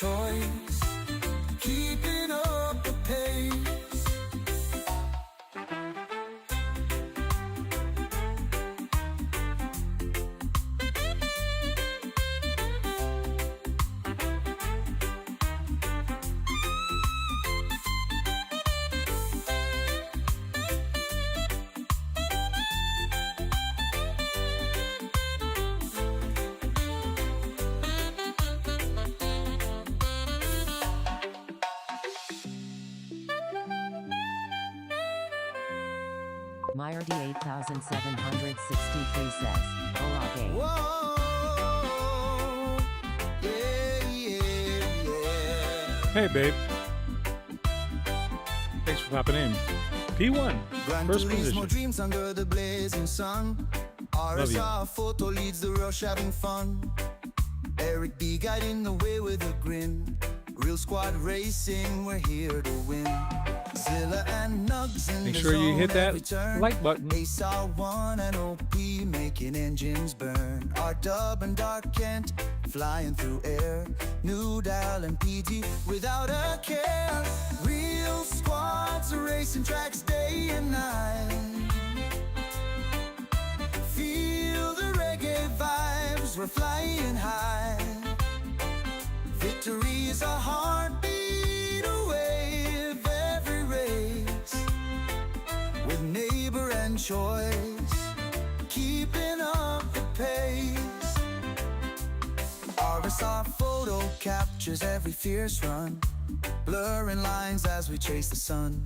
choice, keeping up the pace. Meyer D8763 says, Hola game. Whoa, yeah, yeah, yeah. Hey, babe. Thanks for popping in. P1, Gran first Turismo position. dreams under the blazing sun. RSR photo leads the rush, having fun. Eric B guiding the way with a grin. Real squad racing, we're here to win. Zilla and Nugs in Make the sure you zone hit that every turn. like button. Ace R1 and OP making engines burn. R Dub and Dark Kent flying through air. New Dial and PT without a care. Real squads racing tracks day and night. Feel the reggae vibes, we're flying high. Victory is a heartbeat away of every race. With neighbor and choice, keeping up the pace. RSR photo captures every fierce run, blurring lines as we chase the sun.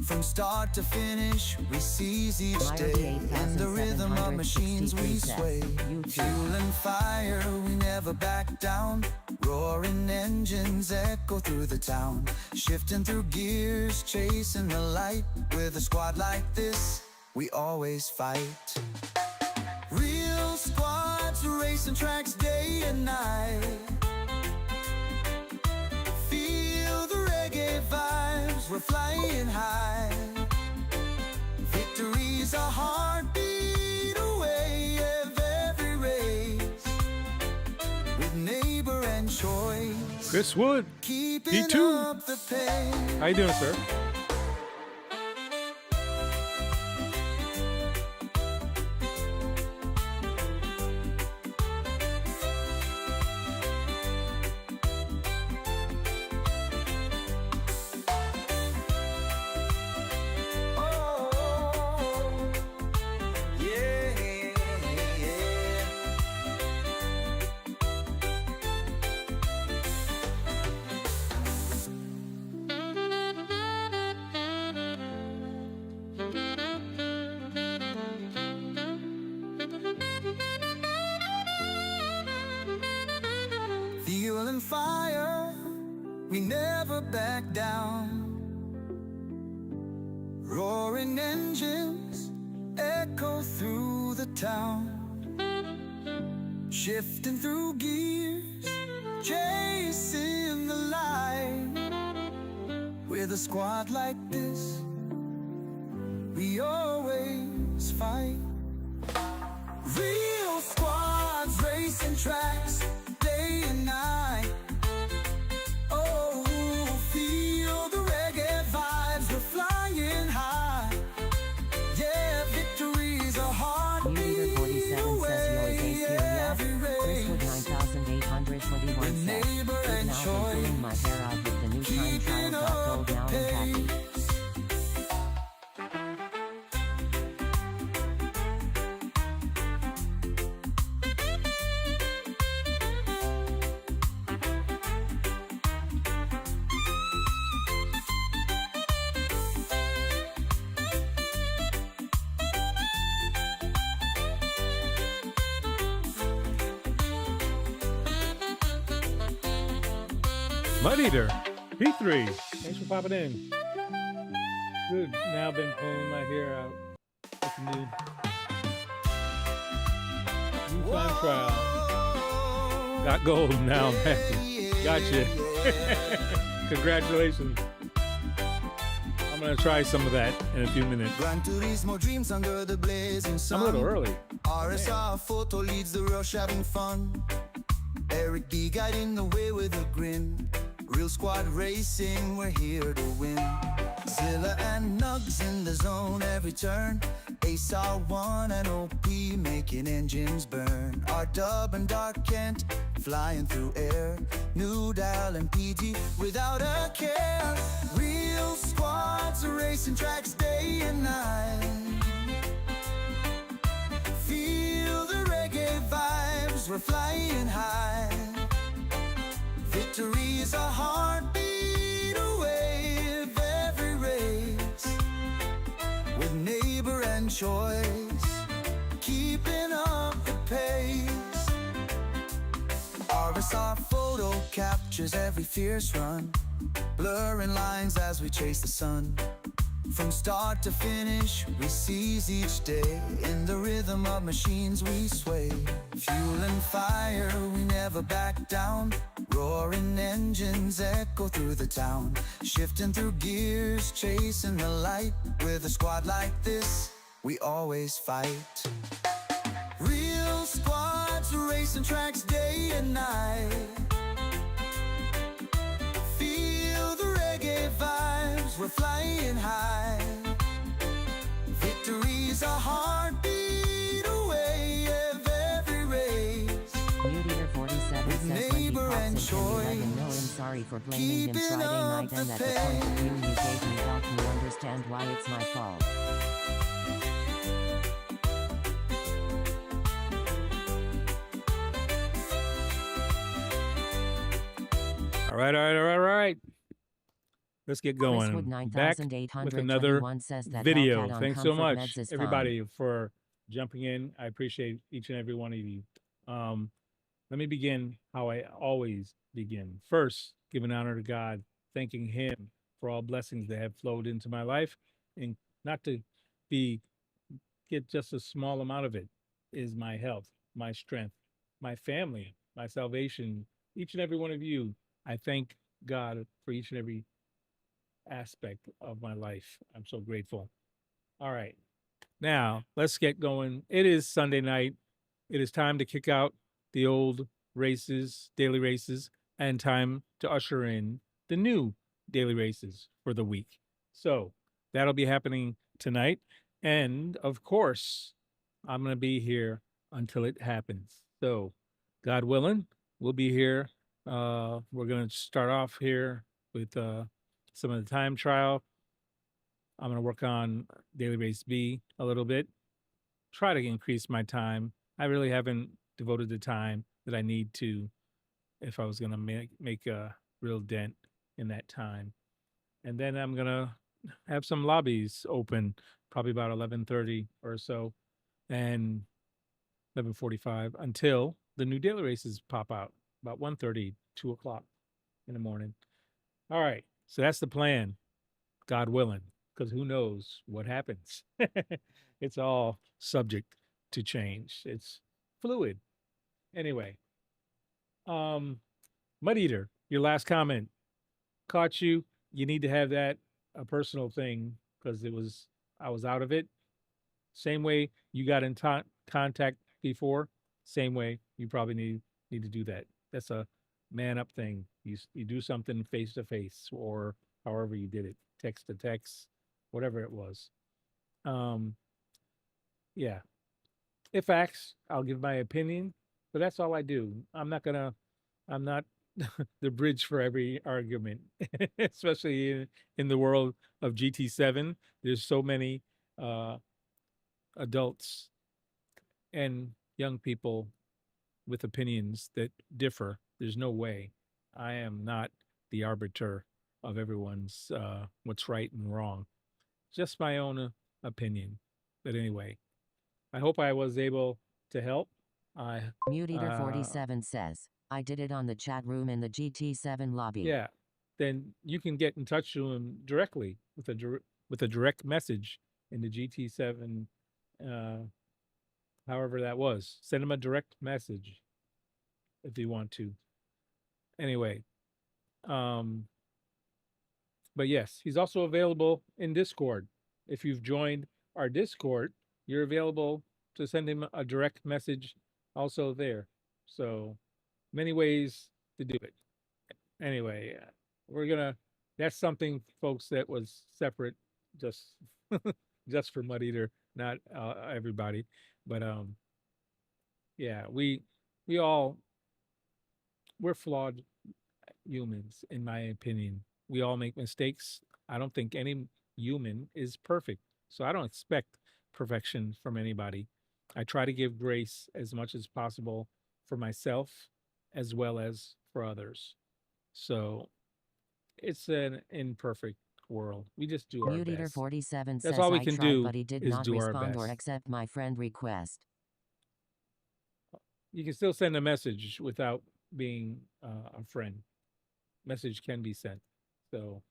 From start to finish, we seize each day. In the rhythm of machines we sway. Fuel and fire, we never back down. Roaring engines echo through the town. Shifting through gears, chasing the light. With a squad like this, we always fight. Real squads racing tracks day and night. Feel the reggae vibes, we're flying high. Victory's a heartbeat away of every race. With neighbor and choice, Chris Wood, keeping P2. up the pace. How you doing, sir? Fuel and fire, we never back down. Roaring engines echo through the town. Shifting through gears, chasing the light. With a squad like this, we always fight. Real squads racing tracks day and night. Oh, feel the reggae vibes, we're flying high. Yeah, victory's a heartbeat away every race. With neighbor and choice, keeping up the pace. Mud Eater, P3. Thanks for popping in. Good. Now I've been pulling my hair out. What's new? New time trial. Got gold. Now I'm happy. Gotcha. Congratulations. I'm gonna try some of that in a few minutes. Gran Turismo dreams under the blazing sun. I'm a little early. RSR photo leads the rush, having fun. Eric B guiding the way with a grin. Real squad racing, we're here to win. Zilla and Nugs in the zone every turn. Ace R1 and OP making engines burn. R-Dub and Dark Kent flying through air. New Dial and PG without a care. Real squads racing tracks day and night. Feel the reggae vibes, we're flying high. Victory is a heartbeat away of every race. With neighbor and choice, keeping up the pace. RSR photo captures every fierce run, blurring lines as we chase the sun. From start to finish, we seize each day. In the rhythm of machines we sway. Fuel and fire, we never back down. Roaring engines echo through the town. Shifting through gears, chasing the light. With a squad like this, we always fight. Real squads racing tracks day and night. Feel the reggae vibes, we're flying high. Victory's a heartbeat away of every race. Newbie 47 With says when he neighbor pops and in, can you let him know I'm choice, sorry for blaming him keeping Friday up night and the that the point of view pace. you gave me helped me understand why it's my fault. All right. Let's get Chriswood going. Back with another 9821 says that video. Hellcat on Thanks so Comfort much, Meds is fine. everybody, for jumping in. I appreciate each and every one of you. Let me begin how I always begin. First, giving honor to God, thanking Him for all blessings that have flowed into my life, and not to get just a small amount of it is my health, my strength, my family, my salvation. Each and every one of you, I thank God for each and every aspect of my life. I'm so grateful. All right. Now, let's get going. It is Sunday night. It is time to kick out the old races, daily races, and time to usher in the new daily races for the week. So that'll be happening tonight. And of course, I'm going to be here until it happens. So, God willing, we'll be here. We're going to start off here with some of the time trial. I'm going to work on daily race B a little bit, try to increase my time. I really haven't devoted the time that I need to if I was going to make a real dent in that time. And then I'm going to have some lobbies open probably about 11:30 or so and 11:45 until the new daily races pop out about 1:30, 2 o'clock in the morning. All right. So that's the plan, God willing, because who knows what happens. It's all subject to change. It's fluid. Anyway, Mud Eater, your last comment caught you. You need to have that a personal thing because I was out of it. Same way you got in contact before, same way you probably need to do that. That's a man up thing. You do something face to face or however you did it, text to text, whatever it was. Yeah. If asked, I'll give my opinion, but that's all I do. I'm not the bridge for every argument, especially in the world of GT7. There's so many adults and young people with opinions that differ. There's no way. I am not the arbiter of everyone's what's right and wrong. Just my own opinion. But anyway, I hope I was able to help. Mute Eater 47 says, I did it on the chat room in the GT7 lobby. Yeah, then you can get in touch with them directly with a direct message in the GT7, however that was. Send them a direct message if you want to. Anyway, but yes, he's also available in Discord. If you've joined our Discord, you're available to send him a direct message also there. So many ways to do it. Anyway, that's something, folks, that was separate just just for Mud Eater, not everybody. But yeah, we all we're flawed humans, in my opinion. We all make mistakes. I don't think any human is perfect. So I don't expect perfection from anybody. I try to give grace as much as possible for myself as well as for others. So it's an imperfect world. We just do our Mute Eater best. 47 That's says all we I can tried, do but he did is not do our respond or best. accept my friend request. You can still send a message without being a friend. Message can be sent. So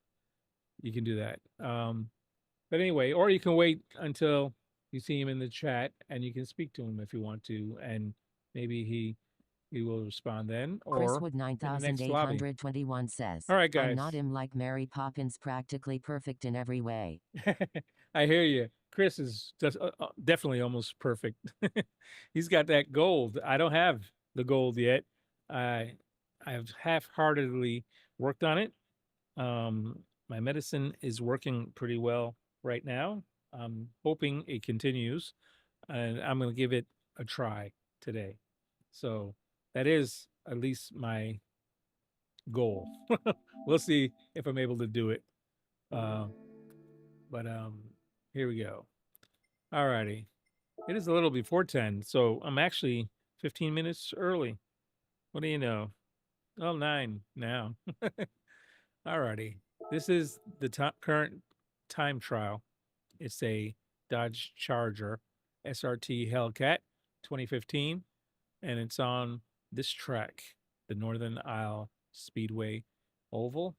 you can do that. But anyway, or you can wait until you see him in the chat and you can speak to him if you want to, and maybe he will respond then, or Chriswood in the next lobby. 9821 says, All right, I'm guys. not him like Mary Poppins, practically perfect in every way. I hear you. Chris is just definitely almost perfect. He's got that gold. I don't have the gold yet. I've half-heartedly worked on it. My medicine is working pretty well right now. I'm hoping it continues, and I'm going to give it a try today. So that is at least my goal. We'll see if I'm able to do it. But here we go. All righty. It is a little before 10, so I'm actually 15 minutes early. What do you know? Oh, 9 now. All righty. This is the current time trial. It's a Dodge Charger SRT Hellcat 2015, and it's on this track, the Northern Isle Speedway Oval.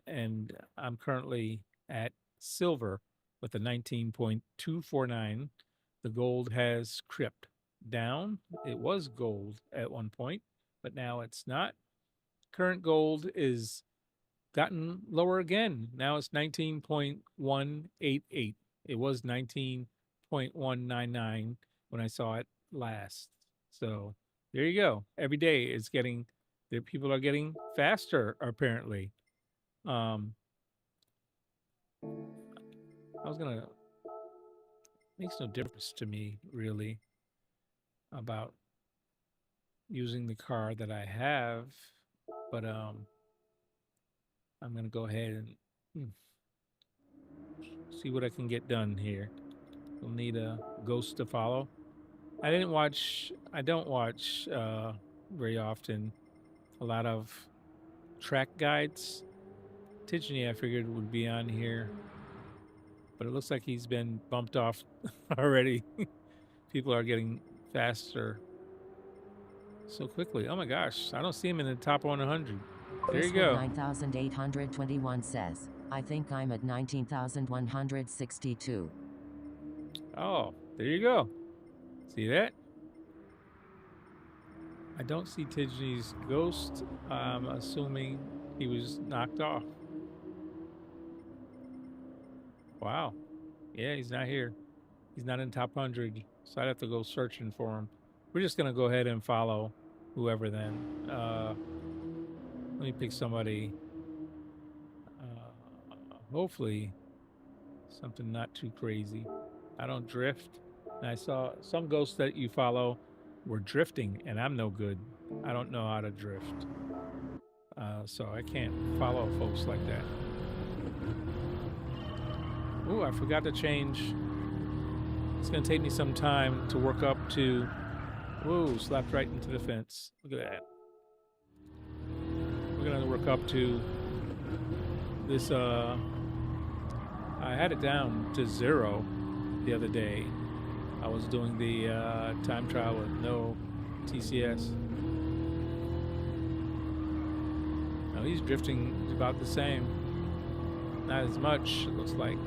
And I'm currently at silver with a 19.249. The gold has crept down. It was gold at one point, but now it's not. Current gold is gotten lower again. Now it's 19.188. It was 19.199 when I saw it last. So there you go. Every day it's getting, the people are getting faster apparently. Makes no difference to me really about using the car that I have, but I'm gonna go ahead and see what I can get done here. We'll need a ghost to follow. I don't watch very often a lot of track guides. Tidgeny I figured would be on here, but it looks like he's been bumped off already. People are getting faster so quickly. Oh my gosh, I don't see him in the top 100. There you go. 9821 says, I think I'm at 19,162. Oh, there you go. See that? I don't see Tidgeny's ghost. I'm assuming he was knocked off. Wow. Yeah, he's not here. He's not in top 100, so I'd have to go searching for him. We're just going to go ahead and follow whoever then. Let me pick somebody. Hopefully something not too crazy. I don't drift. And I saw some ghosts that you follow were drifting, and I'm no good. I don't know how to drift. So I can't follow folks like that. Ooh, I forgot to change. It's going to take me some time to work up to... Whoa, slapped right into the fence. Look at that. We're going to work up to this... I had it down to 0 the other day. I was doing the time trial with no TCS. Now he's drifting about the same. Not as much, it looks like.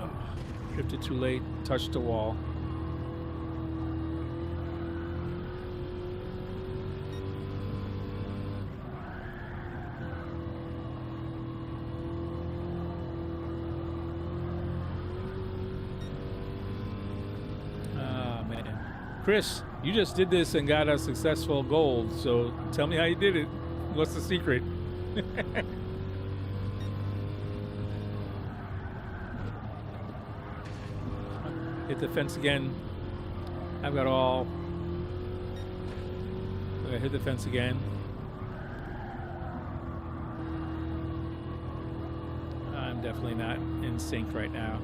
Oh, drifted too late, touched the wall. Chris, you just did this and got a successful gold. So tell me how you did it. What's the secret? Hit the fence again. I've got all. I'm gonna hit the fence again. I'm definitely not in sync right now.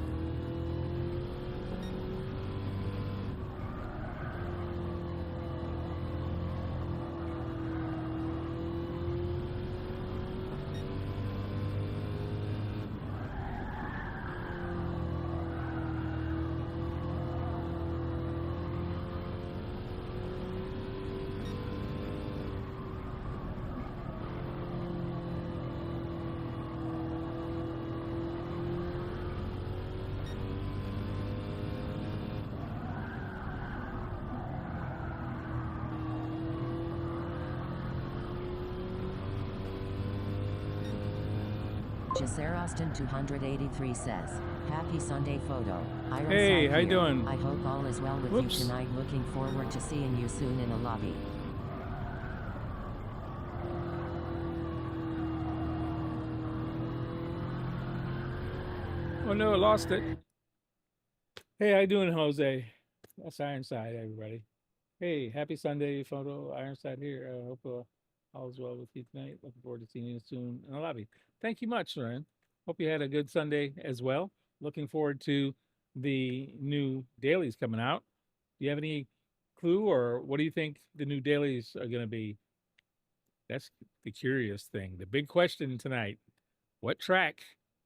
Jaser Austin 283 says, "Happy Sunday photo. Ironside Hey, how you here. doing? I hope all is well with Whoops. you tonight. Looking forward to seeing you soon in a lobby." Oh no, I lost it. Hey, how you doing, Jose? That's Ironside, everybody. Hey, happy Sunday photo. Ironside here. I hope all is well with you tonight. Looking forward to seeing you soon in the lobby. Thank you much, Loren. Hope you had a good Sunday as well. Looking forward to the new dailies coming out. Do you have any clue, or what do you think the new dailies are going to be? That's the curious thing. The big question tonight. What track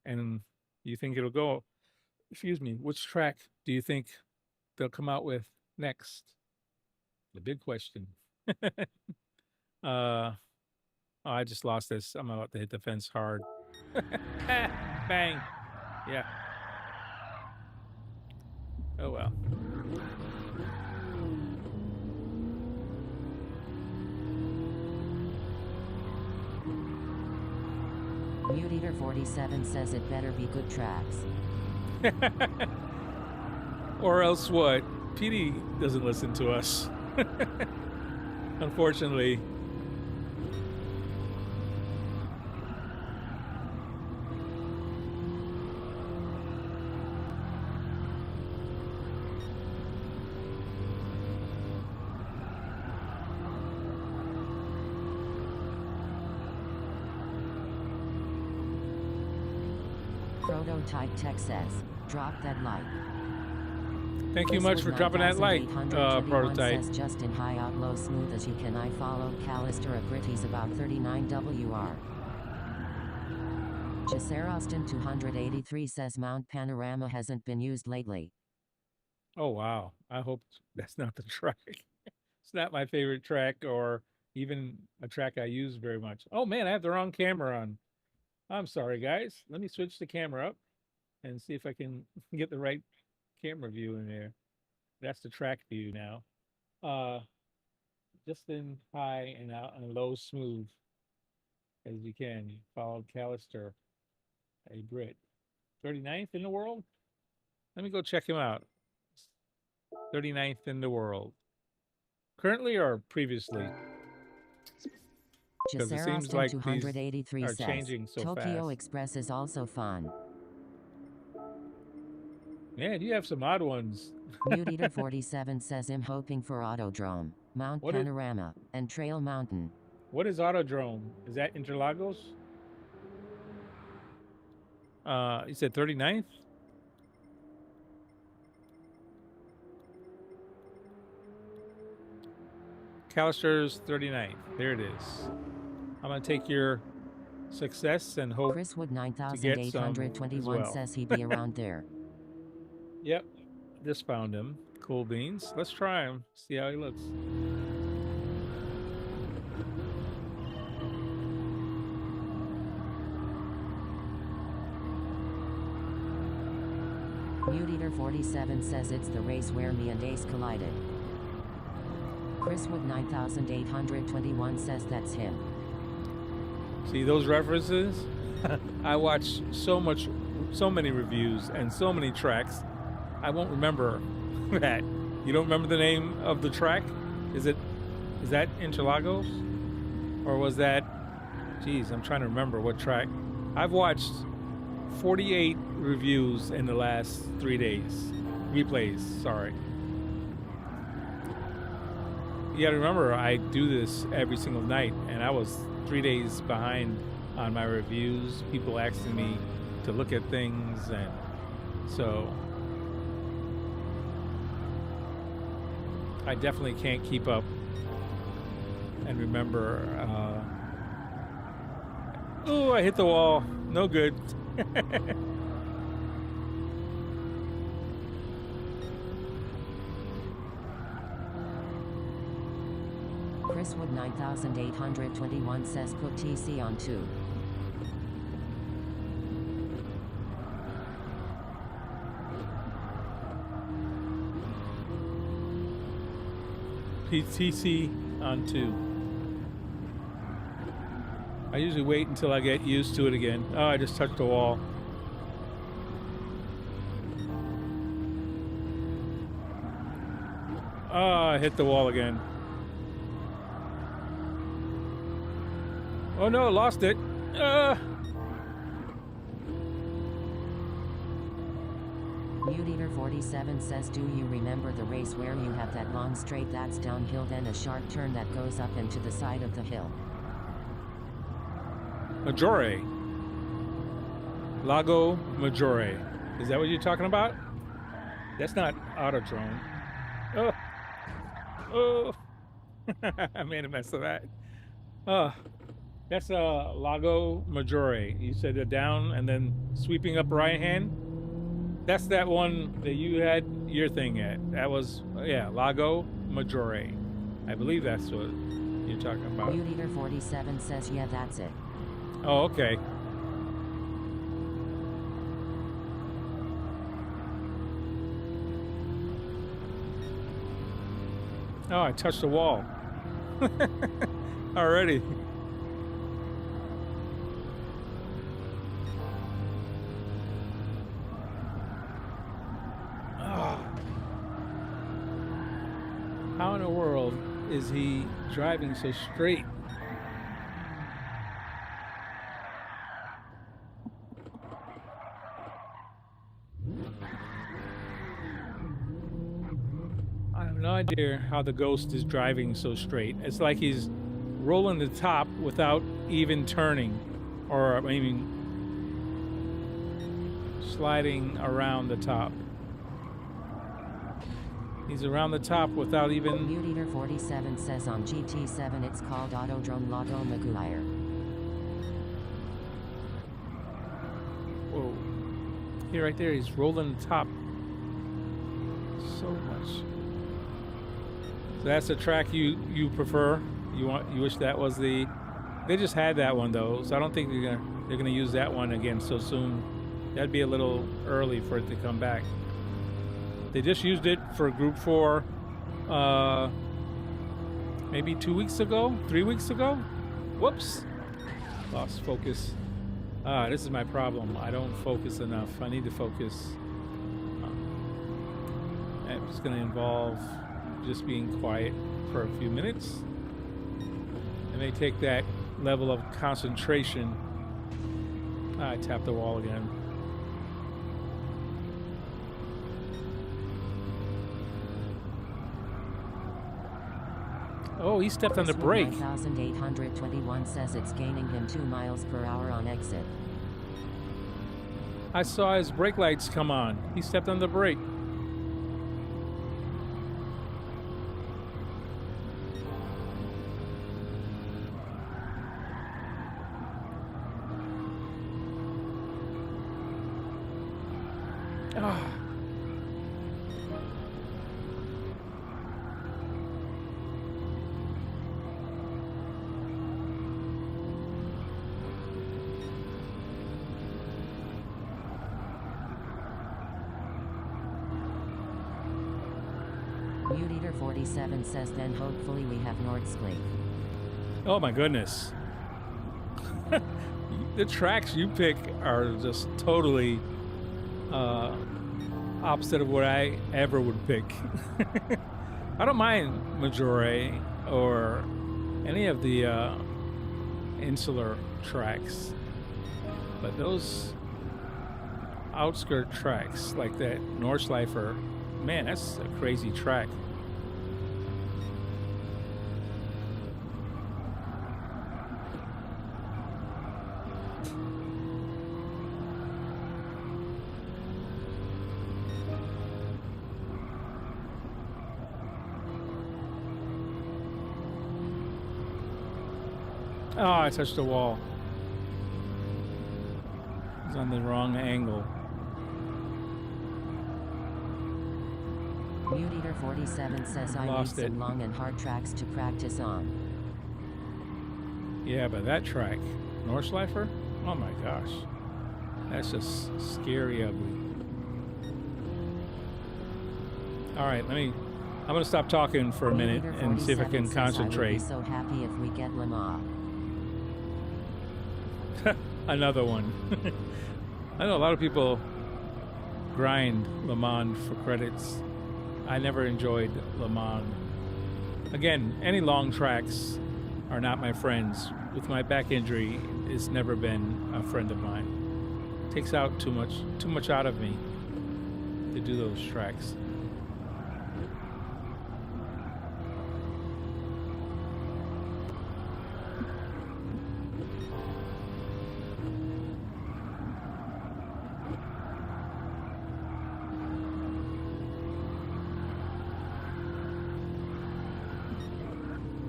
and you think it'll go? Excuse me. Which track do you think they'll come out with next? The big question. Oh, I just lost this. I'm about to hit the fence hard. Bang. Yeah. Oh well. Mute Eater 47 says it better be good tracks. Or else what? PD doesn't listen to us. Unfortunately. Prototype Tech says, "Drop that like." Thank you much for dropping that like, Prototype. Says Justin high out low smooth as you can. I follow Callister at Gritty's about 39 WR. Jaser Austin 283 says Mount Panorama hasn't been used lately. Oh wow. I hope that's not the track. It's not my favorite track or even a track I use very much. Oh man, I have the wrong camera on. I'm sorry guys. Let me switch the camera up and see if I can get the right camera view in there. That's the track view now. Just in high and out and low smooth as you can. Followed Callister, a Brit. 39th in the world? Let me go check him out. 39th in the world. Currently or previously? Because it Jaser seems Austin like 283 these are says, changing so Tokyo fast. Express is also fun. Man, you have some odd ones. Mute Eater 47 says I'm hoping for Autodrome, Mount What is- Panorama, and Trail Mountain. What is Autodrome? Is that Interlagos? You said 39th? Callister's 39th. There it is. I'm going to take your success and hope. Chris Wood get some 9821 as well. says he'd be around there. Yep. Just found him. Cool beans. Let's try him. See how he looks. Mute Eater 47 says it's the race where me and Ace collided. Chris Wood 9821 says that's him. See those references? I watch so many reviews and so many tracks. I won't remember that. You don't remember the name of the track? Is that Interlagos? Or was that, geez, I'm trying to remember what track. I've watched 48 reviews in the last 3 days. Replays, sorry. You gotta remember, I do this every single night, and I was 3 days behind on my reviews. People asking me to look at things, and so I definitely can't keep up and remember. Oh, I hit the wall. No good. Chriswood 9821 says put TC on 2. PTC on 2. I usually wait until I get used to it again. Oh, I just touched the wall. Oh, I hit the wall again. Oh no, lost it. Mute Eater 47 says, do you remember the race where you have that long straight that's downhill, then a sharp turn that goes up into the side of the hill? Maggiore. Lago Maggiore. Is that what you're talking about? That's not Autodrome. Oh. Oh. I made a mess of that. Oh. That's Lago Maggiore. You said a down and then sweeping up right hand. That's that one that you had your thing at. That was, yeah, Lago Maggiore. I believe that's what you're talking about. Mute Eater 47 says, yeah, that's it. Oh, okay. Oh, I touched the wall. Already. How in the world is he driving so straight? I have no idea how the Ghost is driving so straight. It's like he's rolling the top without even turning, or I mean sliding around the top. He's around the top without even... Mute Eater 47 says on GT7 it's called Autodrome Lago Maggiore. Whoa. Here, right there, he's rolling the top so much. So that's the track you prefer? You wish that was the... They just had that one though, so I don't think they're gonna use that one again so soon. That'd be a little early for it to come back. They just used it for Group 4 maybe 2 weeks ago, 3 weeks ago. Whoops. Lost focus. This is my problem. I don't focus enough. I need to focus. It's going to involve just being quiet for a few minutes. It may take that level of concentration. I tapped the wall again. Oh, he stepped on the brake. 9821 says it's gaining him 2 miles per hour on exit. I saw his brake lights come on. He stepped on the brake. Ah. Mute Eater 47 says then hopefully we have Nordschleife. Oh my goodness. The tracks you pick are just totally opposite of what I ever would pick. I don't mind Majore or any of the insular tracks, but those outskirt tracks like that Nordschleifer, man, that's a crazy track. Oh, I touched the wall. It's on the wrong angle. Mute Eater 47 says I need Lost it. some long and hard tracks to practice on. Yeah, but that track, Nordschleifer, oh my gosh, that's just scary ugly. All right, I'm gonna stop talking for a minute Mute Eater and see if I 47 can says I would concentrate. be so happy if we get Le Mans. Another one. I know a lot of people grind Le Mans for credits. I never enjoyed Le Mans. Again, any long tracks are not my friends. With my back injury, it's never been a friend of mine. It takes out too much out of me to do those tracks.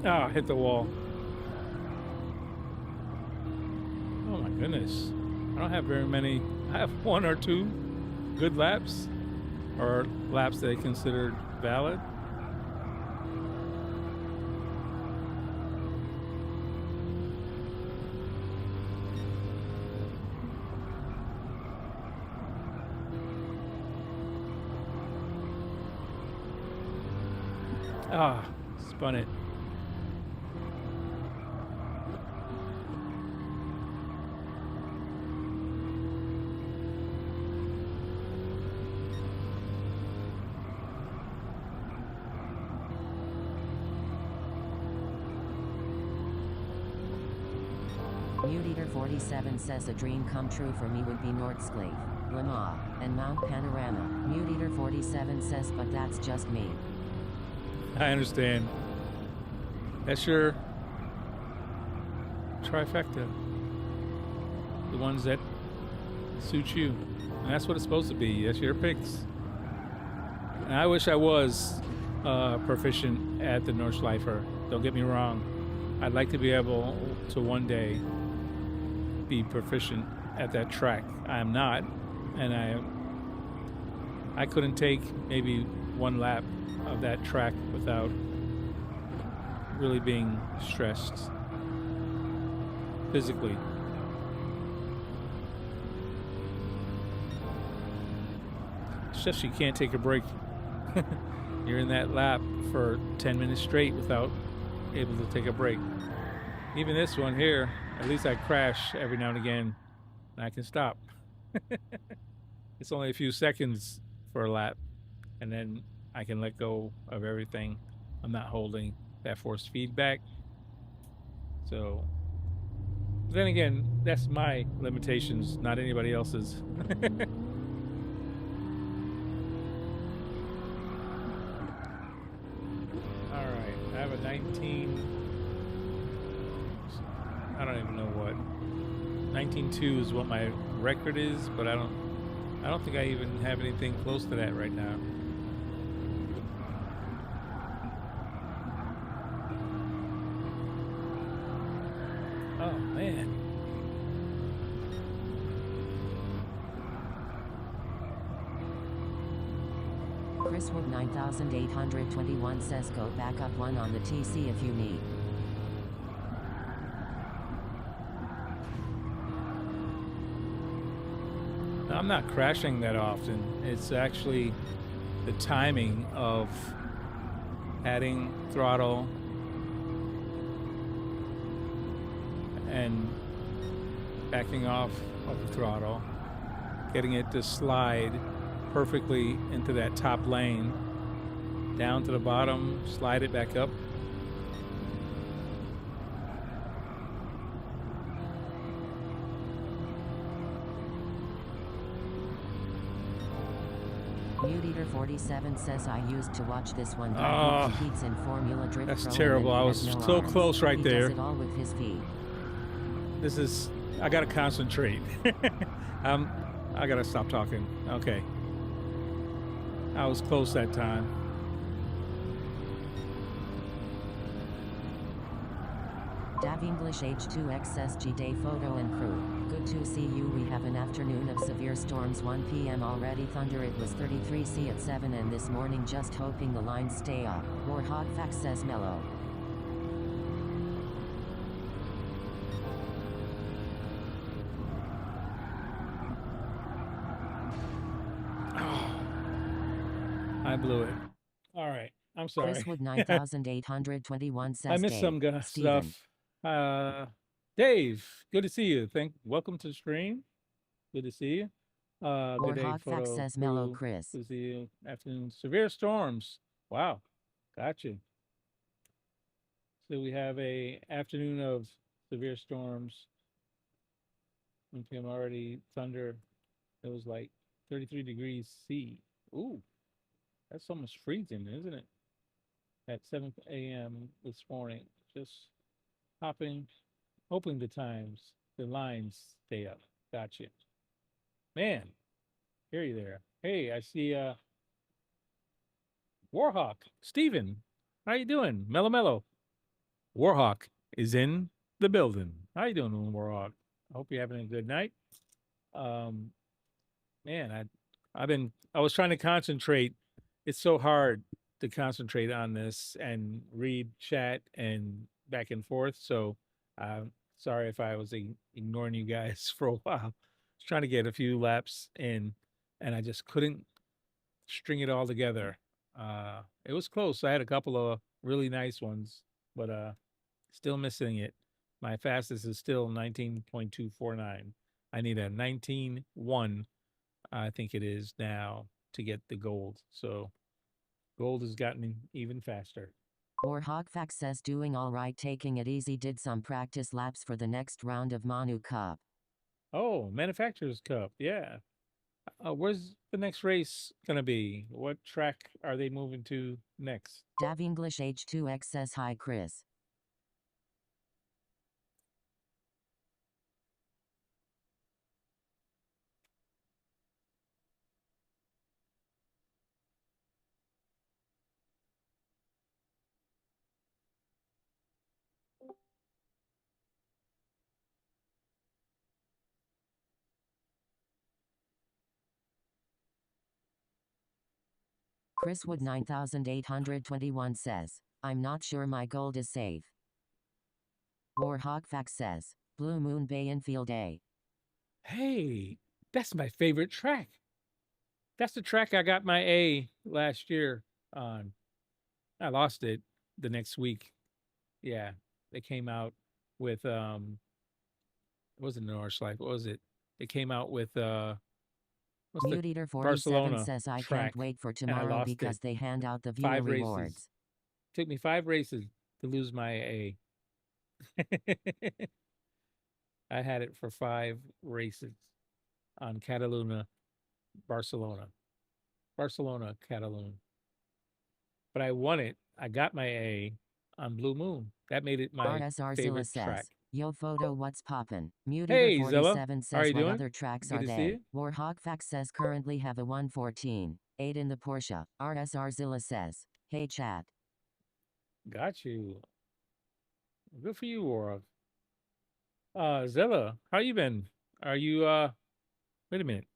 Ah, hit the wall. Oh my goodness. I don't have very many. I have one or two good laps, or laps that I considered valid. Ah, spun it. Mute Eater 47 says a dream come true for me would be Nordschleife, Le Mans, and Mount Panorama. Mute Eater 47 says, but that's just me. I understand. That's your trifecta. The ones that suit you. And that's what it's supposed to be. That's your picks. And I wish I was proficient at the Nordschleifer. Don't get me wrong. I'd like to be able to one day be proficient at that track. I am not, and I couldn't take maybe one lap of that track without really being stressed physically. It's just you can't take a break. You're in that lap for 10 minutes straight without able to take a break. Even this one here, at least I crash every now and again, and I can stop. It's only a few seconds for a lap, and then I can let go of everything. I'm not holding that force feedback. So, then again, that's my limitations, not anybody else's. All right, I have a 19. I don't even know what. 19.2 is what my record is, but I don't think I even have anything close to that right now. Oh man. Chriswood 9821 says go back up one on the TC if you need. I'm not crashing that often. It's actually the timing of adding throttle and backing off of the throttle, getting it to slide perfectly into that top lane, down to the bottom, slide it back up. Muteater 47 says I used to watch this one guy Oh, who competes in Formula Drift that's Pro terrible. and I he was has no so arms. close right He there. does it all with his feet. This is, I gotta concentrate. I gotta stop talking. Okay. I was close that time. Dav English H2XSG Day Photo and Crew. Good to see you. We have an afternoon of severe storms, 1 p.m. already. Thunder, it was 33 C at 7, and this morning just hoping the lines stay up. Warhog Fax says mellow. I blew it. All right. I'm sorry. Chris Wood 9821 says I missed Dave. some Steven. stuff. Dave, good to see you. Welcome to the stream. Good to see you. Good day, Warhog Fax photo says mellow crew. Chris. Good to see you. Afternoon. Severe storms. Wow. Gotcha. So we have a afternoon of severe storms. 1 p.m. already. Thunder. It was like 33 degrees C. Ooh, that's almost freezing, isn't it? At 7 a.m. this morning. Just hoping the lines stay up. Gotcha. Man, hear you there. Hey, I see Warhawk. Steven, how you doing? Mellow. Warhawk is in the building. How you doing, Warhawk? I hope you're having a good night. Man, I was trying to concentrate. It's so hard to concentrate on this and read chat and back and forth. So sorry if I was ignoring you guys for a while. I was trying to get a few laps in and I just couldn't string it all together. It was close. I had a couple of really nice ones, but still missing it. My fastest is still 19.249. I need a 19.1, I think it is now, to get the gold. So gold has gotten even faster. Warhog Fax says doing all right, taking it easy, did some practice laps for the next round of Manu Cup. Oh, Manufacturers Cup. Yeah. Where's the next race going to be? What track are they moving to next? Dav English H2X says hi, Chris. Chris Wood 9821 says, I'm not sure my gold is safe. Warhog Fax says, Blue Moon Bay Infield A. Hey, that's my favorite track. That's the track I got my A last year on. I lost it the next week. Yeah, they came out with it wasn't Nordschleife. What was it? They came out with what's the Muteater 47 Barcelona says I track, can't wait for and I tomorrow lost because it. they hand out the viewer 5 races. rewards. Took me 5 races to lose my A. I had it for 5 races on Catalunya, Barcelona, Catalunya. But I won it. I got my A on Blue Moon. That made it my RSR Zilla favorite says, track. Yo photo, what's poppin'? Muteater Hey, Zilla. 47 How says you what doing? other tracks Good are to see they? you. Warhog Fax says currently have a 114. 8 in the Porsche. RSR Zilla says, hey chat. Got you. Good for you, Warhawk. Zilla, how you been? Are you wait a minute.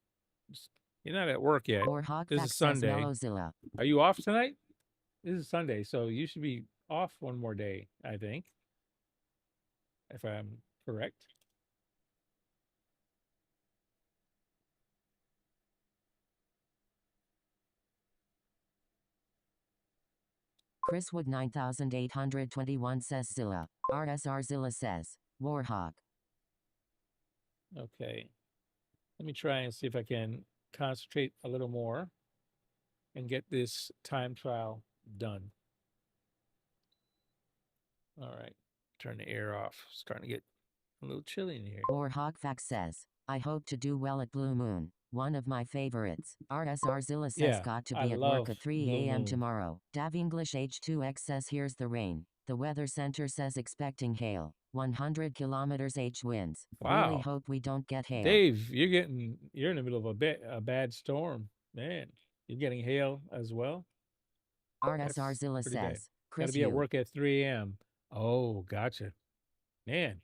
You're not at work yet. Warhog This Fax is says Sunday. Mellow Zilla. Are you off tonight? This is Sunday, so you should be off one more day, I think. If I'm correct. Chris Wood 9821 says Zilla. RSR Zilla says, Warhawk. Okay. Let me try and see if I can concentrate a little more and get this time trial done. All right, turn the air off. Starting to get a little chilly in here. Or Hogfax says, I hope to do well at Blue Moon. One of my favorites. RSRzilla says Yeah, got to I be at work love at 3 Blue a.m. Moon. tomorrow. Dav English H2X says here's the rain. The weather center says expecting hail. 100 kilometers H winds. Really Wow. hope we don't get hail. Dave, you're in the middle of a bad storm. Man, you're getting hail as well? RSRzilla pretty bad. says, Got to Chris be at you. work at 3 a.m. Oh, gotcha. Man,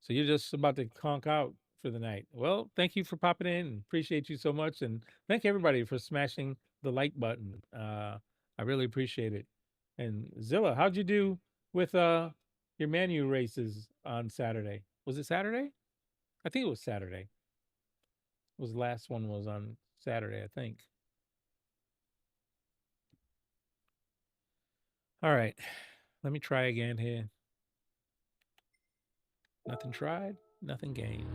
so you're just about to conk out for the night. Well, thank you for popping in. Appreciate you so much. And thank everybody for smashing the like button. I really appreciate it. And Zilla, how'd you do with your Manu races on Saturday? Was it Saturday? I think it was Saturday. The last one was on Saturday, I think. All right. Let me try again here. Nothing tried, nothing gained.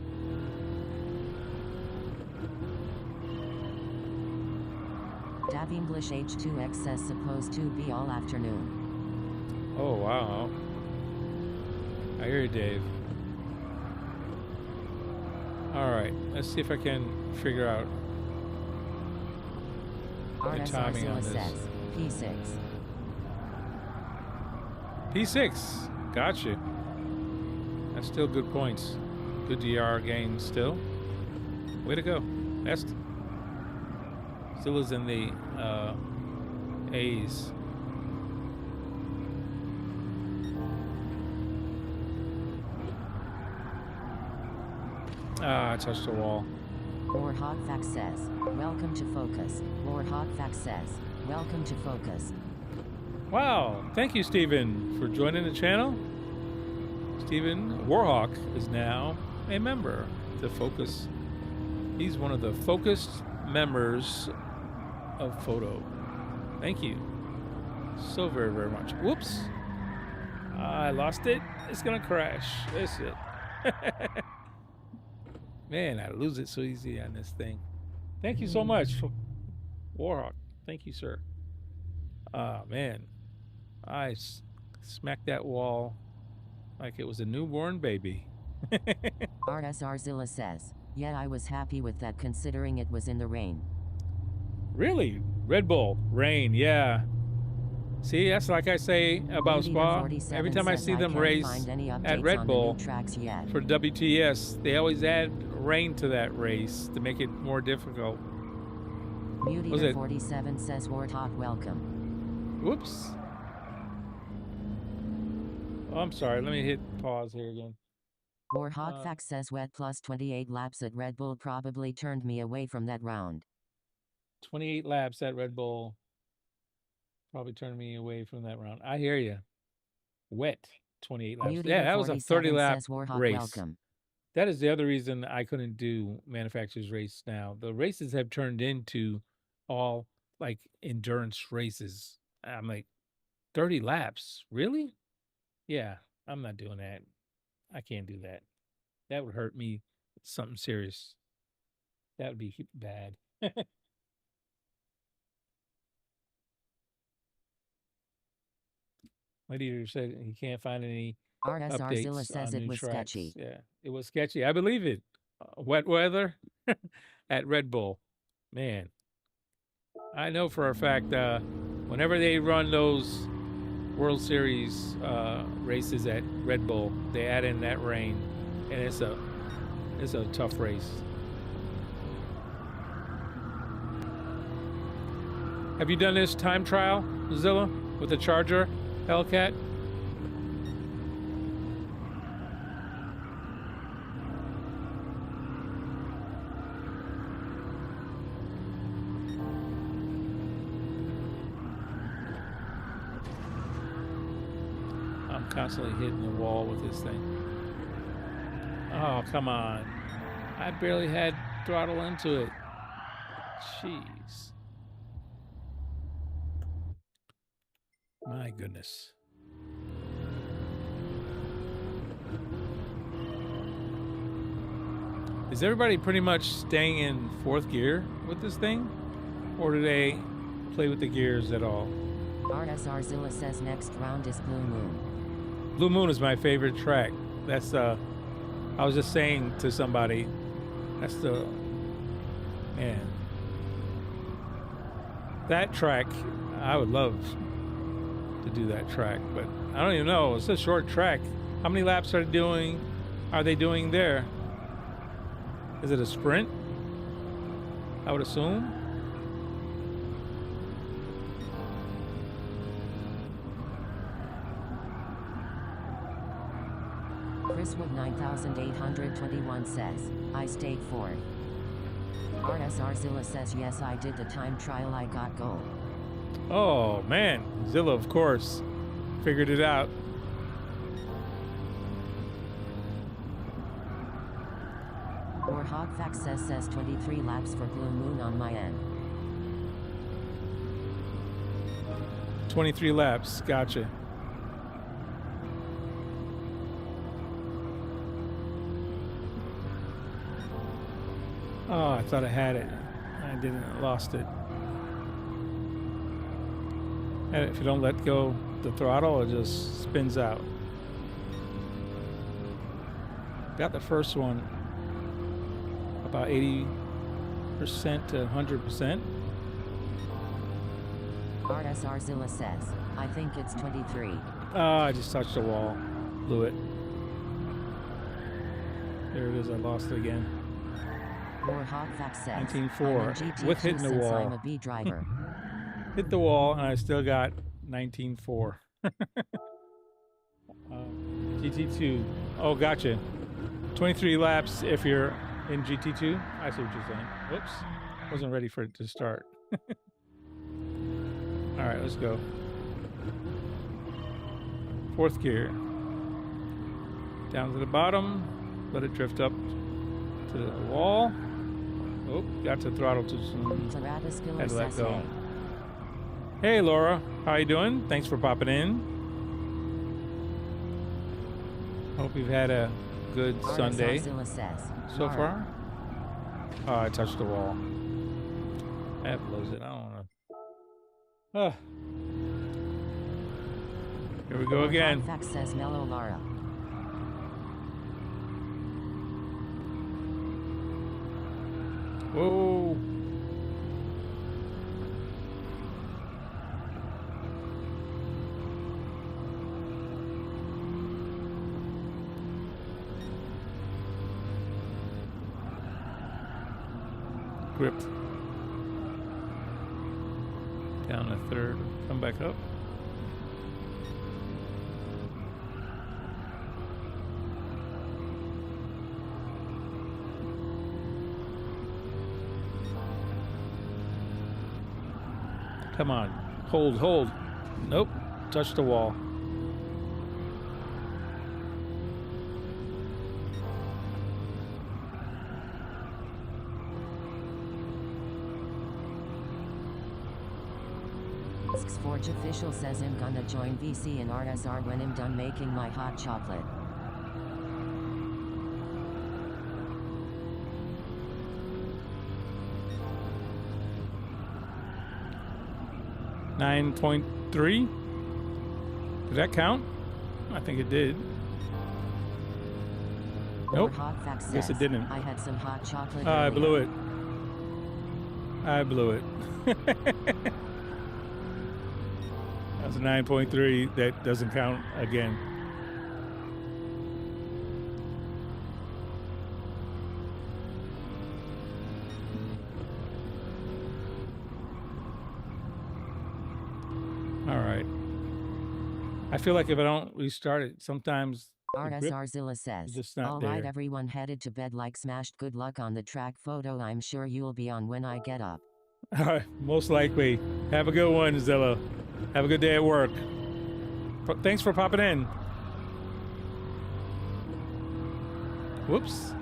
Dav English H2X says supposed to be all afternoon. Oh, wow. I hear you, Dave. All right, let's see if I can figure out the timing on RSRzilla this. says, P6. P6, gotcha. That's still good points. Good DR gain still. Way to go. That's Zilla's in the A's. Ah, I touched the wall. Or Hogfax says, welcome to focus. Or Hogfax says, welcome to focus. Wow, thank you, Stephen, for joining the channel. Stephen Warhawk is now a member to Focus. He's one of the focused members of Photo. Thank you so very, very much. Whoops. I lost it. It's going to crash. That's it. Man, I lose it so easy on this thing. Thank you so much, Warhawk. Thank you, sir. Man, I smacked that wall like it was a newborn baby. RSRzilla says, yeah, I was happy with that considering it was in the rain. Really? Red Bull, rain, yeah. See, that's like I say about Spa. Every time I see them race at Red Bull for WTS, they always add rain to that race to make it more difficult. Muteater47 says Warthog welcome. Whoops. Oh, I'm sorry. Let me hit pause here again. Warhogfax says wet plus 28 laps at Red Bull probably turned me away from that round. 28 laps at Red Bull probably turned me away from that round. I hear you. Wet 28 laps. Yeah, that was a 30-lap race. Welcome. That is the other reason I couldn't do manufacturer's race now. The races have turned into all like endurance races. I'm like, 30 laps? Really? Yeah, I'm not doing that. I can't do that. That would hurt me. Something serious. That would be bad. My leader said he can't find any RSRzilla updates says on it new was tracks. sketchy. Yeah, it was sketchy. I believe it. Wet weather at Red Bull. Man, I know for a fact whenever they run those World Series races at Red Bull, they add in that rain, and it's a tough race. Have you done this time trial, Zilla, with the Charger Hellcat? I'm constantly hitting the wall with this thing. Oh, come on. I barely had throttle into it. Jeez. My goodness. Is everybody pretty much staying in 4th gear with this thing? Or do they play with the gears at all? RSR Zilla says next round is Blue Moon. Blue Moon is my favorite track. That's I was just saying to somebody, that's the, man, that track, I would love to do that track, but I don't even know. It's a short track. How many laps are they doing there? Is it a sprint? I would assume. Chriswood 9821 says, I stayed 4th. RSR Zilla says, yes, I did the time trial, I got gold. Oh man, Zilla, of course, figured it out. Or Hogfax says 23 laps for Blue Moon on my end. 23 laps, gotcha. Oh, I thought I had it. I didn't. I lost it. And if you don't let go the throttle, it just spins out. Got the first one about 80% to 100%. RSR Zilla says, I think it's 23. Oh, I just touched the wall. Blew it. There it is. I lost it again. Or Hogfax says, 19.4 with hitting the wall. I'm a B driver. Hit the wall, and I still got 19.4. GT2. Oh, gotcha. 23 laps if you're in GT2. I see what you're saying. Whoops. Wasn't ready for it to start. All right, let's go. 4th gear. Down to the bottom. Let it drift up to the wall. Oh, got to throttle too soon. Had to let go. Hey Laura, how you doing? Thanks for popping in. Hope you've had a good Sunday so far. Oh, I touched the wall. That blows it. I don't want to. Here we go again. Says Mellow Laura. Whoa. Gripped. Down to 3rd. Come back up. Come on. Hold. Nope. Touch the wall. Forge official says I'm gonna join VC and RSR when I'm done making my hot chocolate. .3. Did that count? I think it did. Nope. Guess it didn't. I had some hot chocolate. I blew it. I blew it. That's a 9.3. That doesn't count again. All right. I feel like if I don't restart it, sometimes RSR Zilla says, all right, everyone headed to bed like smashed. Good luck on the track photo. I'm sure you'll be on when I get up. Most likely. Have a good one, Zilla. Have a good day at work. Thanks for popping in. Whoops.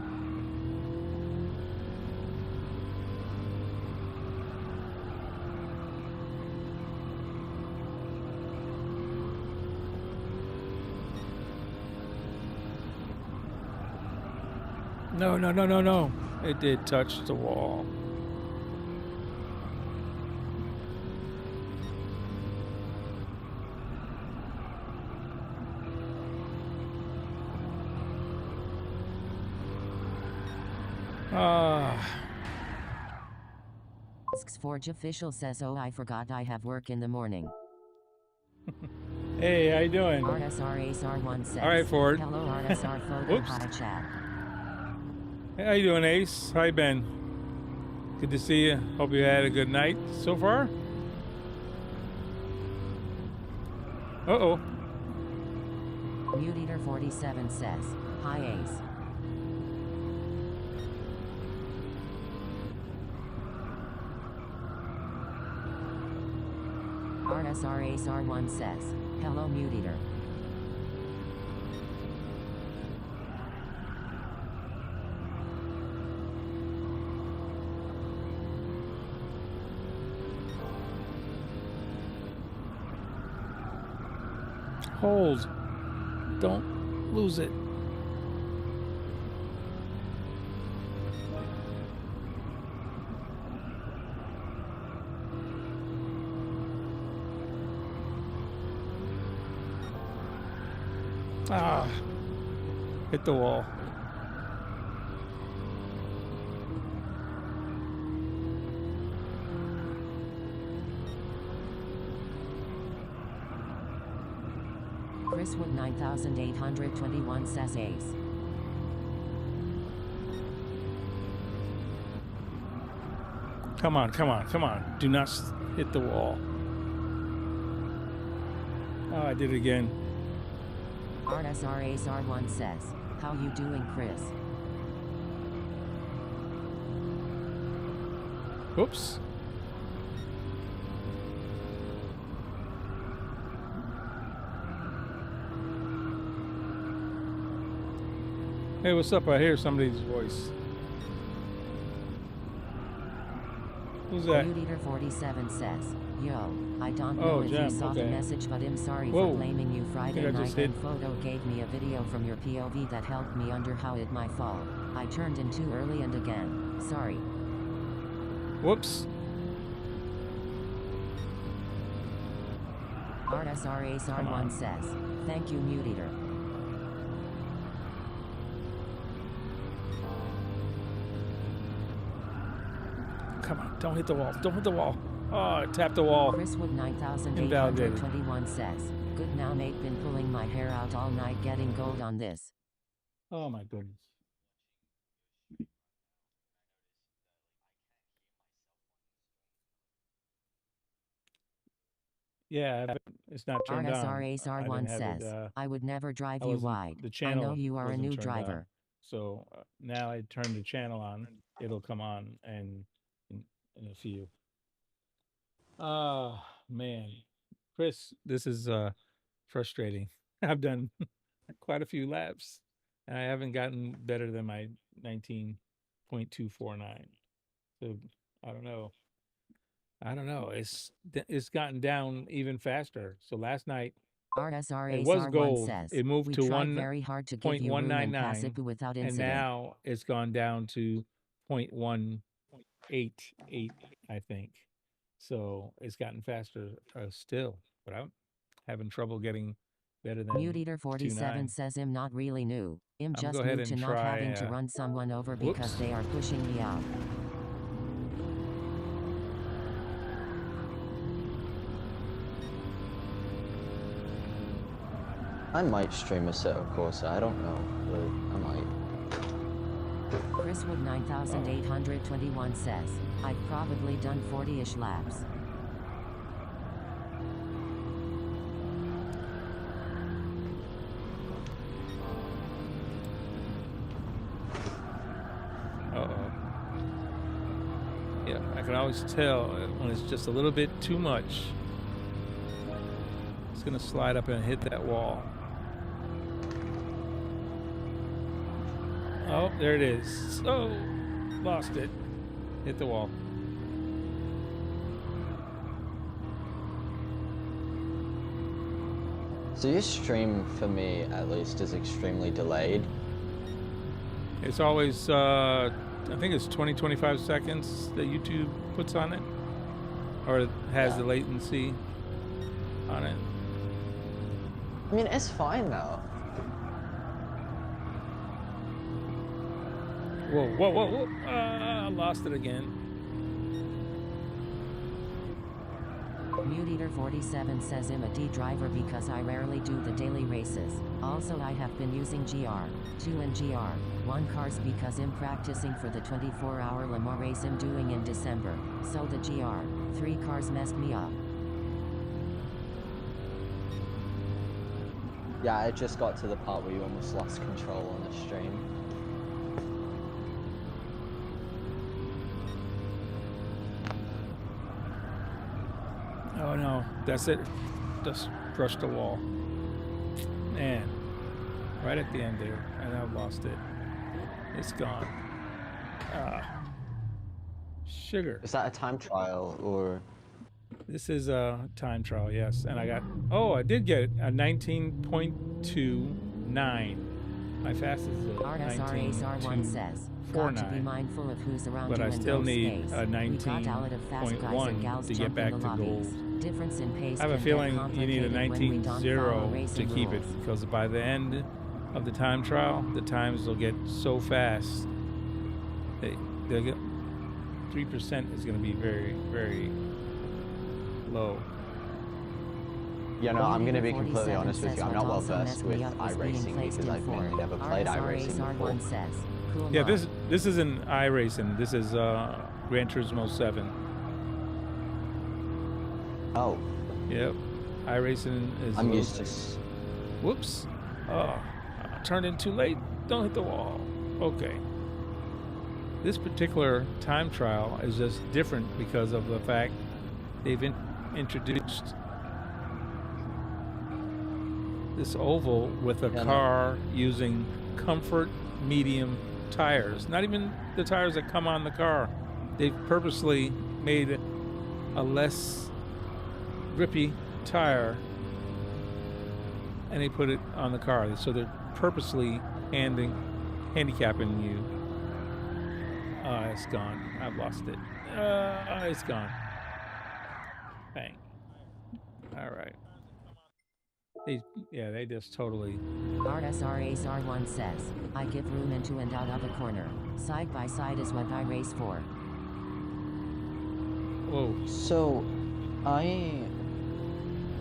No, no, no, no, no. It did touch the wall. Forge official says, oh, I forgot I have work in the morning. Hey, how you doing? RSR ACR1 says. All right, Ford. Hello, RSR photo. Whoops. Hi, chat. Hey, how you doing, Ace? How you been? Good to see you. Hope you had a good night so far. Uh-oh. Mute Eater 47 says, hi, Ace. RSR ACR1 says, hello, Mute Eater. Hold. Don't lose it. Ah, hit the wall. Chriswood 9821 says Ace. Come on, come on, come on. Do not hit the wall. Oh, I did it again. RSR ACR1 says, how you doing, Chris? Oops. Hey, what's up? I hear somebody's voice. Who's that? Mute Eater 47 says, yo, I don't know if you saw the message, but I'm sorry for blaming you. Friday night and photo gave me a video from your POV that helped me under how it my fault. I turned in too early and again. Sorry. Whoops. RSR ACR1 says, thank you, Mute Eater. Come on, don't hit the wall. Don't hit the wall. Oh, tap the wall. Chriswood 9821 says, good now, mate. Been pulling my hair out all night getting gold on this. Oh my goodness. Yeah, it's not turned on. RSR ACR1 says, I would never drive you wide. I know you are a new driver. So now I turn the channel on. It'll come on and in a few. Oh man, Chris, this is frustrating. I've done quite a few laps and I haven't gotten better than my 19.249. So I don't know. It's gotten down even faster. So last night RSR it was ACR1 gold. says, It moved to very hard to give you room and pass it without and incident. now it's gone down to 0.188, I think. So it's gotten faster still, but I'm having trouble getting better than Mute Eater 47 says I'm not really new. I'm just new to not having to run someone over because they are pushing me out. I might stream a set of Corsa, I don't know, but I might. Chriswood 9821 says, I've probably done 40-ish laps. Uh-oh. Yeah, I can always tell when it's just a little bit too much. It's gonna slide up and hit that wall. Oh, there it is. Oh, lost it. Hit the wall. So your stream, for me at least, is extremely delayed. It's always, I think it's 25 seconds that YouTube puts on it, or it has the latency on it. I mean, it's fine though. Whoa, whoa, whoa, whoa. I lost it again. Mute Eater 47 says I'm a D driver because I rarely do the daily races. Also I have been using GR2 and GR1 cars because I'm practicing for the 24-hour Le Mans race I'm doing in December. So the GR3 cars messed me up. Yeah, I just got to the part where you almost lost control on the stream. Oh no, that's it. Just crushed the wall. Man, right at the end there, and I've lost it. It's gone. Sugar. Is that a time trial or? This is a time trial, yes. And I got, oh, I did get a 19.29. My fastest is a RSRASR1 says, got to be mindful of who's around but you I in still those need days. a We got out of fast guys and 19.1 gals to get jumping back the to lobbies. gold. Difference in pace I have a can get feeling you need a complicated when we don't follow 19.0 to racing keep it, rules. because by the end of the time trial, the times will get so fast. They'll get 3% is going to be very, very low. Yeah, no, I'm going to be 47 completely honest with says you. I'm what not well also versed messed with me up was being iRacing placed because in I've fourth. mainly never played iRacing before. RSRASR1 says, cool Yeah, mod. this isn't iRacing. This is Gran Turismo 7. Oh, Yep. iRacing is. I'm used to. Whoops. Oh, I turned in too late. Don't hit the wall. Okay. This particular time trial is just different because of the fact they've introduced this oval with a car using comfort medium tires. Not even the tires that come on the car. They've purposely made a less grippy tire and they put it on the car. So they're purposely handicapping you. It's gone. I've lost it. It's gone. Bang. All right. They just totally. RSRASR1 says, I give room into and out of a corner. Side by side is what I race for. Whoa. So, I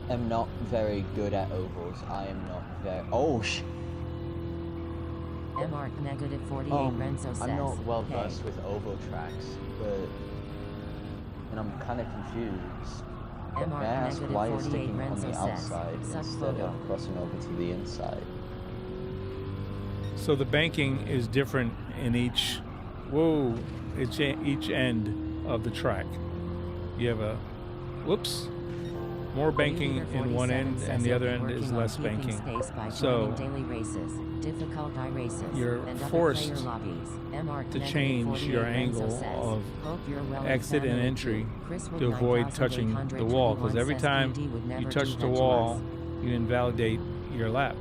am not very good at ovals. I am not very. Oh, MR negative 48 Renzo says, I'm not well hey. versed with oval tracks, and I'm kind of confused. May I MR ask negative why you're 48 sticking on Renzo the says, outside suck instead photo. of crossing over to the inside? So the banking is different in each. Whoa! Each end of the track. You have a. Whoops. More banking in one end, and the other end is less banking. So daily races, difficult iRaces, you're and forced other lobbies. MR to change your angle of exit and entry to avoid touching the wall, because every time you touch the wall, you invalidate your lap.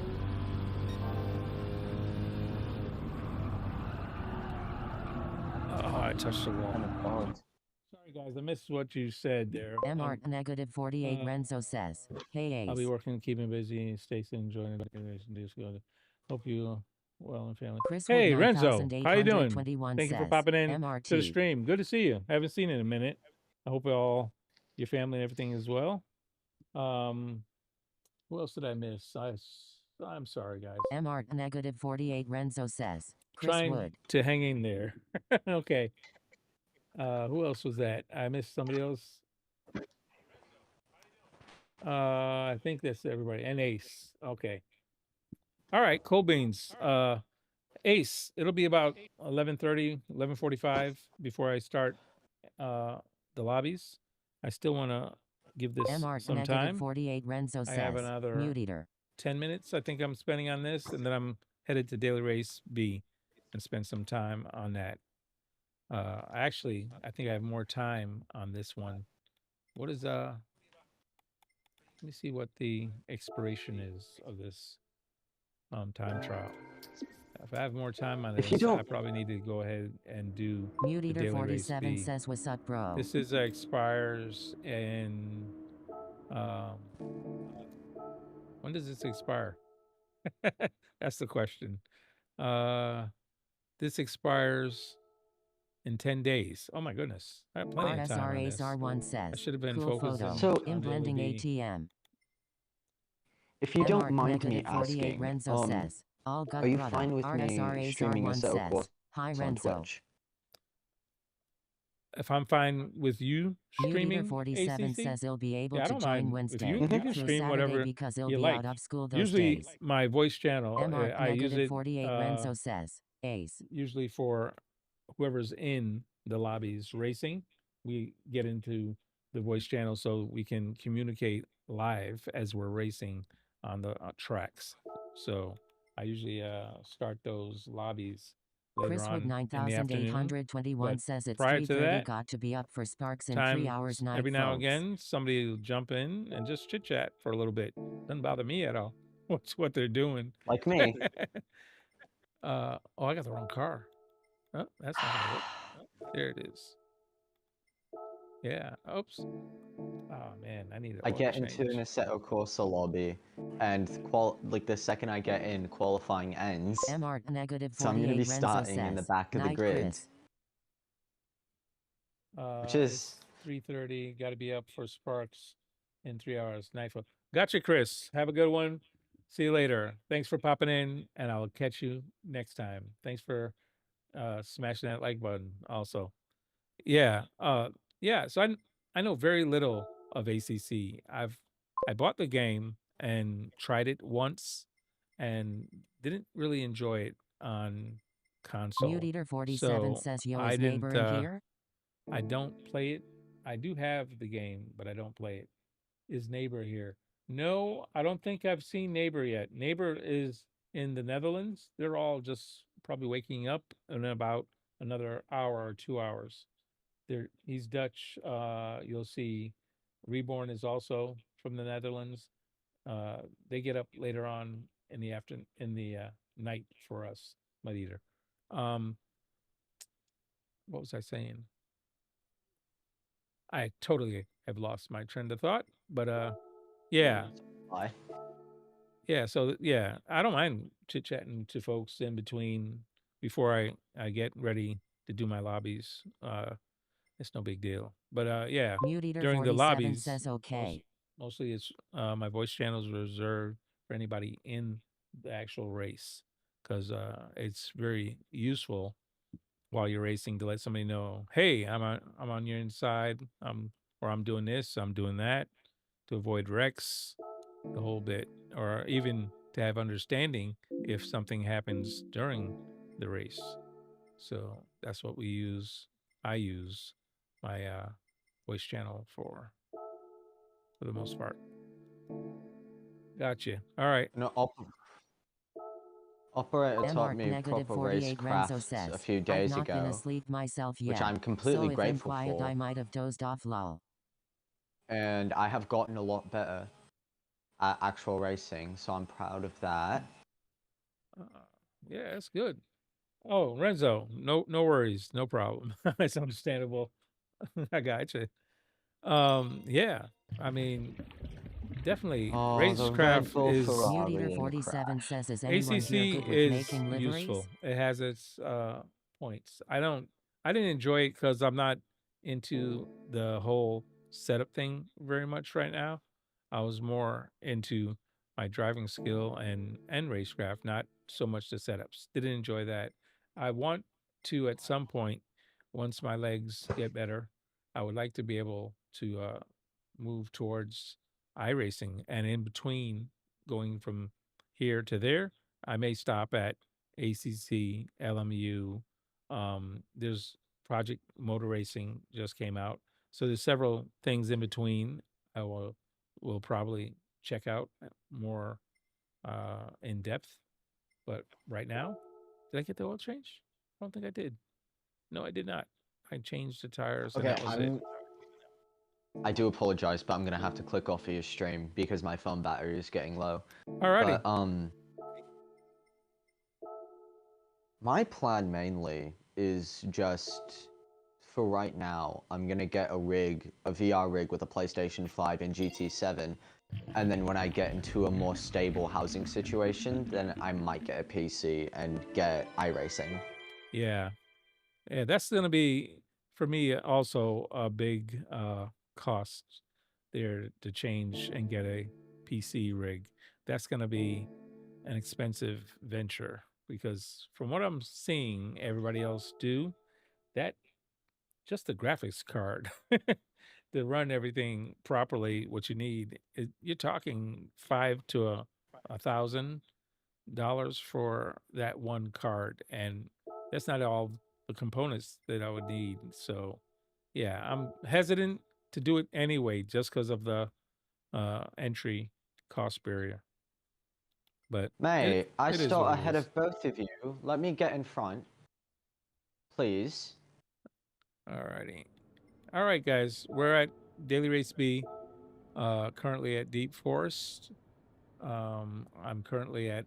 Oh, I touched the wall. Kind of odd. Sorry guys, I missed what you said there. MR negative 48 Renzo says, hey Ace. I'll be working, keeping busy, stay safe, enjoying the vacation. Hope you well and family. Hey Renzo, how you doing? Thank you for popping in MRT. to the stream. Good to see you. Haven't seen you in a minute. I hope all your family and everything is well. Who else did I miss? I'm sorry guys. MR negative 48 Renzo says, Chris Trying Wood. to hang in there. Okay. Who else was that? I missed somebody else. I think that's everybody. And Ace. Okay. All right, cool beans. Ace, it'll be about 11:30, 11:45 before I start the lobbies. I still want to give this MR some negative time. 48 Renzo I have says, another Mute Eater. 10 minutes I think I'm spending on this, and then I'm headed to Daily Race B and spend some time on that. I think I have more time on this one. What is let me see what the expiration is of this. time trial. If I have more time on If you this, I don't- probably need to go ahead and do Mute the Eater daily race 47 B. says, "What's up, bro?" This is expires in when does this expire? That's the question. This expires in 10 days. Oh my goodness. I have plenty of time on this. RSRASR1 I says, should have been "Cool focusing photo." So- in on the blending LED. ATM. If you don't MR mind me negative 48 asking, Renzo says, "All good, are you brother." fine with me streaming a RSRASR1 set of says, course "Hi, on Renzo." Twitch? If I'm fine with you Mute Eater streaming 47 ACC, says he'll be able yeah, I to don't join mind. If Wednesday you can through stream Saturday whatever because he'll you be like. out of school those Usually, days. my voice channel, MR I use negative it 48 Renzo says, "Ace." usually for whoever's in the lobbies racing. We get into the voice channel so we can communicate live as we're racing on the tracks. So I usually start those lobbies later Chriswood on in the afternoon. 9821 but says it's prior to 3:30. that, Got to be up for Sparks in 3 hours night. every now folks. and again, somebody will jump in and just chit chat for a little bit. Doesn't bother me at all. What's what they're doing? Like me. Oh, I got the wrong car. Oh, that's not gonna work. Oh, there it is. Yeah. Oops. Oh man, I need I to get into an Assetto Corsa lobby, and like the second I get in, qualifying ends. MR negative 48 So I'm going to be Renzo starting in the says, back of the "Night, grid, Chris." which is It's 3:30. Got to be up for Sparks in 3 hours. Nightfall. Gotcha, Chris. Have a good one. See you later. Thanks for popping in, and I'll catch you next time. Thanks for smashing that like button. Also, yeah, yeah. So I know very little of ACC. I bought the game and tried it once, and didn't really enjoy it on console. Mute Eater 47 So says, "Yo, I is neighbor in didn't. here?" I don't play it. I do have the game, but I don't play it. Is Neighbor here? No, I don't think I've seen Neighbor yet. Neighbor is in the Netherlands. They're all just probably waking up in about another hour or 2 hours. He's Dutch. You'll see Reborn is also from the Netherlands. They get up later on in the night for us, Mud Eater. What was I saying? I totally have lost my trend of thought, but yeah, why. yeah. So yeah, I don't mind chit chatting to folks in between before I get ready to do my lobbies. It's no big deal. But yeah, Mute Eater during the 47 lobbies, says, "Okay." mostly it's my voice channel is reserved for anybody in the actual race because it's very useful while you're racing to let somebody know, hey, I'm on your inside, or I'm doing this, I'm doing that, to avoid wrecks, the whole bit, or even to have understanding if something happens during the race. So that's what we use. I use my voice channel for the most part. Gotcha. All right. No, Operator taught MR me negative proper 48 Renzo racecraft says, a few "I've days not been ago, asleep myself yet. which I'm completely so if I'm grateful quiet, for. I might have dozed off, lol." And I have gotten a lot better at actual racing, so I'm proud of that. Yeah, that's good. Oh, Renzo, no worries, no problem. It's understandable. I got you. Yeah, I mean, definitely Oh, the Red racecraft Bull is Mute Ferrari Eater in 47 crash. says, "Is anyone here ACC good with is making liveries?" useful. It has its points. I didn't enjoy it because I'm not into the whole setup thing very much right now. I was more into my driving skill and racecraft, not so much the setups. Didn't enjoy that. I want to at some point, once my legs get better, I would like to be able to move towards iRacing, and in between going from here to there, I may stop at ACC, LMU. There's Project Motor Racing just came out, so there's several things in between. I will probably check out more in depth. But right now, did I get the oil change? I don't think I did. No, I did not. I changed the tires, and Okay, that was it. I do apologize, but I'm gonna have to click off of your stream because my phone battery is getting low. Alrighty. But My plan mainly is just, for right now, I'm gonna get a rig, a VR rig with a PlayStation 5 and GT7, and then when I get into a more stable housing situation, then I might get a PC and get iRacing. Yeah. Yeah, that's going to be for me also a big cost there to change and get a PC rig. That's going to be an expensive venture because from what I'm seeing everybody else do, that just the graphics card to run everything properly, what you need, you're talking five to $1,000 for that one card, and that's not all the components that I would need. So, yeah, I'm hesitant to do it anyway, just because of the entry cost barrier. But Mate, I it is what start it ahead is. of both of you. Let me get in front, please. Alrighty. All right, guys, we're at Daily Race B. Currently at Deep Forest. I'm currently at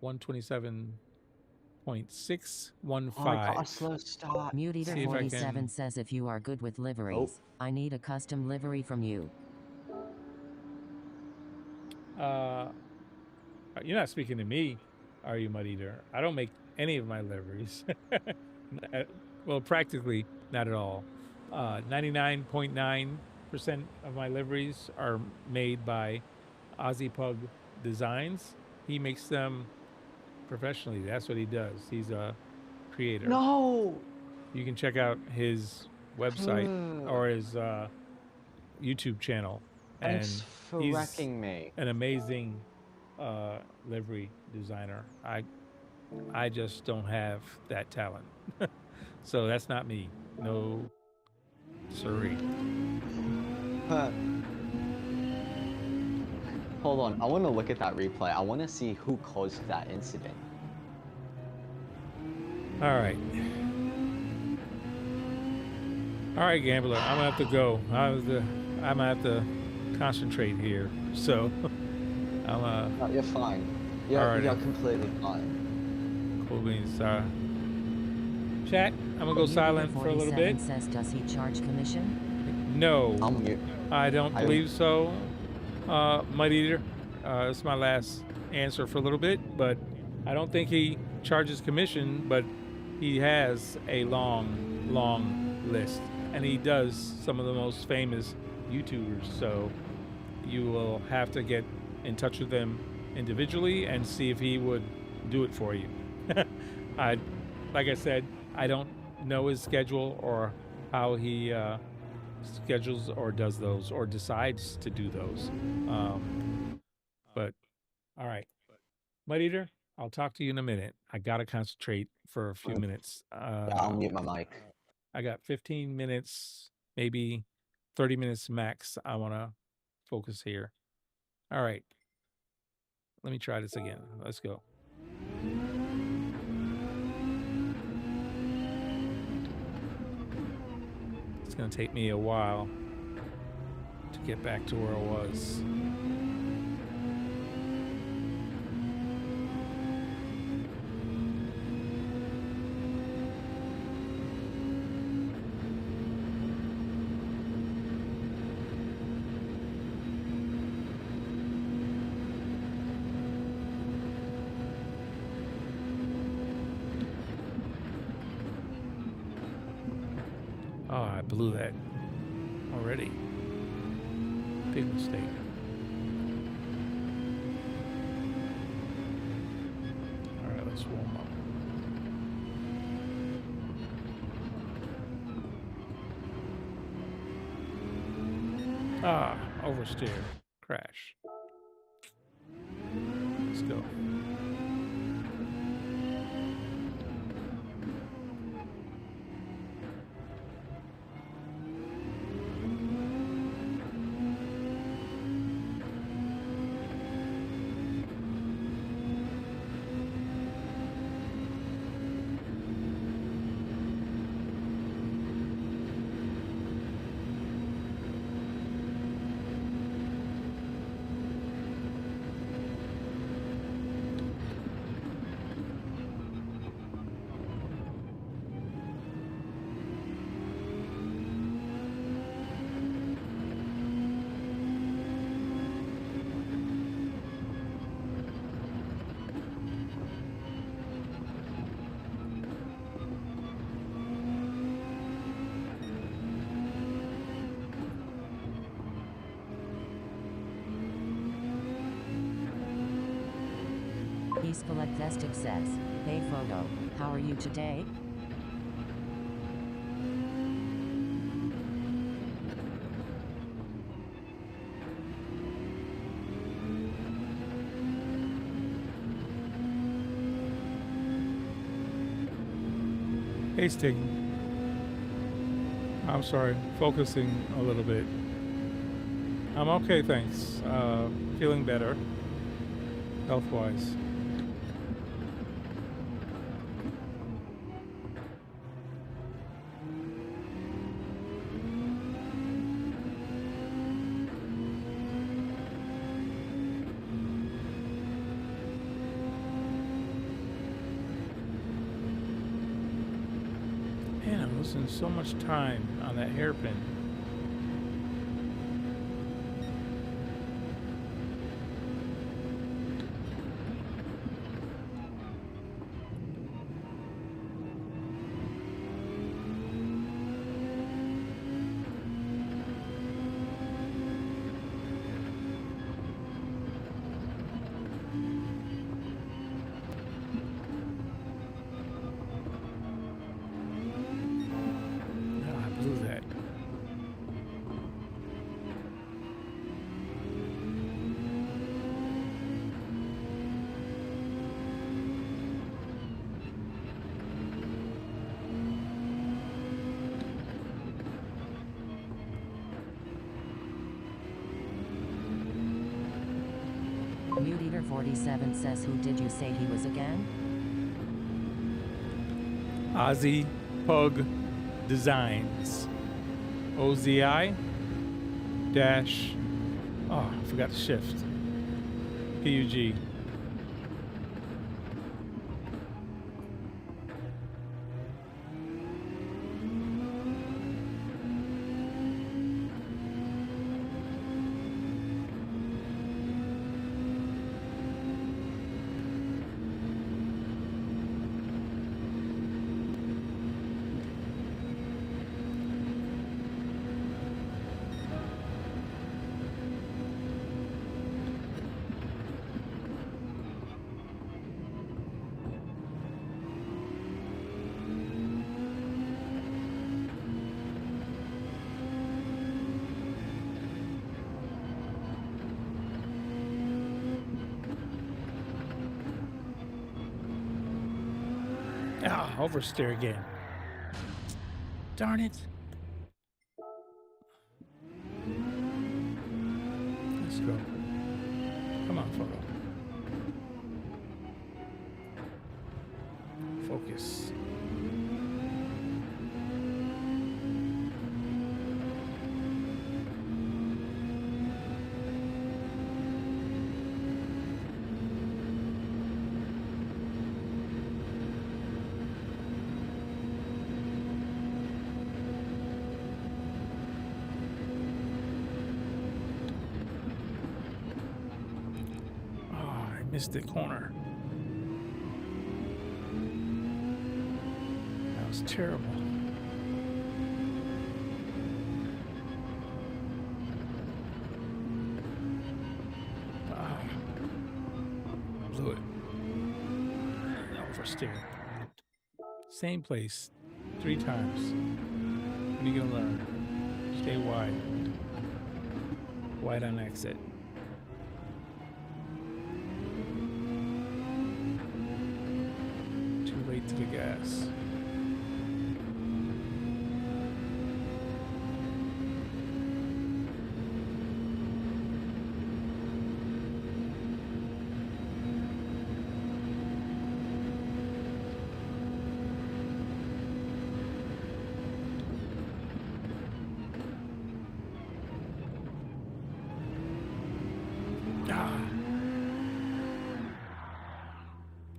127.615. Oh, I got a slow start. Mute Eater See if I 47 can. says if you are good with liveries, I need a custom livery from you. You're not speaking to me, are you, Mud Eater? I don't make any of my liveries. Well, practically not at all. 99.9% of my liveries are made by Ozzy Pug Designs. He makes them professionally. That's what he does. He's a creator. No! You can check out his website or his YouTube channel. Thanks And for he's wrecking me. an amazing livery designer. I just don't have that talent. So that's not me. No, sorry. Hold on, I want to look at that replay. I want to see who caused that incident. All right. All right, gambler. I'm gonna have to go. I'm gonna have to concentrate here. So I'm No, you're fine. You're completely fine. Cool beans. Chat. I'm gonna go silent for a little bit. Says, does he charge commission? No, I'll mute. I don't believe so. Mud Eater. It's my last answer for a little bit, but I don't think he charges commission, but he has a long list, and he does some of the most famous YouTubers. So you will have to get in touch with them individually and see if he would do it for you. Like I said, I don't know his schedule or how he schedules or does those or decides to do those. But all right, Mud Eater, I'll talk to you in a minute. I gotta concentrate for a few minutes. Yeah, I'll mute my mic. I got 15 minutes, maybe 30 minutes max. I want to focus here. All right. Let me try this again. Let's go. It's going to take me a while to get back to where I was. Oh, I blew that already. Big mistake. All right, let's warm up. Ah, oversteer. Crash. Let's go. He's Collectistic says, "Hey photo, how are you today?" Hasting. I'm sorry, focusing a little bit. I'm okay, thanks. Feeling better, health-wise. Man, I'm losing so much time on that hairpin. I blew that. Mute Eater 47 says, "Who did you say he was again?" Ozzy Pug Designs. OZI dash. Oh, I forgot to shift. PUG. Ah, oversteer again. Darn it. Let's go. Come on, photo. Focus. Missed the corner. That was terrible. Blew it. Oversteer. Same place 3 times. When are you gonna learn? Stay wide. Wide on exit. To the gas.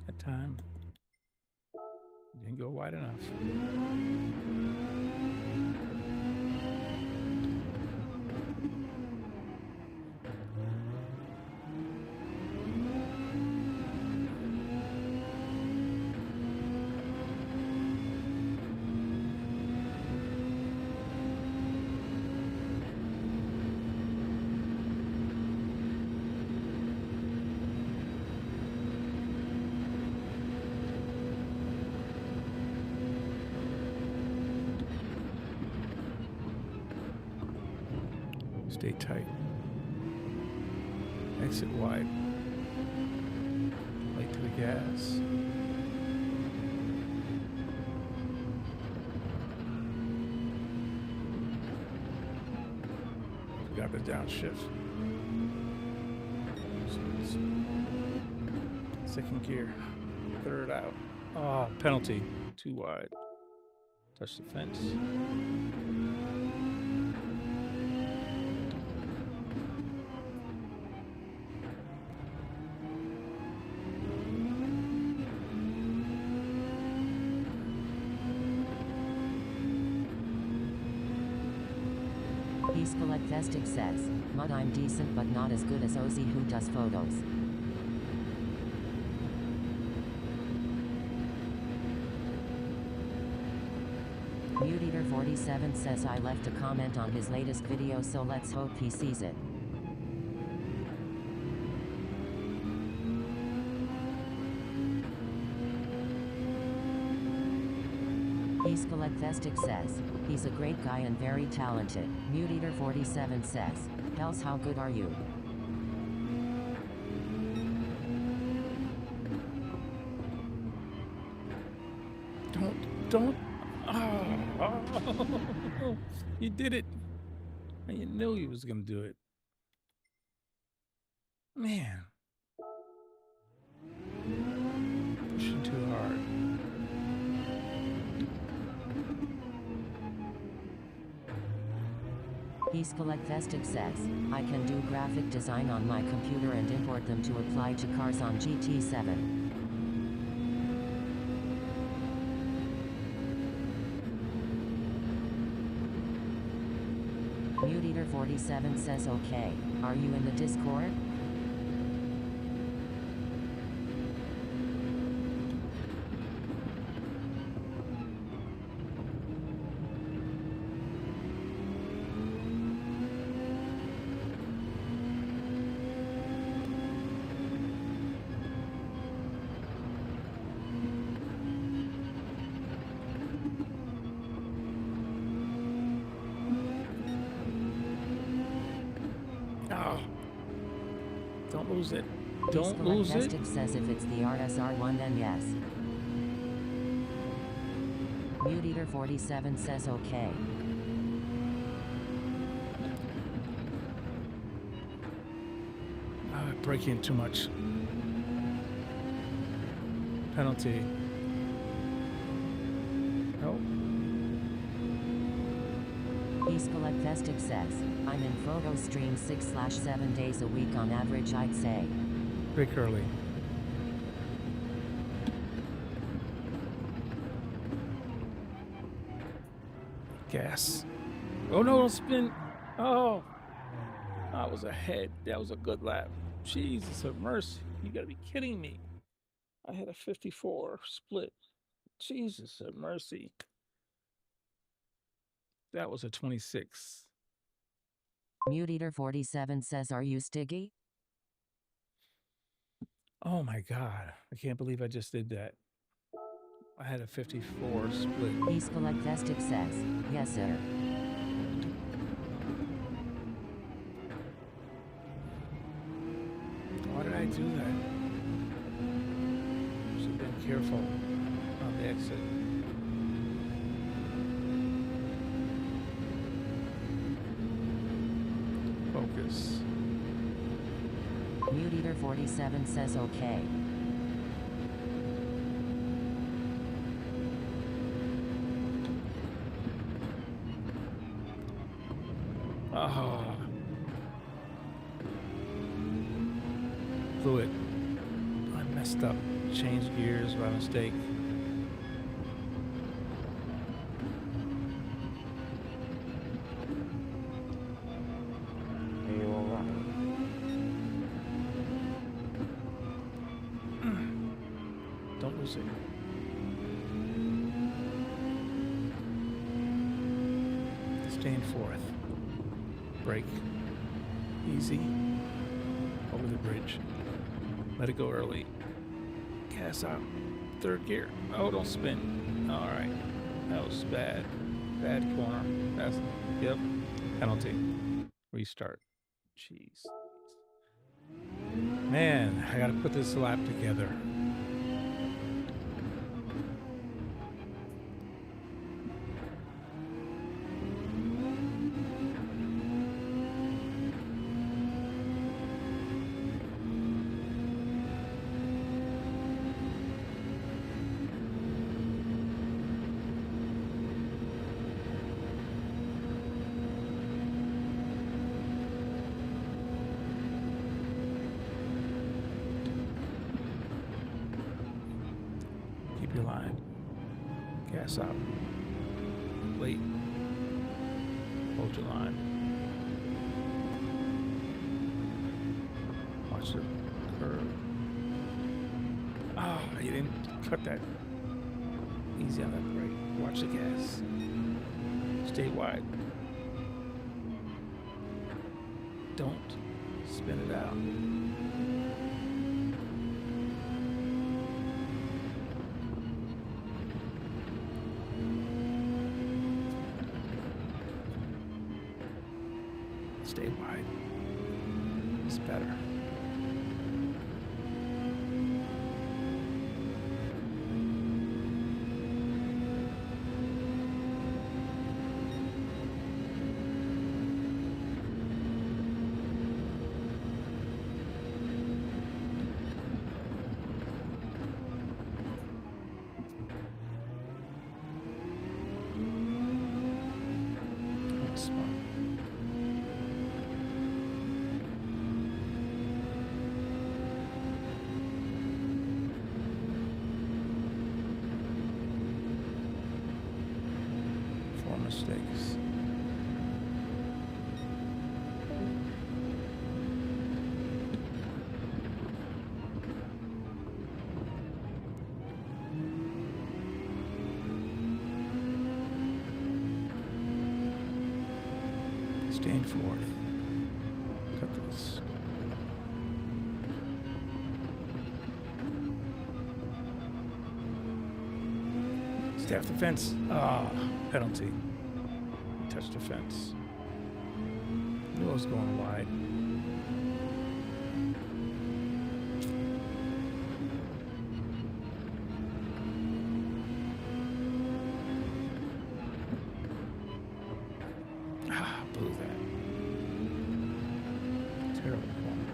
That time didn't go wide enough. Stay tight. Exit wide. Late to the gas. Got the downshift. Second gear. Third out. Oh, penalty. Too wide. Touch the fence. Festic says, Mud, I'm decent but not as good as Ozzy who does photos. Mute Eater 47 says I left a comment on his latest video, so let's hope he sees it. Festic says, he's a great guy and very talented. Mute Eater 47 says, Hells, how good are you? Don't. Oh, you did it. And you knew he was going to do it. Man. Pushing too hard. Festic says, I can do graphic design on my computer and import them to apply to cars on GT7. Mute Eater 47 says okay, are you in the Discord? Don't lose it. Don't lose it. Says if it's the RSR1 then yes. Mute Eater 47 says okay. Braking too much. Penalty. Nope. Festic says, I'm in photo stream 6/7 days a week on average, I'd say. Brake early. Gas. Oh no, don't spin. Oh, I was ahead. That was a good lap. Jesus of mercy. You gotta be kidding me. I had a 54 split. Jesus of mercy. That was a 26. Mute Eater 47 says, are you Stiggy? Oh my God. I can't believe I just did that. I had a 54 split. Festic says, yes sir. Why did I do that? Should have been careful on the exit. Focus. Mute Eater 47 says okay. Oh. Blew it. I messed up. Changed gears by mistake. Are you alright? Don't lose it. Stay in fourth. Brake. Easy. Over the bridge. Let it go early. Gas out. Third gear. Oh, don't spin. All right. That was bad. Bad corner. That's, yep. Penalty. Restart. Jeez. Man, I gotta put this lap together. Keep your line. Gas out. Late. Hold your line. Watch the curve. Oh, you didn't cut that. Easy on that brake. Watch the gas. Stay wide. Don't spin it out. Stay wide. It's better. That's smart. Mistakes. Stand forth. Cut this. Stay off the fence. Ah, penalty. Touch the fence. Knew I was going wide. Ah, blew that. Terrible corner.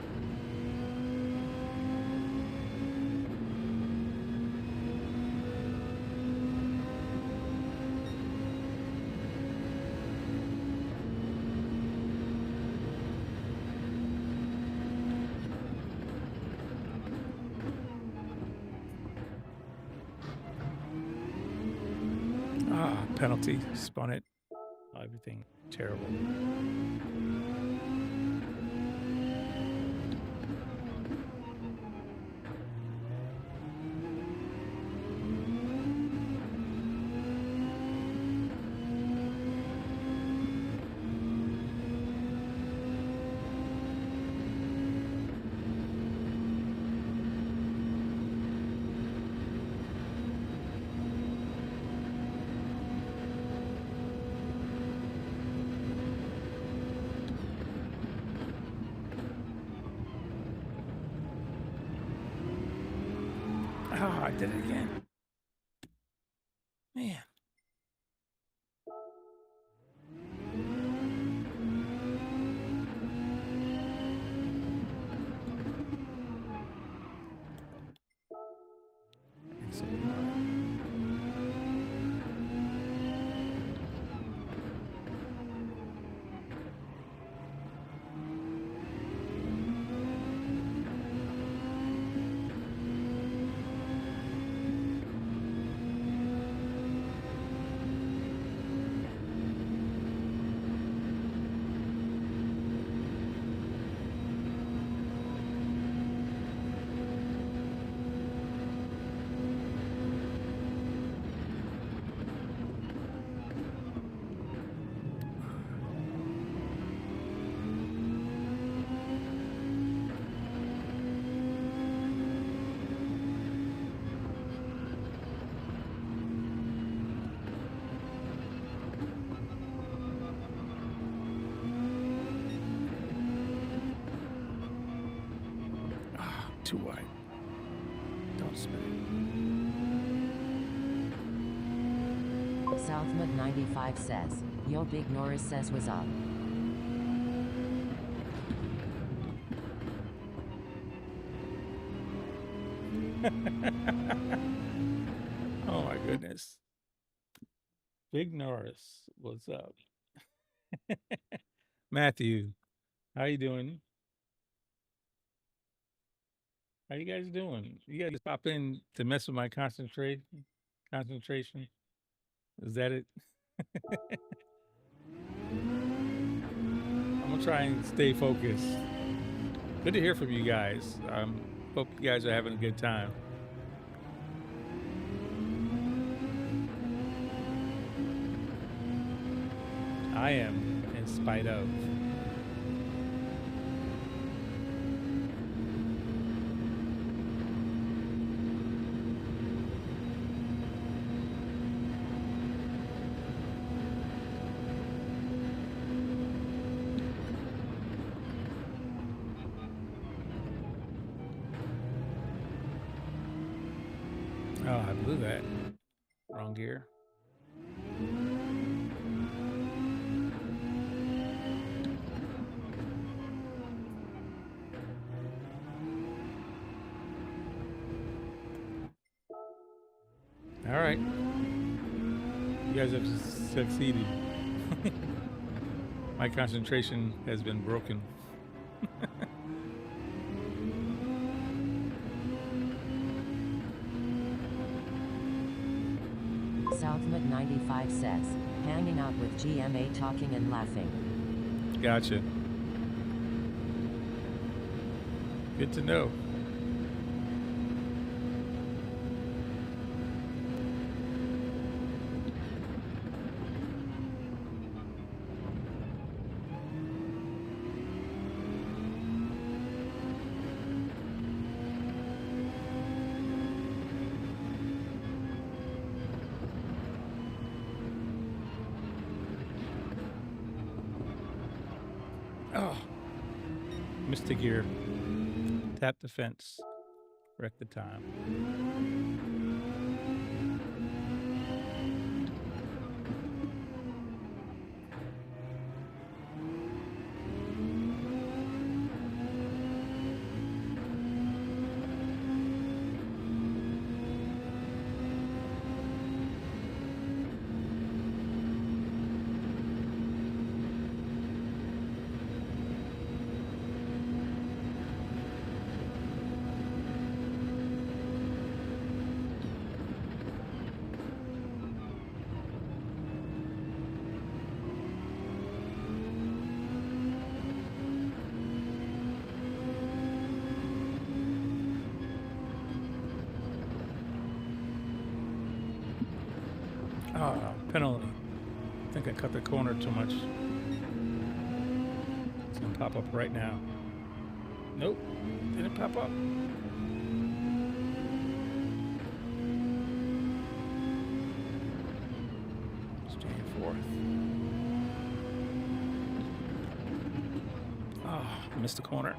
Ah, penalty. Spun it. Everything terrible. Oh, I did it again. Man. too wide. Don't spin Southmid 95 says, Yo Big Norris says was up. Oh my goodness. Big Norris, what's up? Matthew, how you doing? How you guys doing? You guys pop in to mess with my concentration? Is that it? I'm gonna try and stay focused. Good to hear from you guys. Hope you guys are having a good time. I am, in spite of. Oh, I blew that. Wrong gear. All right. You guys have succeeded. My concentration has been broken. Southmid 95 says, hanging out with GMA talking and laughing. Gotcha. Good to know. Oh, missed a gear. Tap the fence. Wreck the time. Oh, penalty. I think I cut the corner too much. It's gonna pop up right now. Nope, didn't pop up. Staying fourth. Oh, missed the corner.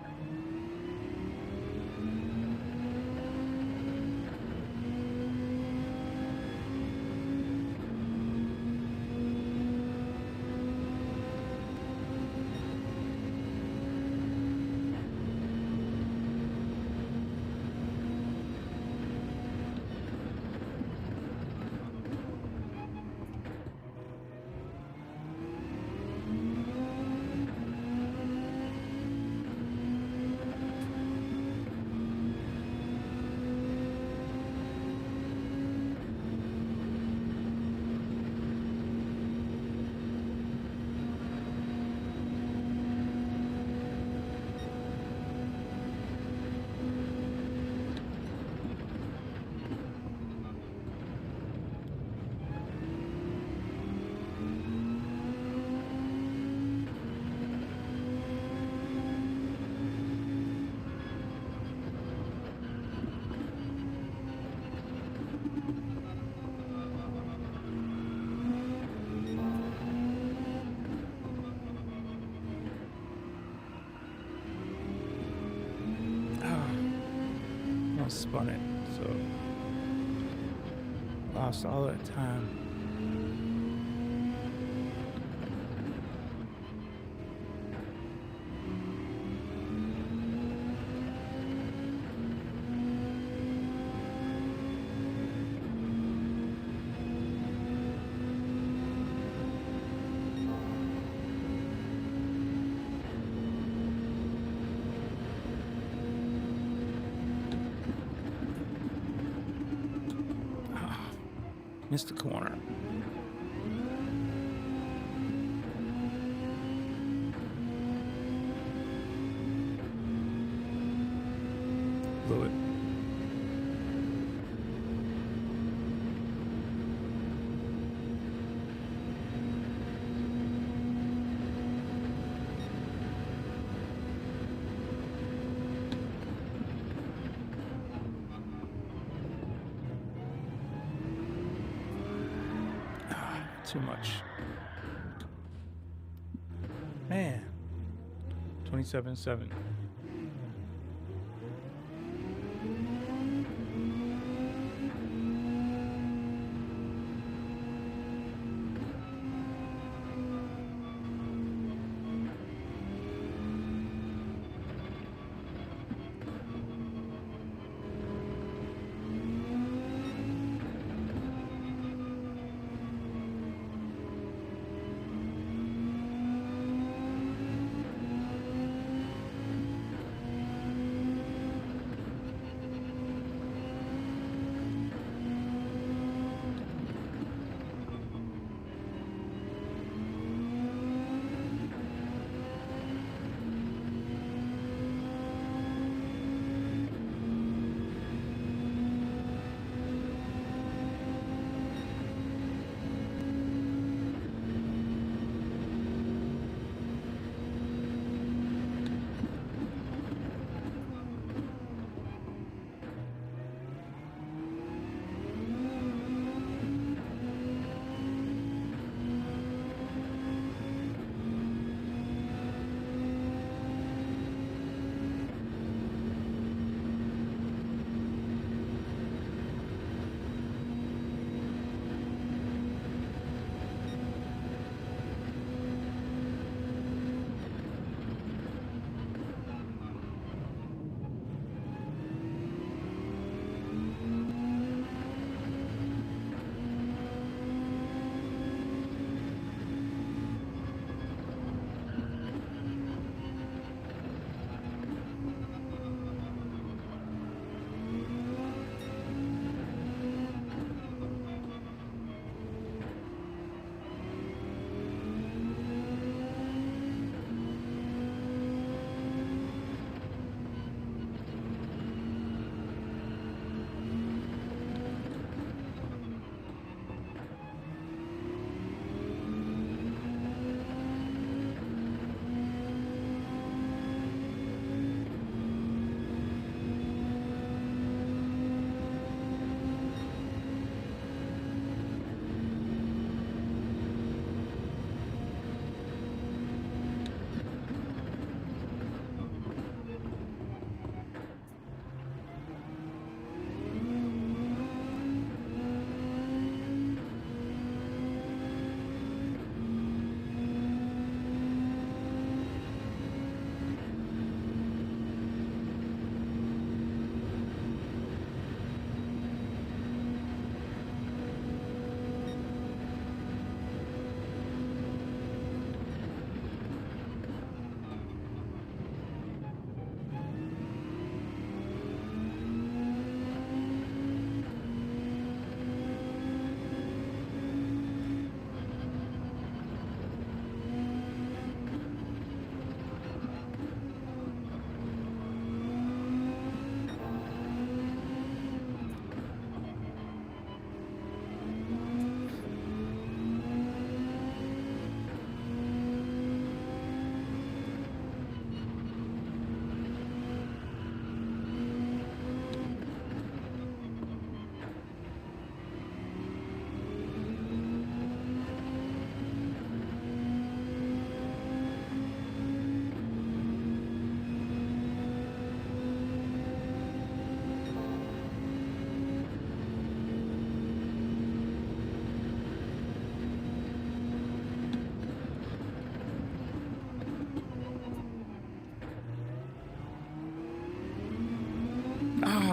on it, so lost all that time. Missed the corner. Blew it. Too much. Man. 27.7.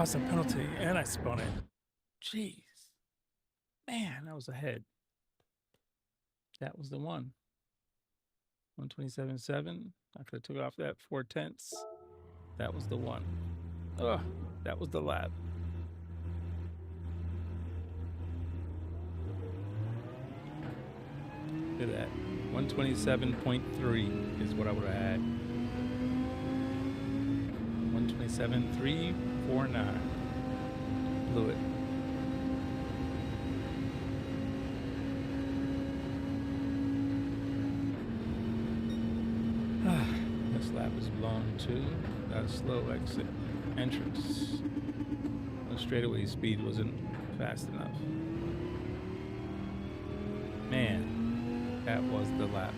it's a penalty, and I spun it. Jeez. Man, that was ahead. That was the one. 127.7. I could have took off that 4/10. That was the one. Ugh, that was the lap. Look at that. 127.3 is what I would have had. 127.349. Blew it. This lap is blown too. Got a slow exit entrance. The straightaway speed wasn't fast enough. Man, that was the lap.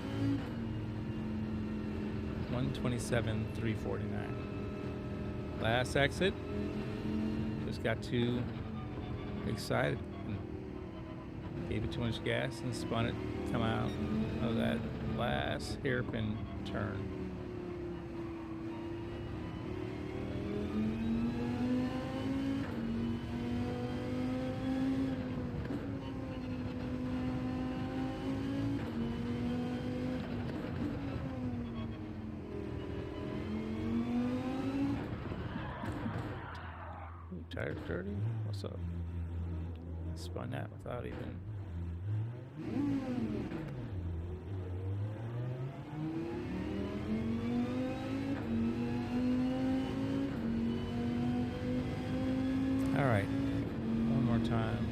127.349. Last exit. Just got too excited and gave it too much gas and spun it. Come out of that last hairpin turn. Tires dirty? What's up? Spun that without even. All right, one more time.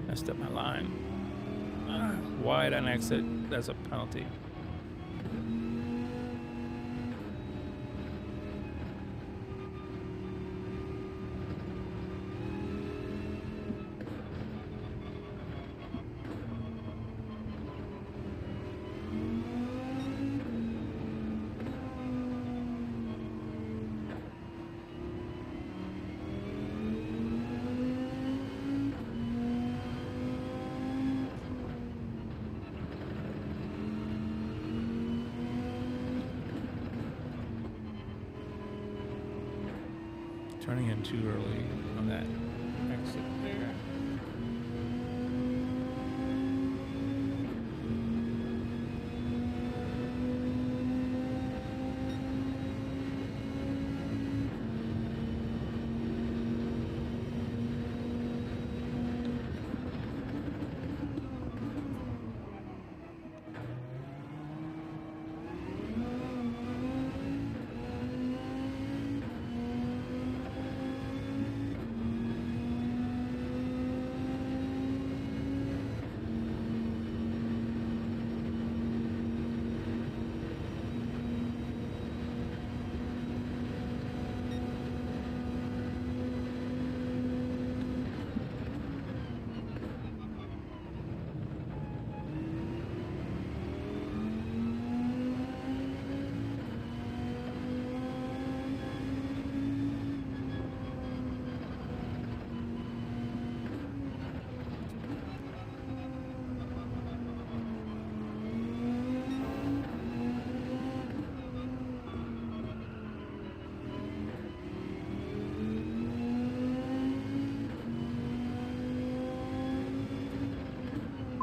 Messed up my line. Wide on exit. That's a penalty. Turning in too early on that exit there.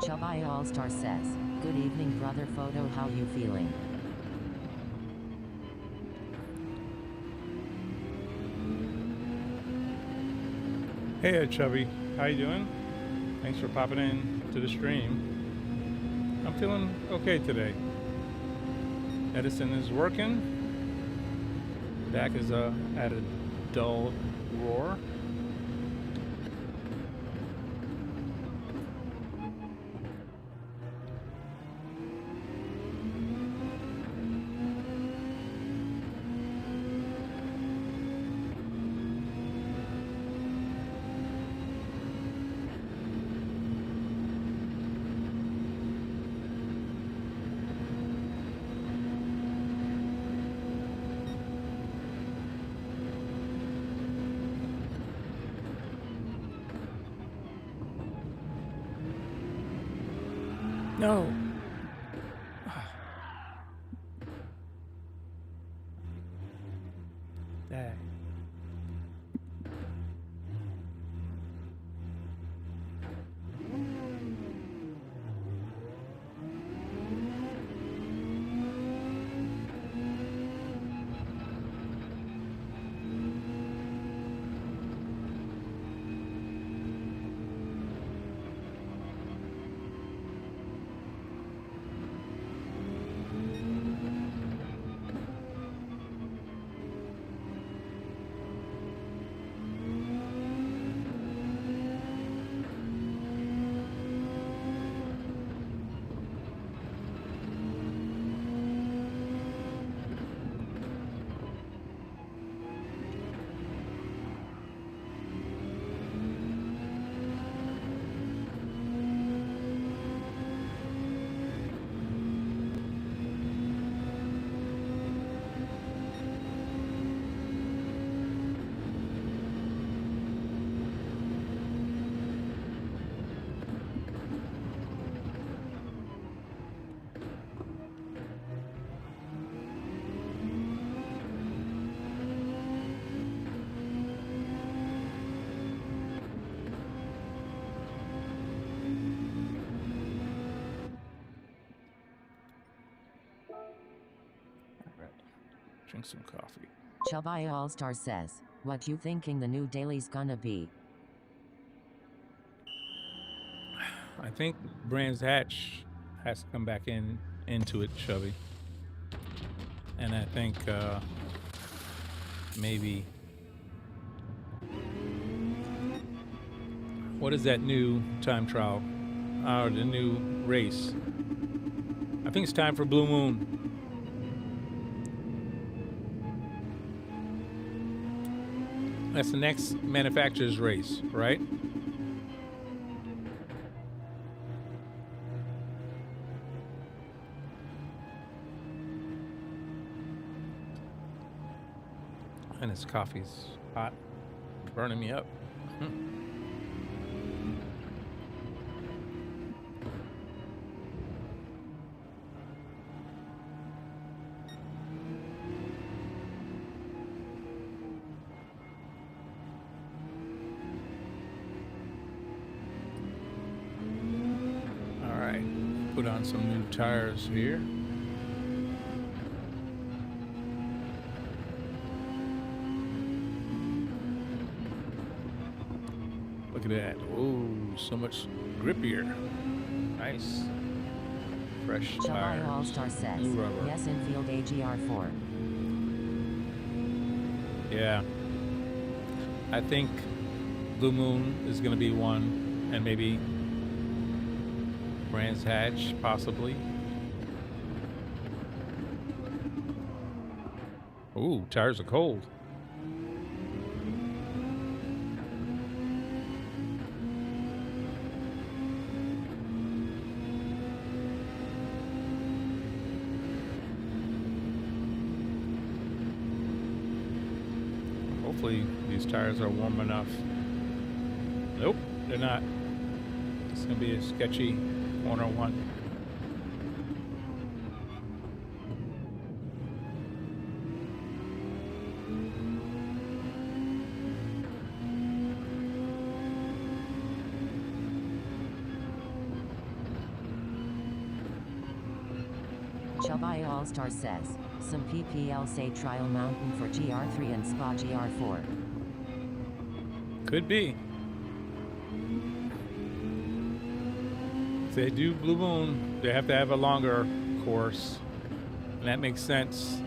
Chubby All-Star says, "Good evening, brother Photo. How you feeling?" Hey, Chubby. How you doing? Thanks for popping in to the stream. I'm feeling okay today. Edison is working. Back is at a dull roar. No. Dang. Drink some coffee. Chubby All-Star says, what you thinking the new daily's gonna be? I think Brands Hatch has to come back into it, Chubby. And I think maybe what is that new time trial or the new race? I think it's time for Blue Moon. That's the next manufacturer's race, right? And this coffee's hot, burning me up. All right, put on some new tires here. Look at that. Oh, so much grippier. Nice. Fresh Chubby tires. All-Star says, New rubber. yes, infield AGR4. Yeah. I think Blue Moon is going to be one, and maybe Brands Hatch, possibly. Ooh, tires are cold. Hopefully these tires are warm enough. Nope, they're not. It's gonna be a sketchy corner one. Chubby All-Star says, some PPL say trial mountain for GR3 and Spa GR4. Could be. If they do Blue Moon, they have to have a longer course, and that makes sense.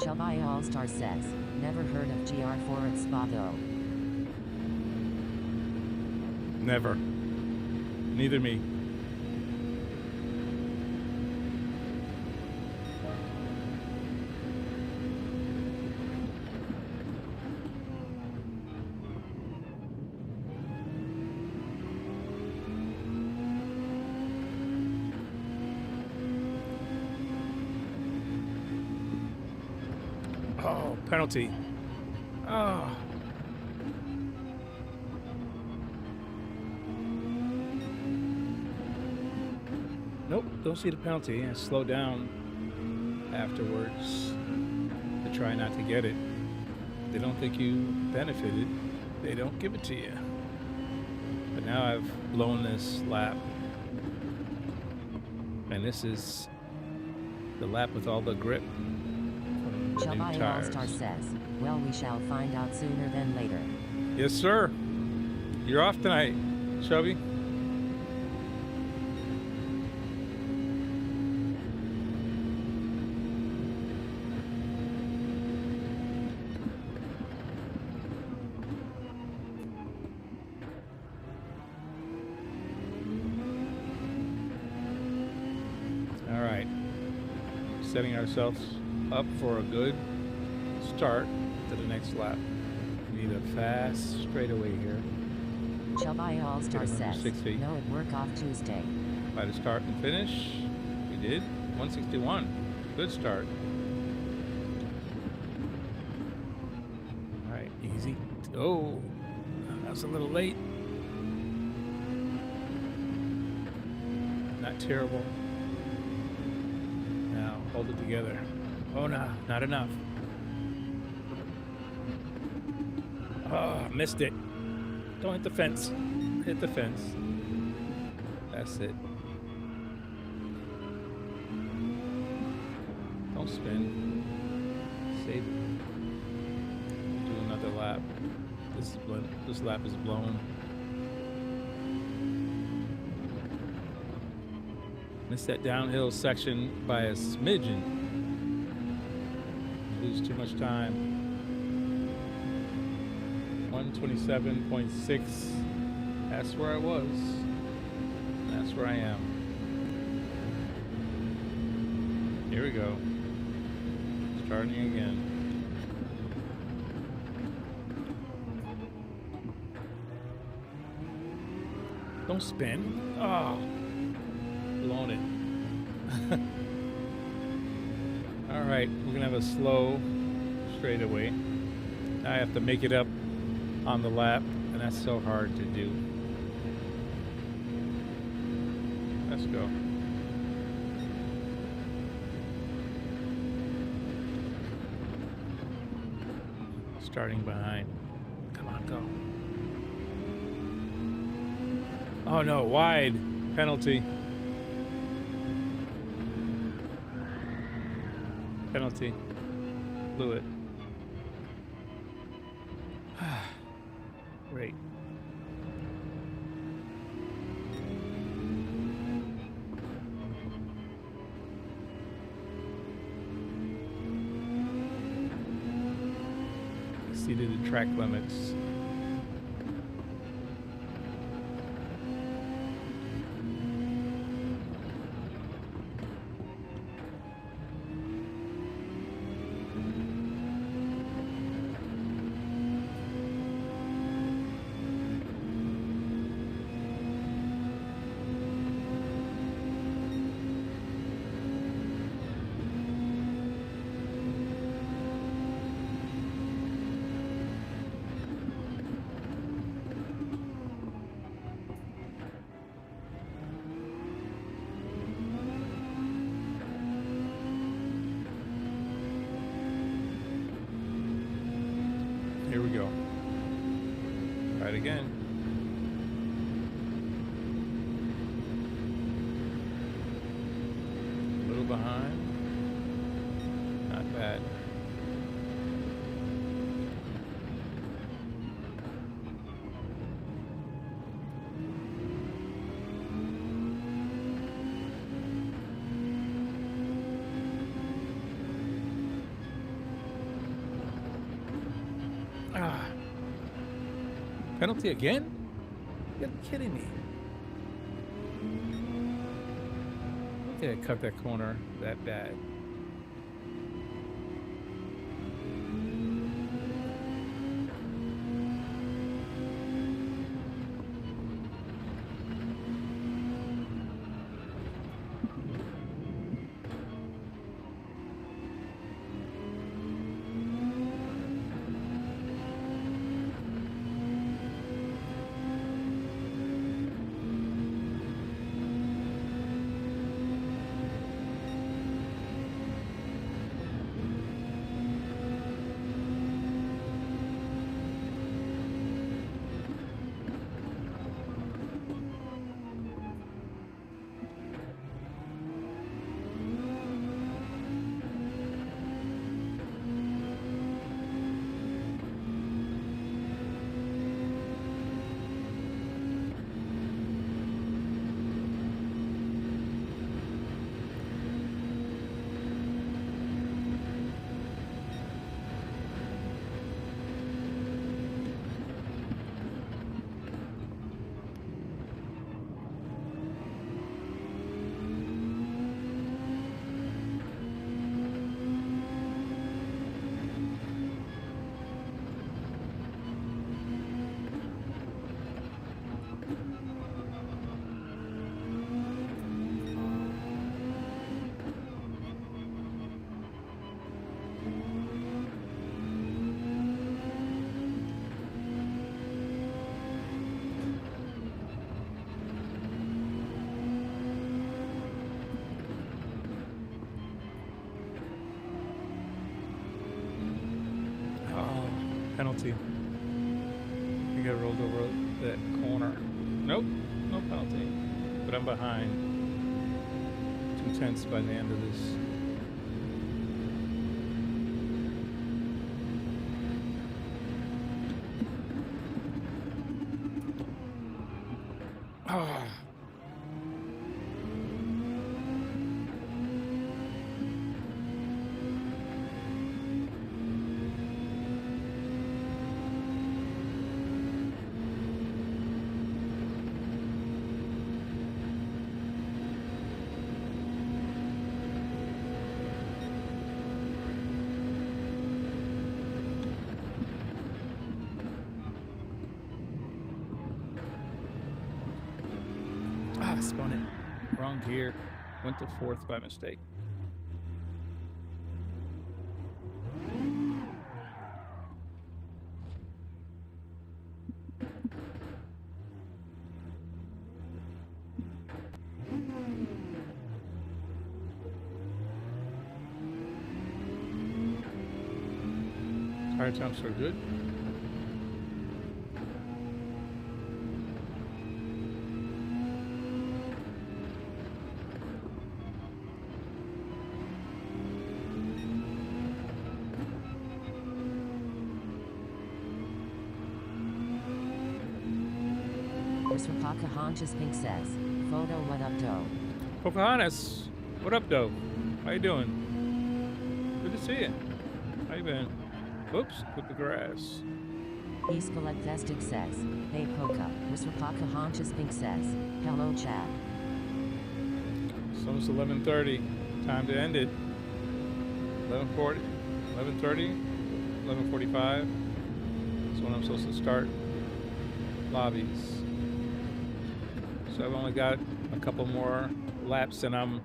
Chubby All-Star says, never heard of GR4 at Spa though. Never. Neither me. Oh, penalty. Oh. Nope, don't see the penalty. I slow down afterwards to try not to get it. They don't think you benefited. They don't give it to you. But now I've blown this lap. And this is the lap with all the grip. Shelby All-Star says, well, we shall find out sooner than later. Yes, sir. You're off tonight, Shelby. All right. Setting ourselves up for a good start to the next lap. We need a fast straightaway here. Shelby All-Star says, 6 feet. no, it work off Tuesday. By the start and finish, we did 161. Good start. All right, easy. Oh, that was a little late. Not terrible. Now hold it together. Oh no, not enough. Oh, missed it. Don't hit the fence. Hit the fence. That's it. Don't spin. Save it. Do another lap. This lap is blown. Missed that downhill section by a smidgen. Lose too much time. 127.6. That's where I was. That's where I am. Here we go. Starting again. Don't spin. Oh, blown it. All right, we're gonna have a slow straightaway. Now I have to make it up on the lap, and that's so hard to do. Let's go. Starting behind. Come on, go. Oh no, wide. Penalty. Penalty. Blew it. Great. Exceeded the track limits. Here we go. Try it again. A little behind. Not bad. Penalty again? You're kidding me. Yeah, cut that corner that bad. Penalty. I think I rolled over that corner. Nope, no penalty. But I'm behind. 2/10 by the end of this. Ah. Spun it. Wrong gear. Went to 4th by mistake. Tire temps are good. Mr. Pocahontas Pink says, photo what up doe? Pocahontas, what up doe? How you doing? Good to see you. How you been? Oops, put the grass. Escalecthestic says, hey Poca. Mr. Pocahontas Pink says, hello chat. It's almost 11:30. Time to end it. 11:40, 11:30, 11:45. That's when I'm supposed to start lobbies. So I've only got a couple more laps and I'm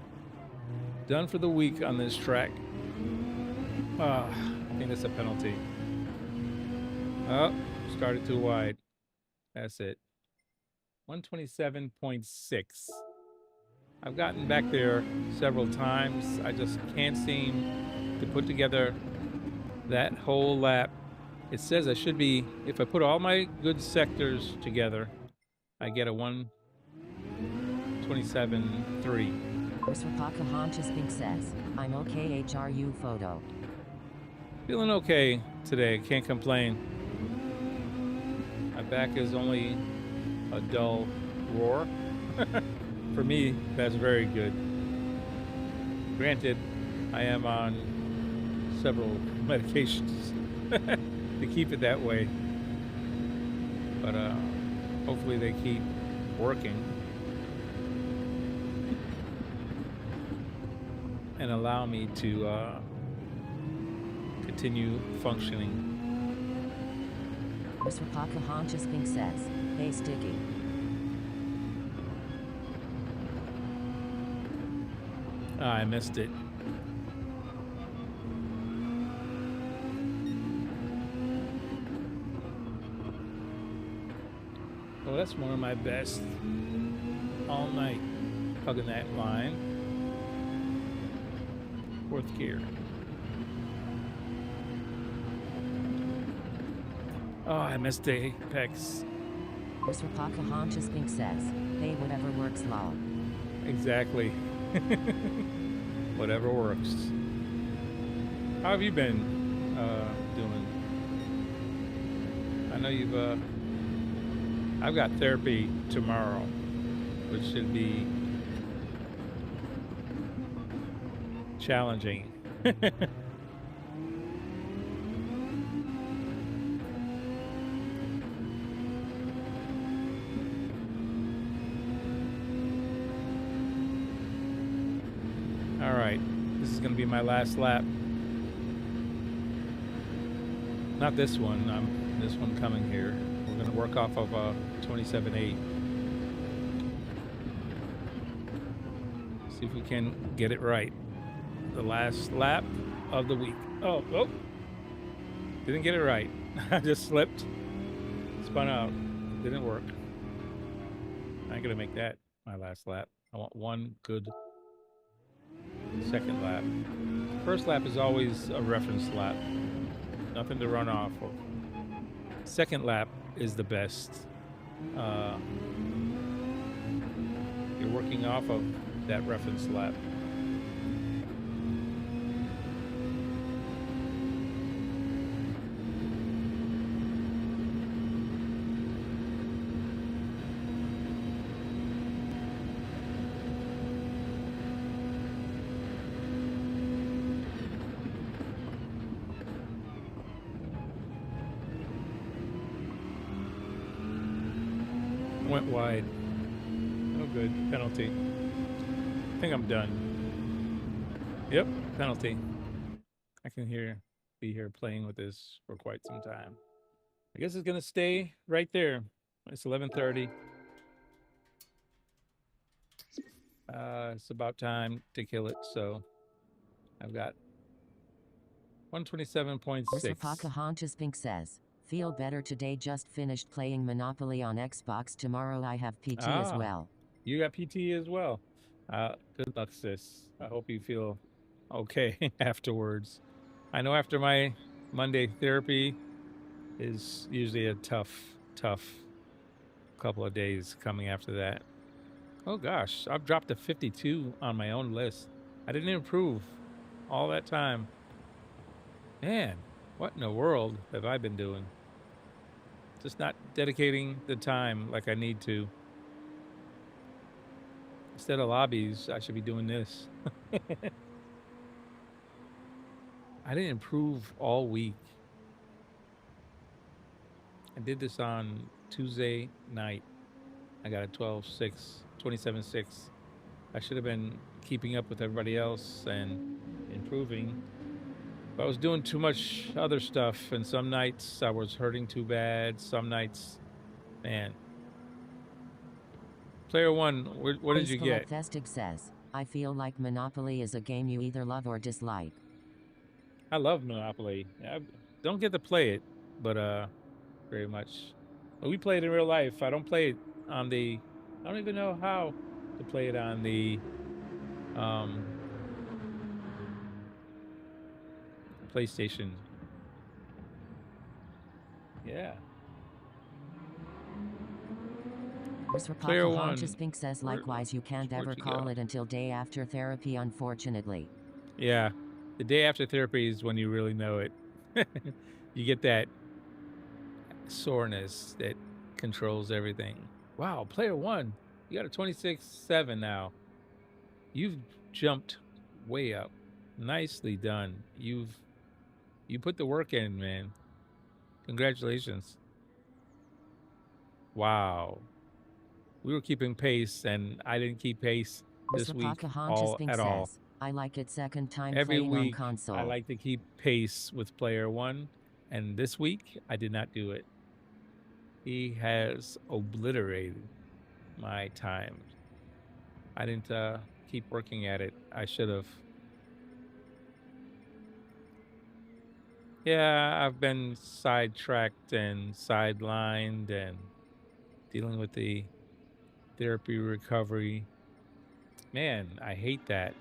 done for the week on this track. I think that's a penalty. Oh, started too wide. That's it. 127.6. I've gotten back there several times. I just can't seem to put together that whole lap. It says I should be, if I put all my good sectors together, I get a 127.3. Mr. Pocahontas Pink says, I'm okay HRU photo. Feeling okay today, can't complain. My back is only a dull roar. For me, that's very good. Granted, I am on several medications to keep it that way. But Hopefully they keep working and allow me to continue functioning. Mr. Pocahontas Pink says, hey Sticky. I missed it. Well, that's one of my best all night. Hugging that line. Fourth gear. Oh, I missed the apex. Mr. Pocahontas Pink says, hey whatever works lol. Exactly. Whatever works. How have you been doing? I know you've I've got therapy tomorrow, which should be challenging. All right, this is going to be my last lap. Not this one. This one coming here. We're going to work off of 27.8. See if we can get it right. The last lap of the week. Oh, didn't get it right. I just slipped, spun out, didn't work. I ain't gonna make that my last lap. I want one good second lap. First lap is always a reference lap. Nothing to run off of. Second lap is the best. You're working off of that reference lap. Went wide. Oh, good. Penalty. I think I'm done. Yep, penalty. I can be here playing with this for quite some time. I guess it's gonna stay right there. It's 11:30. It's about time to kill it. So I've got 127.6. Mr. Pocahontas Pink says, feel better today, just finished playing Monopoly on Xbox. Tomorrow I have PT as well. You got PT as well. Good luck, sis. I hope you feel okay afterwards. I know after my Monday therapy is usually a tough couple of days coming after that. Oh gosh, I've dropped to 52 on my own list. I didn't improve all that time. Man, what in the world have I been doing? Just not dedicating the time like I need to. Instead of lobbies, I should be doing this. I didn't improve all week. I did this on Tuesday night. I got a 12.6, 27.6. I should have been keeping up with everybody else and improving. But I was doing too much other stuff, and some nights I was hurting too bad. Some nights, man. Player one, what did you get? Festig says, I feel like Monopoly is a game you either love or dislike. I love Monopoly. I don't get to play it, but very much. But we play it in real life. I don't play it on the. I don't even know how to play it on the PlayStation. Yeah. Mr. Player one. Pocahontas Pink says, likewise, you can't ever call it until day after therapy, unfortunately. Yeah. The day after therapy is when you really know it. You get that soreness that controls everything. Wow, player one, you got a 26.7 now. You've jumped way up. Nicely done. You put the work in, man. Congratulations. Wow. We were keeping pace, and I didn't keep pace this week at all. Says, I like it second time Every playing on week, console. I like to keep pace with player one, and this week, I did not do it. He has obliterated my time. I didn't keep working at it. I should have. Yeah, I've been sidetracked and sidelined and dealing with the therapy recovery. Man, I hate that.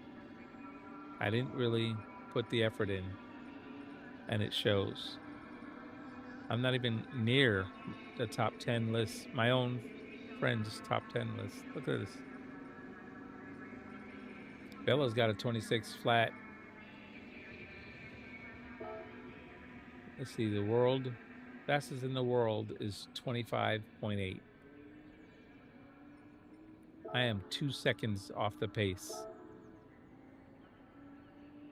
I didn't really put the effort in, and it shows. I'm not even near the top 10 list, my own friends' top 10 list. Look at this. Bella's got a 26 flat. Let's see, the world, fastest in the world is 25.8. I am 2 seconds off the pace.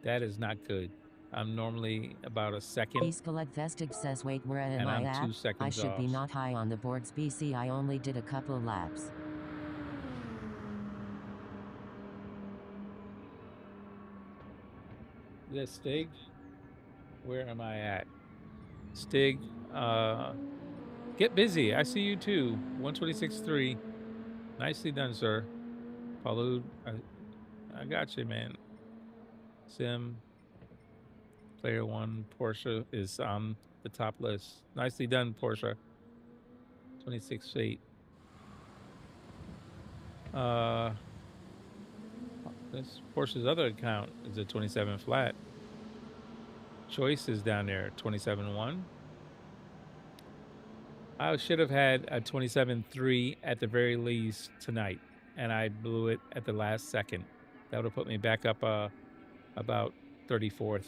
That is not good. I'm normally about a second. Escalade Vestig says, wait, where am And I I'm at? 2 seconds I should off. be not high on the boards. BC, I only did a couple laps. This Stig, where am I at? Stig, get busy. I see you too. 126.3. Nicely done, sir. Followed. I got you, man. Sim, player one, Porsche is on the top list. Nicely done, Porsche. 26 feet. This Porsche's other account is a 27 flat. Choice is down there, 27.1. I should have had a 27.3 at the very least tonight, and I blew it at the last second. That would have put me back up about 34th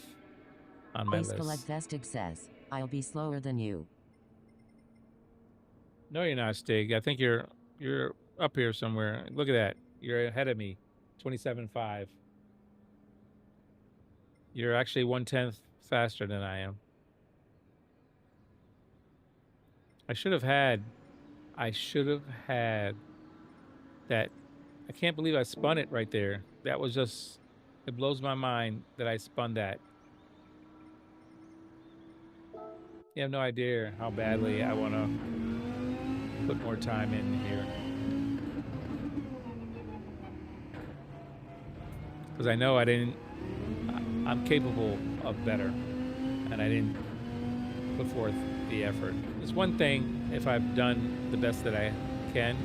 on my Escalade list. Vestig says, I'll be slower than you. No, you're not, Stig. I think you're up here somewhere. Look at that. You're ahead of me, 27.5. You're actually 1/10 faster than I am. I should have had that. I can't believe I spun it right there. That was just, it blows my mind that I spun that. You have no idea how badly I want to put more time in here. Because I know I'm capable of better, and I didn't put forth the effort. It's one thing if I've done the best that I can,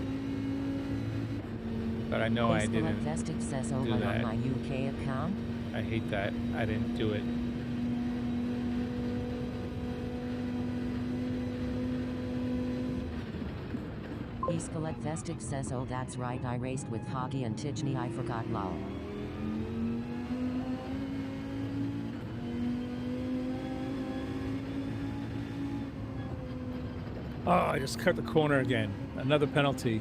but I know I didn't Vestig says, do on that. my UK account. I hate that. I didn't do it. Escalade Vestig says, oh, that's right, I raced with Hoggy and Tijni, I forgot, lol. Oh, I just cut the corner again. Another penalty.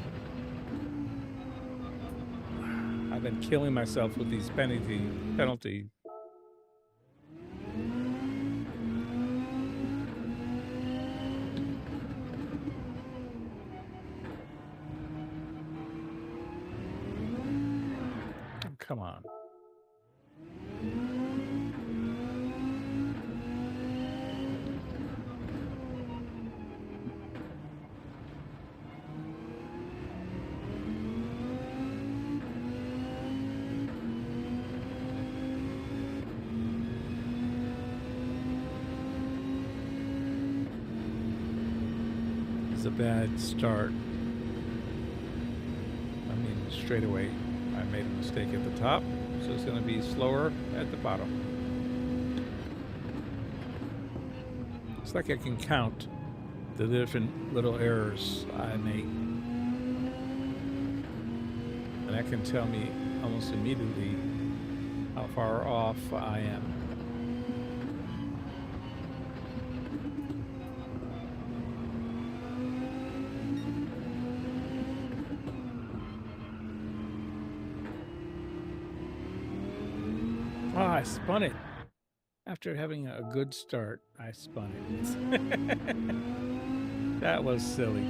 I've been killing myself with these penalties. Oh, come on. It's a bad start. I mean, straight away, I made a mistake at the top, so it's going to be slower at the bottom. It's like I can count the different little errors I make, and that can tell me almost immediately how far off I am. Oh, I spun it. After having a good start, I spun it. That was silly.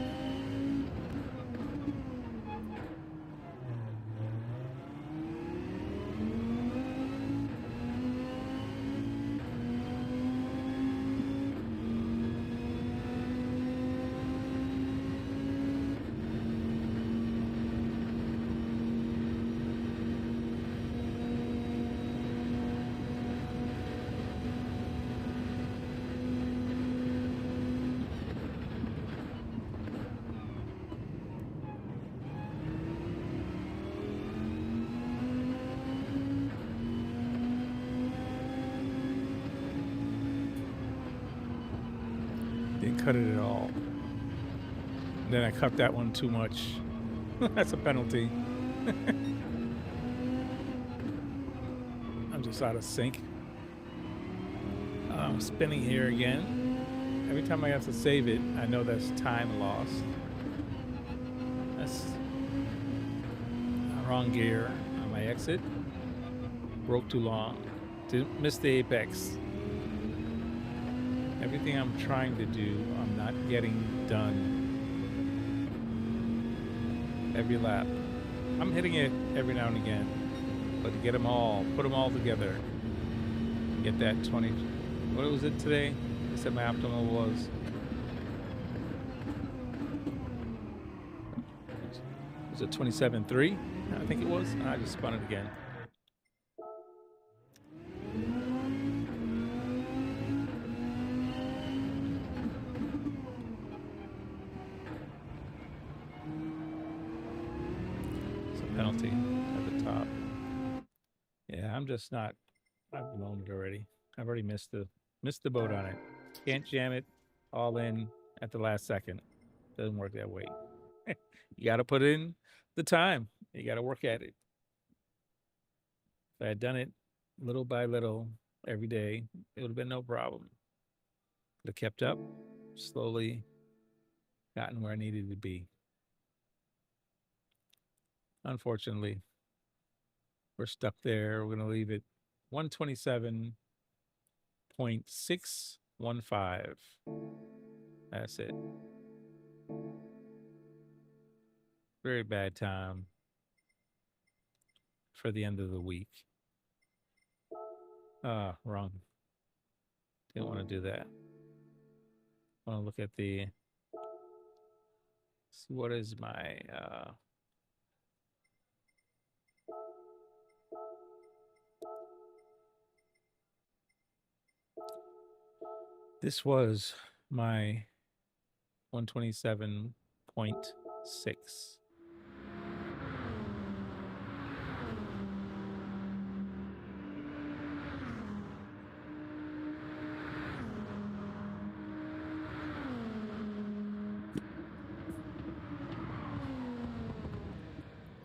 cut it at all. Then I cut that one too much. That's a penalty. I'm just out of sync. I'm spinning here again. Every time I have to save it, I know that's time lost. That's wrong gear on my exit. Broke too long. Missed the apex. Everything I'm trying to do, I'm not getting done. Every lap. I'm hitting it every now and again. But to get them all, put them all together. Get that 20. What was it today? I said my optimal was. Was it 27.3? I think it was. I just spun it again. Penalty at the top. Yeah, I'm just not. I've blown it already. I've already missed the boat on it. Can't jam it all in at the last second. Doesn't work that way. You got to put in the time. You got to work at it. If I had done it little by little every day, it would have been no problem. Could have kept up, slowly gotten where I needed to be. Unfortunately, we're stuck there. We're going to leave it 127.615. That's it. Very bad time for the end of the week. Wrong. Didn't want to do that. I want to look at the, see what is my, this was my 127.6.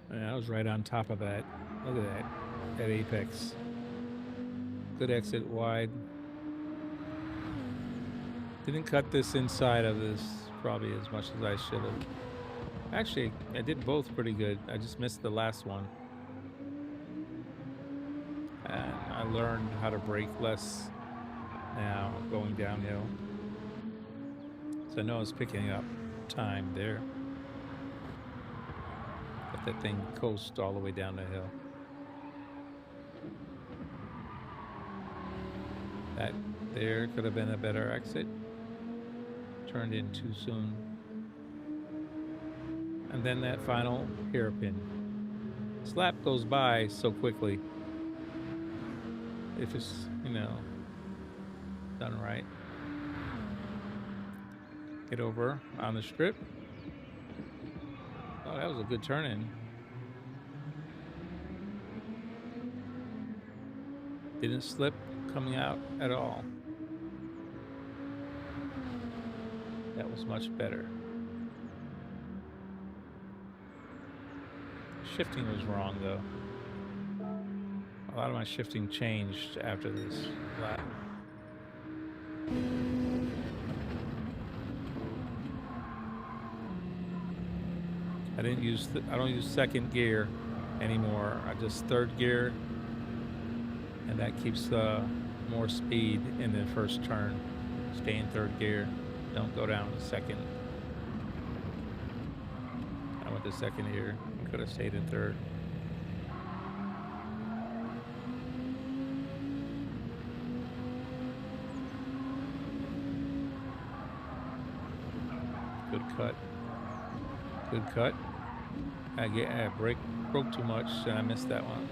And I was right on top of that. Look at that apex. Good exit wide. Didn't cut this inside of this probably as much as I should have. Actually, I did both pretty good. I just missed the last one. And I learned how to brake less now going downhill. So I know I was picking up time there. Let that thing coast all the way down the hill. That there could have been a better exit. Turned in too soon. And then that final hairpin. This lap goes by so quickly. If it's, you know, done right. Get over on the strip. Oh, that was a good turn in. Didn't slip coming out at all. That was much better. Shifting was wrong though. A lot of my shifting changed after this lap. I don't use second gear anymore. I just third gear, and that keeps more speed in the first turn. Stay in third gear. Don't go down to second. I went to second here. Could have stayed in third. Good cut. Good cut. I broke too much and I missed that one.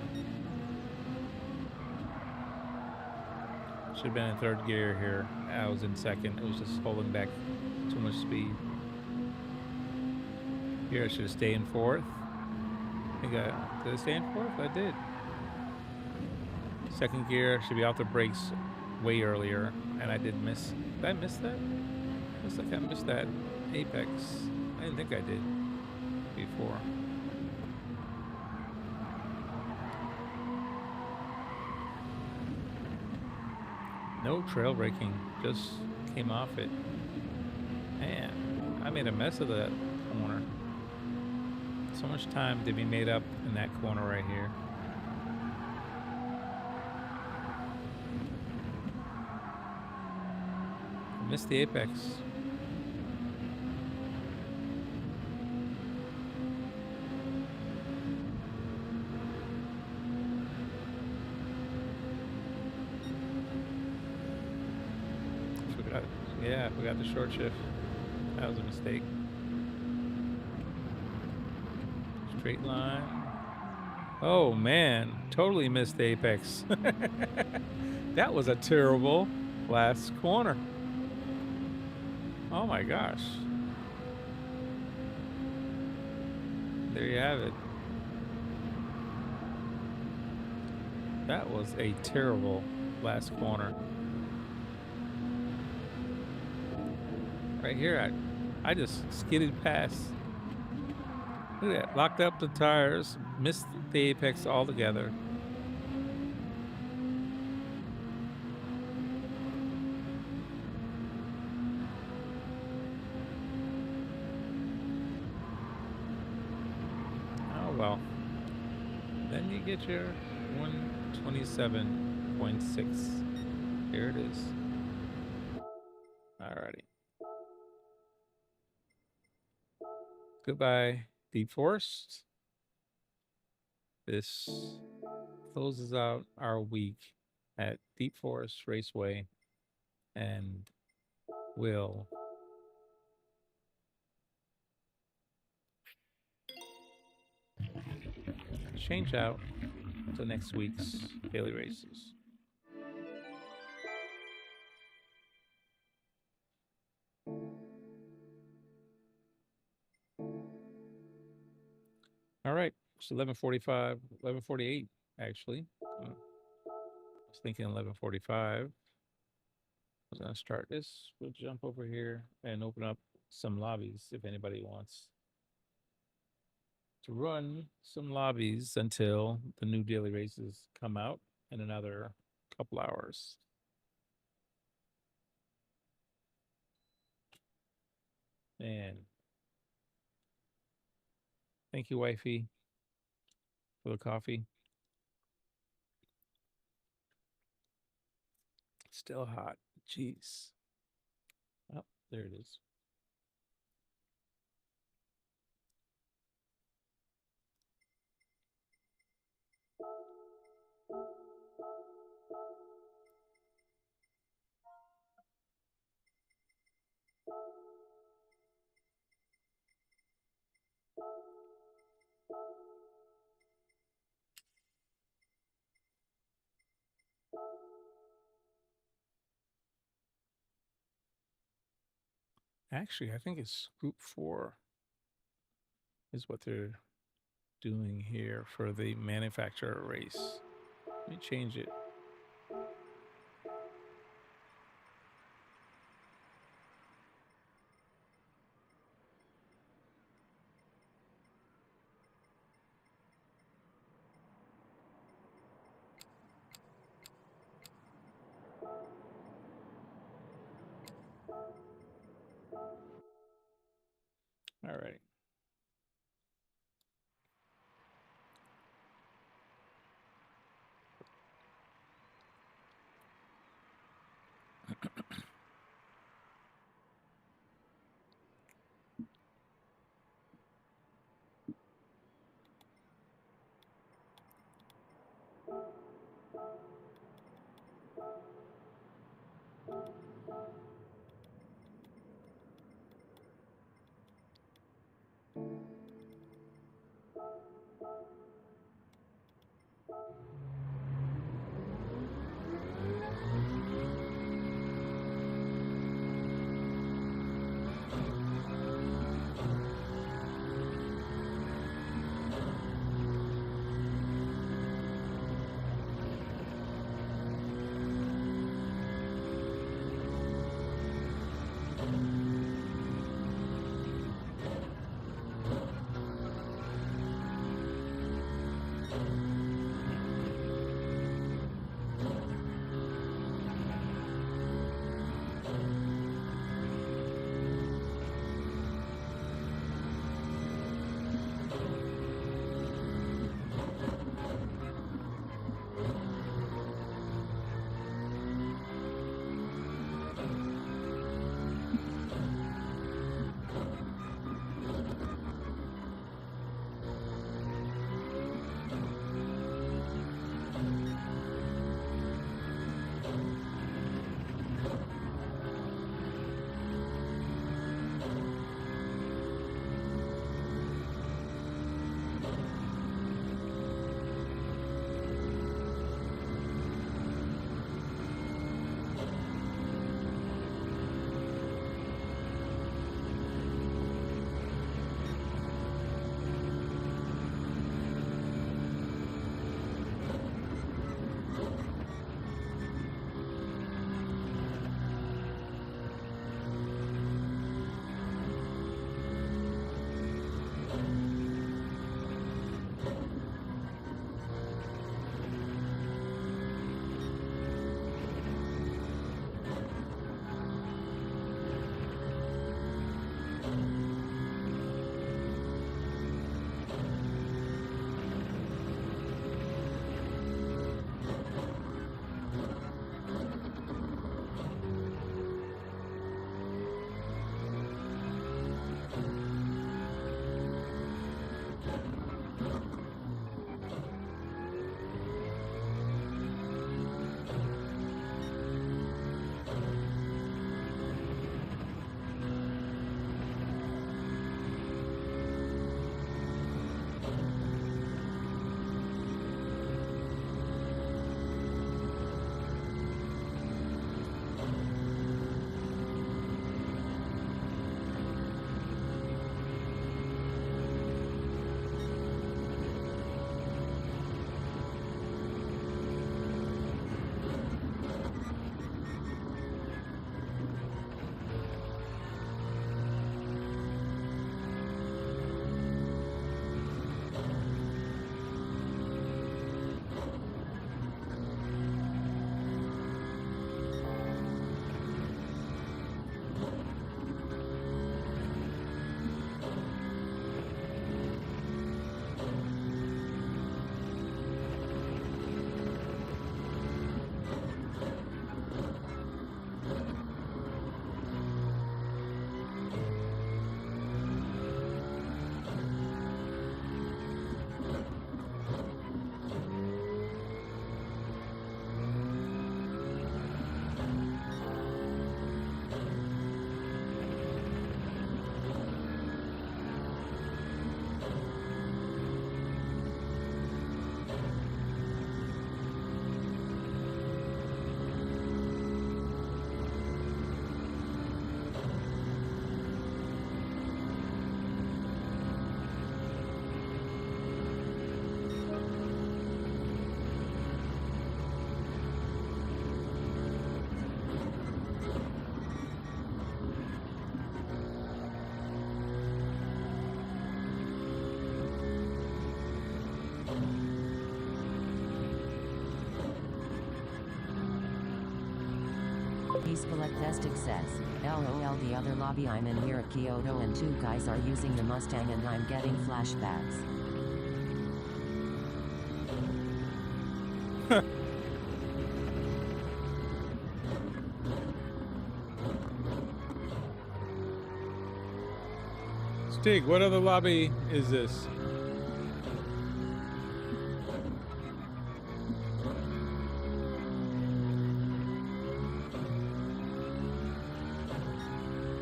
Should have been in third gear here. I was in second. It was just holding back too much speed. Here I should have stayed in fourth. Did I stay in fourth? I did. Second gear, should be off the brakes way earlier, and I did miss. Did I miss that? Looks like I missed that apex. I didn't think I did before. No trail braking, just came off it. Man, I made a mess of that corner. So much time to be made up in that corner right here. I missed the apex. Yeah, we got the short shift. That was a mistake. Straight line. Oh man, totally missed the apex. That was a terrible last corner. Oh my gosh. There you have it. That was a terrible last corner. Right here, I just skidded past. Look at that, locked up the tires, missed the apex altogether. Oh well. Then you get your 127.6. Here it is. Alrighty. Goodbye, Deep Forest. This closes out our week at Deep Forest Raceway, and will change out to next week's daily races. All right, it's 11:45, 11:48 actually. I was thinking 11:45. I was gonna start this. We'll jump over here and open up some lobbies if anybody wants to run some lobbies until the new daily races come out in another couple hours. And thank you, wifey, for the coffee. Still hot. Jeez. Oh, there it is. Actually, I think it's group 4 is what they're doing here for the manufacturer race. Let me change it. All right. Peace Collectastic says, LOL, the other lobby I'm in here at Kyoto and 2 guys are using the Mustang and I'm getting flashbacks. Stig, what other lobby is this?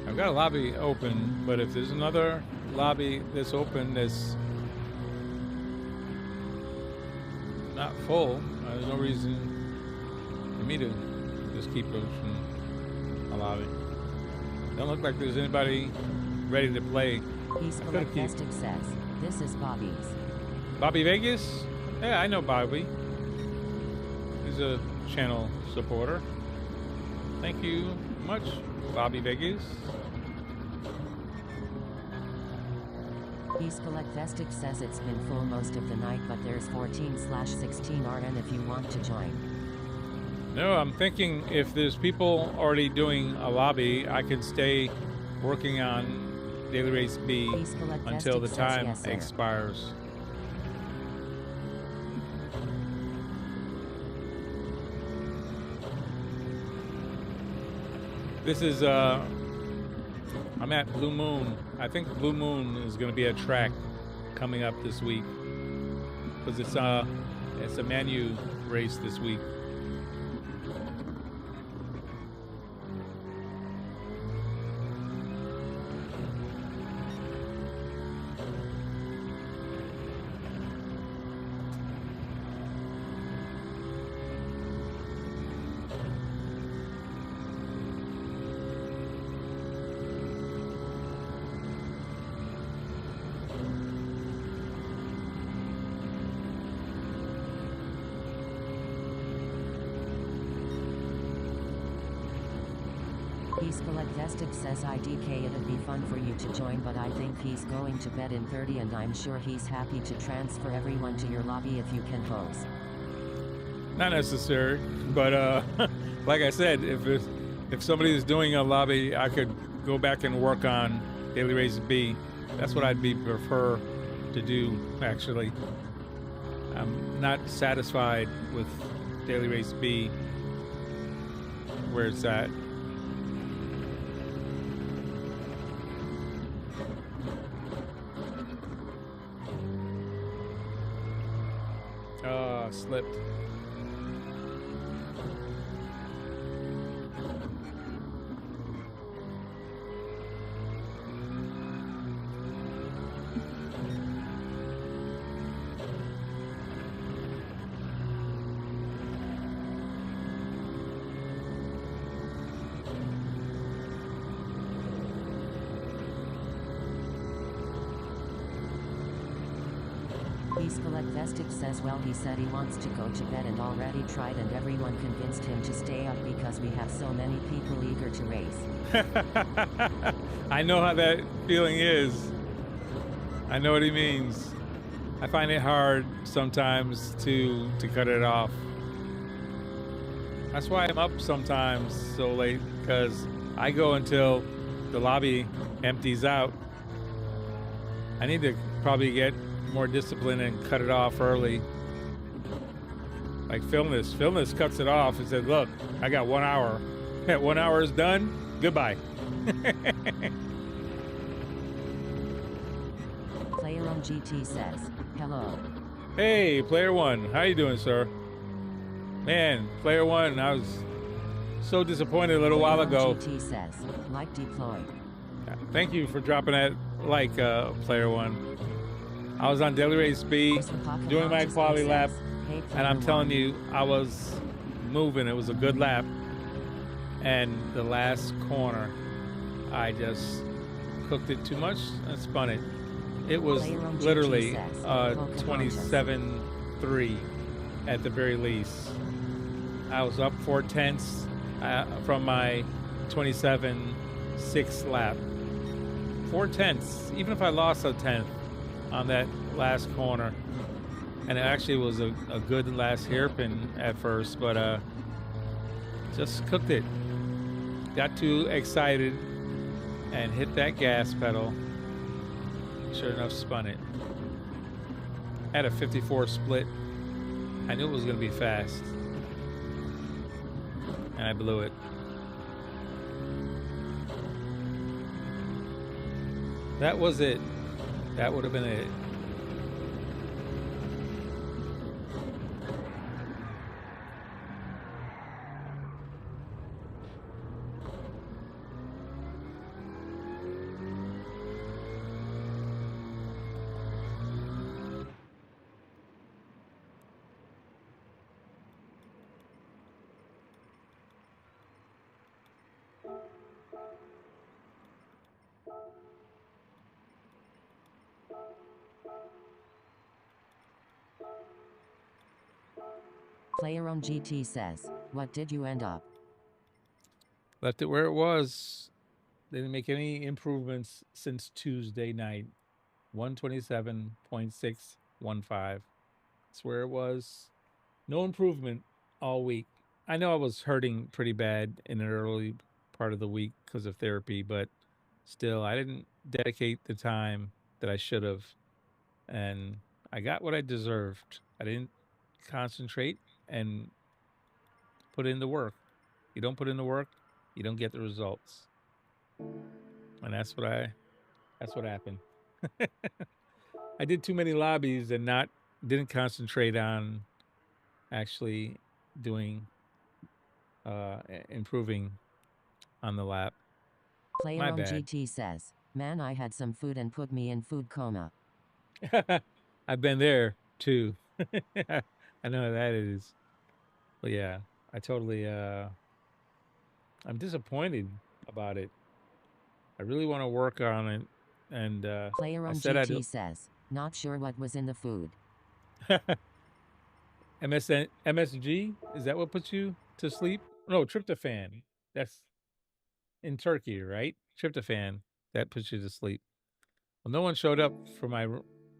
I've got a lobby open, but if there's another lobby that's open that's not full, there's no reason for me to just keep it from a lobby. Don't look like there's anybody ready to play. Peace Collectastic says, this is Bobby's. Bobby Vegas? Yeah, I know Bobby. He's a channel supporter. Thank you much, Bobby Vegas. Peace Collectastic says it's been full most of the night, but there's 14/16 RN if you want to join. No, I'm thinking if there's people already doing a lobby, I can stay working on Daily Race B until the time expires. This is I'm at Blue Moon. I think Blue Moon is going to be a track coming up this week because it's a Manu race this week. Peace Collectastic says IDK, it'd be fun for you to join, but I think he's going to bed in 30 and I'm sure he's happy to transfer everyone to your lobby if you can pose. Not necessary, but like I said, if somebody is doing a lobby, I could go back and work on Daily Race B. That's what I'd prefer to do, actually. I'm not satisfied with Daily Race B where it's at. Slipped. Peace Collectastic says, well, he said he wants to go to bed and already tried and everyone convinced him to stay up because we have so many people eager to race. I know how that feeling is. I know what he means. I find it hard sometimes to cut it off. That's why I'm up sometimes so late, because I go until the lobby empties out. I need to probably get more discipline and cut it off early. Like Film This cuts it off and said, look, I got 1 hour. That 1 hour is done, goodbye. Player on GT says, hello. Hey, Player One, how you doing, sir? Man, Player One, I was so disappointed a little while ago. GT says, like deploy. Thank you for dropping that like, Player One. I was on Daily Race B doing my quality lap, and I'm telling you, I was moving. It was a good lap. And the last corner, I just cooked it too much and spun it. It was literally 27.3 at the very least. I was up 4/10 from my 27.6 lap. 4/10, even if I lost a tenth on that last corner, and it actually was a good last hairpin at first, but just cooked it. got too excited and hit that gas pedal. Sure enough, spun it. Had a 54 split. I knew it was going to be fast. And I blew it. That was it. That would have been it. Player on GT says, what did you end up? Left it where it was. They didn't make any improvements since Tuesday night. 127.615. That's where it was. No improvement all week. I know I was hurting pretty bad in the early part of the week because of therapy, but still, I didn't dedicate the time that I should have. And I got what I deserved. I didn't concentrate and put in the work. You don't put in the work, you don't get the results. And that's what happened. I did too many lobbies and didn't concentrate on actually doing improving on the lap. Player My on bad. GT says, man, I had some food and put me in food coma. I've been there too. I know how that is. But yeah, I totally I'm disappointed about it. I really want to work on it, and Player on GT says, not sure what was in the food. MSG, is that what puts you to sleep? No, tryptophan. That's in Turkey, right? Tryptophan, that puts you to sleep. Well, no one showed up for my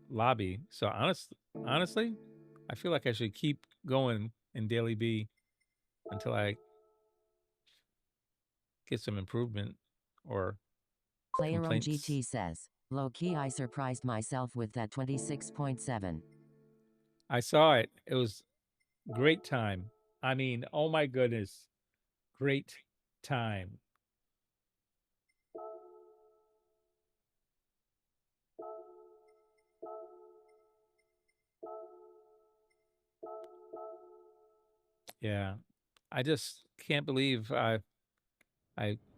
lobby, so honestly, I feel like I should keep going in Daily B until I get some improvement or Player complaints. on GT says, low key, I surprised myself with that 26.7. I saw it. It was great time. I mean, oh my goodness, great time. Yeah, I just can't believe I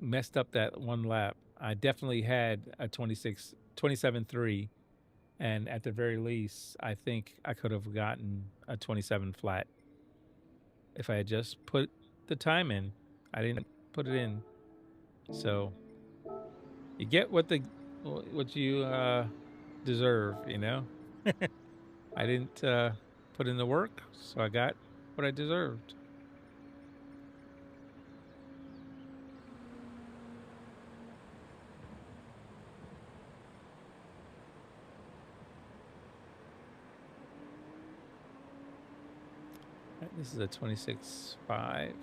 messed up that one lap. I definitely had a 27.3, and at the very least, I think I could have gotten a 27 flat if I had just put the time in. I didn't put it in, so you get what you deserve, you know. I didn't put in the work, so I got what I deserved. This is a 26.5.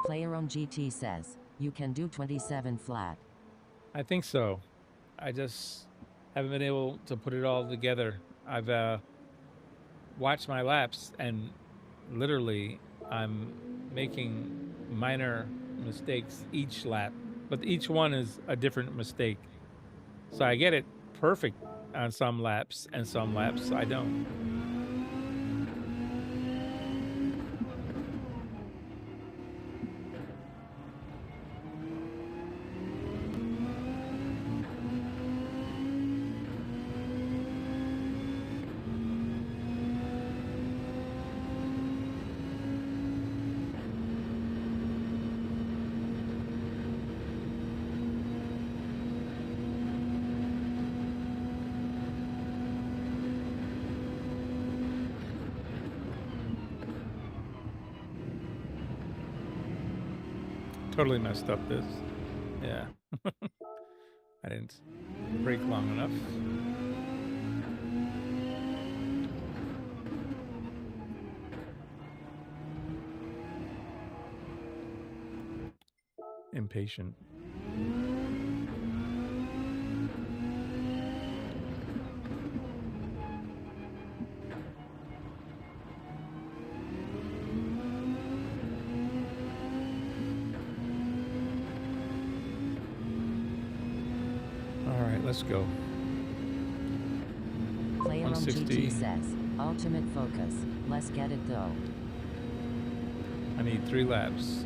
Player on GT says, you can do 27 flat. I think so. I just haven't been able to put it all together. I've watched my laps, and literally I'm making minor mistakes each lap, but each one is a different mistake. So I get it perfect on some laps, and some laps I don't. Totally messed up this. Yeah. I didn't brake long enough. impatient. All right, let's go. Player on 160. GT says, ultimate focus. Let's get it though. I need 3 laps.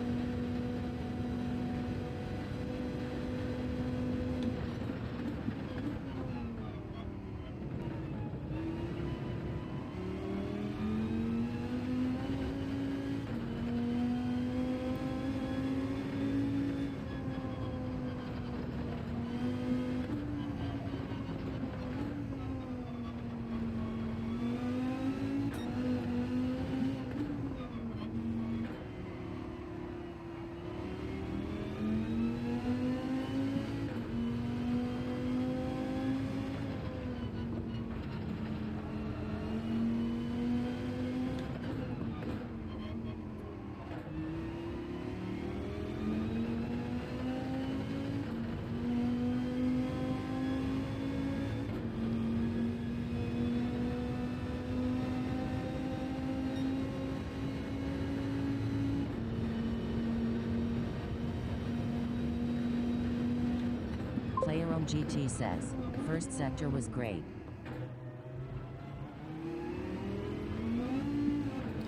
Player on GT says, first sector was great.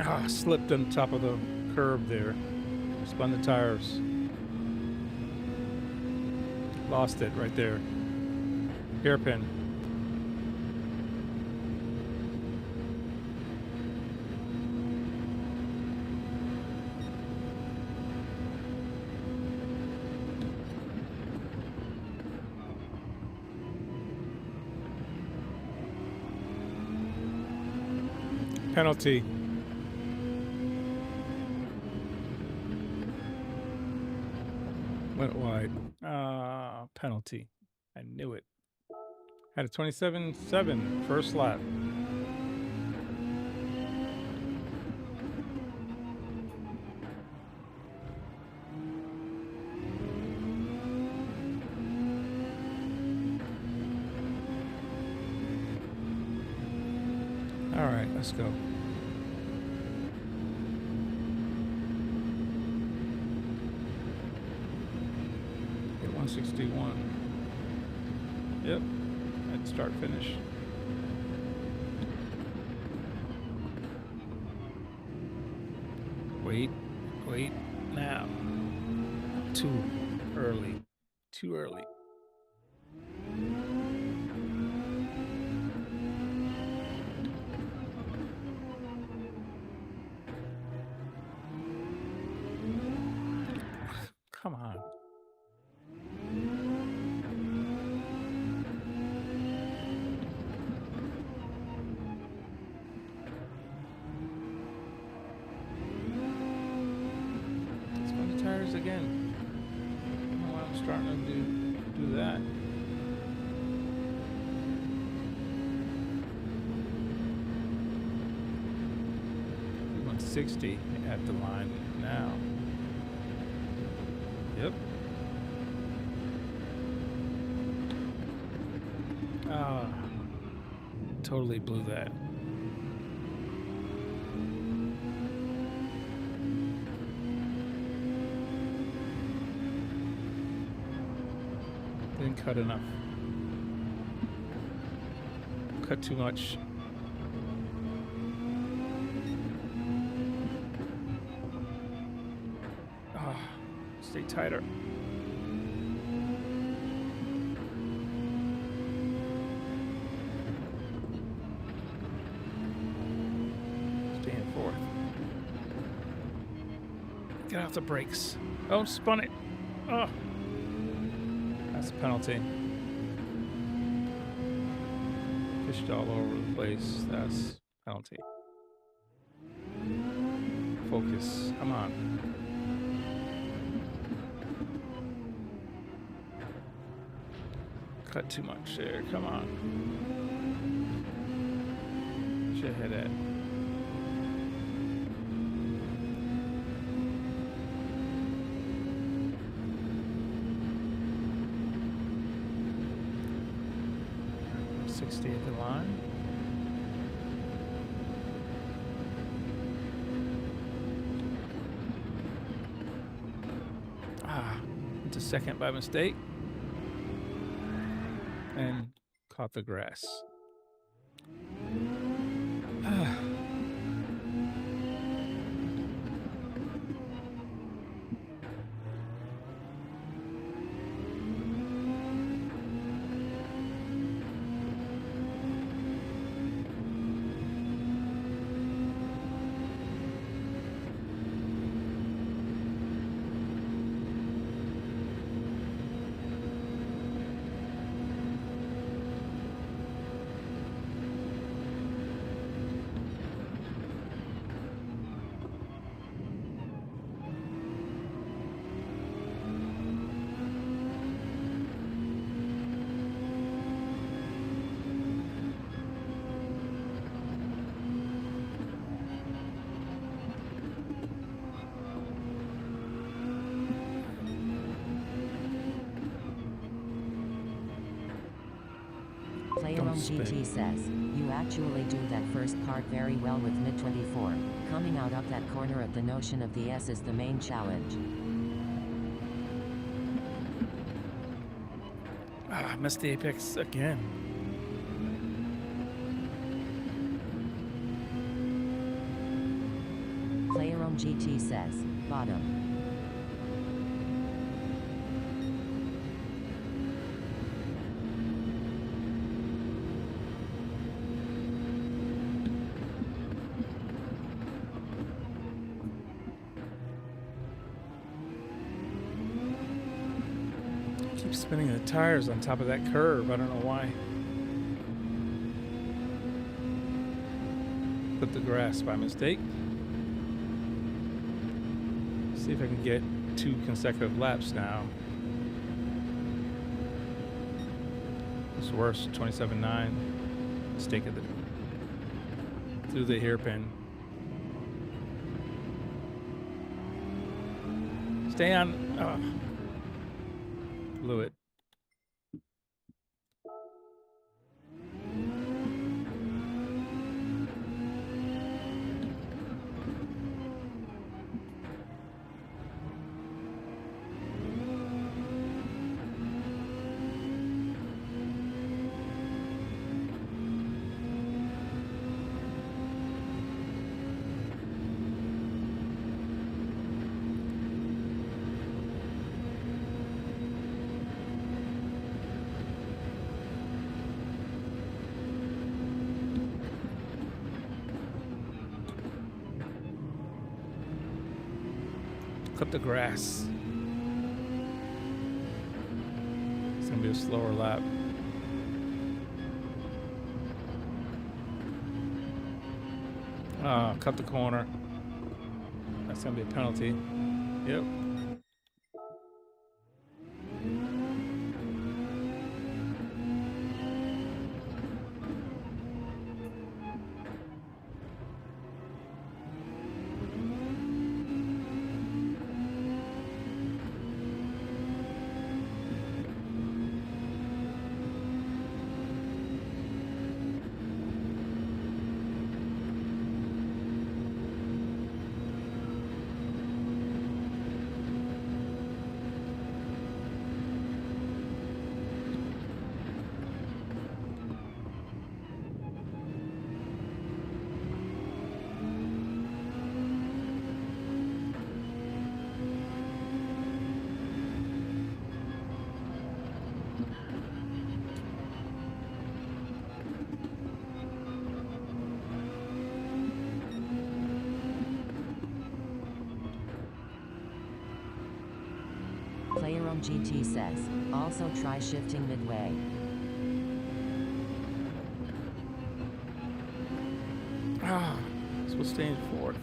Ah, slipped on top of the curb there. Spun the tires. Lost it right there. Hairpin. Penalty. Went wide. Penalty. I knew it. Had a 27.7 first lap. All right, let's go. Hit 161. Yep. At start finish. Wait now. Too early. Too early. Come on. Spin the tires again. I don't know why I'm starting to do that. We went 60 at the line now. Yep. Ah, totally blew that. Didn't cut enough. Cut too much. Ah, stay tighter. Stay in fourth. Get off the brakes. Oh, spun it. Oh. That's a penalty. Fished all over the place. That's penalty. Focus. Come on. Cut too much there. Come on. Should hit it. 60 at the line. Into second by mistake. And caught the grass. Player on GT says, you actually do that first part very well with mid 24. Coming out up that corner at the notion of the S is the main challenge. I missed the apex again. Player on GT says, bottom. Keep spinning the tires on top of that curve. I don't know why. Put the grass by mistake. See if I can get 2 consecutive laps now. It's worse. 27.9. Mistake at the through the hairpin. Stay on. Oh. Blew it. Cut the grass. It's gonna be a slower lap. Cut the corner. That's gonna be a penalty. Yep. Player on GT says, also try shifting midway. Supposed to stay in fourth.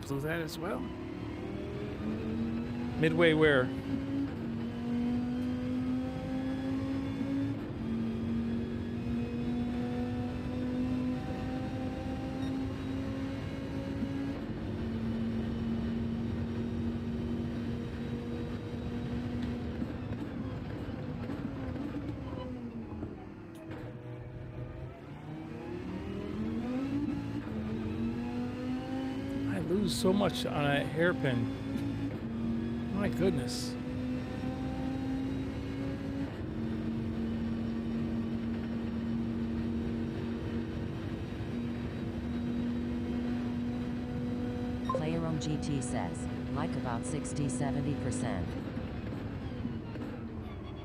Blew that as well. Midway where? lose so much on a hairpin. My goodness. Player on GT says, like about 60-70%.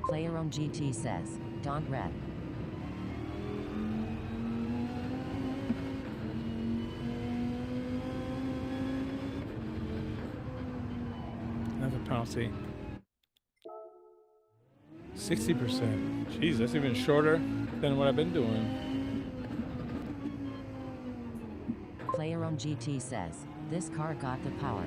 Player on GT says, don't red. Another penalty. 60%. Jeez, that's even shorter than what I've been doing. Player on GT says, this car got the power.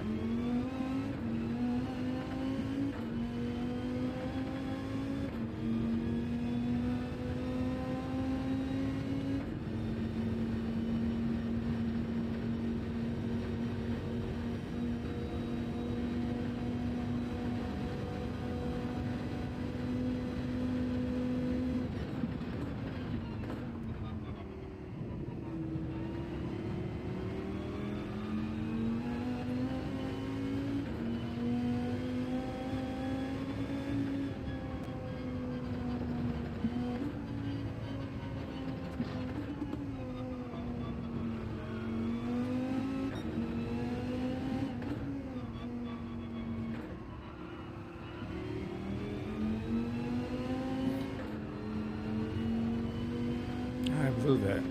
I blew that.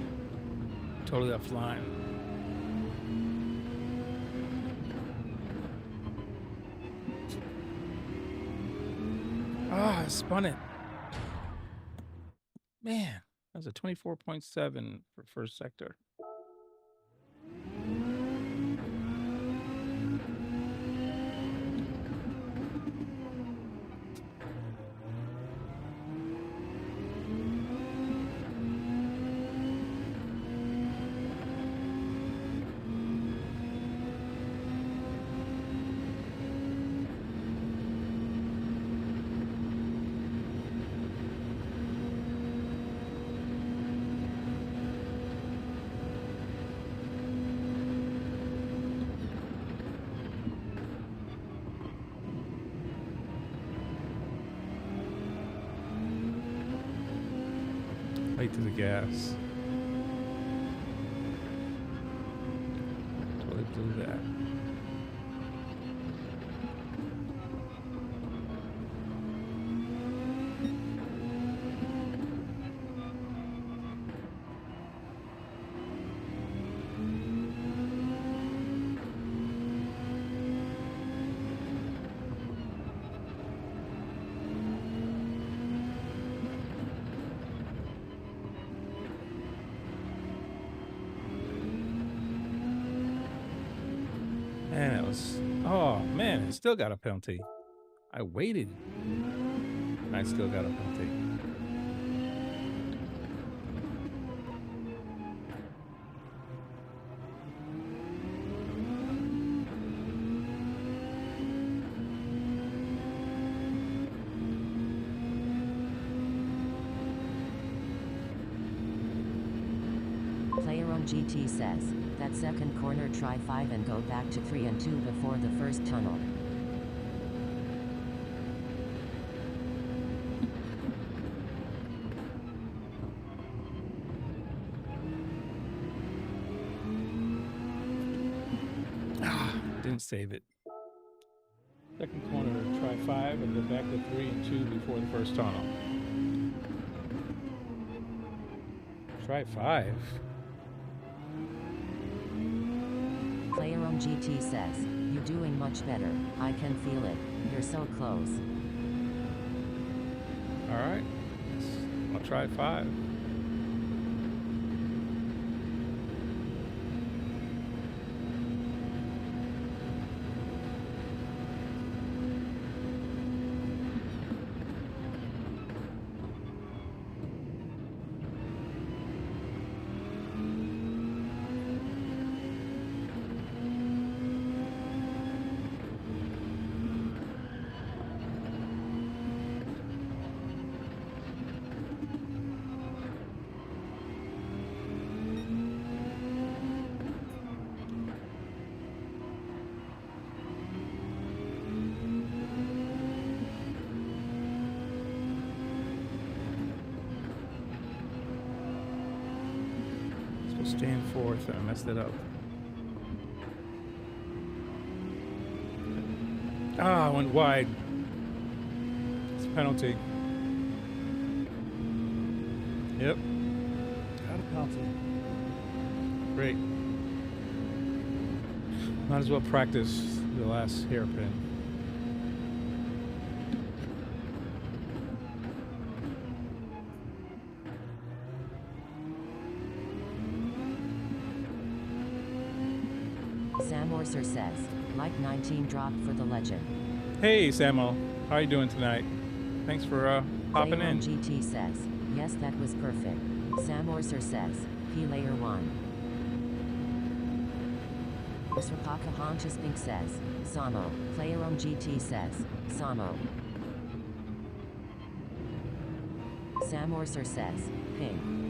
Totally offline. Ah, I spun it. Man, that was a 24.7 for first sector. Right to the gas. Totally blew that. Man, it was, oh man, it still got a penalty. I waited. And I still got a penalty. Player on GT says, that second corner try 5 and go back to 3 and 2 before the first tunnel. Ah, didn't save it. Second corner, try 5 and go back to 3 and 2 before the first tunnel. Try 5. Player on GT says, you doing much better. I can feel it. You're so close. All right. I'll try 5. We'll stay in fourth. I messed it up. Ah, I went wide. It's a penalty. Yep. Got a penalty. Great. Might as well practice the last hairpin. Sam Orser says, like 19 dropped for the legend. Hey, Samuel. How are you doing tonight? Thanks for popping in. GT says, yes, that was perfect. Sam Orser says, P layer 1. Srapaka Honchaspink says, Samo. Player on GT says, Samo. Sam Orser says, ping.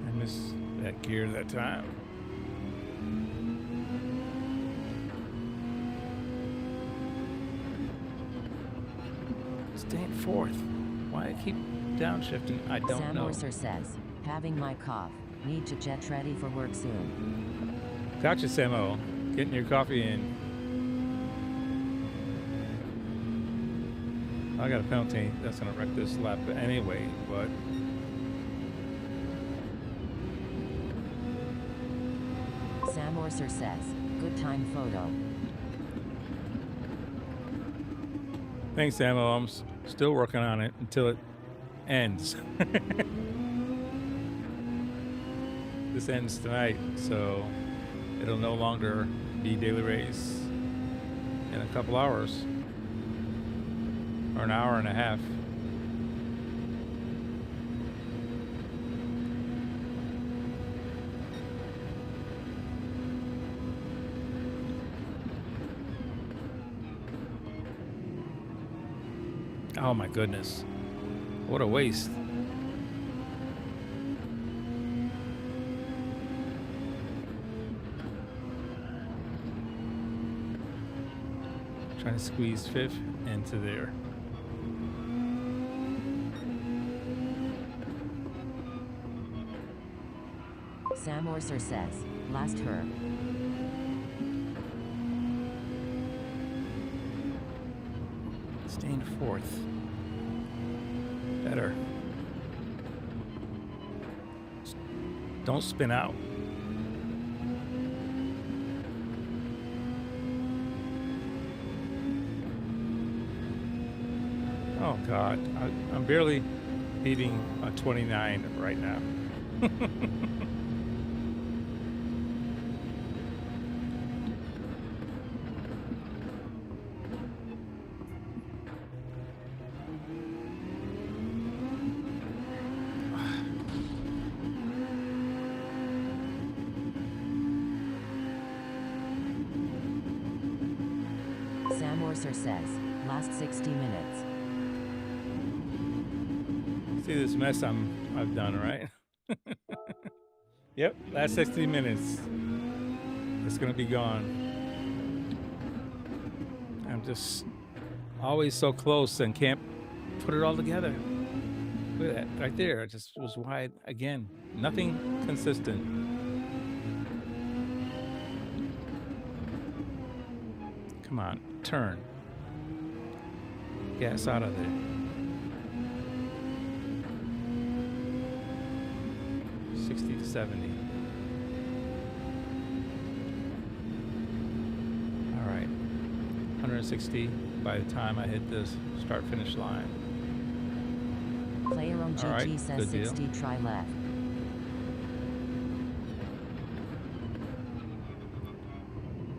I missed that gear that time. Staying fourth. Why I keep downshifting, I don't Sam know. Orser says, having my cough. Need to jet ready for work soon. Gotcha, Samo. Getting your coffee in. I got a penalty. That's gonna wreck this lap anyway, but Sam Orser says, good time photo. thanks, Samo. I'm still working on it until it ends. This ends tonight, so it'll no longer be daily race in a couple hours or an hour and a half. Oh my goodness. What a waste. Trying to squeeze fifth into there. Sam Orser says, last her. Staying fourth. Better. Don't spin out. Oh God, I'm barely beating a 29 right now. Sam Orser says, last 60 minutes. See this mess I've done, right? Yep, last 60 minutes. It's gonna be gone. I'm just always so close and can't put it all together. Look at that, right there. It just was wide again. Nothing consistent. Come on, turn. Gas out of there. 60 to 70. All right, 160 by the time I hit this start-finish line. Player on GT All right, says good deal. 60 try left.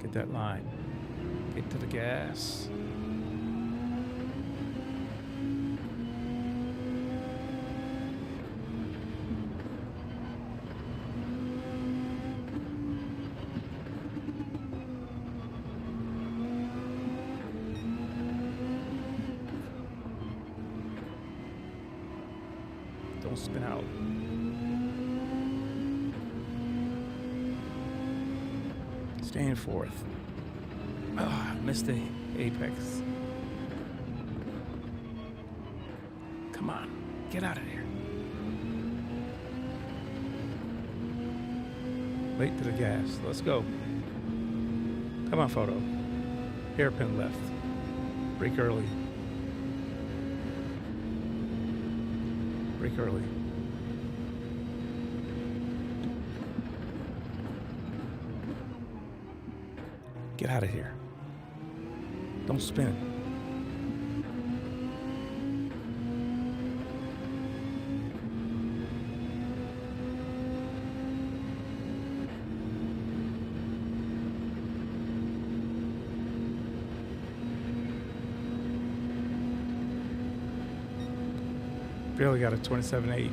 Get that line. Get to the gas. Don't spin out. Staying fourth. Ah, missed the apex. Come on, get out of here. Late to the gas. Let's go. Come on, photo. Hairpin left. Brake early. Brake early. Get out of here. Don't spin. Barely got a 27.8.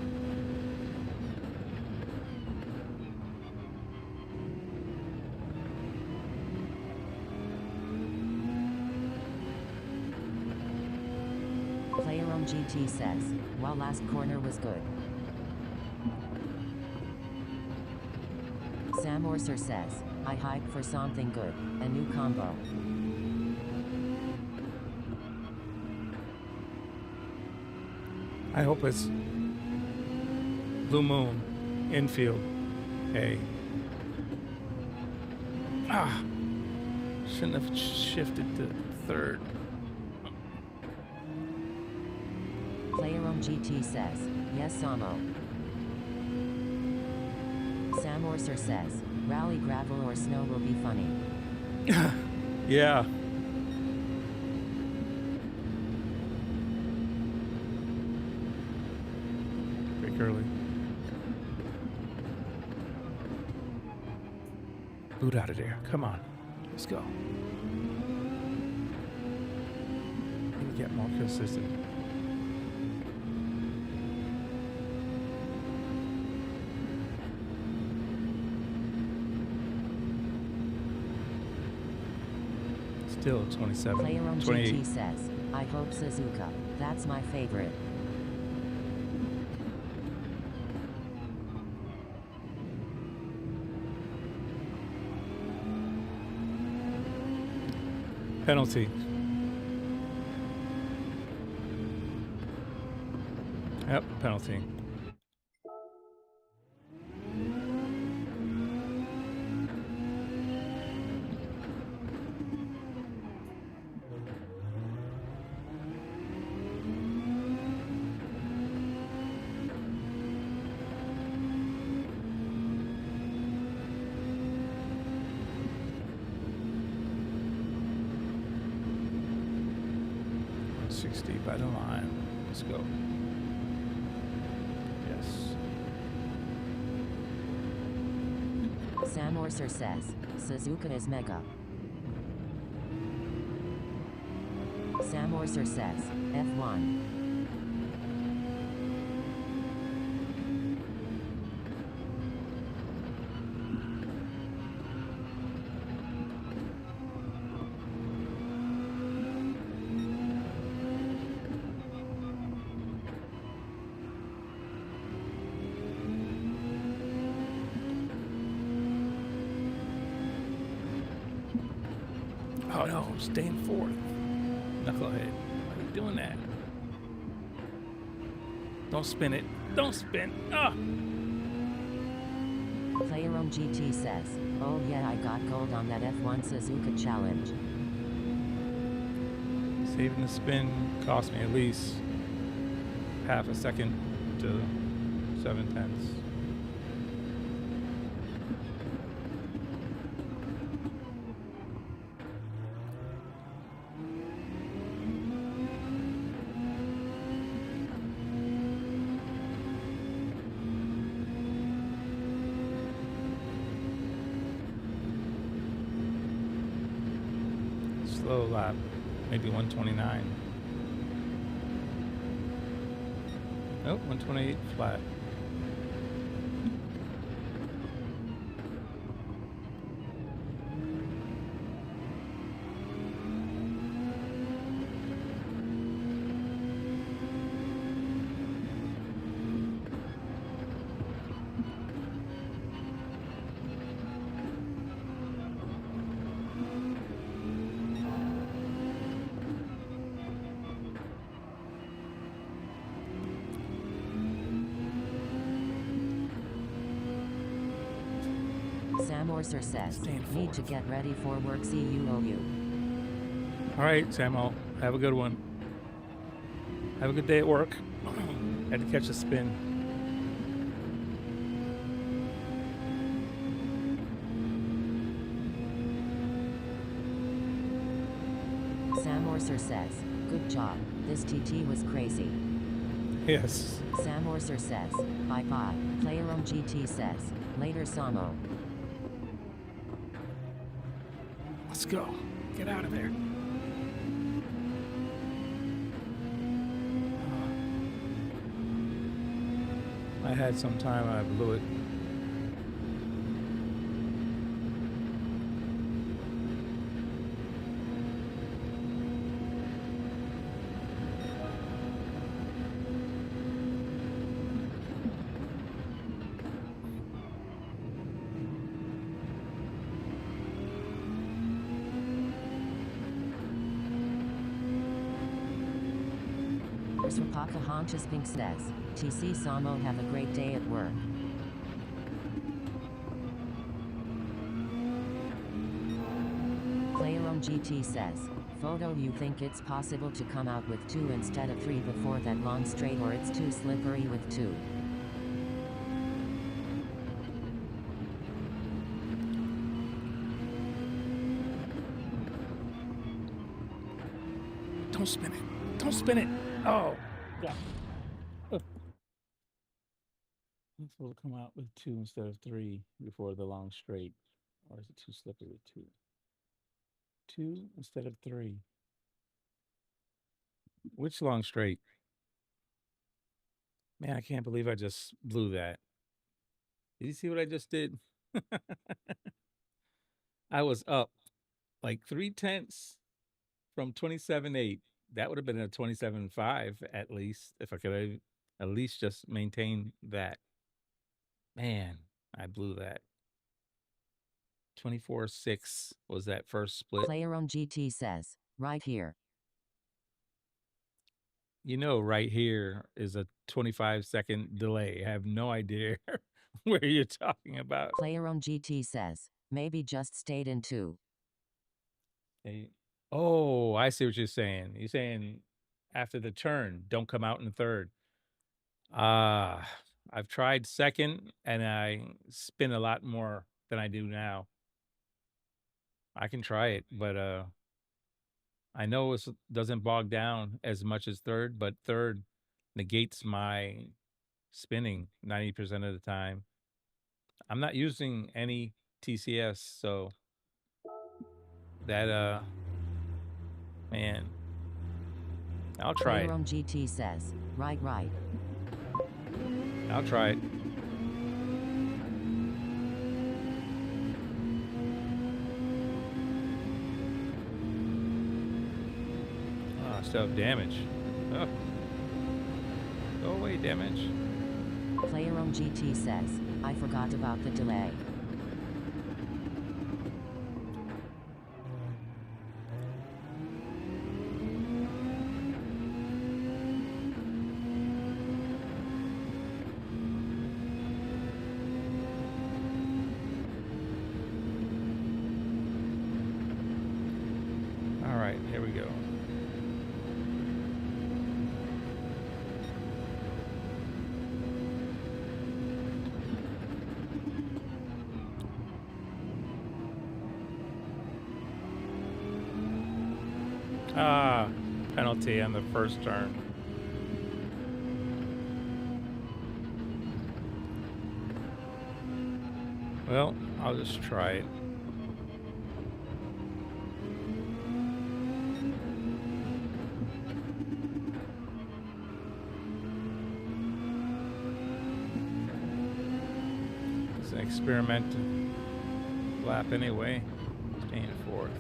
Player on GT says, well, last corner was good. Sam Orser says, I hype for something good, a new combo. I hope it's Blue Moon, infield. Hey. Ah. Shouldn't have shifted to third. Player on GT says, yes, Samo. Sam Orser says, rally gravel or snow will be funny. Yeah. Break early. Boot out of there. Come on. Let's go. Need to get more consistent. Still 27. Player on 28. GT says, I hope Suzuka. That's my favorite. Penalty. Yep, penalty. By the line. Let's go. Yes. Sam Orser says, Suzuka is mega. Sam Orser says, F1. Oh no, I'm staying fourth. Knucklehead. Why are you doing that? Don't spin it. Don't spin. Ah! Player on GT says, oh yeah, I got gold on that F1 Suzuka challenge. Saving the spin cost me at least half a second to 7/10. Slow lap, maybe 129. Nope, 128 flat. Sam Orser says, Stand need to fourth. get ready for work. See you, OU. All right, Samo, have a good one. Have a good day at work. Had to catch a spin. Sam Orser says, good job. This TT was crazy. Yes. Sam Orser says, bye bye. Player on GT says, later Samo. Let's go. Get out of there. I had some time, I blew it. Pocahontas Pink says, TC Samo, have a great day at work. Player on GT says, photo, you think it's possible to come out with 2 instead of 3 before that long straight, or it's too slippery with 2? Don't spin it. Don't spin it. Oh, God. Let's will come out with 2 instead of 3 before the long straight. Or is it too slippery with 2? 2 instead of 3. Which long straight? Man, I can't believe I just blew that. Did you see what I just did? I was up like 3/10 from 27.8. That would have been a 27.5 at least, if I could have at least just maintained that. Man, I blew that. 24.6 was that first split. Player on GT says, right here. You know, right here is a 25-second delay. I have no idea where you're talking about. Player on GT says, maybe just stayed in 2. Hey. Oh, I see what you're saying. You're saying after the turn, don't come out in third. I've tried second, and I spin a lot more than I do now. I can try it, but I know it doesn't bog down as much as third, but third negates my spinning 90% of the time. I'm not using any TCS, so that man, I'll try Player it. on GT says, right. I'll try it. Oh, still have damage. Oh. Go away, damage. Player on GT says, I forgot about the delay. All right, here we go. Penalty on the first turn. Well, I'll just try it. It's an experiment lap anyway. Staying fourth.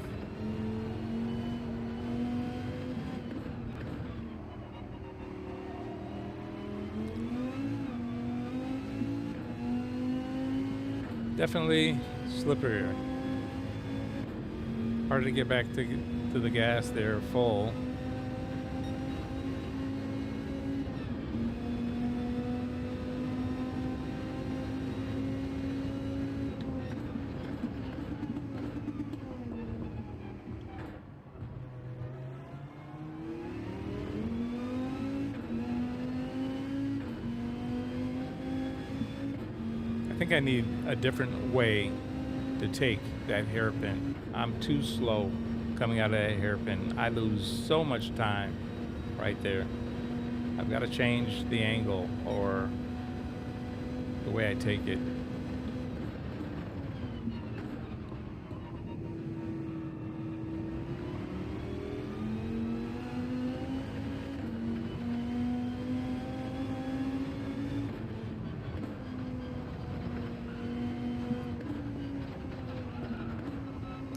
Definitely slipperier. Hard to get back to the gas there full. think I need a different way to take that hairpin. I'm too slow coming out of that hairpin. I lose so much time right there. I've got to change the angle or the way I take it.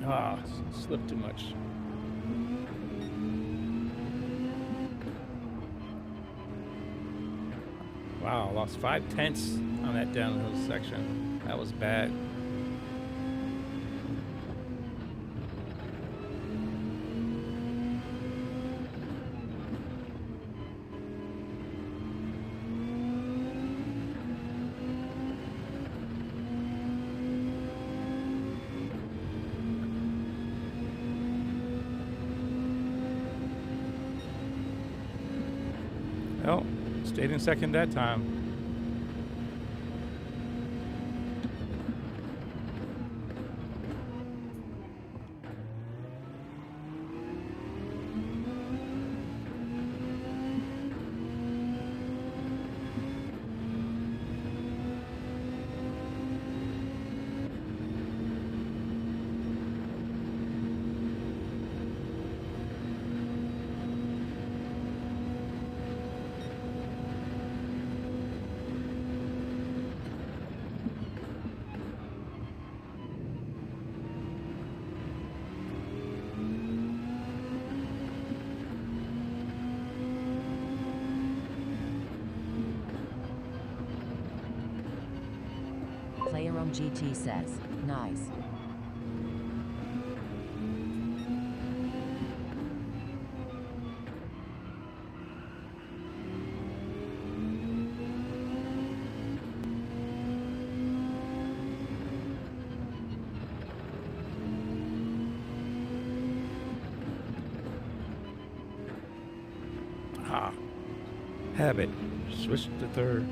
Ah, slipped too much. Wow, lost 5/10 on that downhill section. That was bad. Oh, stayed in second that time. Player on GT says, nice. Ah, habit. Switch to third.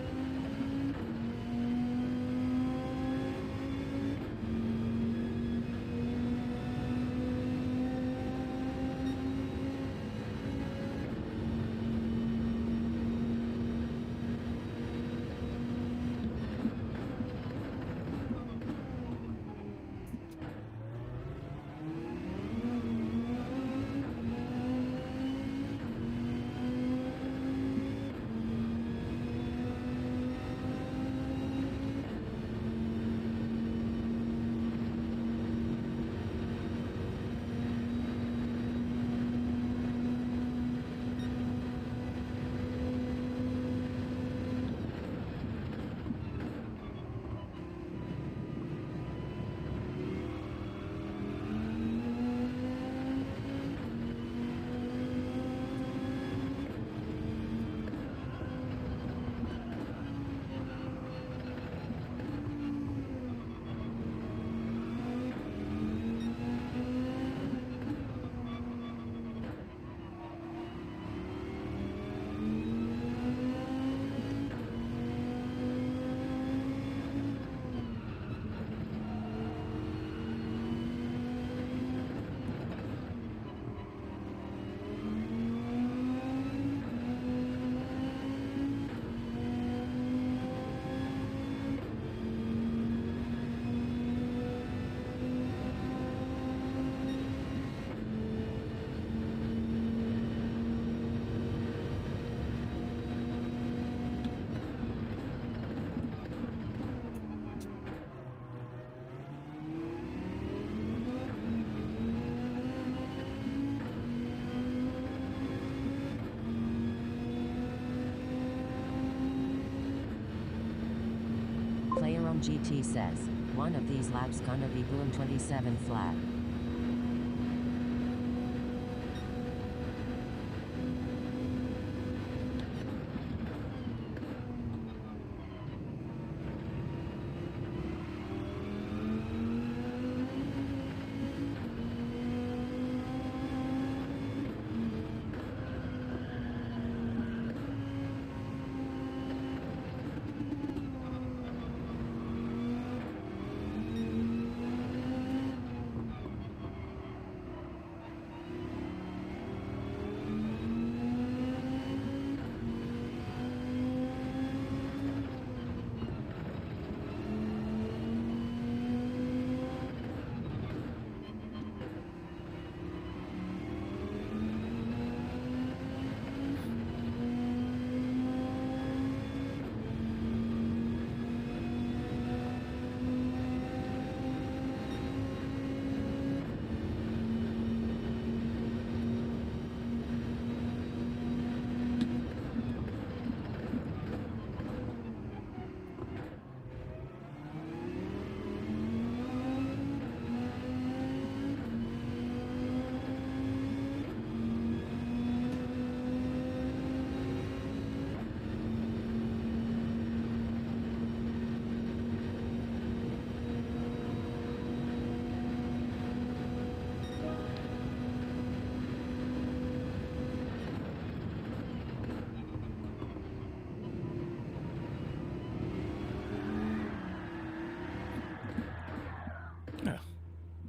Player on GT says, one of these laps gonna be boom 27 flat.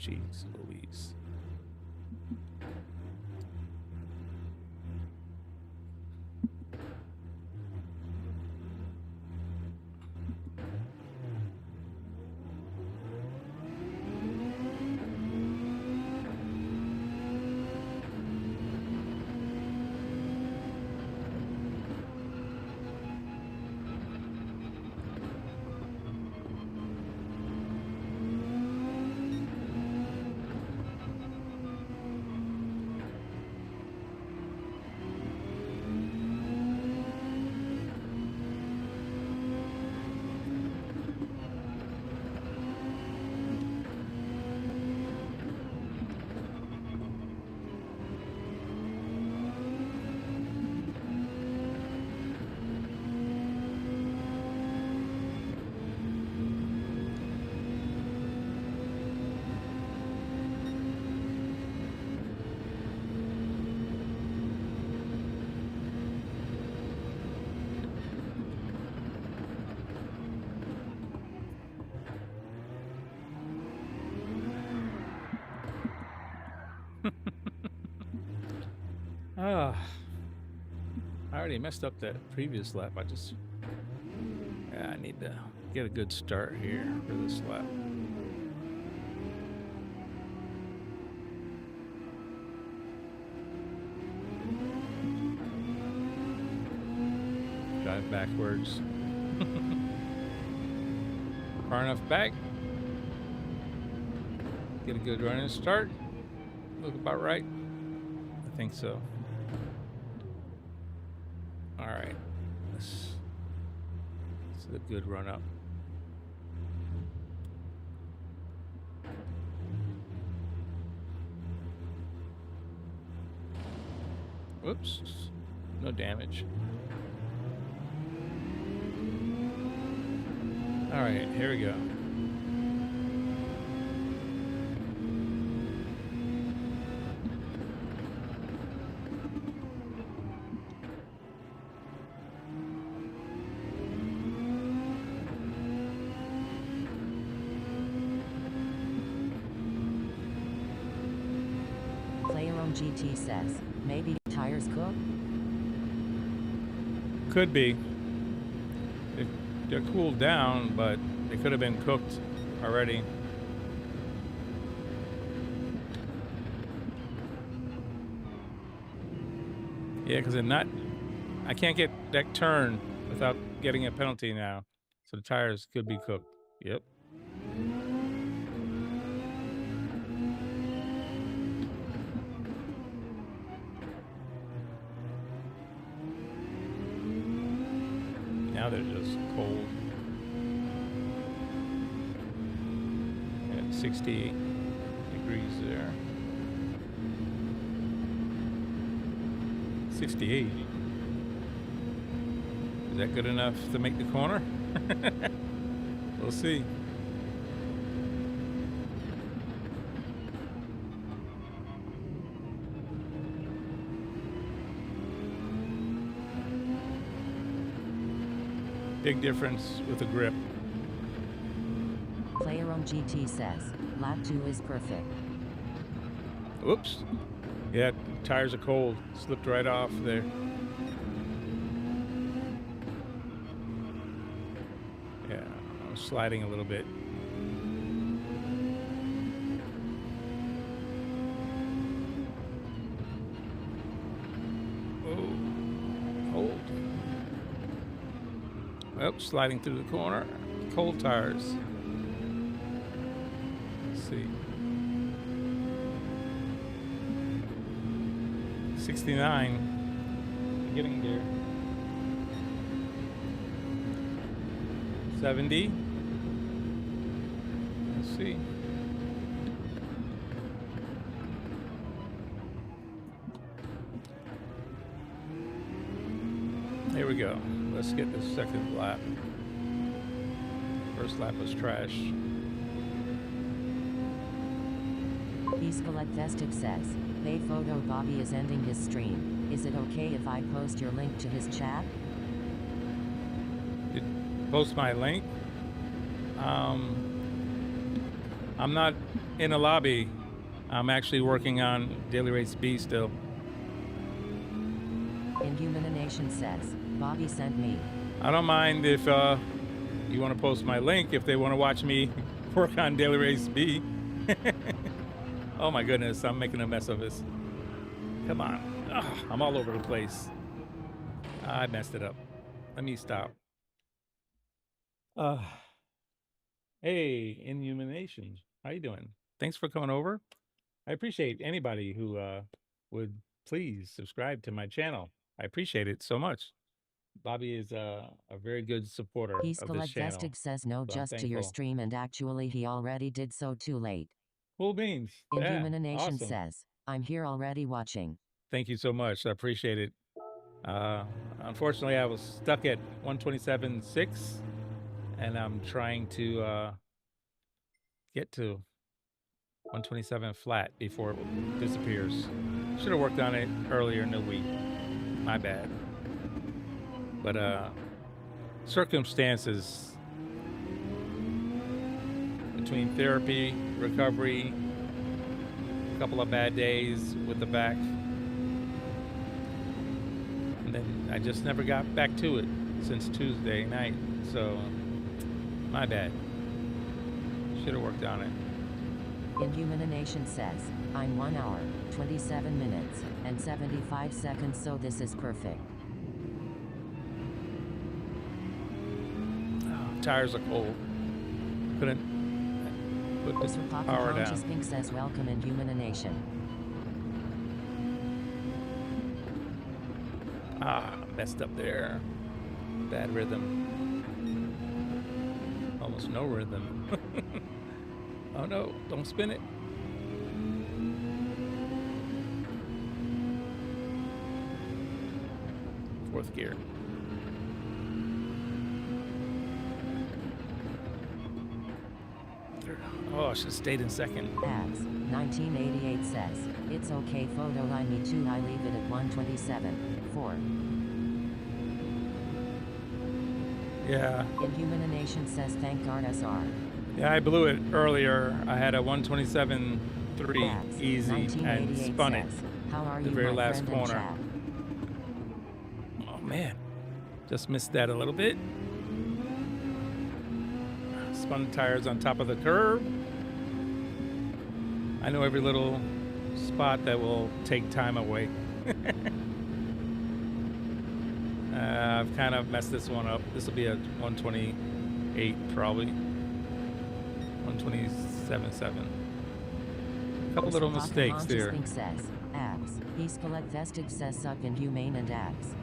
jeez Louise. Ah, I already messed up that previous lap. I need to get a good start here for this lap. Drive backwards. Far enough back. Get a good running start. Look about right. I think so. All right. This is a good run up. Whoops. No damage. All right, here we go. Player on GT says, maybe tires cook? Could be. They're cooled down, but they could have been cooked already. Yeah, because I can't get that turn without getting a penalty now. So the tires could be cooked. Yep. Now they're just cold. At 68 degrees there. 68. Is that good enough to make the corner? We'll see. Big difference with the grip. Player on GT says, lap 2 is perfect. Oops. Yeah, tires are cold. Slipped right off there. Yeah, I was sliding a little bit. Oh, hold. Oh, sliding through the corner. Cold tires. Let's see. 69. Getting there. 70. Let's see. Here we go. Let's get the second lap. First lap was trash. Escalette Festive says, Bay Photo Bobby is ending his stream. Is it okay if I post your link to his chat? Post my link. I'm not in a lobby. I'm actually working on Daily Race B still. Inhuman Nation says, Bobby sent me. I don't mind if you want to post my link if they want to watch me work on Daily Race B. Oh my goodness, I'm making a mess of this. Come on. Ugh, I'm all over the place. I messed it up. Let me stop. Hey, Inhumanation. How you doing? Thanks for coming over. I appreciate anybody who would please subscribe to my channel. I appreciate it so much. Bobby is a very good supporter He's of this channel. Vestig says no So I'm just to your thankful. stream, and actually he already did so too late. Cool beans. Yeah, Inhuman Nation awesome. says, I'm here already watching. Thank you so much. I appreciate it. Unfortunately, I was stuck at 127.6, and I'm trying to get to 127 flat before it disappears. Should have worked on it earlier in the week. My bad. But circumstances between therapy, recovery, a couple of bad days with the back, and then I just never got back to it since Tuesday night. So my bad. Should have worked on it. Inhuman Nation says, I'm 1 hour, 27 minutes, and 75 seconds, so this is perfect. Oh, tires are cold. Couldn't put the Mr. Pocket power Conscious down. Pink says, welcome Inhuman Nation. Messed up there. Bad rhythm. Almost no rhythm. Oh no, don't spin it. Fourth gear. Oh, I should have stayed in second. Abs, 1988 says, it's okay photo line me too, I leave it at 127.4. Yeah. Inhuman Nation says, thank God SR. Yeah, I blew it earlier. I had a 127.3 Abs, easy and 1988 spun it. says, how are The you, very my last friend in corner. chat? Oh man, just missed that a little bit. Spun tires on top of the curb. I know every little spot that will take time away. I've kind of messed this one up. This will be a 128 probably. 127.7. A couple little Mr. Pocket mistakes Conscious there. Pink says, abs. He's collect Vestig says, suck Inhumane and abs.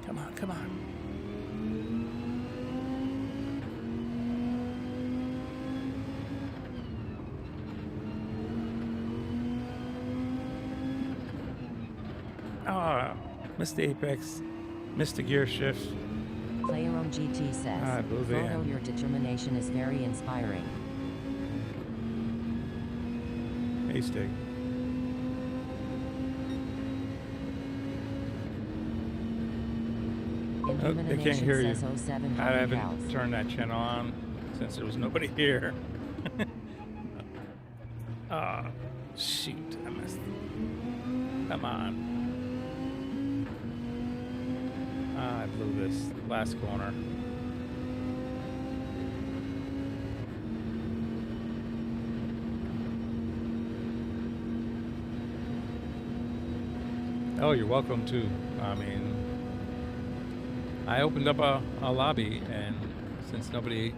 Come on, come on. Ah, missed the apex, missed the gear shift. Player on GT says, I blew the Frodo, end. your determination is very inspiring. A stick. Oh, they can't Inhuman hear you. says, 07 I Hungry haven't Cows. turned that channel on since there was nobody here. Ah, shoot, I missed. Come on. I blew this last corner. Oh, you're welcome too. I mean, I opened up a lobby, and since nobody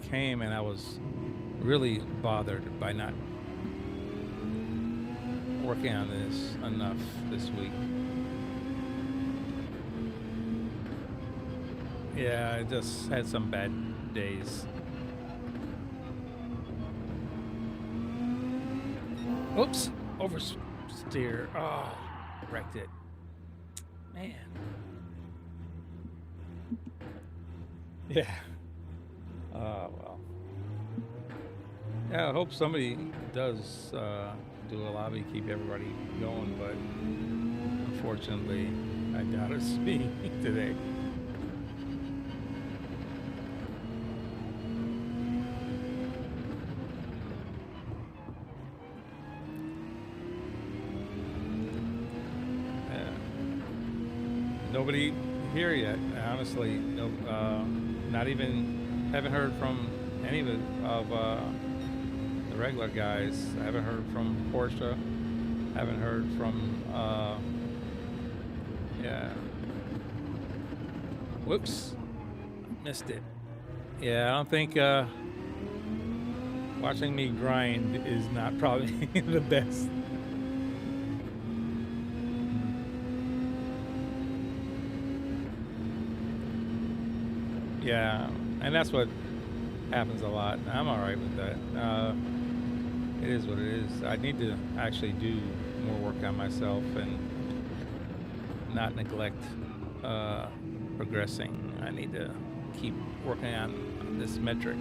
came, and I was really bothered by not working on this enough this week. Yeah, I just had some bad days. Oops, oversteer. Oh, wrecked it. Man. Yeah. Well. Yeah, I hope somebody does do a lobby, keep everybody going, but unfortunately, I doubt it's me today. Yeah. Nobody here yet, honestly. No, not even, haven't heard from any of the regular guys. I haven't heard from Porsche. Haven't heard from, yeah. Whoops, missed it. Yeah, I don't think watching me grind is not probably the best. Yeah, and that's what happens a lot. I'm all right with that. It is what it is. I need to actually do more work on myself and not neglect progressing. I need to keep working on this metric.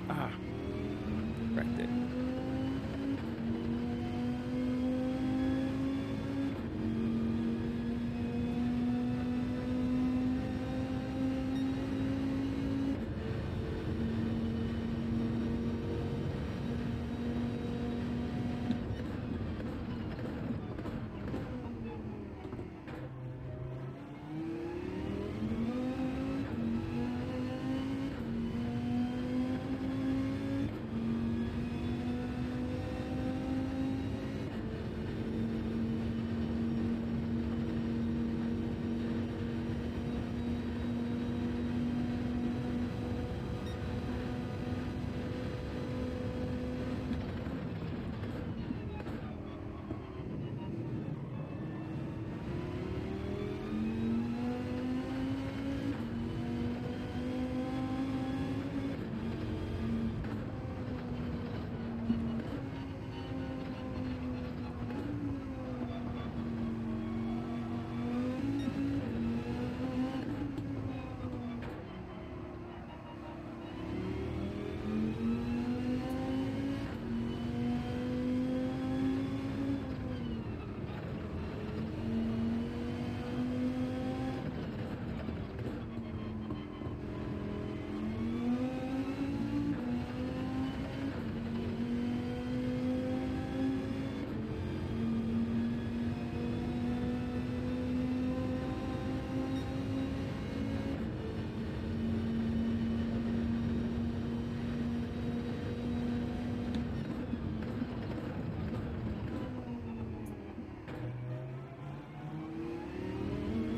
Ah, wrecked it.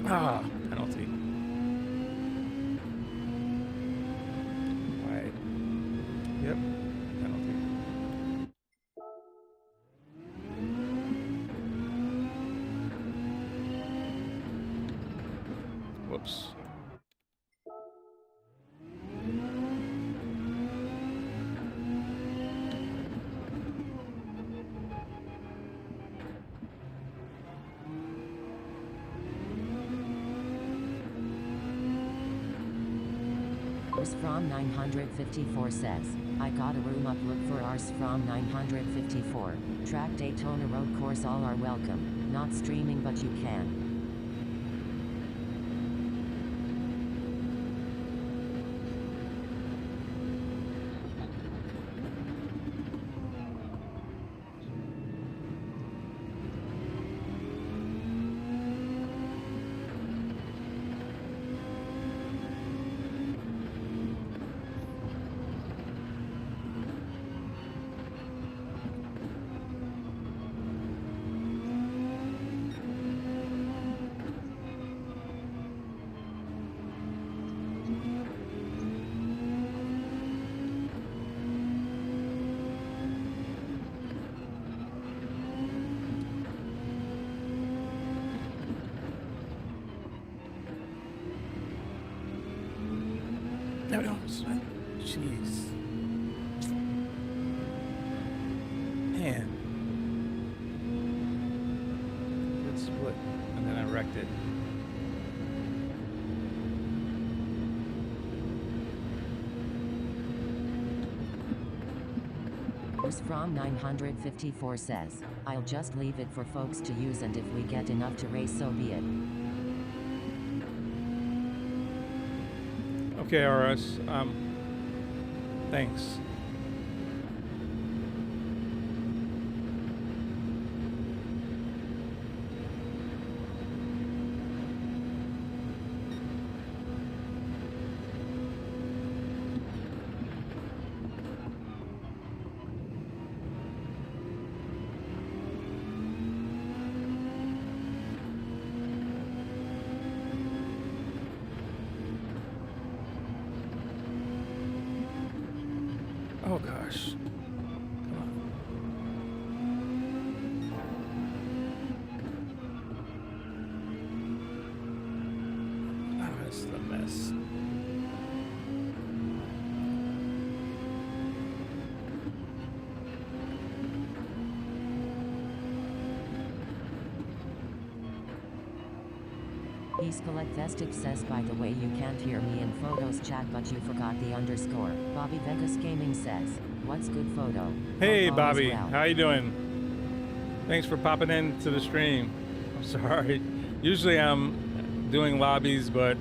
Ah, penalty. Right. Yep, penalty. Whoops. Ars from 954 says, I got a room up, look for Ars from 954. Track Daytona Road Course, all are welcome. Not streaming but you can. Jeez. Man. Good split. And then I wrecked it. Who's from 954 says, I'll just leave it for folks to use, and if we get enough to race, so be it. Okay, RS. Thanks. Oh gosh. Come on. Oh, this is a mess. Escalecthestic says, by the way, you can't hear me in photos chat, but you forgot the underscore. Bobby Vegas Gaming says, what's good photo? Hey Hope all is Bobby, well. how you doing? Thanks for popping into the stream. I'm sorry. Usually I'm doing lobbies, but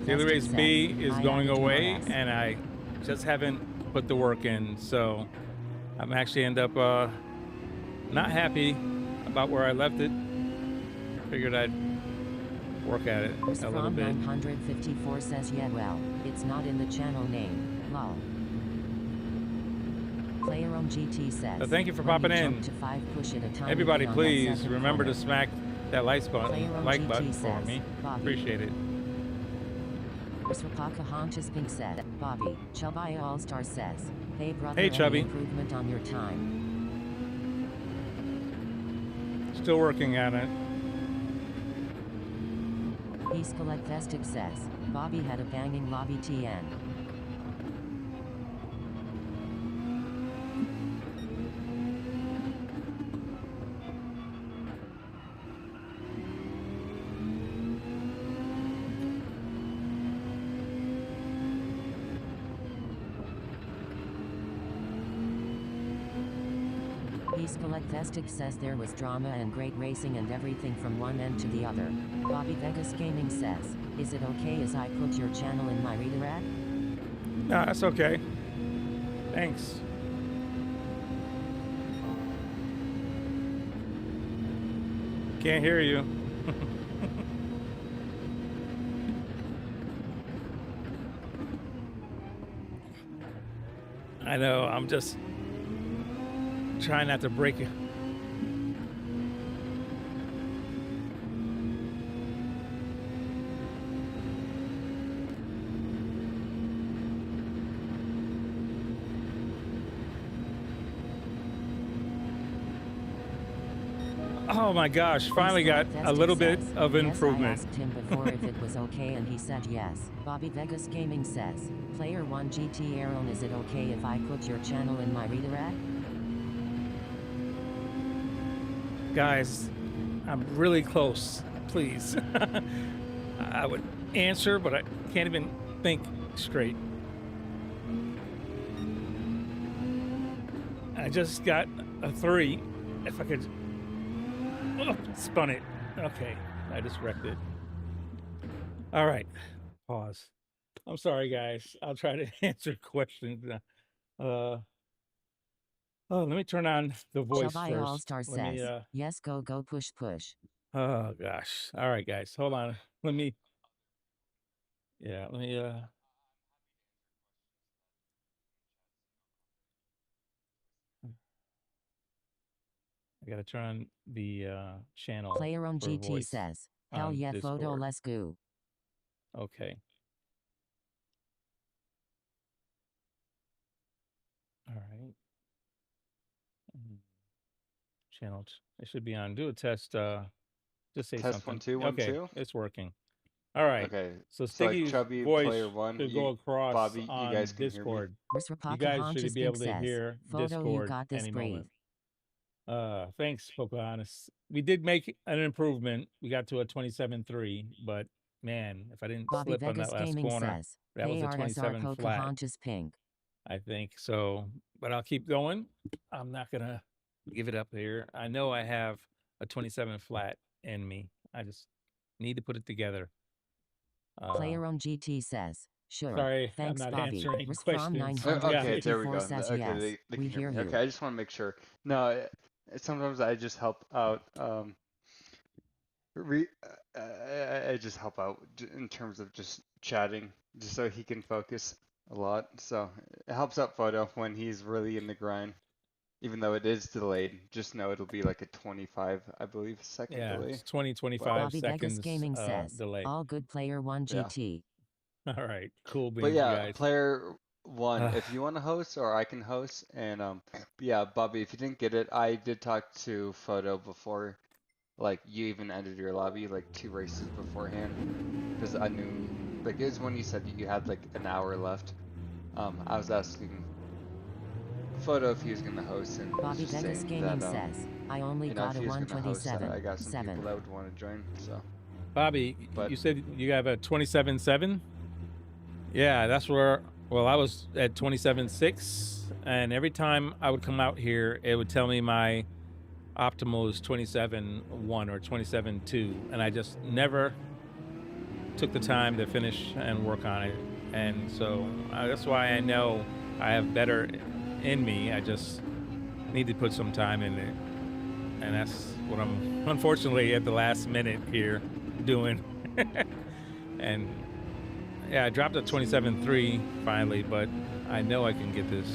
Daily Race B is going away, and I just haven't put the work in, so I'm actually end up not happy about where I left it. Figured I'd work at it Who's a little from bit. 954 says, yeah, well, it's not in the channel name. Lol. Player on GT says, Thank you for when popping jump in. to 5, push it a tiny Everybody, bit on that please second remember to corner. smack that like Player on button GT for says, me. Bobby. Appreciate it. Rapaka Honchas Pink said, Bobby. Chubby All-Star says, hey brother, Hey, Chubby. any improvement on your time? Still working on it. Escalecthestic says, Bobby had a banging lobby TN. Escalecthestic says there was drama and great racing and everything from one end to the other. Bobby Vegas Gaming says, is it okay as I put your channel in my redirect? No, that's okay. Thanks. Can't hear you. I know, I'm just trying not to break it. Oh my gosh, finally got a little bit of improvement. Yes, I asked him before if it was okay and he said yes. Bobby Vegas Gaming says, Player 1 GT Aaron, is it okay if I put your channel in my redirect? Guys, I'm really close. Please. I would answer, but I can't even think straight. I just got a 3. If I could... Oh, spun it. Okay, I just wrecked it. All right, pause. I'm sorry, guys. I'll try to answer questions. Oh, let me turn on the voice Chubby first. All-Star Let me, says, yes, go, push, push. oh gosh. All right, guys, hold on. Let me, yeah, let me, I gotta turn on the channel. Player on for GT voice says, hell on yeah, photo, Discord. let's go. Okay. All right. Channel, it should be on. Do a test. Just say Test something. 1 2 1 Okay, 2. it's working. All right. Okay. So So like Sticky's Chubby voice player one, should go across Bobby, you on guys can hear me. Discord. You Pocahontas guys should be able to says, hear photo, you Discord got this, any breathe. moment. Thanks, Pocahontas. We did make an improvement. We got to a 27.3, but man, if I didn't Bobby slip on Vegas that last Gaming corner, says, that was hey, a 27 flat. Pocahontas pink. I think so, but I'll keep going. I'm not gonna give it up here. I know I have a 27 flat in me. I just need to put it together. Player on GT says, sure. Sorry, Thanks, I'm not Bobby. answering Res- from questions. Okay, there we 954 go. says Okay, yes. they We can hear hear me. you. Okay, I just want to make sure. No, sometimes I just help out. I just help out in terms of just chatting, just so he can focus a lot. So it helps out Photo when he's really in the grind. Even though it is delayed, just know it'll be like a 25, I believe, second Yeah, delay. it's 20, 25 Bobby Vegas seconds Gaming says, delay. all good player one Yeah. GT. All right, cool But beans, yeah, guys. player one, if you want to host or I can host, and yeah, Bobby, if you didn't get it, I did talk to Photo before, like you even entered your lobby like 2 races beforehand, because I knew, like it was when you said that you had like an hour left. I was asking Photo if he was gonna host, and he was Bobby just Vegas saying Gaming that says, I only you know, got if a he was gonna host, 127. I got some 7. people that would want to join. So Bobby, But- you said you have a 27.7? Yeah, that's where, well, I was at 27.6, and every time I would come out here, it would tell me my optimal is 27.1 or 27.2, and I just never took the time to finish and work on it. And so that's why I know I have better in me. I just need to put some time in it. And that's what I'm, unfortunately, at the last minute here doing. And yeah, I dropped to 27.3 finally, but I know I can get this.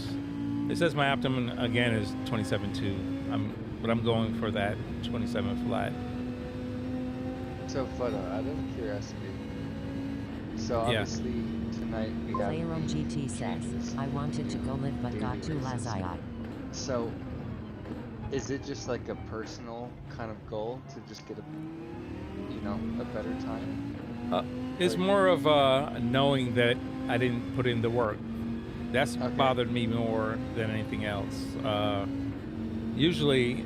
It says my optimum again is 27.2. But I'm going for that 27 flat. So Photo, out of curiosity, so Yeah. obviously tonight we have Player on the GT says, changes. I wanted to go live but got too lazy. So is it just like a personal kind of goal to just get a, you know, a better time? It's more of knowing that I didn't put in the work. That's Okay. bothered me more than anything else. Usually,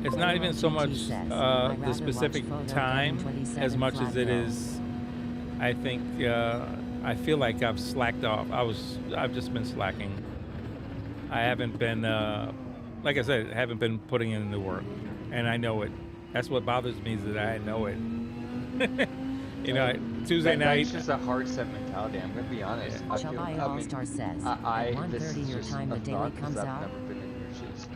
it's not even so much the specific time as much as it is. I think I feel like I've slacked off. I've just been slacking. I haven't been, like I said, haven't been putting in the work, and I know it. That's what bothers me is that I know it. You know, Tuesday night. That's just a hard set mentality. I'm gonna be honest. Yeah. I feel, Shabai I mean, All-Star says, I at this 1:30 is your just time a the daily thought 'cause comes I've out. never been in your shoes.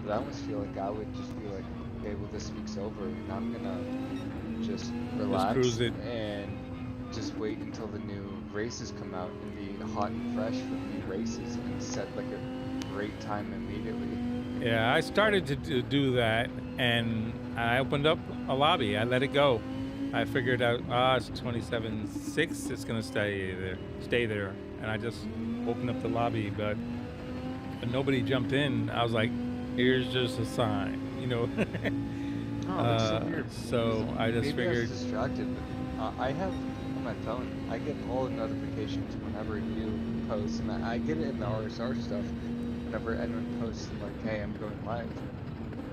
But I almost feel like I would just be like, okay, well this week's over, and I'm gonna just relax cruise it. and just wait until the new races come out and be hot and fresh for the new races and set like a great time immediately. Yeah, I started to do that, and I opened up a lobby. I let it go. I figured out, it's 27.6. It's gonna stay there, and I just opened up the lobby. But nobody jumped in. I was like, "Here's just a sign," you know. Oh, that's so weird. So I just Maybe I figured. was distracted, but I have on my phone, I get all the notifications whenever you post, and I get it in the RSR stuff whenever anyone posts like, hey, I'm going live.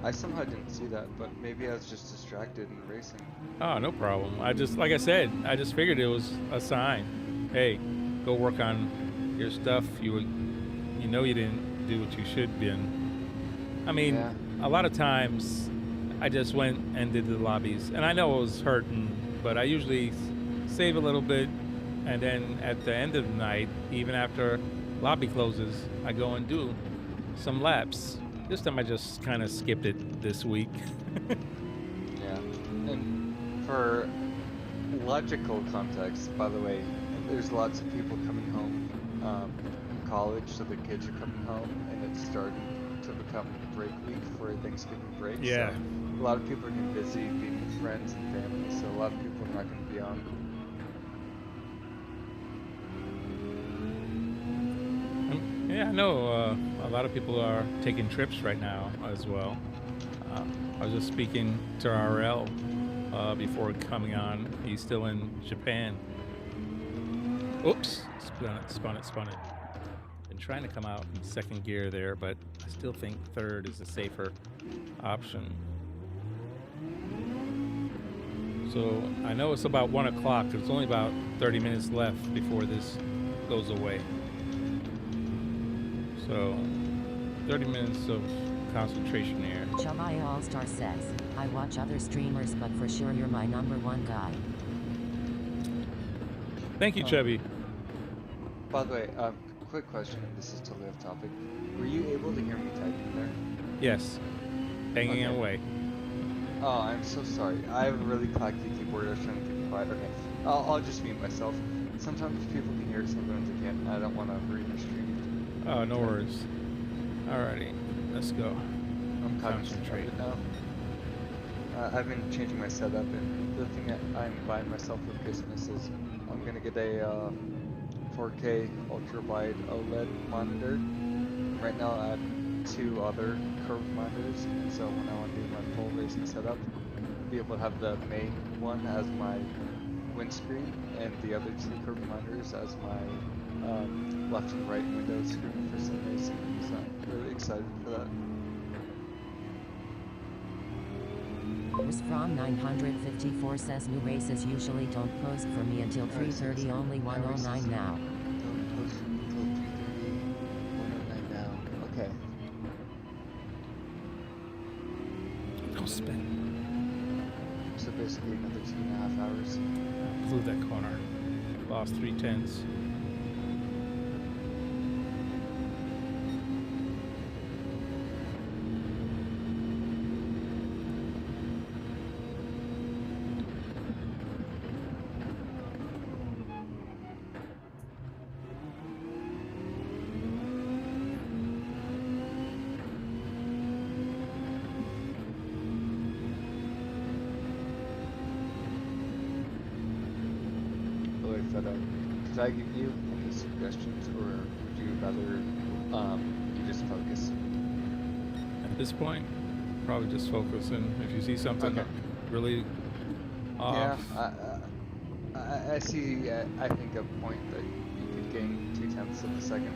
I somehow didn't see that, but maybe I was just distracted in racing. Oh, no problem. I just, like I said, I just figured it was a sign. Hey, go work on your stuff. You know you didn't do what you should been. I mean, Yeah. a lot of times I just went and did the lobbies, and I know it was hurting, but I usually save a little bit, and then at the end of the night, even after lobby closes, I go and do some laps. This time I just kind of skipped it this week. Yeah. And for logical context, by the way, there's lots of people coming home from college, so the kids are coming home, and it's starting to become break week for Thanksgiving break. Yeah. So a lot of people are getting busy being with friends and family, so a lot of people are not going to be on. Yeah, I know a lot of people are taking trips right now as well. I was just speaking to RL, before coming on. He's still in Japan. Oops, spun it. Been trying to come out in second gear there, but I still think third is a safer option. So I know it's about 1 o'clock. There's only about 30 minutes left before this goes away. So 30 minutes of concentration here. Chubby All-Star says, I watch other streamers, but for sure you're my #1 guy. Thank you, Chubby. By the way, quick question. This is totally off topic. Were you able to hear me typing there? Yes, hanging Okay. away. Oh, I'm so sorry. I have a really clacky keyboard. I was trying to keep it quiet. Okay, I'll just mute myself. Sometimes people can hear it, sometimes they can't. I don't want to ruin the stream. Oh, no worries. Alrighty, let's go. I'm Concentrate. concentrated now. I've been changing my setup, and the thing that I'm buying myself for Christmas is I'm gonna get a 4K ultra wide OLED monitor. Right now I have 2 other curved monitors, and so when I want to do my full racing setup, be able to have the main one as my windscreen and the other 2 curved monitors as my left and right window screen for sim racing. So I'm really excited for that. From 954 says new races usually don't post for me until 3:30, only 109 now. Don't post until 3:30, 109 now. Okay. Don't spin. So basically another 2.5 hours. Blew that corner. Lost 3/10. Could I give you any suggestions, or would you rather you just focus? At this point, probably just focusing. If you see something Okay. really off, Yeah, I see. I think a point that you could gain 0.2 of a second.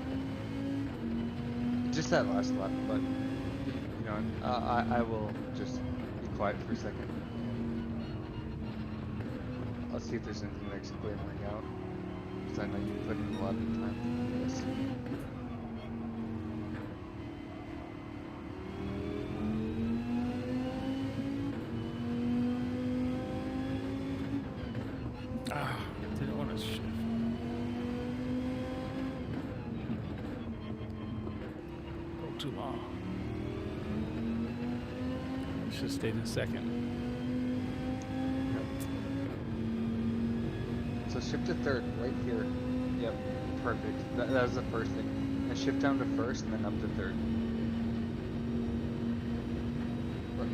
Just that last lap, but you know, I will just be quiet for a second. I'll see if there's anything that's glimmering out, because I know you put in a lot of time into this. didn't want to shift. Go too long. Should have stayed in second. So shift to third, right here. Yep, perfect. That was the first thing. And shift down to first, and then up to third.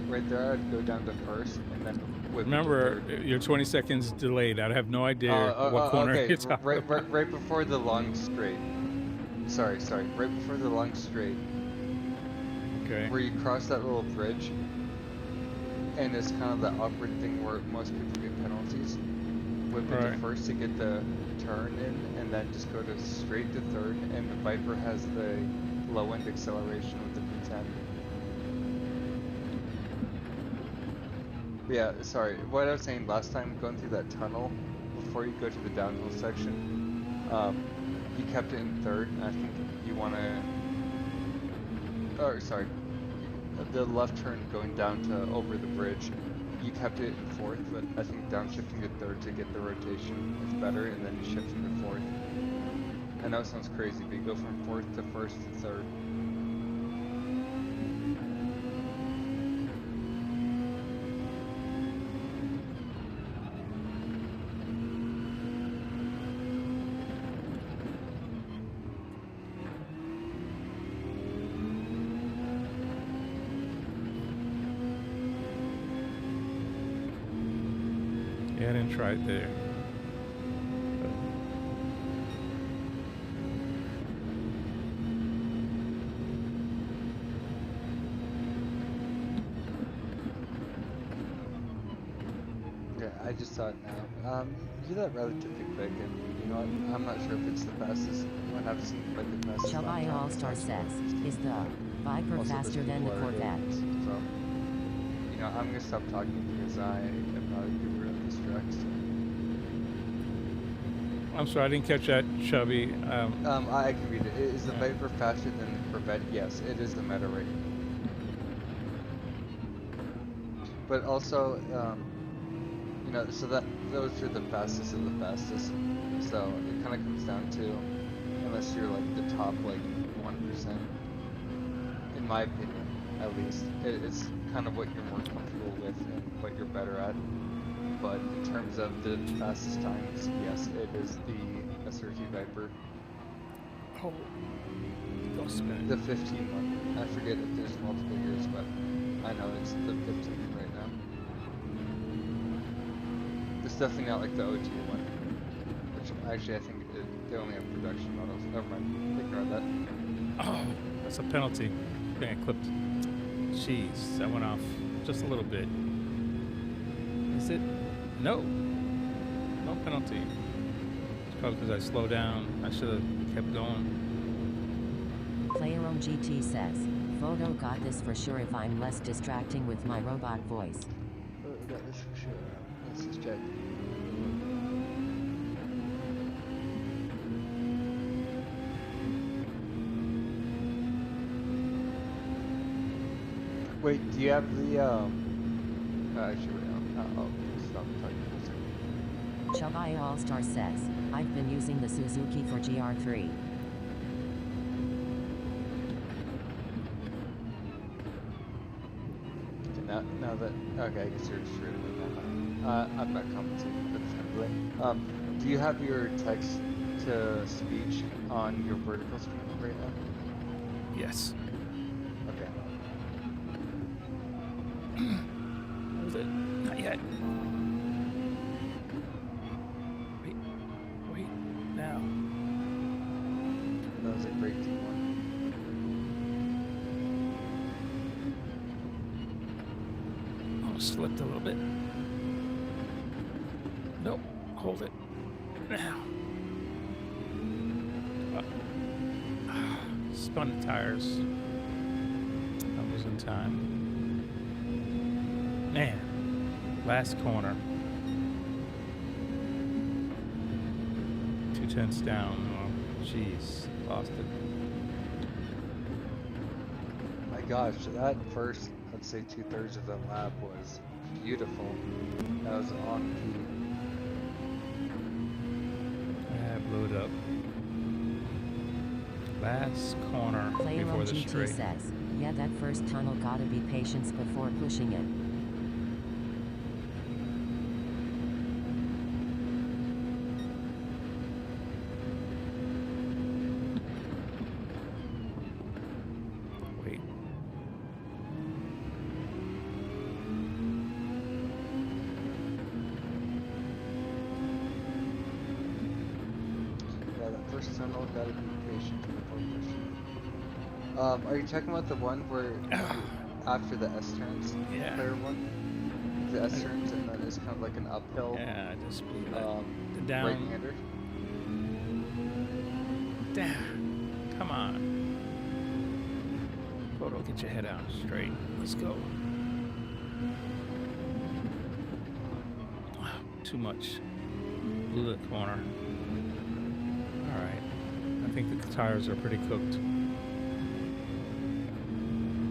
Right there, I'd go down to first, and then whip to Remember, third. you're 20 seconds delayed. I have no idea what corner okay. you're talking about. Right before the long straight. Sorry. Right before the long straight, Okay. where you cross that little bridge, and it's kind of that awkward thing where most people get penalties. Whip it to Right. first to get the turn in, and then just go to straight to third, and the Viper has the low end acceleration with the V10. But yeah, sorry. What I was saying last time, going through that tunnel before you go to the downhill section, you kept it in third, and I think you want to. Or sorry, the left turn going down to over the bridge. You kept it in fourth, but I think downshifting to third to get the rotation is better, and then you shift into fourth. I know it sounds crazy, but you go from fourth to first to third. Yeah, I didn't try it there. I just saw it now. You do that relatively quick, and you know what? I'm not sure if it's the fastest one I've seen, but the fastest lap Chubby time All-Star is says, actually is the Viper also there's faster than people the are doing Corvette? this. So, you know, I'm gonna stop talking because I am not a guru at this track. So. I'm sorry, I didn't catch that, Chubby. I can read it. Is the Yeah. Viper faster than the Corvette? Yes, it is the meta right now. But also, you know, so that those are the fastest of the fastest. So it kind of comes down to, unless you're like the top like 1%, in my opinion, at least, it's kind of what you're more comfortable with and what you're better at. But in terms of the fastest times, yes, it is the SRT Viper. Oh, don't spin it. The 15 one. I forget if there's multiple years, but I know it's the 15 right now. It's definitely not like the OG one, which actually I think they only have production models. Never mind, ignore that. Oh, that's a penalty. I think I clipped. Jeez, that went off just a little bit. Is it? No. No penalty. It's probably because I slowed down. I should have kept going. Player on GT says, Photo got this for sure if I'm less distracting with my robot voice. Oh, we got this for sure. Let's just check. Wait, do you have the actually wait, I'll stop talking for a second. Chubby All-Star says, I've been using the Suzuki for GR3. Okay, now that okay, I guess you're just reading it now. I'm not commenting, but it's kind of late. Do you have your text to speech on your vertical screen right now? Yes. Okay. Hold it. Not yet. Wait. Now. That was a great T1. Oh, slipped a little bit. Nope. Hold it. Now. Spun the tires. I was in time. Man. Last corner. 2/10 down. Oh, jeez. Lost it. My gosh, that first, let's say 2/3 of the lap was beautiful. That was on key. Yeah, I blew it up. Last corner Player before on the GT straight. says, yeah, that first tunnel gotta be patience before pushing it. Wait. Yeah, that first tunnel gotta be patient before pushing. Are you talking about the one where after the S turns? Yeah. Player one? The S turns and then it's kind of like an uphill Yeah, I just blew that. The down. right-hander? Down. Come on. Photo, get your head out straight. Let's go. Too much. Blew the corner. All right. I think the tires are pretty cooked.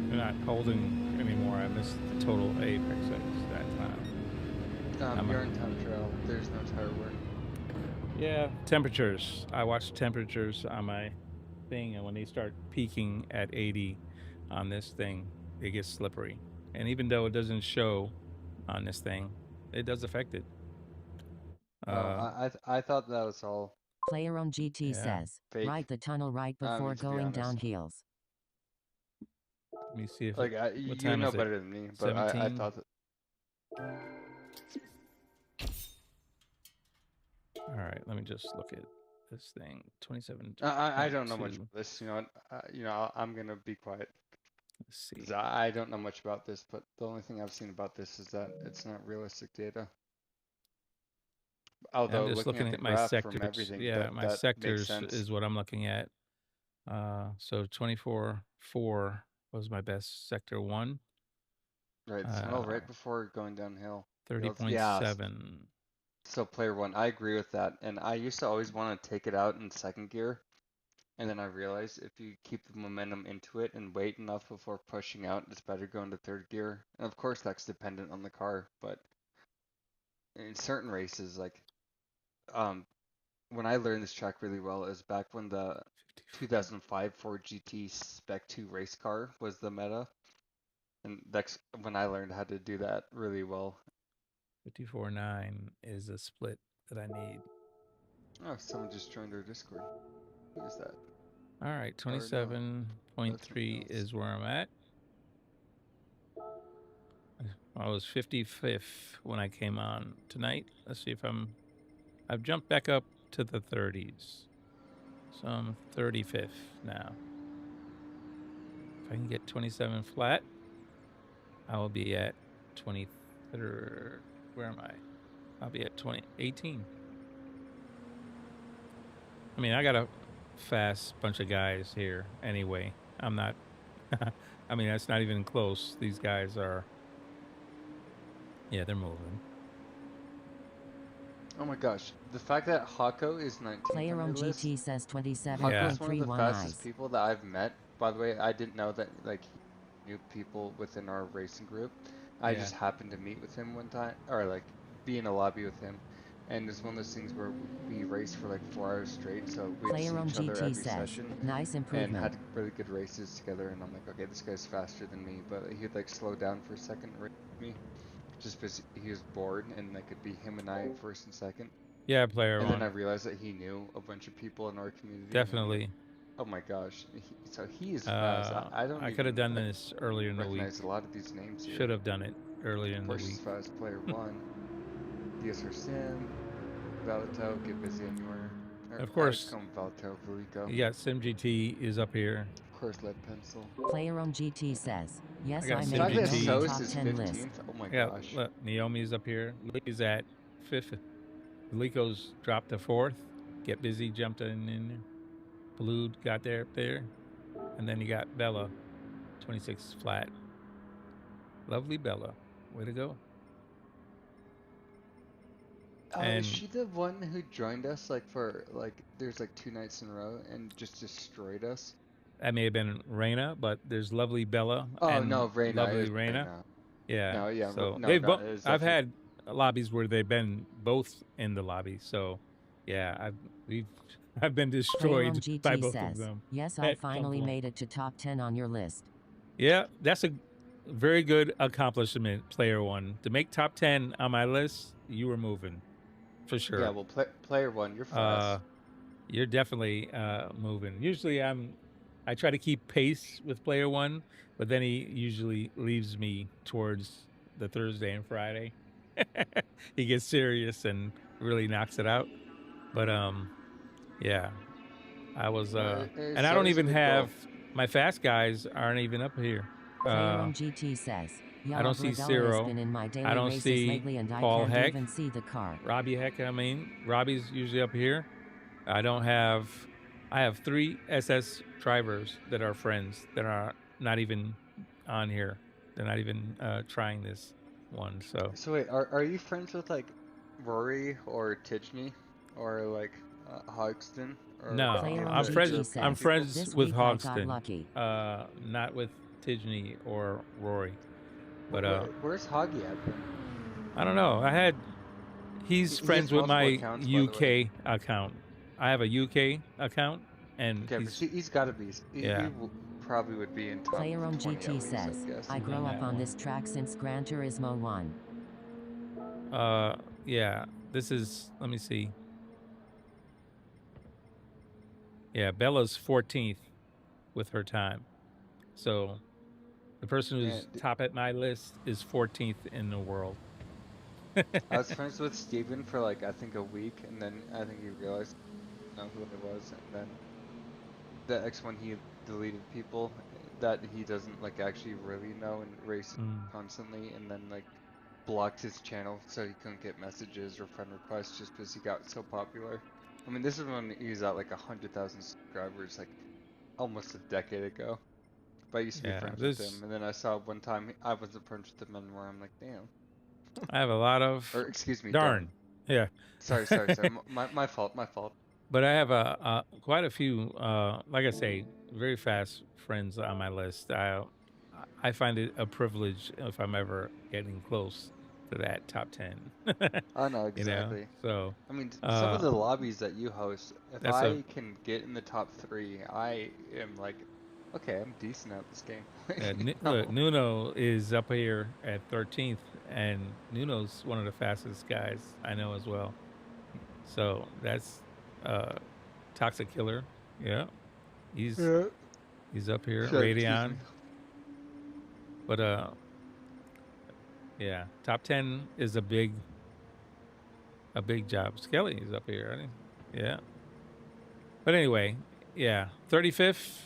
They're not holding anymore. I missed the total apex that time. You're in time trial. There's no tire wear. Yeah, temperatures. I watch temperatures on my thing, and when they start peaking at 80 on this thing, it gets slippery. And even though it doesn't show on this thing, it does affect it. I thought that was all Player on GT Yeah. says, fake. ride the tunnel right before To be going honest. down hills. Let me see if Like, what you time know is it? better than me, but I 17? thought that. All right, let me just look at this thing. 27. I don't know much about this. You know, I'm gonna be quiet. Let's see. 'Cause I don't know much about this, but the only thing I've seen about this is that it's not realistic data. Although I'm just looking looking at the at my graph from sectors. everything, Yeah, my that makes sectors sense. is what I'm looking at. So 24.4 was my best sector 1. Right, the tunnel right before going downhill. Yeah, 30.7. so player one, I agree with that. And I used to always want to take it out in second gear. And then I realized if you keep the momentum into it and wait enough before pushing out, it's better going to third gear. And of course, that's dependent on the car. But in certain races, like when I learned this track really well is back when the 2005 Ford GT Spec 2 race car was the meta. And that's when I learned how to do that really well. 54.9 is a split that I need. Oh, someone just joined our Discord. Who is that? All right, Or no, that's something 27.3 else. is where I'm at. I was 55th when I came on tonight. Let's see if I've jumped back up to the 30s. So I'm 35th now. If I can get 27 flat, I will be at 23rd. Where am I? I'll be at 18. I mean, I got a fast bunch of guys here anyway. I'm not, I mean, that's not even close. These guys are, yeah, they're moving. Oh my gosh, the fact that Hako is 19th Player on on your list. GT says Hako is one of the 27.31 fastest eyes. people that I've met. By the way, I didn't know that like he knew people within our racing group. I Yeah. just happened to meet with him one time, or like be in a lobby with him. And it's one of those things where we raced for like 4 hours straight, so we'd see Player on each other GT every says, session nice and improvement. had really good races together. And I'm like, okay, this guy's faster than me, but he'd like slow down for a second and race with me, just because he was bored, and like it'd be him and I first and second. Yeah, player And then I one. realized that he knew a bunch of people in our community, and I'm like, Definitely. oh my gosh, so he is fast. I don't I could have even done like this earlier in the week. recognize a lot of these names here. Should have done it earlier in the Porsche is week. fast, player one, DSR Sim, Valito, get busy anywhere. Or Of I just course, call him Valito, Valico. yeah, SimGT is up here. Of course, Lead Pencil. Player on GT says, I yes, got I The made fact it that on the SimGT. Sos top is 10 list. 15th, oh my I got, gosh. look, Naomi's up here. Lily's at 5th. Lico's dropped to 4th. Get busy, jumped in there. Blue got there up there. And then you got Bella, 26 flat. Lovely Bella. Way to go. Is And she the one who joined us like for like there's like 2 nights in a row and just destroyed us? that may have been Raina, but there's lovely Bella Oh and no, Reyna, it lovely was Raina. Reyna. Yeah. No, yeah, So no, they've no, both. it was I've definitely. had lobbies where they've been both in the lobby. So yeah, I've been Player on destroyed by GT both of says, them. yes, I at some finally point. made it to top 10 on your list. Yeah, that's a very good accomplishment, player one. To make top 10 on my list, you were moving for Yeah, sure. well, player one, you're fast. You're definitely moving. Usually I try to keep pace with player one, but then he usually leaves me towards the Thursday and Friday. He gets serious and really knocks it out. But yeah, I was and I So don't is a even good goal. have my fast guys aren't even up here. Player on GT says, I don't see Bella has Ciro. been in my I daily don't races see lately and I Paul can't Heck. even see the car. Robbie Heck, I mean, Robbie's usually up here. I have 3 SS drivers that are friends that are not even on here. They're not even trying this one. So wait, are you friends with like Rory or Tidney or like Hogston or No, Player any of on I'm the GT friends. European I'm says, people? friends this with week I got Hogston, lucky. not with Tidney or Rory. But Where's Hoggy at then? I don't know. He's He has friends with multiple my accounts, by the way. UK account. I have a UK account, and Okay, but he's got to be. yeah. Probably would be in top Player on 20 GT at least, says, I'd guess. I grew On up that on one. this track since Gran Turismo 1. Yeah. This is. Let me see. Yeah, Bella's 14th with her time. So the person who's And top at my list is 14th in the world. I was friends with Steven for like I think a week, and then I think he realized I know who I was, and then the X one he deleted people that he doesn't like actually really know and race constantly, and then like blocked his channel so he couldn't get messages or friend requests just because he got so popular. I mean, this is when he was at like 100,000 subscribers, like almost a decade ago. But I used to be Yeah, friends with him, this and then I saw one time I wasn't friends with him anymore. I'm like, damn. I have a lot Or of excuse me, darn. darn. Yeah. Sorry. My fault. But I have quite a few, like I say, very fast friends on my list. I find it a privilege if I'm ever getting close to that top 10. Oh no, You know, exactly. so I mean, some of uh, the lobbies that you host, if that's a I can get in the top 3, I am like, okay, I'm decent at this game. look. Oh, Nuno is up here at 13th, and Nuno's one of the fastest guys I know as well. So that's uh, Toxic Killer. Yeah, he's yeah. he's up here. Sorry, excuse Radeon, me. but yeah, top 10 is a big job. Skelly is up here, right? Yeah. But anyway, yeah, 35th.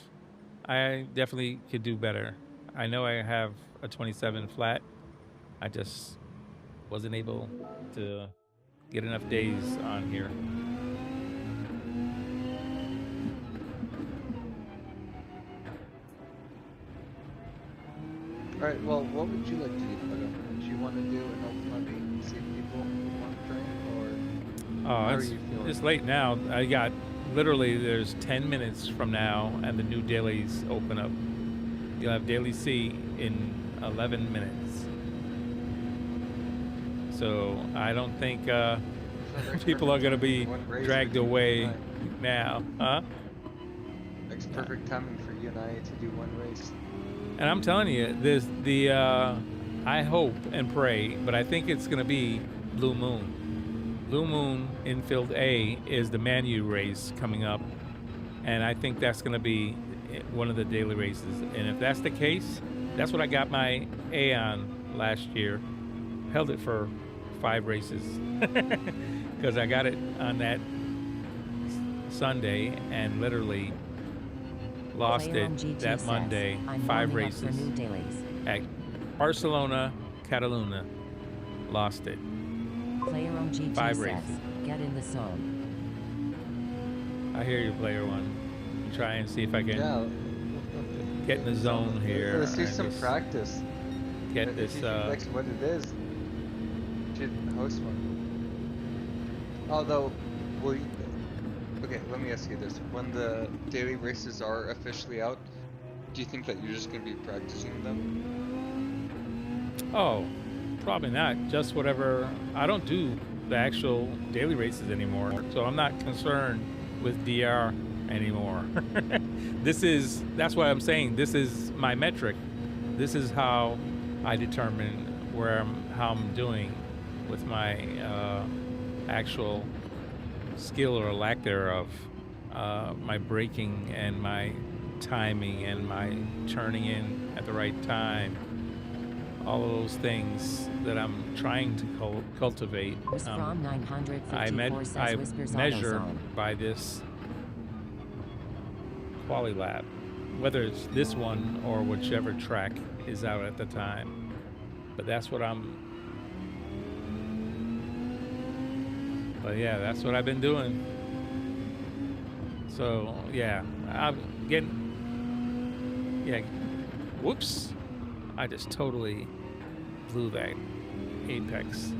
I definitely could do better. I know I have a 27 flat. I just wasn't able to get enough days on here. All right, well, what would you like to do, Photo? Would you want to do an open lobby and see if people would want to join, or Oh, how are you feeling? it's late now. I got literally there's 10 minutes from now, and the new dailies open up. You'll have daily C in 11 minutes. So I don't think So next people are perfect going to timing be for one race dragged for you away and I. now, huh? Next perfect timing for you and I to do one race. And I'm telling you, I hope and pray, but I think it's going to be Blue Moon. Blue Moon Infield A is the Manu race coming up, and I think that's going to be one of the daily races. And if that's the case, that's what I got my A on last year. Held it for 5 races because I got it on that Sunday and literally lost Player it on GT that says, Monday. I'm 5 warming up for races new dailies. at Barcelona, Cataluna. Lost it. Player on GT 5 says, races. get in the zone. I hear you, player one. Try and see if I can Yeah. get in the zone here. Let's do and some just practice. Get If this. you think that's what it is, you should host one. Although, will you, okay, let me ask you this. When the daily races are officially out, do you think that you're just going to be practicing them? Oh, probably not. Just whatever. I don't do the actual daily races anymore, so I'm not concerned with DR anymore. That's why I'm saying this is my metric. This is how I determine how I'm doing with my actual skill or lack thereof, my braking and my timing and my turning in at the right time. All of those things that I'm trying to cultivate. From 954 I says Whispers measure AutoZone. by this Quali Lab, whether it's this one or whichever track is out at the time. But that's what But yeah, that's what I've been doing. So yeah, I'm getting. Yeah, whoops! I just totally blew that apex.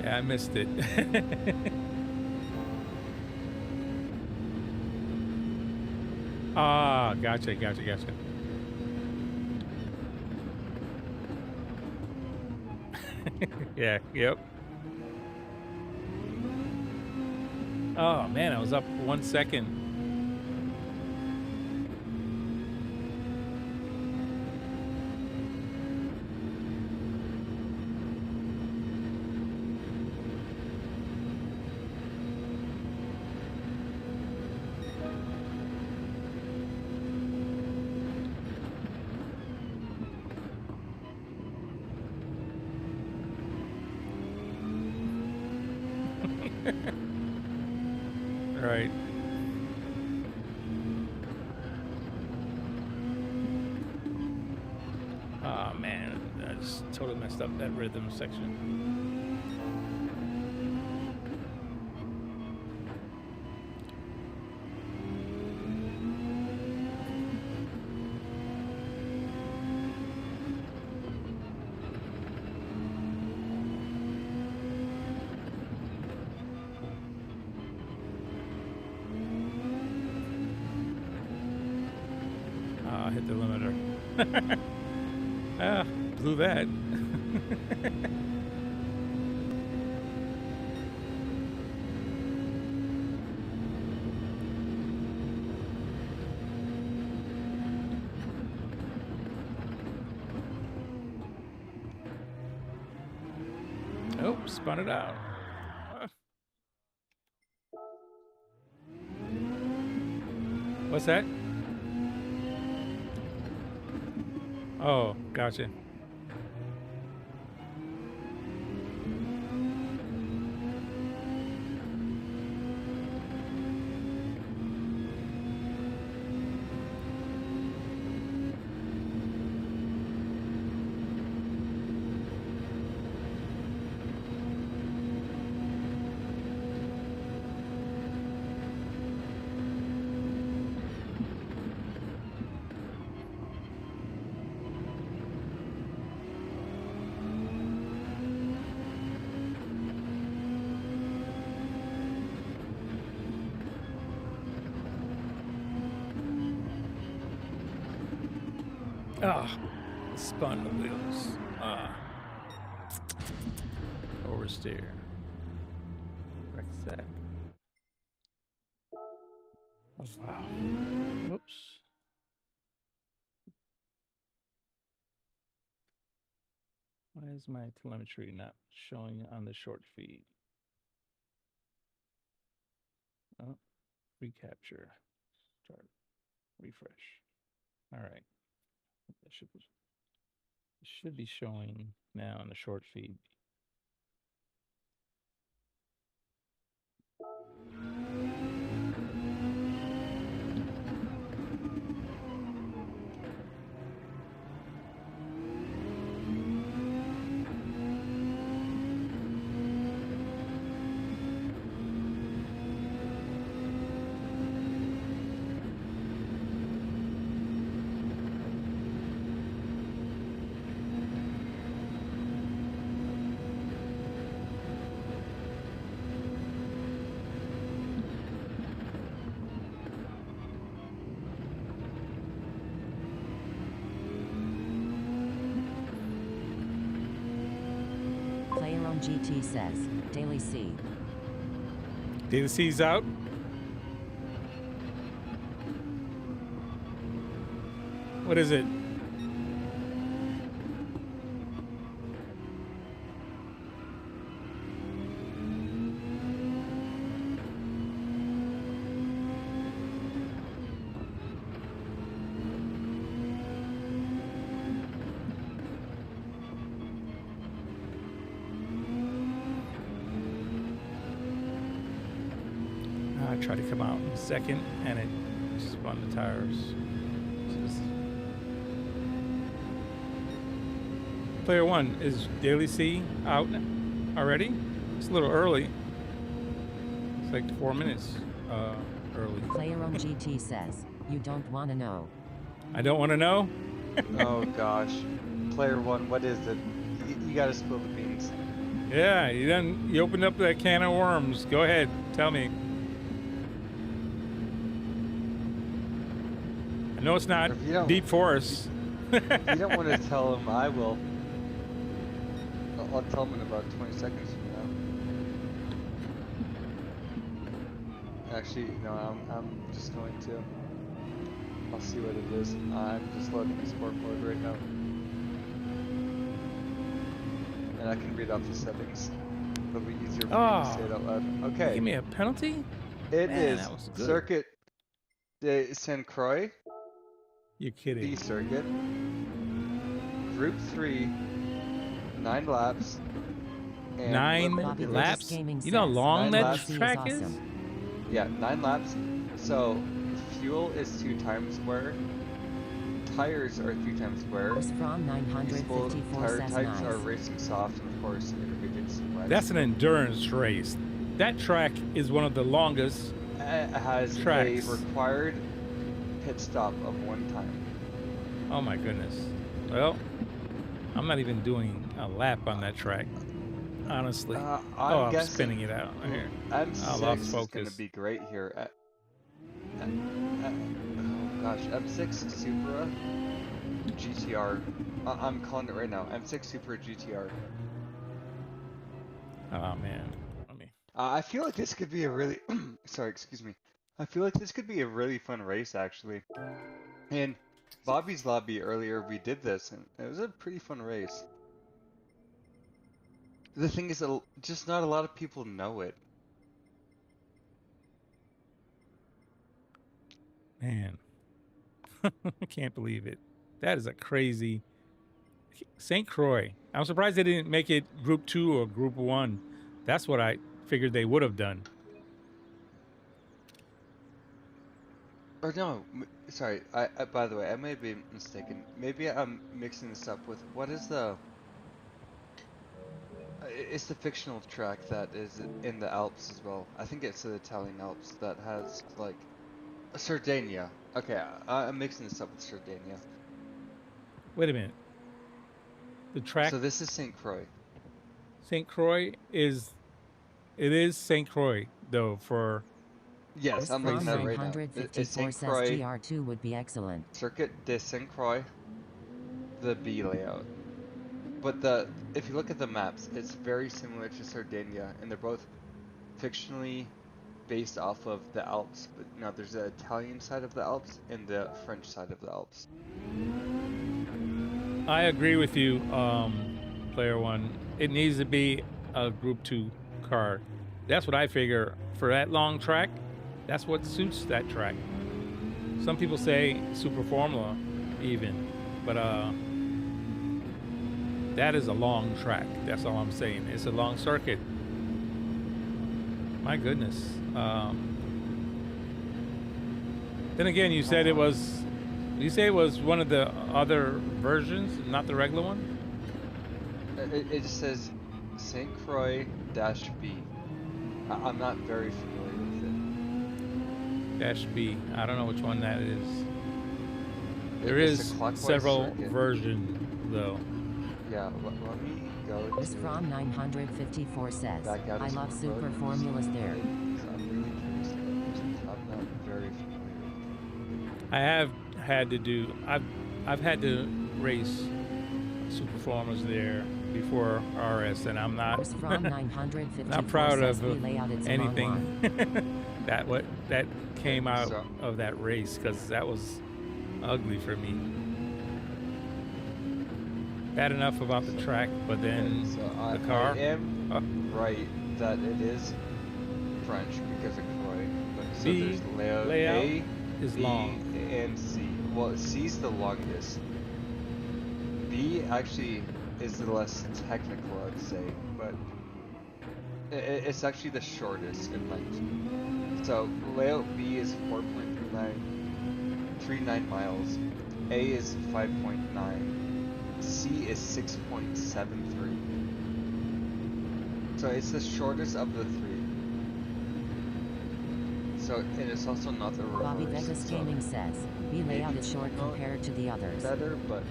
Yeah, I missed it. Ah, gotcha. Yeah, yep. Oh man, I was up 1 second. Right. totally messed up that rhythm section. Hit the limiter. Blew that. Oh, spun it out. What's that? Oh, gotcha. Ah, spun the wheels. Oversteer. Wrecked that. Oh, wow. Whoops. Why is my telemetry not showing on the short feed? Oh, recapture. Start. Refresh. All right. It should be showing now on the short feed. Player on GT says, Daily C. Daily C's out. What is it? I tried to come out in second and it spun the tires. Player one, is Daily C out already? It's a little early. It's like 4 minutes early. Player on GT says, you don't want to know. I don't want to know? Oh gosh. Player one, what is it? You gotta spill the beans. Yeah, you opened up that can of worms. Go ahead, tell me. I know it's not Deep Forest. If you don't want to tell him, I will. I'll tell him in about 20 seconds from now. Actually, no, I'm just going to. I'll see what it is. I'm just loading the sport mode right now. And I can read off the settings. It'll be easier for me to say it out loud. Okay. Give me a penalty? It Man, is that was good. Circuit de Saint Croix. You're kidding. B circuit. Group 3. 9 laps. And 9 Bobby laps? Gaming You know how says, long 9 that laps. track is? Yeah, 9 laps. So fuel is 2 times wear. tires are 3 times wear. Was from Useful 954 tire says types are nice. racing soft and of course intermediate and wet. That's an endurance race. That track is one of the longest. It has tracks. a required pit stop of 1 time. Oh my goodness. Well, I'm not even doing a lap on that track, honestly. I'm guessing spinning it out here. M6 lost is going focus. to be great here. Oh gosh, M6 Supra GTR. I'm calling it right now. M6 Supra GTR. Oh man. I feel like this could be a really sorry, excuse me. I feel like this could be a really fun race actually. In Bobby's lobby earlier we did this and it was a pretty fun race. The thing is just not a lot of people know it. Man. I can't believe it. That is a crazy St. Croix. I'm surprised they didn't make it group 2 or group 1. That's what I figured they would have done. Or no, sorry. I by the way, I may be mistaken. Maybe I'm mixing this up with what is the? It's the fictional track that is in the Alps as well. I think it's the Italian Alps that has like Sardinia. Okay, I'm mixing this up with Sardinia. Wait a minute. The track. So this is St. Croix. St. Croix is. It is St. Croix though for. Yes, I'm looking at it right now. 954 It's St. says Croix. GR2 would be excellent. Circuit de St. Croix. The B layout. But if you look at the maps, it's very similar to Sardinia, and they're both fictionally based off of the Alps. But now there's the Italian side of the Alps and the French side of the Alps. I agree with you, Player One. It needs to be a Group 2 car. That's what I figure for that long track. That's what suits that track. Some people say Super Formula, even, but that is a long track. That's all I'm saying. It's a long circuit. My goodness. Then again, you said it was. You say it was one of the other versions, not the regular one. It just says St. Croix-B. I'm not very familiar with it. -B. I don't know which one that is. There It's is a clockwise several circuit. versions, though. Yeah, let me go This to from 954 says, back out I of love Super super Road. formulas there. I'm really curious about this. I'm not very familiar. I have had to do. I've had to race Super Formulas there before RS, and I'm not Was from 954 not proud says of we lay out its wrong one. anything that came out So- of that race, because that was ugly for me. Bad enough about the track, but then So the car. I am Oh. right that it is French because of Croix. But so B there's layout A, is B, long. and C. Well, C's the longest. B actually is the less technical, I'd say, but it's actually the shortest in length. So layout B is 4.39 miles. A is 5.9. C is 6.73. So it's the shortest of the 3. So, and it's also not the reverse. Bobby Vegas so Gaming says, B layout is short no, compared to the others. better, but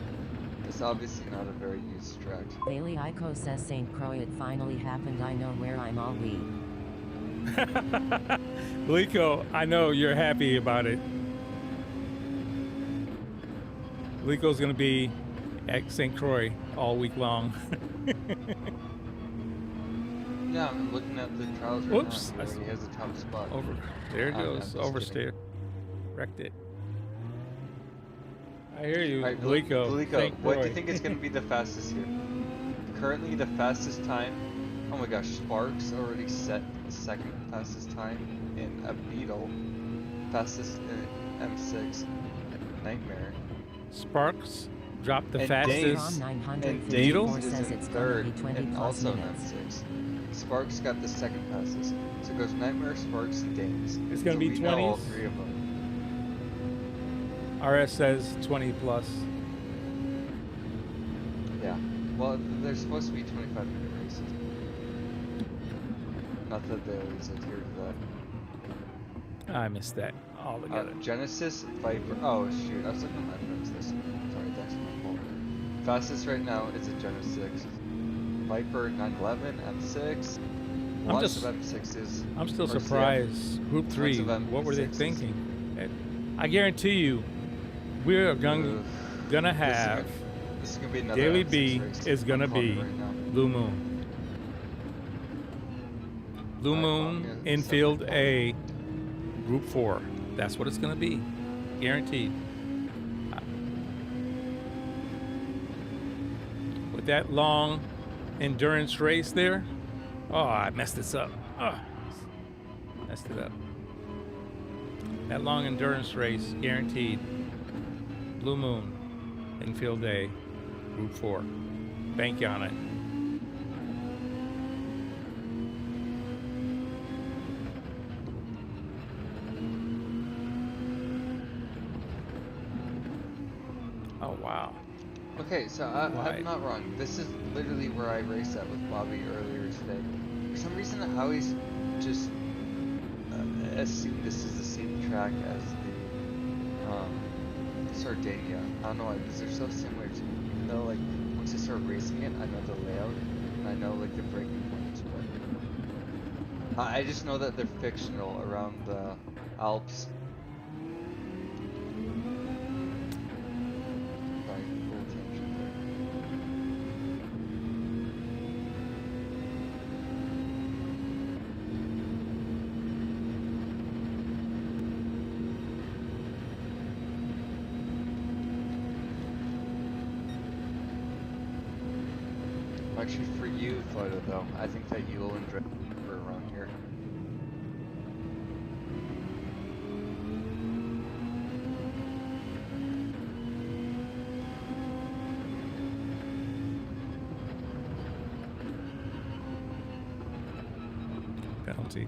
it's obviously not a very used track. Bailey Ico says St. Croix, it finally happened, I know where I'm all we. Lico, I know you're happy about it. Lico's gonna be at St. Croix all week long. Yeah, I'm looking at the trials right Whoops, now. He has a top spot. Over there it I'm goes. just Oversteer. kidding. Wrecked it. I hear you, Alright, Lico. Glico, what do you think is going to be the fastest here? Currently, the fastest time. Oh my gosh, Sparks already set the second fastest time in a Beetle. Fastest in M6. Nightmare. Sparks dropped the And fastest. Days. From And 954 Days is says in it's gonna third be 20 and plus also in minutes. M6. Sparks got the second fastest. So it goes Nightmare, Sparks, and Danes. It's gonna So be we know all 20s? 3 of them. RS says 20 plus. Yeah. Well, there's supposed to be 25-minute races. Not that they always adhere to that. I missed that altogether. Genesis, Viper. Oh shoot, I was looking at my notes this. Sorry, thanks for my fault. Fastest right now is a Genesis. Viper 911 M6. Lots of M6s. I'm still Or surprised. Group 3, of what were they M6s. thinking? I guarantee you, we're gonna have This is gonna be another Daily M6 B race. is gonna I'm calling be it right now. Blue Moon. Blue Alright, well, Moon, I'm gonna infield stop A, Group 4. That's what it's gonna be, guaranteed. With that long endurance race there, oh, I messed this up. Oh, messed it up. That long endurance race, guaranteed. Blue Moon, infield A, Group 4. Bank on it. Oh, wow. Okay, so Why? I'm not wrong. This is literally where I raced at with Bobby earlier today. For some reason, I always just assume this is the same track as the Sardinia. I don't know why, because they're so similar to me. Even though, like, once I start racing it, I know the layout and I know like the breaking points. But I just know that they're fictional around the Alps. Sorry, little tangent there. Actually, for you, Photo, though, I think that you'll enjoy it around here. Penalty.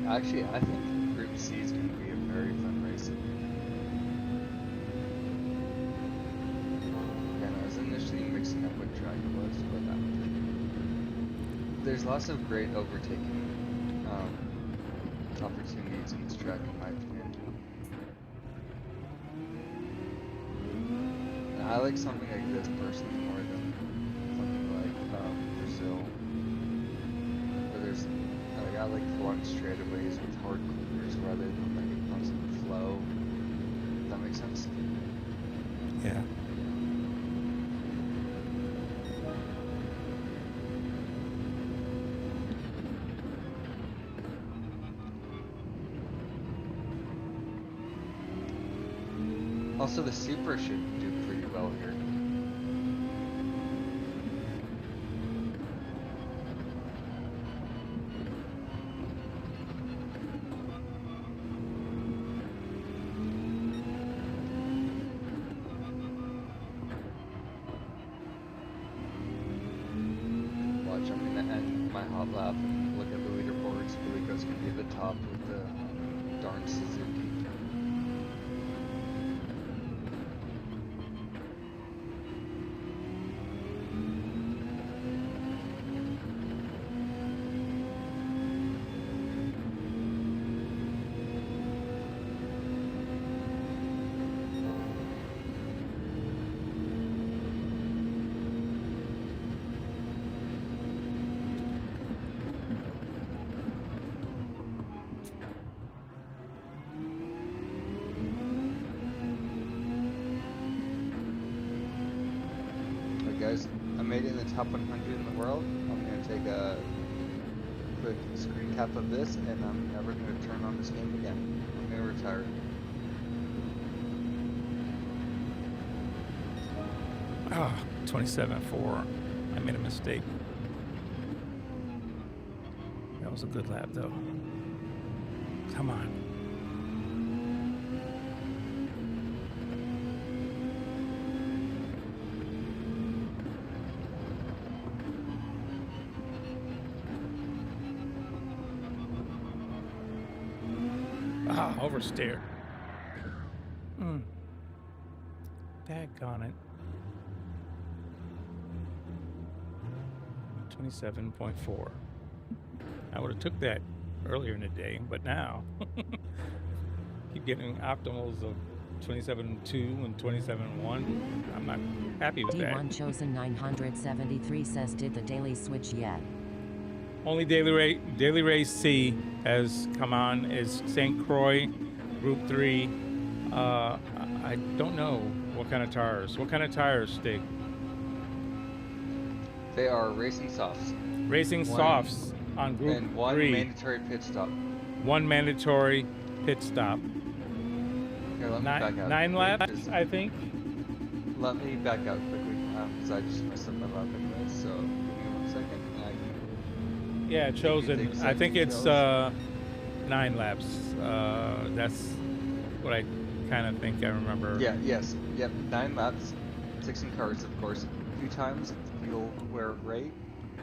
Actually, I think Group C is going to be a very fun race. Again, I was initially mixing up what track it was, but there's lots of great overtaking opportunities in this track, in my opinion. And I like something like this personally more than something like Brazil, where there's I like long straightaways with hard corners rather than like a constant flow. Does that make sense? Yeah. Also, the Super should do pretty well here. Watch, I'm gonna end my hot lap and look at the leaderboards. Billy Go's gonna be at the top with the darn Suzuki. Guys, I made it in the top 100 in the world. I'm going to take a quick screen cap of this, and I'm never going to turn on this game again. I'm going to retire. Ah, 27.4. I made a mistake. That was a good lap, though. Come on. Ah, oversteer. Daggone it. 27.4. I would have took that earlier in the day, but now keep getting optimals of 27.2 and 27.1. I'm not happy with that. D1 Chosen 973 says, did the daily switch yet? Only daily race C has come on is St. Croix, Group 3. I don't know what kind of tires. What kind of tires, Stig? They are racing softs. Racing softs on Group 3. And one mandatory pit stop. One mandatory pit stop. Here, let me back out. 9 laps, I think. Let me back out quickly, because I just messed up my lap anyway, so give me 1 second. Yeah, chosen. I think it's 9 laps. That's what I kind of think I remember. Yeah, yes. Yep, 9 laps. 6 in cars, of course. 2 times fuel wear rate.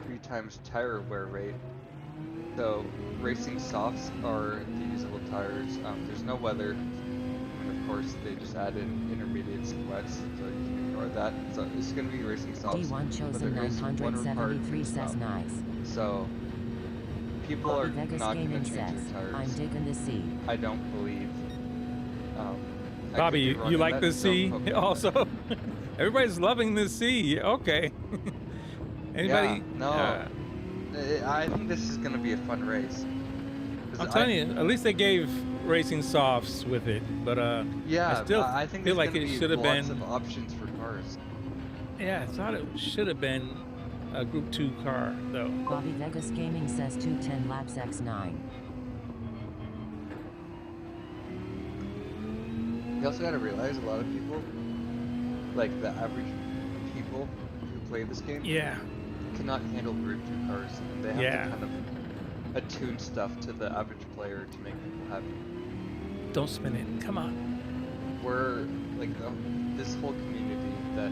3 times tire wear rate. So, racing softs are the usable tires. There's no weather. And of course, they just add in intermediates and wets, so you can ignore that. So, it's going to be racing softs. D1 Chosen 973 says nice. So, people are Vegas not going Gaming to change says, their tires. I'm digging the C. I don't believe. I Bobby, could be wrong you on like that, the so C hope I'm also? Everybody's loving the C. Okay. Anybody? Yeah, no. I think this is going to be a fun race. I'm telling you, at least they gave racing softs with it, but yeah, I still I think feel there's like gonna it be should have lots been. of options for cars. Yeah, I thought it should have been a Group 2 car, though. Bobby Vegas Gaming says 210 laps X9. You also got to realize a lot of people, like the average people who play this game, Yeah. cannot handle Group 2 cars, and they have Yeah. to kind of attune stuff to the average player to make people happy. Don't spin it. Come on. We're like this whole community that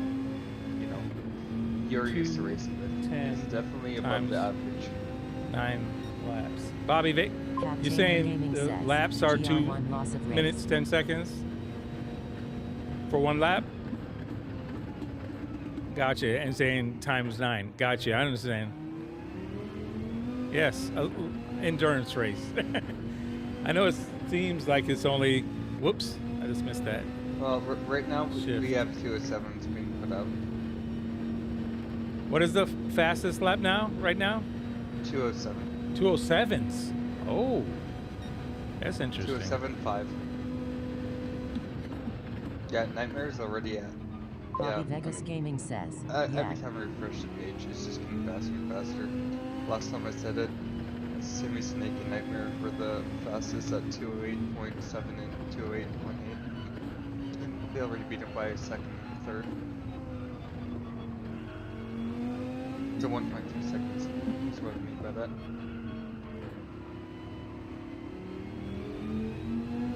you're used to racing with 10 is definitely above times the average. 9 laps. Bobby, Cat you're Jamie saying Gaming the says, laps are 2 GR1 loss of race. minutes, 10 seconds for 1 lap? Gotcha. And saying times 9. Gotcha. I understand. Yes, endurance race. I know it seems like it's only. Whoops, I just missed that. Well, right now Shift. we have 207s being put out. What is the fastest lap now? Right now? 207. 207s. Oh, that's interesting. 207.5. Yeah, Nightmare's already at. Bobby Vegas Gaming says, Every yeah. time I refresh the page, it's just getting faster and faster. Last time I said it, Simi Snake and Nightmare were the fastest at 208.7 and 208.8. They already beat him by a second and third. So 1.2 seconds is what I mean by that.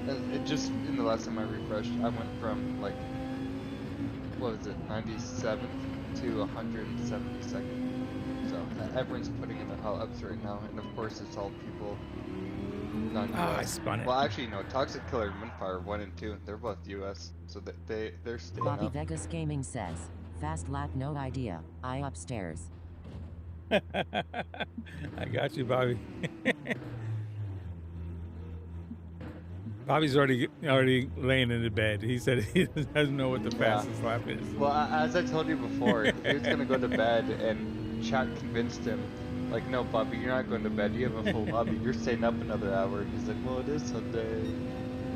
And it just, in the last time I refreshed, I went from like, what was it, 97th to 172nd. So everyone's putting in their hell ups right now, and of course it's all people non-US. Ah, I spun it. Well, actually, no. Toxic Killer and Windfire 1 and 2, they're both US, so they're staying Bobby up. Vegas Gaming says, fast lap, no idea. I upstairs. I got you, Bobby. Bobby's already laying in the bed. He said he doesn't know what the fastest lap is. Well, as I told you before, he was gonna go to bed, and chat convinced him, like, no, Bobby, you're not going to bed. You have a full lobby. You're staying up another hour. He's like, well, it is Sunday.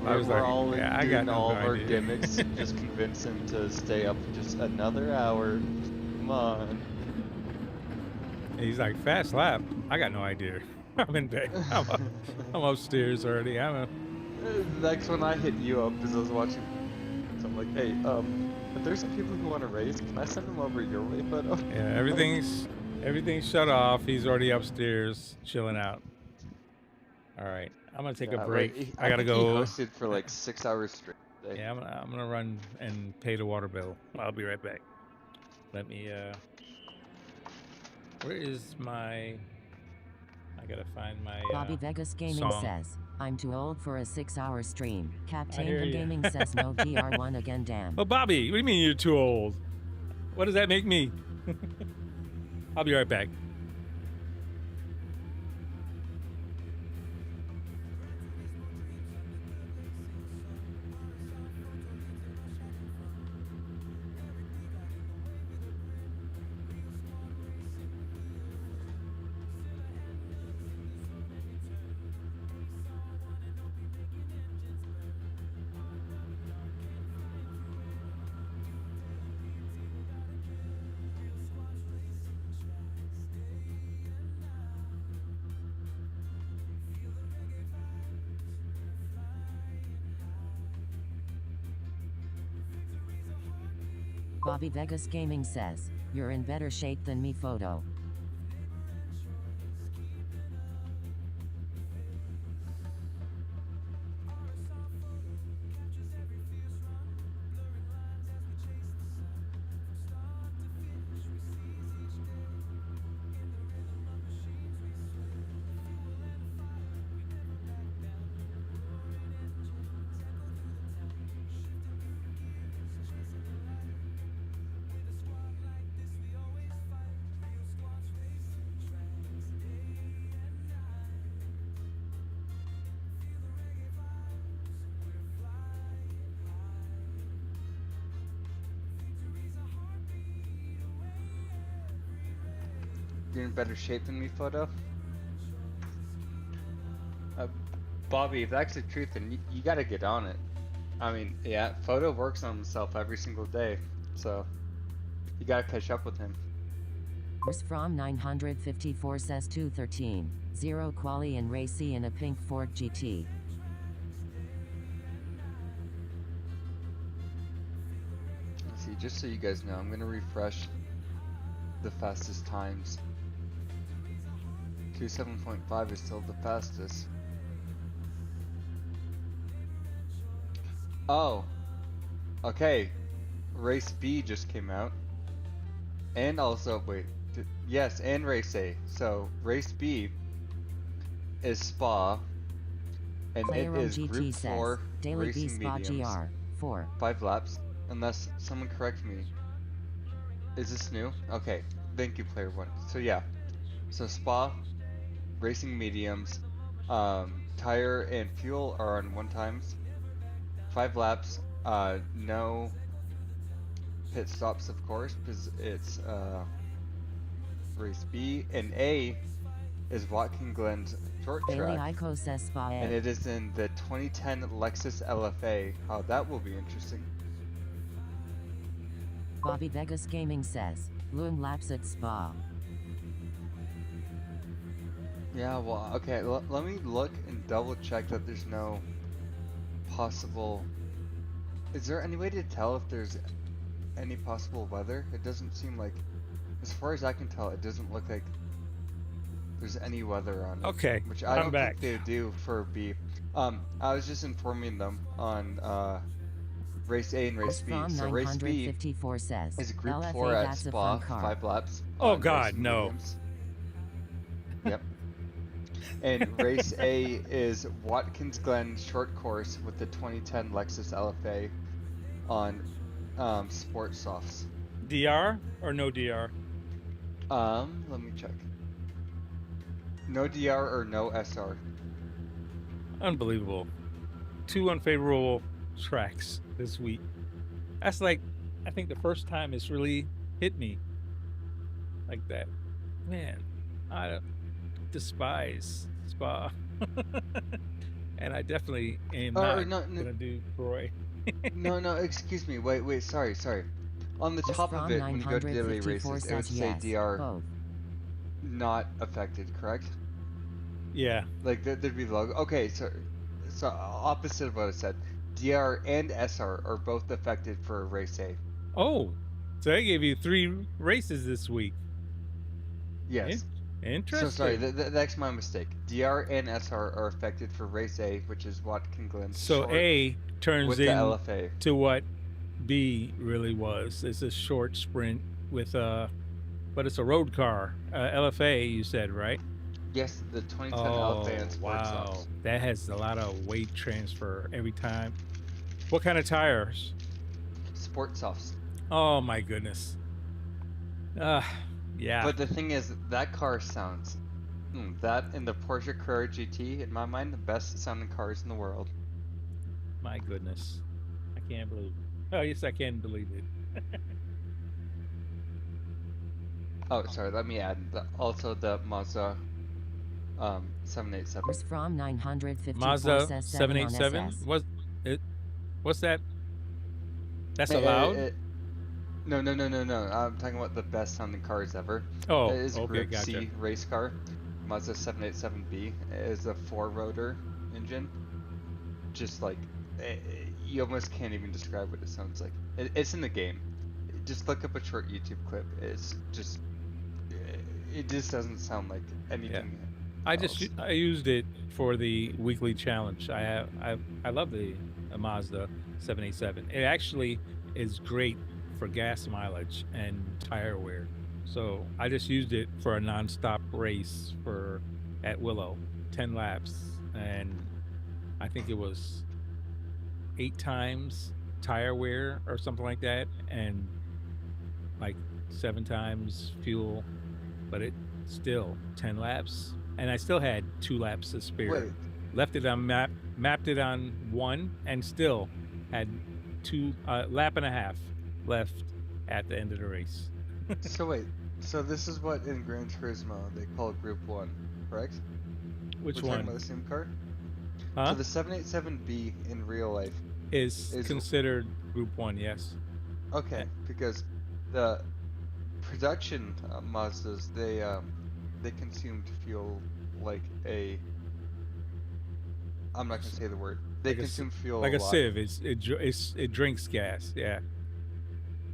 We're all yeah, doing all of no our idea. gimmicks, and just convince him to stay up just another hour. Come on. He's like, fast lap? I got no idea. I'm in bed. I'm upstairs already. Next one I hit you up is I was watching. So I'm like, hey, if there's some people who want to race, can I send them over your way, photo? Yeah, everything's shut off. He's already upstairs chilling out. All right, I'm gonna take a break. I gotta think go. He hosted for like 6 hours straight. Today. Yeah, I'm gonna run and pay the water bill. I'll be right back. Let me where is my? I gotta find my. Bobby Vegas Gaming song. says, I'm too old for a 6-hour stream. Captain hear ya. Gaming says no DR1 again, damn. Oh, Bobby, what do you mean you're too old? What does that make me? I'll be right back. Bobby Vegas Gaming says, you're in better shape than me, photo. You're in better shape than me, photo. Bobby, if that's the truth, then you gotta get on it. I mean, yeah, photo works on himself every single day, so you gotta catch up with him. From 954 says 213. 0 quali and racy in a pink Ford GT. Let's see, just so you guys know, I'm gonna refresh the fastest times. 27.5 is still the fastest. Oh, okay. Race B just came out, and also wait, yes, and Race A. So Race B is Spa, and Player it is GT Group says, 4 Daily B racing Spa mediums. GR. 4. 5 laps, unless someone correct me. Is this new? Okay, thank you, Player 1. So yeah, so Spa, racing mediums, tire and fuel are on 1 times. 5 laps, no pit stops, of course, because it's race B, and A is Watkins Glen's short Bailey track, Ico says Spa and A. it is in the 2010 Lexus LFA. How that will be interesting. Bobby Vegas Gaming says, Loom laps at Spa. Yeah, well, okay, let me look and double check that there's no possible Is there any way to tell if there's any possible weather? It doesn't seem like, as far as I can tell, it doesn't look like there's any weather on it. Okay, Which I I'm don't back. think they do for B. I was just informing them on race A and race B. From So race B 954 says, is Group LFA, 4 at that's a Spa, fun car. 5 laps. Oh, on God, racing no. mediums. Yep. And race A is Watkins Glen short course with the 2010 Lexus LFA on sport softs. DR or no DR? Let me check. No DR or no SR. Unbelievable. 2 unfavorable tracks this week. That's like, I think the first time it's really hit me like that. Man, I despise Spa. And I definitely am not gonna do Troy. No, excuse me. Wait, sorry. On the top of it, when you go to daily races, it would say DR Both. not affected, correct? Yeah. Like there'd be logo. Okay, so opposite of what I said. DR and SR are both affected for race A. Oh, so they gave you 3 races this week. Yes. Interesting. So sorry, that's my mistake. DR and SR are affected for race A, which is Watkins Glen. So short A turns with the in LFA. to what B really was. It's a short sprint with but it's a road car. LFA, you said, right? Yes, the 2010 Oh, LFA and sport wow. softs. That has a lot of weight transfer every time. What kind of tires? Sport softs. Oh my goodness. Yeah. But the thing is, that car sounds. That and the Porsche Carrera GT, in my mind, the best sounding cars in the world. My goodness. I can't believe it. Oh, yes, I can believe it. Oh, sorry, let me add. Also, the Mazda 787. From 954 Mazda says 7 on 787? SS. What's that? That's allowed? No. I'm talking about the best sounding cars ever. Oh, It is a okay, Group gotcha. C race car. Mazda 787B. It is a 4-rotor engine. Just like, you almost can't even describe what it sounds like. It's in the game. Just look up a short YouTube clip. It's just, it just doesn't sound like anything. I used it for the weekly challenge. I love the Mazda 787. It actually is great for gas mileage and tire wear. So I just used it for a non-stop race at Willow, 10 laps, and I think it was 8 times tire wear or something like that, and like 7 times fuel, but it still 10 laps, and I still had 2 laps to spare. Wait. Left it on mapped it on 1, and still had 2 lap and a half left at the end of the race. So wait, so this is what in Gran Turismo they call Group 1, correct? Which We're talking one? about the same car? Huh? So the 787B in real life. Is is- considered Group 1, yes. Okay, because the production Mazdas, they consumed fuel like a. I'm not gonna say the word. They Like a consume fuel Like a lot. sieve. It drinks gas. Yeah.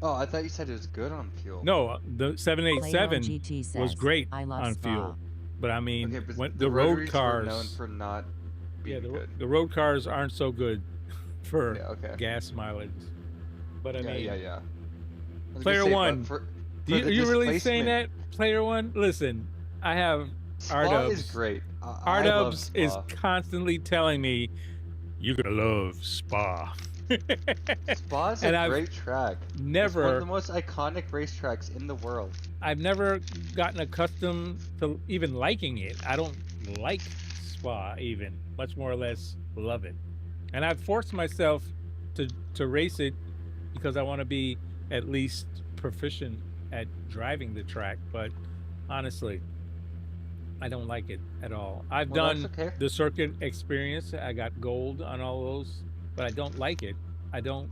Oh, I thought you said it was good on fuel. No, the 787 GT was says, great I love on Spa. fuel, but I mean, Okay, but when the the road rotaries cars, were known for not yeah, being good. the road cars aren't so good for Yeah, okay. gas mileage. But I mean, Yeah. I was Player gonna say, but one, for are the you really saying displacement, that, Player One? Listen, I have Spa R-dubs. is great. I love R-dubs Spa. is constantly telling me, you're gonna love Spa. Spa is and a I've great track. It's one never, of the most iconic racetracks in the world. I've never gotten accustomed to even liking it. I don't like Spa even, much more or less love it. And I've forced myself to race it because I want to be at least proficient at driving the track. But honestly, I don't like it at all. I've Well, done that's okay. the circuit experience. I got gold on all those, but I don't like it. I don't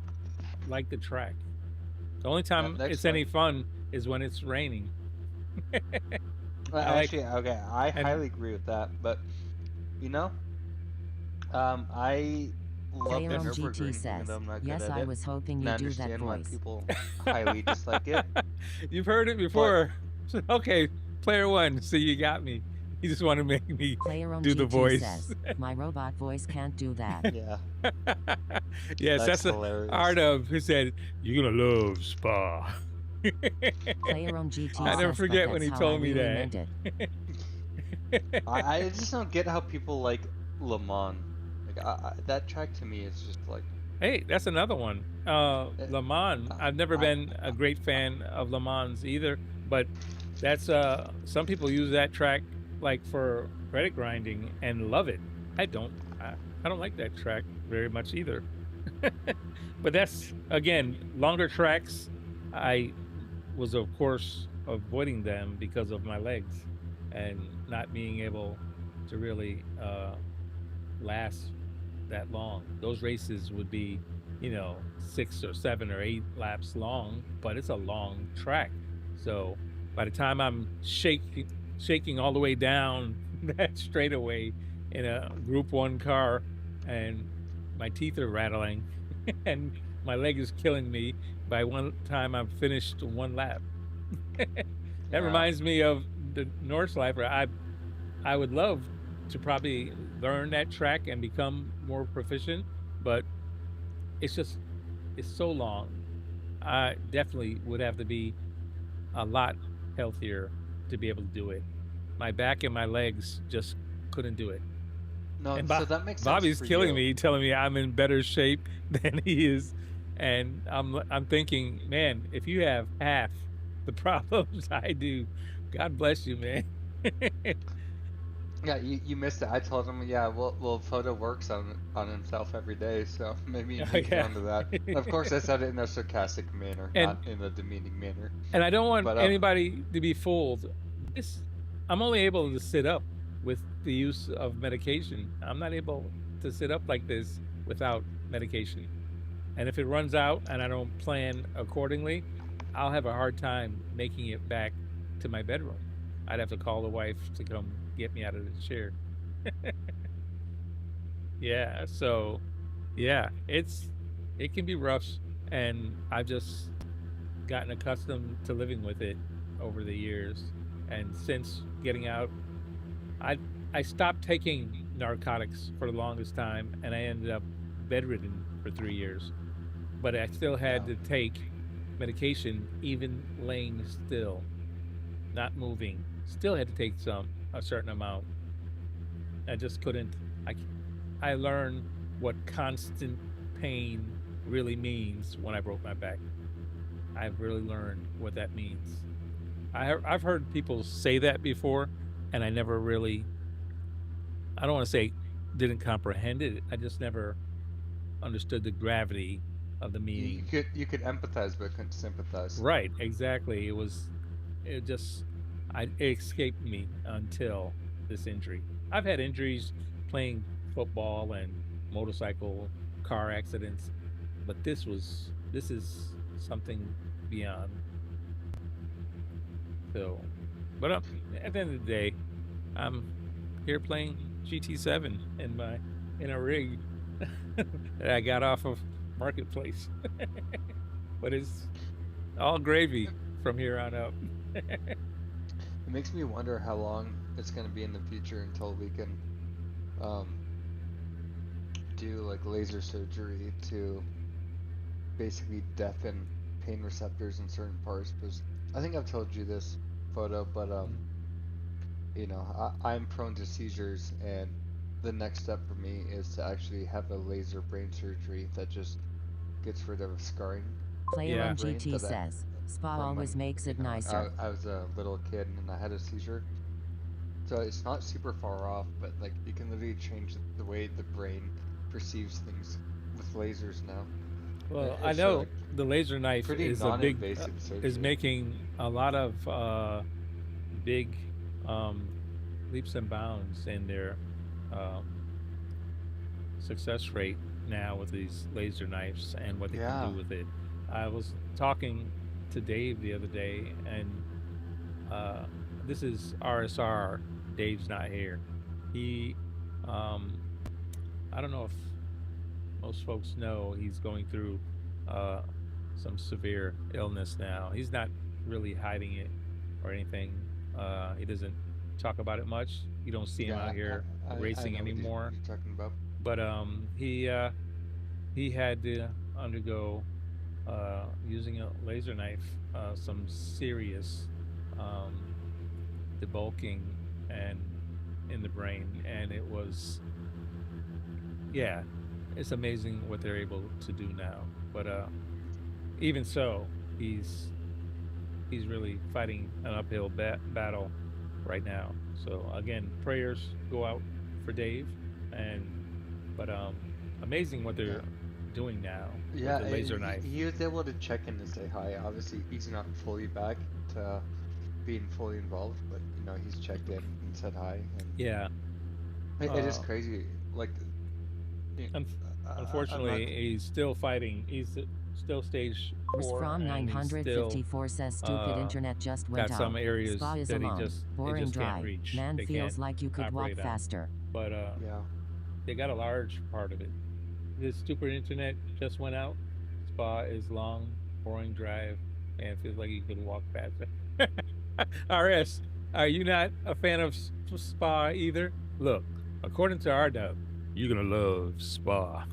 like the track. The only time that's it's fine. any fun is when it's raining. Well, I like- actually, okay, I and- highly agree with that. But you know, I love the Playroom GT Nürburgring, even says, though I'm not good yes, at I it. was hoping And I you'd do that understand why voice. people highly dislike it. You've heard it before. Okay, player one. So you got me. You just want to make me Playroom do the GT voice. says, my robot voice can't do that. Yeah, Yes, that's the hilarious. art of who said, you're going to love Spa. Playroom GT I never says, forget but when that's he how told I me really that. meant it. I just don't get how people like Le Mans. Like that track to me is just like Hey, that's another one. eh, Le Mans. I've never I, been a great fan of Le Mans either, but that's some people use that track like for credit grinding and love it. I don't. I don't like that track very much either. But that's again longer tracks. I was of course avoiding them because of my legs and not being able to really last that long. Those races would be, 6 or 7 or 8 laps long, but it's a long track. So by the time I'm shaking all the way down that straightaway in a Group 1 car, and my teeth are rattling, and my leg is killing me by one time I've finished one lap. That yeah. reminds me of the Nordschleifer. I would love to probably learn that track and become more proficient, but it's so long. I definitely would have to be a lot healthier to be able to do it. My back and my legs just couldn't do it. No, And so that makes sense Bobby's for killing you. me, telling me I'm in better shape than he is, and I'm thinking, man, if you have half the problems I do, God bless you, man. Yeah, you missed it. I told him, yeah, well, Photo works on himself every day, so maybe you need to get Yeah. onto that. Of course, I said it in a sarcastic manner, And- not in a demeaning manner. And I don't want But, anybody to be fooled. I'm only able to sit up with the use of medication. I'm not able to sit up like this without medication. And if it runs out and I don't plan accordingly, I'll have a hard time making it back to my bedroom. I'd have to call the wife to come get me out of the chair. Yeah, so yeah, it can be rough, and I've just gotten accustomed to living with it over the years. And since getting out, I stopped taking narcotics for the longest time, and I ended up bedridden for 3 years. But I still had to take medication, even laying still, not moving. Still had to take a certain amount. I just couldn't. I learned what constant pain really means when I broke my back. I've really learned what that means. I've heard people say that before, and I never really, I don't want to say didn't comprehend it. I just never understood the gravity of the meaning. you could empathize, but couldn't sympathize. Right, exactly. It escaped me until this injury. I've had injuries playing football and motorcycle car accidents, but this is something beyond. So, but at the end of the day, I'm here playing GT7 in a rig that I got off of Marketplace. But it's all gravy from here on out. It makes me wonder how long it's going to be in the future until we can do like laser surgery to basically deafen pain receptors in certain parts. Because I think I've told you this, Photo, but I'm prone to seizures, and the next step for me is to actually have a laser brain surgery that just gets rid of scarring. Playroom brain GT that says, Spa from always when, makes it you know, nicer. I was a little kid and I had a seizure. So it's not super far off, but like you can literally change the way the brain perceives things with lasers now. Well, It's I know like the laser knife pretty is a big non-invasive surgery. is making a lot of big leaps and bounds in their success rate now with these laser knives and what they can do with it. I was talking to Dave the other day, and this is RSR. Dave's not here. He, I don't know if most folks know, he's going through uh, some severe illness now. He's not really hiding it or anything. He doesn't talk about it much. You don't see him Yeah, out here I racing know what anymore. you're talking about. But he had to undergo using a laser knife some serious um, debulking and in the brain, and it was, yeah, it's amazing what they're able to do now. But even so, he's really fighting an uphill battle right now. So again, prayers go out for Dave, and but amazing what Yeah. they're doing now Yeah, with the laser knife. he was able to check in and say hi. Obviously, he's not fully back to being fully involved, but you know, he's checked in and said hi, and Yeah. it is crazy. Like, y- Un- I'm not. unfortunately, he's still fighting. He's still stage Was 4, from and he's still 954 says stupid internet just went got out. some areas Spa is that alone. they Boring just can't drive. reach. Man They feels can't like you could walk operate on. faster. But Yeah. they got a large part of it. This stupid internet just went out. Spa is long, boring drive, and it feels like you could walk faster. RS, are you not a fan of Spa either? Look, according to RW, you're gonna love Spa.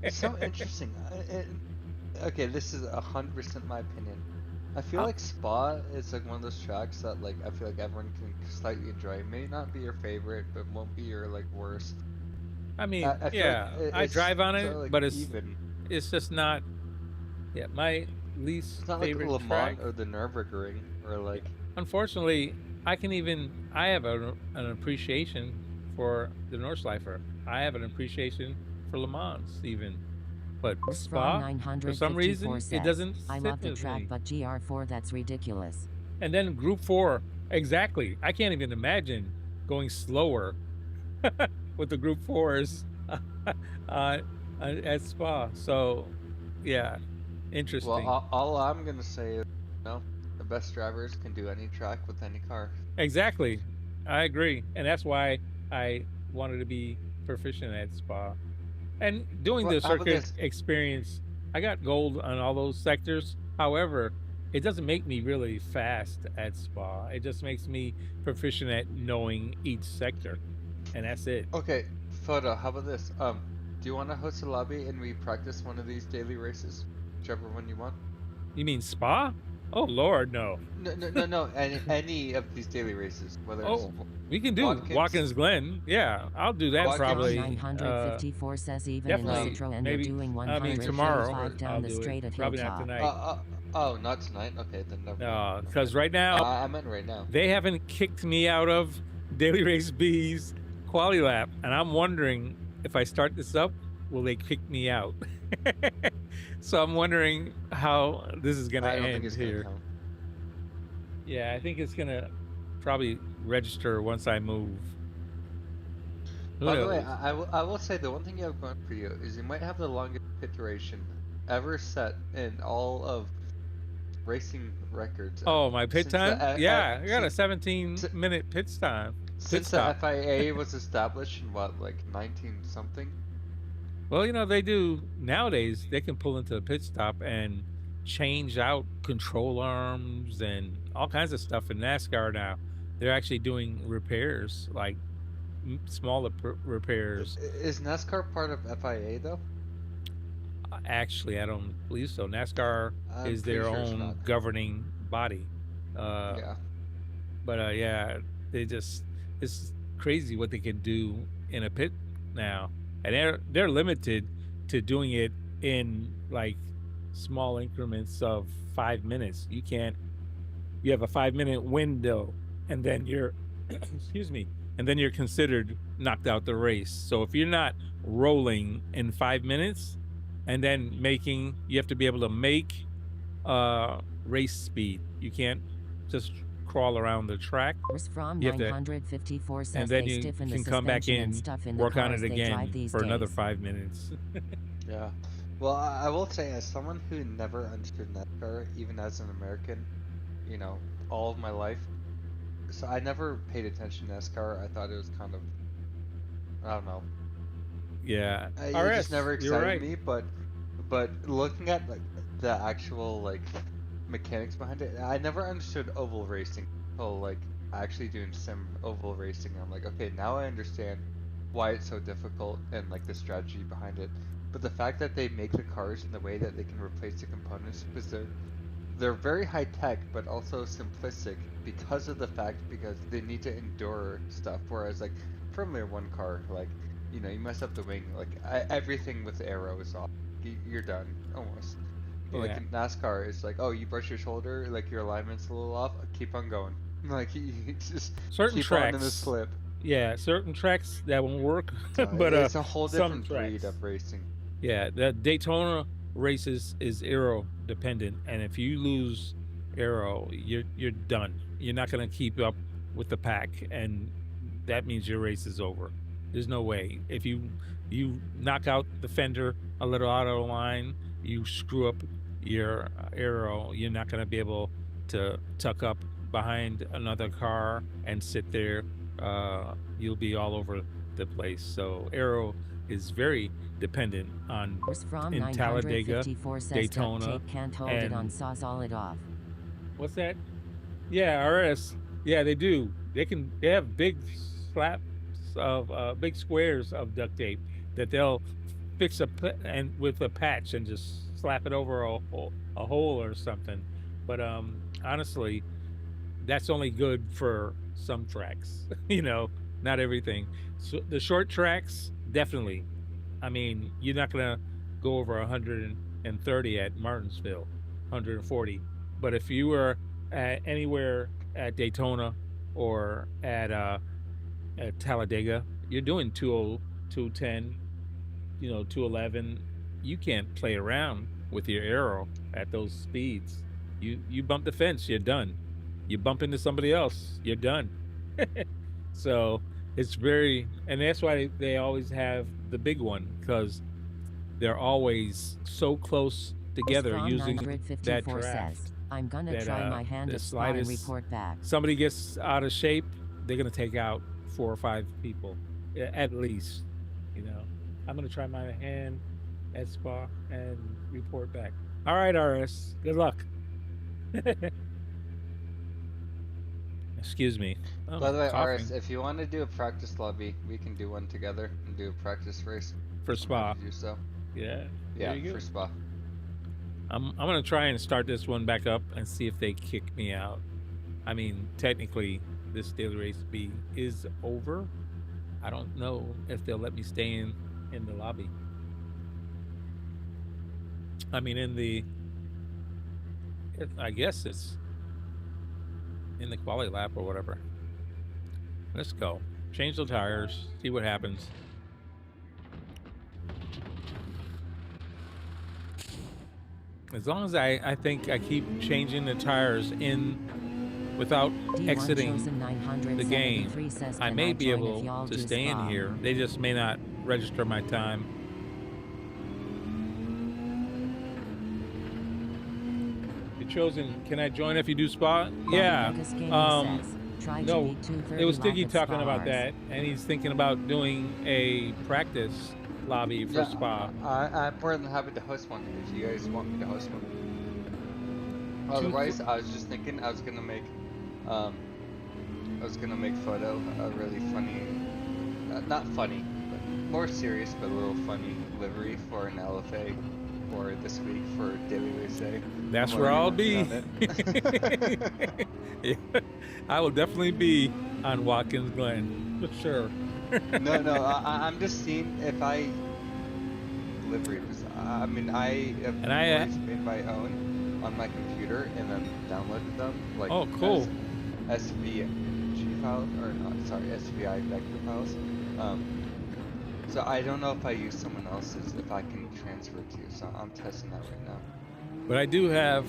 It's so interesting. Okay, this is 100% my opinion. I feel Uh, like Spa is like one of those tracks that like I feel like everyone can slightly enjoy. It may not be your favorite, but won't be your like worst. I mean, I feel yeah, like I it's drive on sort it, of like but even. it's just not. Yeah, my least It's not like favorite Le track. Mans or the Nürburgring or like. Unfortunately, I have an appreciation for the Nordschleifer. I have an appreciation for Le Mans even, but Was Spa, from for some 954 reason, says, it doesn't I sit love the with track, me. but GR4 that's ridiculous. And then Group 4, exactly. I can't even imagine going slower with the Group 4s at Spa. So, yeah, interesting. Well, all I'm gonna say is, no, the best drivers can do any track with any car. Exactly. I agree. And that's why I wanted to be proficient at Spa. And doing Well, the how about circuit this? experience, I got gold on all those sectors. However, it doesn't make me really fast at Spa. It just makes me proficient at knowing each sector. And that's it. Okay, Photo, how about this? Do you want to host a lobby and we practice one of these daily races? Whichever one you want. You mean Spa? Oh, Lord, no. No. Any of these daily races, whether it's Oh, we can do Watkins Glen. Yeah, I'll do that Watkins. probably. 954 says even Definitely. in Citroën Maybe, they're doing I mean, tomorrow 135 down I'll the do straight it. at Probably not Hilltop. tonight. Oh, not tonight. Okay, then never mind. Because right now, I meant right now. they haven't kicked me out of Daily Race B's quali lap, and I'm wondering if I start this up, will they kick me out? So I'm wondering how this is going to I don't think end it's here. gonna count. Yeah, I think it's going to probably register once I move. Who By the way, knows? I will say the one thing you have going for you is you might have the longest pit duration ever set in all of racing records. Oh, my pit Since the, time? Yeah, I got a since- 17-minute pit time. Since the FIA was established in what, like 19 something? Well, you know, they do nowadays, they can pull into the pit stop and change out control arms and all kinds of stuff in NASCAR now. They're actually doing repairs, like smaller repairs. Is NASCAR part of FIA though? Actually, I don't believe so. NASCAR I'm is their pretty sure it's own not. governing body. Yeah. But yeah, it's crazy what they can do in a pit now, and they're limited to doing it in like small increments of 5 minutes. You have a 5-minute window, and then you're excuse me, and then you're considered knocked out the race. So if you're not rolling in 5 minutes, and then you have to be able to make race speed. You can't just crawl around the track. Was from You have to- 954 says and then they you stiffen the can come back suspension and in, stuff in the work on cars it they drive again these for another days. 5 minutes. Yeah. Well, I will say, as someone who never understood NASCAR, even as an American, you know, all of my life, so I never paid attention to NASCAR. I thought it was kind of, I don't know, Yeah. It just RS, never you're excited right. me, but looking at like the actual like mechanics behind it, I never understood oval racing until like actually doing sim oval racing. I'm like, okay, now I understand why it's so difficult and like the strategy behind it. But the fact that they make the cars in the way that they can replace the components because they're very high tech but also simplistic because of the fact because they need to endure stuff. Whereas like Formula One car, like you mess up the wing, like everything with the arrow is off. You're done almost. But like Yeah. in NASCAR, it's like, oh, you brush your shoulder, like your alignment's a little off. Keep on going. Like you just Certain keep on in the tracks, slip. yeah, certain tracks that won't work, So but it's a whole some different breed tracks. of racing. Yeah, the Daytona races is aero dependent, and if you lose aero, you're done. You're not going to keep up with the pack, and that means your race is over. There's no way. If you knock out the fender a little out of line, you screw up your aero. You're not going to be able to tuck up behind another car and sit there. You'll be all over the place. So aero is very dependent on From in Talladega, 954 says duct Daytona, tape can't hold it on, and saws it off. what's that? Yeah, RS. Yeah, they do. They have big slaps of big squares of duct tape that they'll fix and with a patch and just slap it over a hole or something. But honestly, that's only good for some tracks. Not everything. So the short tracks, definitely. I mean, you're not gonna go over 130 at Martinsville, 140. But if you were anywhere at Daytona or at Talladega, you're doing 20, 210, 211. You can't play around with your arrow at those speeds. You bump the fence, you're done. You bump into somebody else, you're done. So it's and that's why they always have the big one, because they're always so close together From using 954 that draft. says, I'm gonna That try my hand the at spa and slightest report back. somebody gets out of shape, they're gonna take out 4 or 5 people, at least. I'm gonna try my hand at spa and report back. All right, RS. Good luck. Excuse me. Oh, By the way, coughing. RS, if you want to do a practice lobby, we can do one together and do a practice race. For spa. Do so. Yeah. Yeah, there you go. for spa. I'm gonna try and start this one back up and see if they kick me out. I mean, technically, this daily race is over. I don't know if they'll let me stay in the lobby. I mean, I guess it's in the quality lap or whatever. Let's go. Change the tires. See what happens. As long as I think I keep changing the tires without exiting the game, I may be able to stay in here. They just may not register my time. You're chosen. Can I join if you do spa? Yeah. No, it was Diggy talking about that, and he's thinking about doing a practice lobby for spa. I'm more than happy to host one if you guys want me to host one. Otherwise, I was just thinking I was gonna make Photo a really funny, not funny, but more serious but a little funny livery for an LFA for this week for Daily Race Day. That's where I'll be. Yeah, I will definitely be on Watkins Glen for sure. No, I'm just seeing if I liveries. I mean, I have made my own on my computer and then downloaded them like oh, cool. as SVG files or not? Sorry, SVI vector files. So I don't know if I use someone else's if I can transfer it to you. So I'm testing that right now. But I do have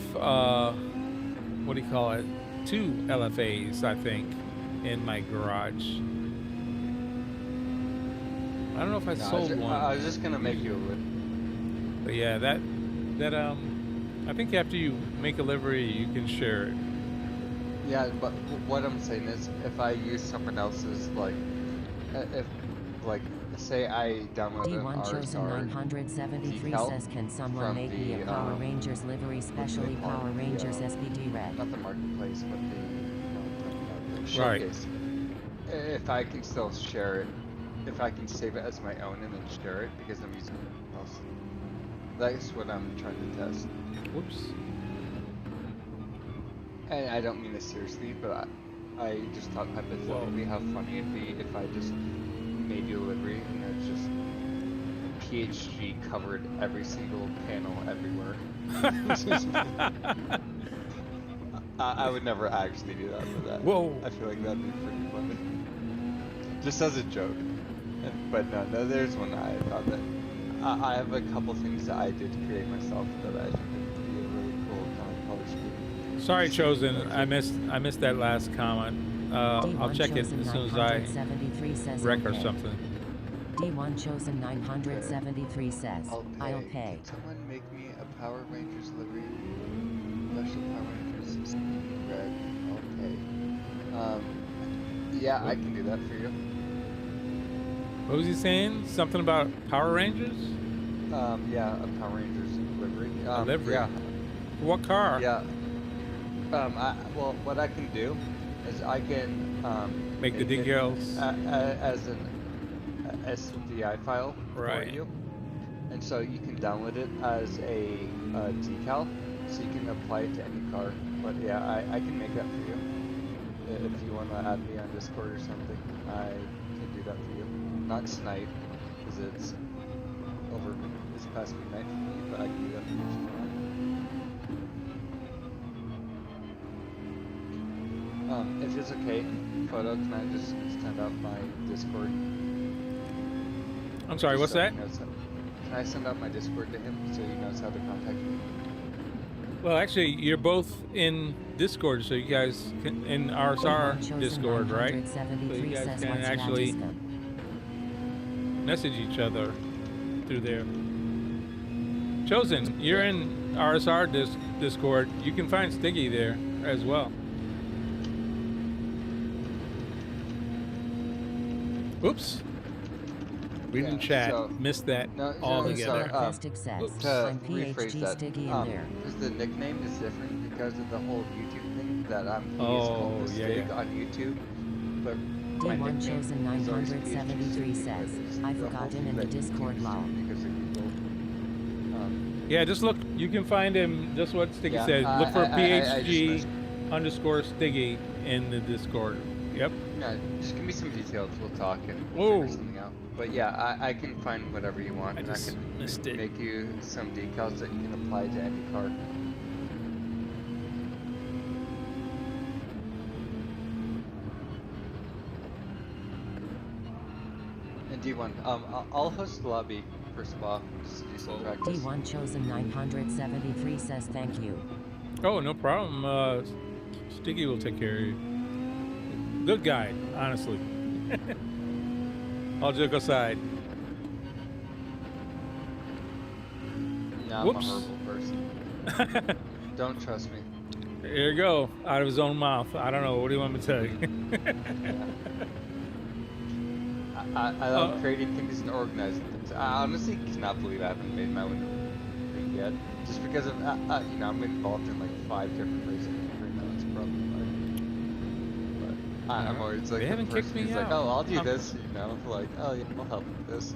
what do you call it? 2 LFAs, I think, in my garage. I don't know if I sold one. I was just gonna make you a livery. But yeah, that I think after you make a livery, you can share it. Yeah, but what I'm saying is, if I use someone else's, like, if like say I download an D1 Chosen RSR 973 decal says, can someone from make me a the, Power Rangers livery, what do they specially call Power it? Rangers SPD Red? Not the marketplace, but the Right. showcase. If I can still share it, if I can save it as my own and then share it because I'm using it else. That's what I'm trying to test. Whoops. And I don't mean this seriously, but I just thought hypothetically how funny it'd be if I just made you a livery and it's just PHG covered every single panel everywhere. I would never actually do that for that. Whoa. I feel like that'd be pretty funny. Just as a joke. But no, there's one I thought that I have a couple things that I did create myself that I think would be a really cool kind of color scheme. Sorry, Chosen. I missed that last comment. I'll D1 check it Chosen as soon as I 973 says, wreck or okay. something. D1 Chosen 973 says, I'll pay. Can someone make me a Power Rangers livery? Special Power Rangers red. Okay. Yeah, I can do that for you. What was he saying? Something about Power Rangers? Yeah, a Power Rangers livery. A livery? Yeah. What car? Yeah. Well, what I can do is I can Make the it decals. as an SVI file Right. for you, and so you can download it as a decal, so you can apply it to any car. But yeah, I can make that for you. If you want to add me on Discord or something, I can do that for you. Not tonight, because it's over. It's past midnight for me, but I can do that for you if you want. If it's okay, Photo, can I just send out my Discord? I'm sorry, what's So he that? knows can I send out my Discord to him so he knows how to contact me? Well, actually, you're both in Discord, so you guys can, in RSR D1 Chosen Discord, right? 973 So you guys says, can what's actually Lajiska? message each other through there. Chosen, you're in RSR Discord. You can find Stiggy there as well. Oops. We didn't chat. so- Missed that No, altogether. Sarcastic says, To I'm rephrase PHG that, Stiggy in there. because the nickname is different because of the whole YouTube thing that he's Oh, called the yeah, Stig yeah. on YouTube. But my D1 nickname Chosen is always 973 PHG says, because I it's the forgot whole him thing in the that Discord YouTube's lol. doing because of Google. Yeah, just look. You can find him. Just what Stiggy Yeah, said. Look for I just PHG missed- underscore Stiggy in the Discord. Yep. Yeah, just give me some details. We'll talk and Whoa. figure something out. But yeah, I can find whatever you want, I and just I can missed it. make you some decals that you can apply to any car. And D1, I'll host the lobby first of all, just to do some practice. D1 Chosen 973 says, thank you. Oh, no problem. Stiggy will take care of you. Good guy, honestly. All joke aside. No, I'm Whoops. a horrible person. Don't trust me. Here you go, out of his own mouth. I don't know. What do you want me to tell you? I love creating things and organizing things. I honestly cannot believe I haven't made my own thing yet. Just because of, you know, I'm involved in like 5 different racing right now. It's probably but I'm always like They the haven't kicked person me who's like, out. oh, I'll do I'm- this, you know, like, oh yeah, I'll help with this.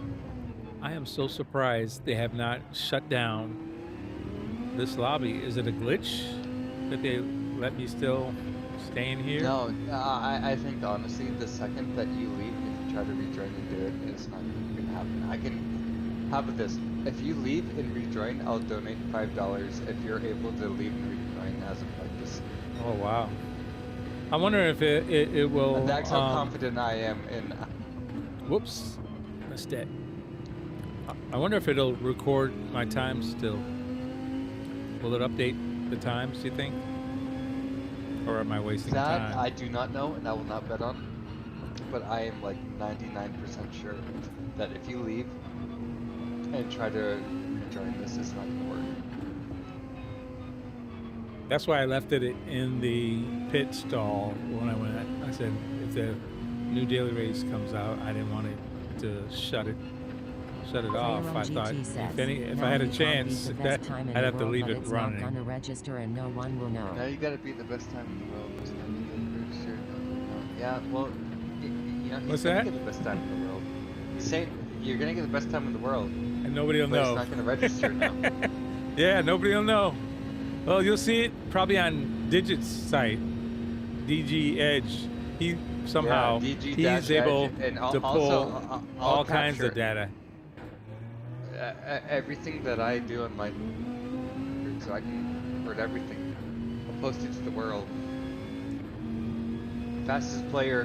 I am so surprised they have not shut down this lobby. Is it a glitch that they let me still stay in here? No, I think honestly, the second that you leave, if you try to rejoin and do it, it's not gonna happen. I can, how about this? If you leave and rejoin, I'll donate $5 if you're able to leave and rejoin as a practice. Oh wow. I wonder if it will. And that's how confident I am in. Whoops, missed it. I wonder if it'll record my time still. Will it update the times, do you think? Or am I wasting That time? I do not know, and I will not bet on. But I am like 99% sure that if you leave and try to rejoin, this is not gonna work. That's why I left it in the pit stall when I went. I said if the new daily race comes out, I didn't want it to shut it off. Player I thought GT says, if "Now I had a you can't beat chance, the best that time in I'd the have to world, leave but it it's not running. gonna register and no one will know." Now you gotta be the best time in the world. It's not gonna get registered. No. Yeah, well, you know, he's What's gonna that? get the best time in the world. He's saying you're gonna get the best time in the world, And nobody will but it's know. not gonna register now. Yeah, nobody will know. Well, you'll see it probably on Digit's site, DG Edge. He somehow Yeah, DG he's able and to pull also all kinds of data. Everything that I do on my, so I can record everything. I'll post it to the world. Fastest player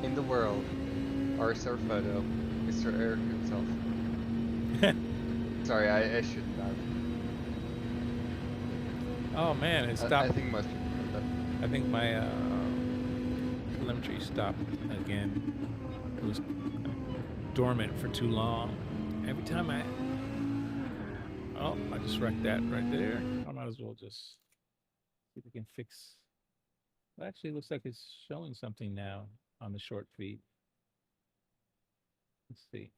in the world, RSR photo, Mr. Eric himself. Sorry, I shouldn't have. Oh man, it I stopped. think most people know that. I think my telemetry stopped again. It was dormant for too long. Every time I just wrecked that right there. I might as well just see if we can fix. It actually looks like it's showing something now on the short feed. Let's see.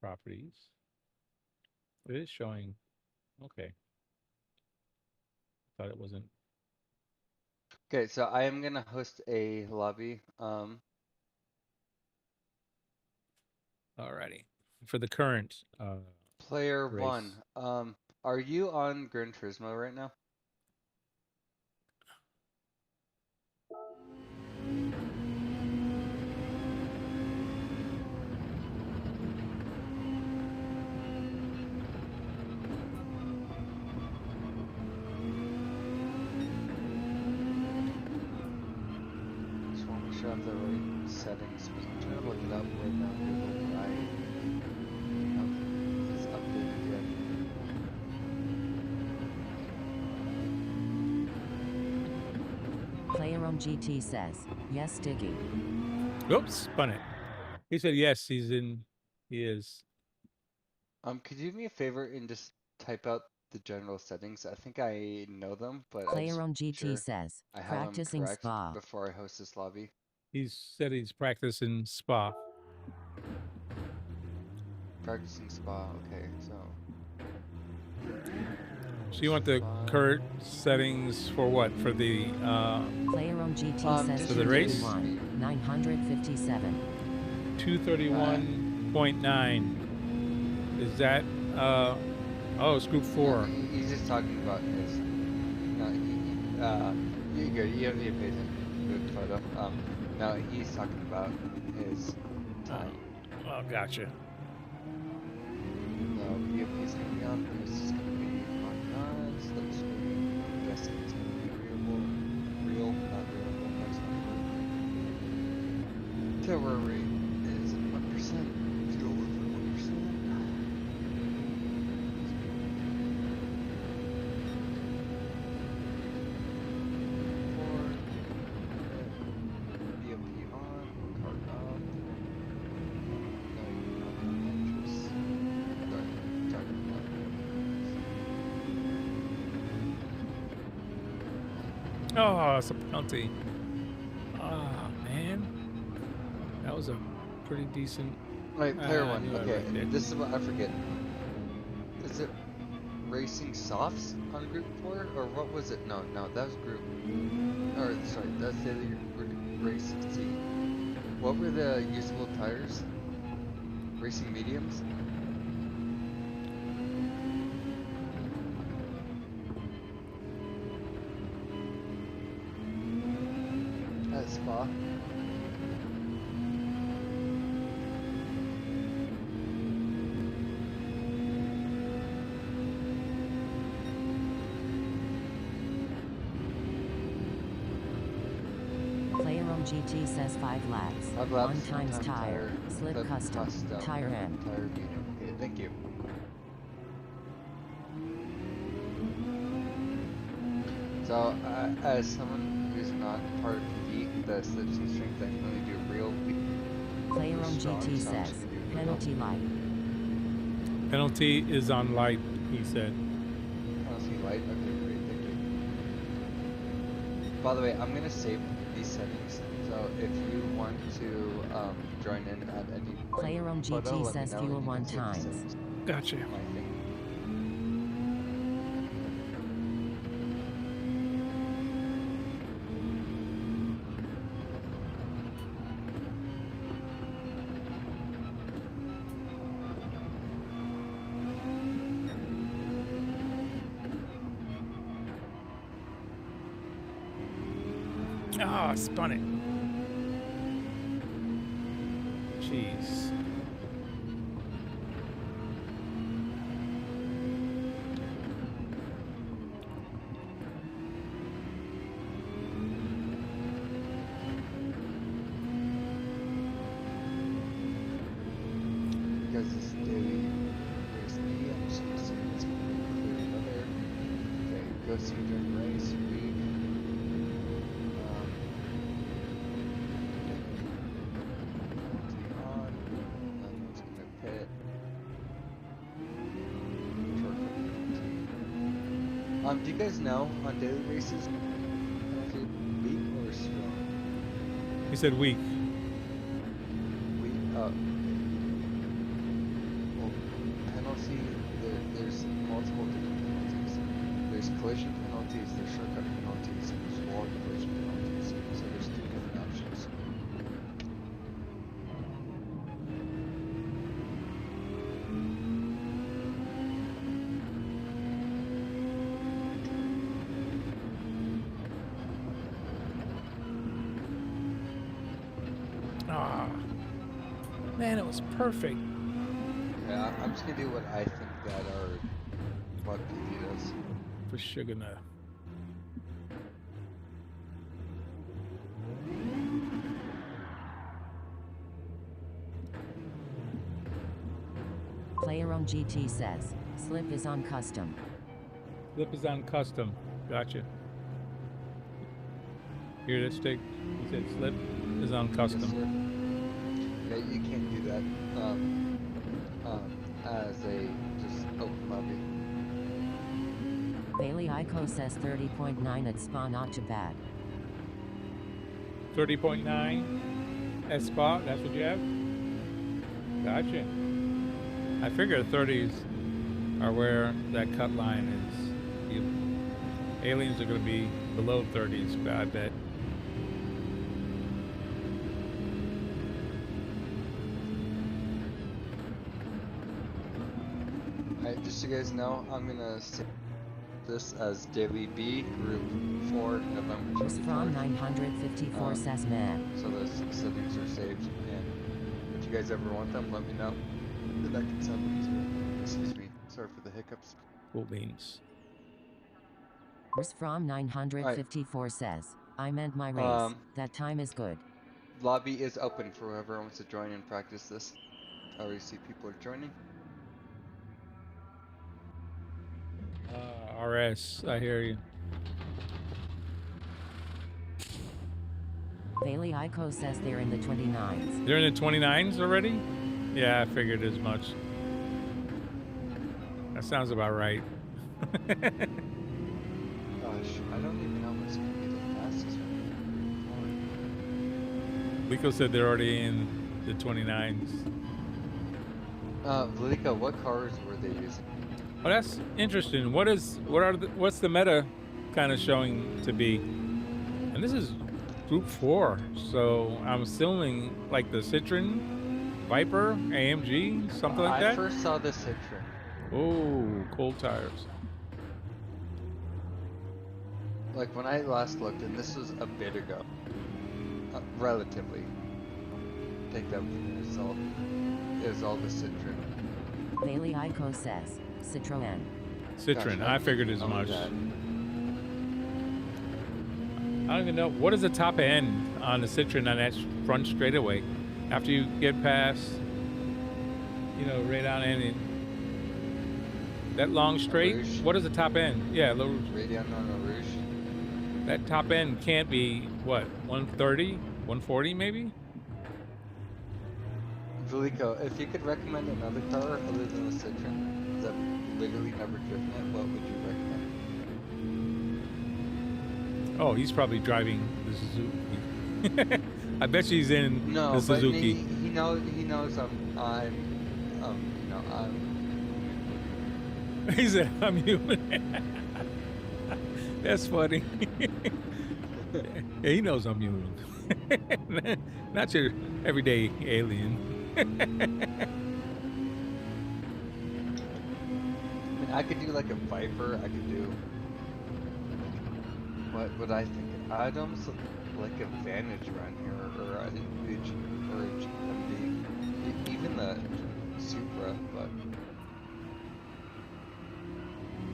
Properties. It is showing. Okay. Thought it wasn't. Okay, so I am gonna host a lobby. Alrighty. For the current Player race. one. Are you on Gran Turismo right now? Just want to make sure I have the right settings. I'm trying to look it up right now. Google. I don't think it's updated yet. Player on GT says, "Yes, Diggy." Oops, spun it. He said yes, he's in. He is. Could you do me a favor and just type out the general settings? I think I know them, but I Player just on GT sure says, I have them "Practicing correct spa." before I host this lobby. He said he's practicing spa. Practicing spa. Okay, so So you want the current settings for what? For the Player on GT says, just for the race? 957. 231.9. Is that oh, it's group 4. He's just talking about his. No, you're good. You don't need to pay attention to the photo. No, he's talking about his time. Oh, gotcha. No, BOP is gonna be on. This is gonna be on split screen. I'm guessing it's gonna be real, not real. That's not real. Tower rate is 1%. Fuel over 1%. BOP on, card up. No, you're not matches. Sorry, talking about. Oh, it's a penalty. Oh man, that was a pretty decent. Wait, player I one. knew I Okay, wrecked it. this is what I forget. Is it Racing Softs on Group 4? Or what was it? No, that was Group. Or, sorry, that's the other Race C. What were the usable tires? Racing Mediums? At Spa. Player on GT says 5 laps. 5 laps, 1 times one-time tire. Slip slip custom. Tire M. Tire medium. Okay, thank you. So, as someone who's not part of the slips and strength, I can only do real. Player on strong, GT so I'm says, just gonna do real. "Penalty light." Penalty is on light, he said. Honestly, light. Okay, great, thank you. By the way, I'm gonna save these settings. So if you want to join in at any point, Player on Photo, GT let me says know fuel and you can 1 see the times. settings. Gotcha. My thing. Ah, oh, spun it. Jeez. Because this daily race me, I'm just gonna see what's going to clear weather. Okay, go see during race week. Penalty on. I'm just gonna pit. Short foot penalty. Do you guys know on daily races penalty weak or strong? He said weak. Weak. Well, penalty. There's multiple different penalties. There's collision penalties. There's shortcut penalties. And there's wall collision penalties. So there's two different options. Ah, man, it was perfect. Yeah, I'm just gonna do what I think that are what PT does. For sure gonna. Player on GT says, slip is on custom. Flip is on custom. Gotcha. Here, this stick. He said slip is on Yes, custom. sir. Yeah, you can't do that as a just open lobby. Bailey Ico says 30.9 at Spa, not too bad. 30.9 at Spa. That's what you have. Gotcha. I figure 30s are where that cut line is. Aliens are going to be below 30s, but I bet. Alright, just so you guys know, I'm gonna set this as Daily B, Group 4, November Who's from 24th. 954 says man. So those settings are saved, and if you guys ever want them, let me know. Then I can send them to you. Excuse me, sorry for the hiccups. Cool beans. Who's from 954 says, I meant my race. That time is good. Lobby is open for whoever wants to join and practice this. I already see people are joining. RS, I hear you. Bailey Ico says they're in the 29s. They're in the 29s already? Yeah, I figured as much. That sounds about right. Gosh, I don't even know what's going to be the fastest one. Lico said they're already in the 29s. Valika, what cars were they using? Oh, that's interesting. What's the meta kind of showing to be? And this is Group 4, so I'm assuming like the Citroen, Viper, AMG, something like I that. first saw the Citroen. Oh, cold tires. Like when I last looked, and this was a bit ago, relatively. Take that with a grain of salt. It was all the Citroen. Bailey Ico says, Citroën. Citroen, Gosh, I figured as oh, much. that. I don't even know. What is the top end on the Citroen on that front straightaway? After you get past, right on in that long straight, Rouge. what is the top end? Yeah, Radion on a Rouge. that top end can't be, what, 130, 140 maybe? Vuliko, if you could recommend another car other than the Citroen, that I've literally never driven it, what would you recommend? Oh, he's probably driving the Suzuki. I bet she's in No, the but Suzuki. he knows I'm He said, I'm human. That's funny. Yeah, he knows I'm human. Not your everyday alien. I mean, I could do like a Viper. I could do what would I think? I'd almost like a Vantage around here, or a GMB, even the Supra. But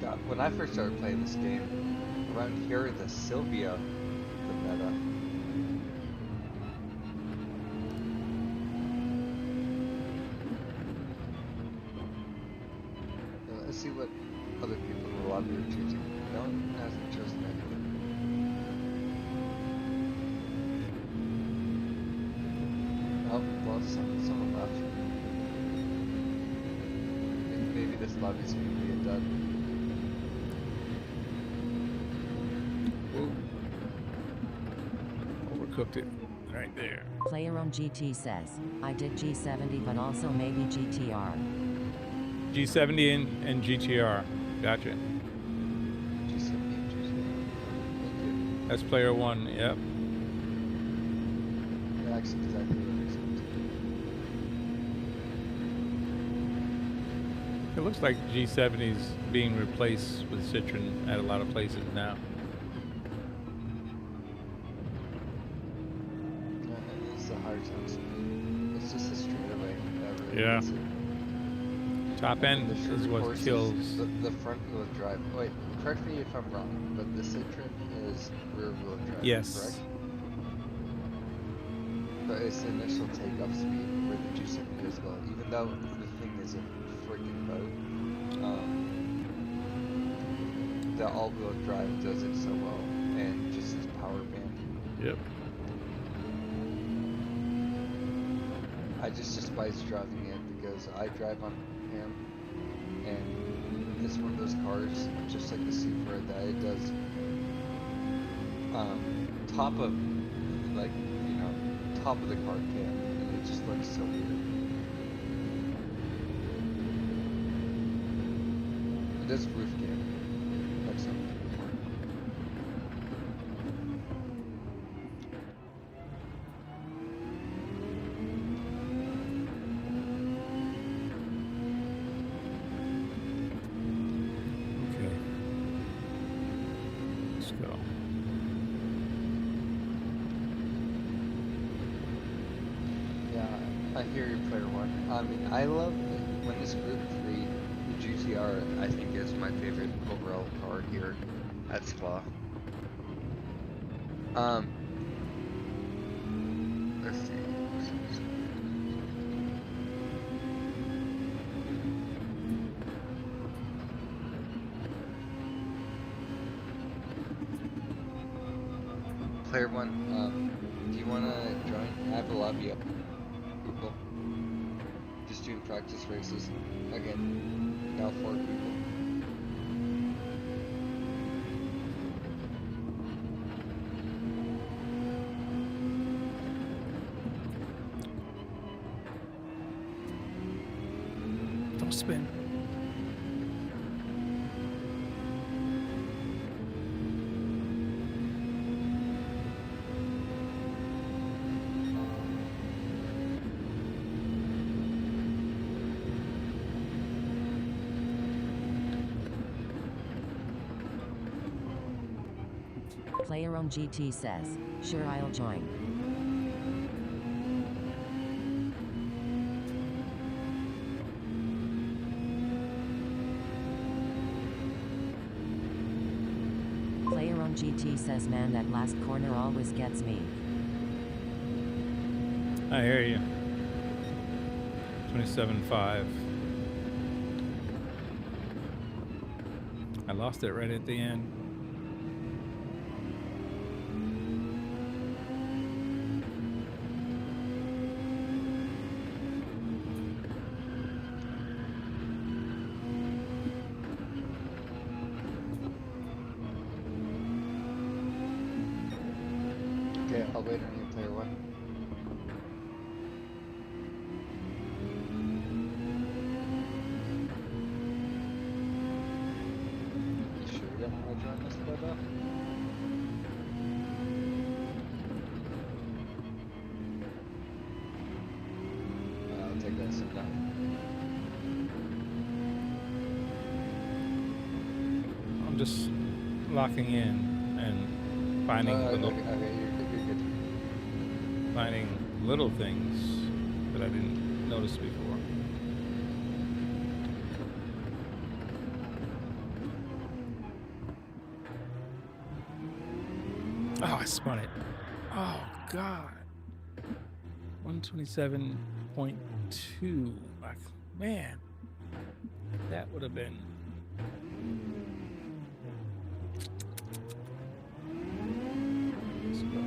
God, when I first started playing this game, around here the Sylvia, the meta. Let's see what other people in the lobby are choosing. No one hasn't chosen anything. Oh, well, someone left. Maybe this lobby's going to be a dud. Whoa. Overcooked it right there. Player on GT says, I did G70 but also maybe GTR. G70 and GTR. Gotcha. G70, That's player one. Yep. That's exactly what it is. It looks like G70's being replaced with Citroen at a lot of places now. It's the hard time speed. It's just a straightaway. Yeah. Top end The is shorter what courses, kills. the front wheel drive. Wait, correct me if I'm wrong, but the Citroen is rear wheel drive. Yes. Correct. But it's the initial takeoff speed where the G70 is well. Even though the thing is a freaking boat, the all-wheel drive does it so well, and just its power band. Yep. I just despise driving it because I drive on him, and it's one of those cars, just like the Supra, that it does top of, like, you know, top of the car cam, and it just looks so weird. It does roof cam, like something. Okay. Let's go. Yeah, I hear you, player one. I mean, I love when this Group 3, the GTR, I think is my favorite overall car here at Spa. Let's see. Player one, do you want to join? I have a lobby up. People. Just doing practice races. Again, now 4 people. Don't spin. Player on GT says, sure I'll join. Player on GT says, man, that last corner always gets me. I hear you. 27.5. I lost it right at the end. Okay, I'll wait on you, Player one. You sure you don't want to join this photo? I'll take that sit down. I'm just locking in and finding little You're good. finding little things that I didn't notice before. Oh, I spun it. Oh God. 127.2. Man, that would have been. Let's go.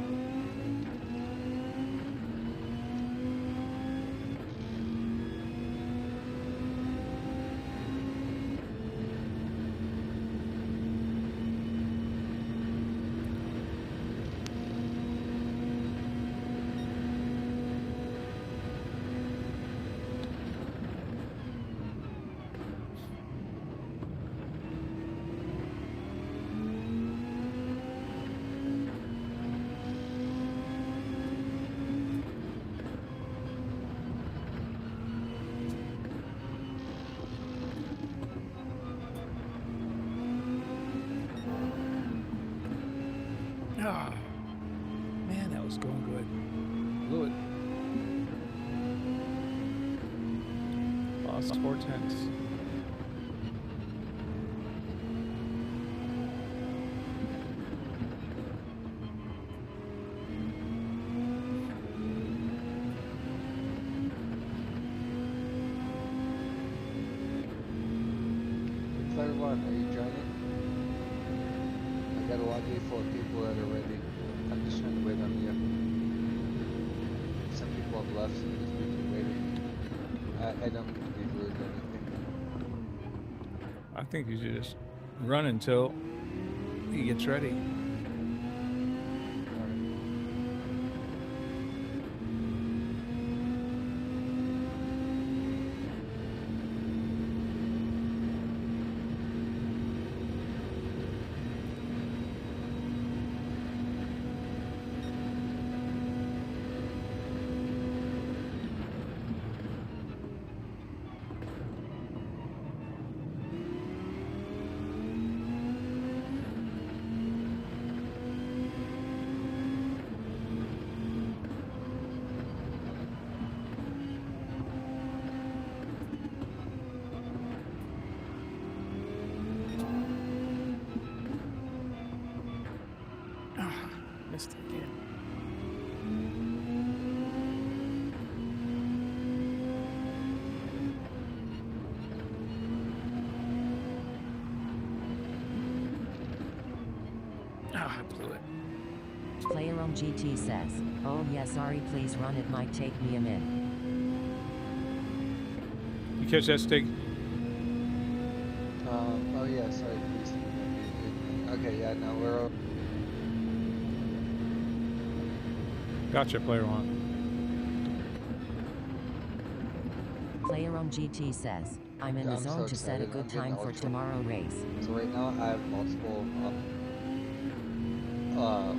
Oh, man, that was going good. Blew it. Lost 4/10. Player one, are you joining? I got a lobby full of people that are ready. I'm just trying to wait on you. Some people have left, so I'm just waiting. I don't mean to be rude or anything. I think you should just run until he gets ready. Alright. Missed it again. Ah, I blew it. Player on GT says, "Oh yeah, sorry, please run. It might take me a minute." You catch that stick? Oh yeah, sorry, please. Okay, yeah, now we're Gotcha, player one. Player on GT says, "I'm in Yeah, the I'm zone so to set a excited. good I'm getting time for ultra. tomorrow race." So right now I have multiple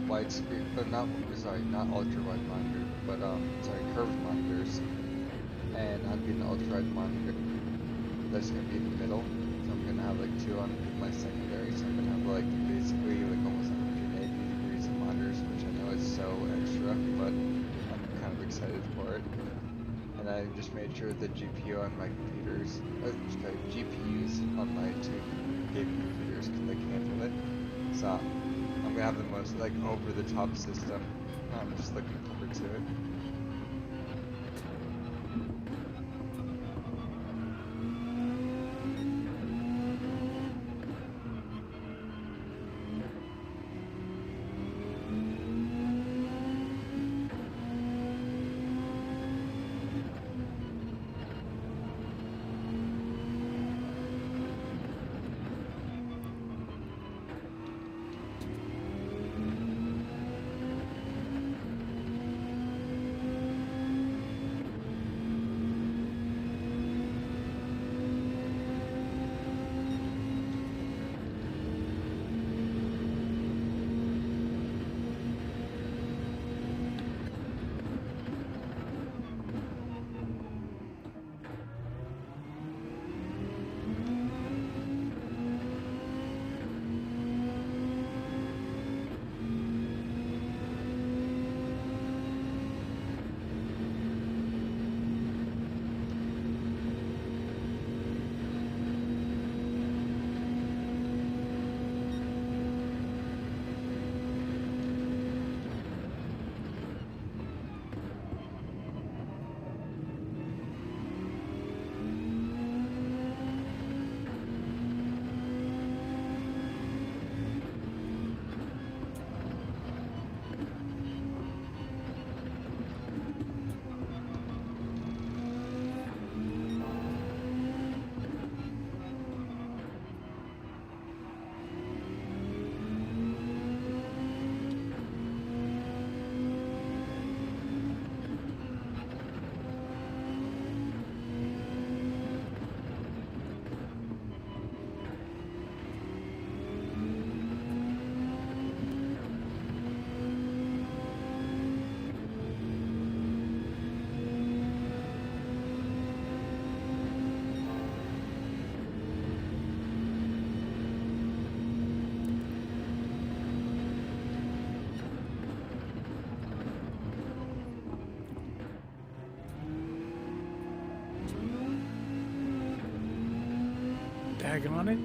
widescreen, not ultra wide monitor, but curved monitors, and I'm getting an ultra wide monitor that's gonna be in the middle. So I'm gonna have like two on my secondary. So I'm gonna have like basically like almost 180 degrees of monitors, which I know is so extra, but I'm kind of excited for it. And I just made sure the GPU on my computers, GPUs on my two gaming computers can like handle it. So I'm gonna have the most like over the top system. I'm just looking forward to it. drag on it.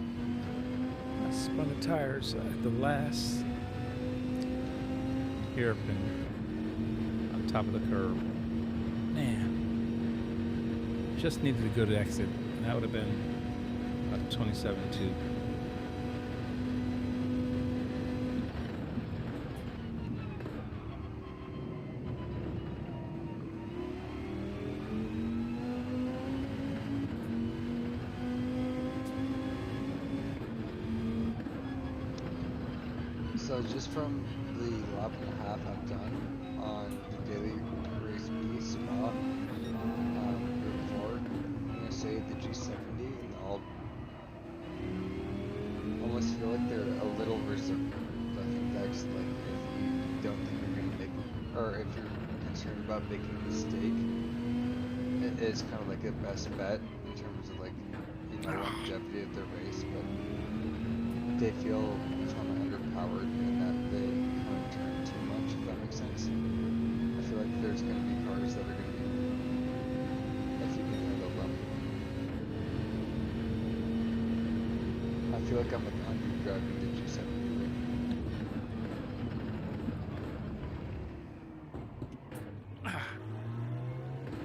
I spun the tires at the last hairpin on top of the curb. Man, just needed a good exit, and that would have been about 27.2. So just from the lap and a half I've done on the daily race B Spa Group 4, I'm gonna say the G70 and all almost feel like they're a little reserved. I think that's like if you don't think you're gonna make, or if you're concerned about making a mistake, it is kind of like a best bet in terms of like, you know, longevity of the race, but they feel kind of underpowered in that they kind of turn too much, if that makes sense. I feel like there's going to be cars that are going to be, if you can handle them. I feel like I'm like under-driving the G70.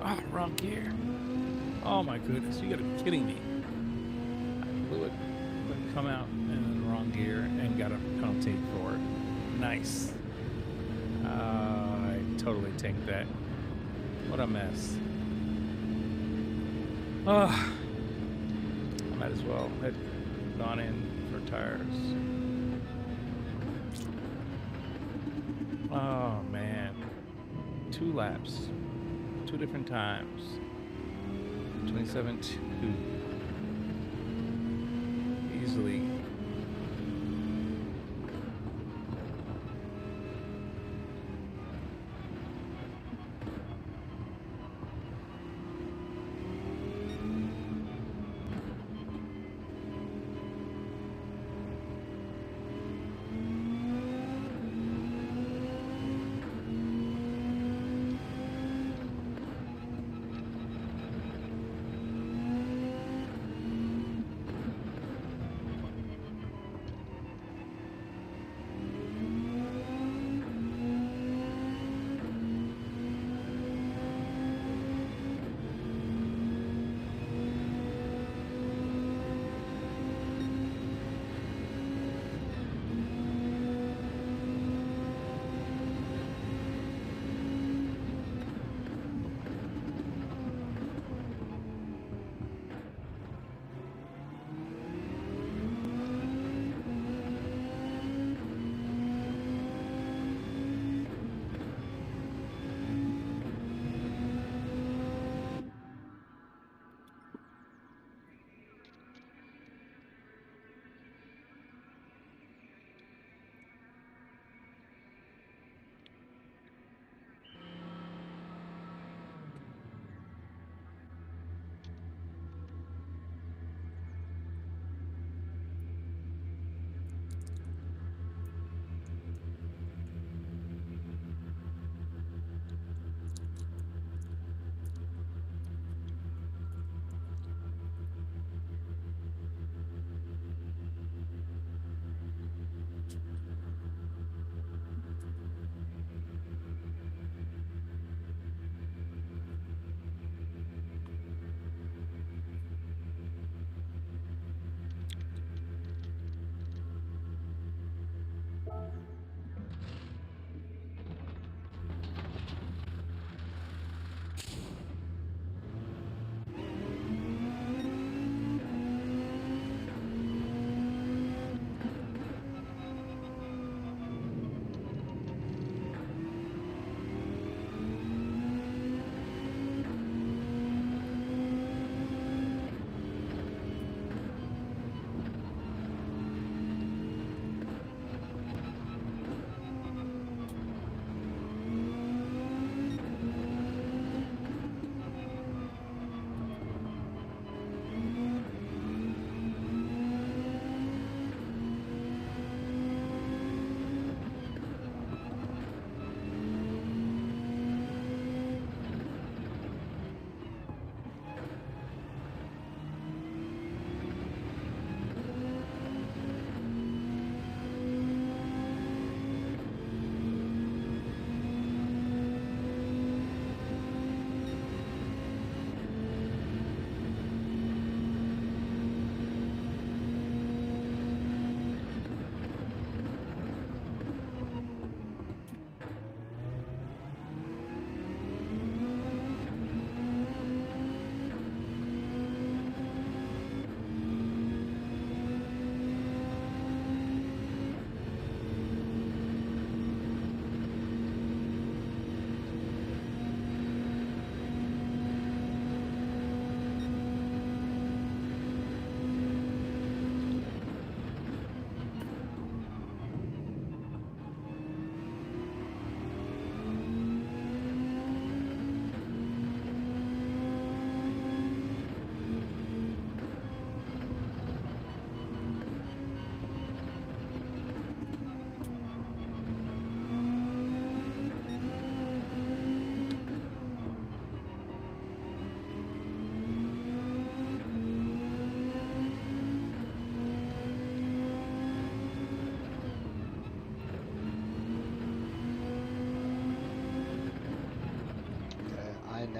Ah, wrong gear. Oh my goodness, you gotta be kidding me. I blew it, but come out in the wrong gear and got a penalty for it. Nice. I totally tanked that. What a mess. I might as well have gone in for tires. Oh man. 2 laps. 2 different times. 27.2. Easily.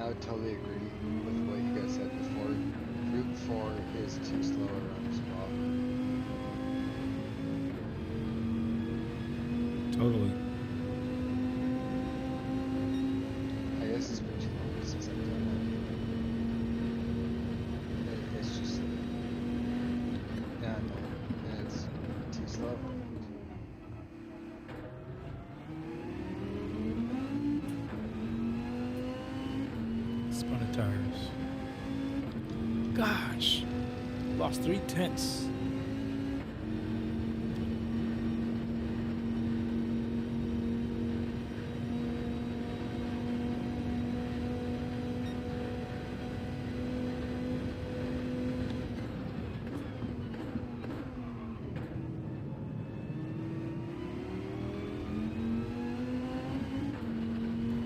I would totally agree with what you guys said before. Route 4 is too slow around as well. Totally. I guess it's been too long since I've done it. It's just, yeah, no, it's too slow. Spun of tires. Gosh, lost 3/10.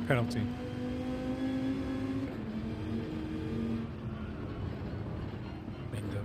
Penalty. Bingo.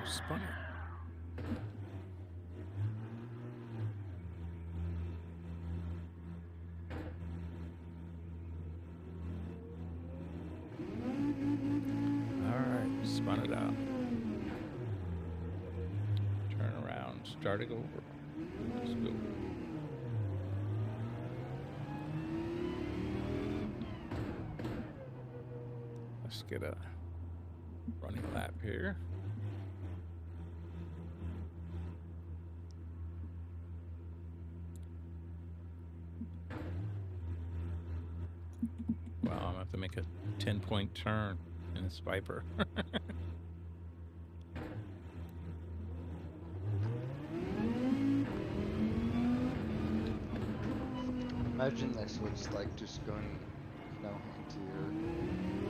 Spun it. All right, spun it out. Turn around, starting over. Let's go. Let's get a running lap here. Wow, I'm gonna have to make a 10-point turn in this Viper. Imagine this was like just going, you know, into your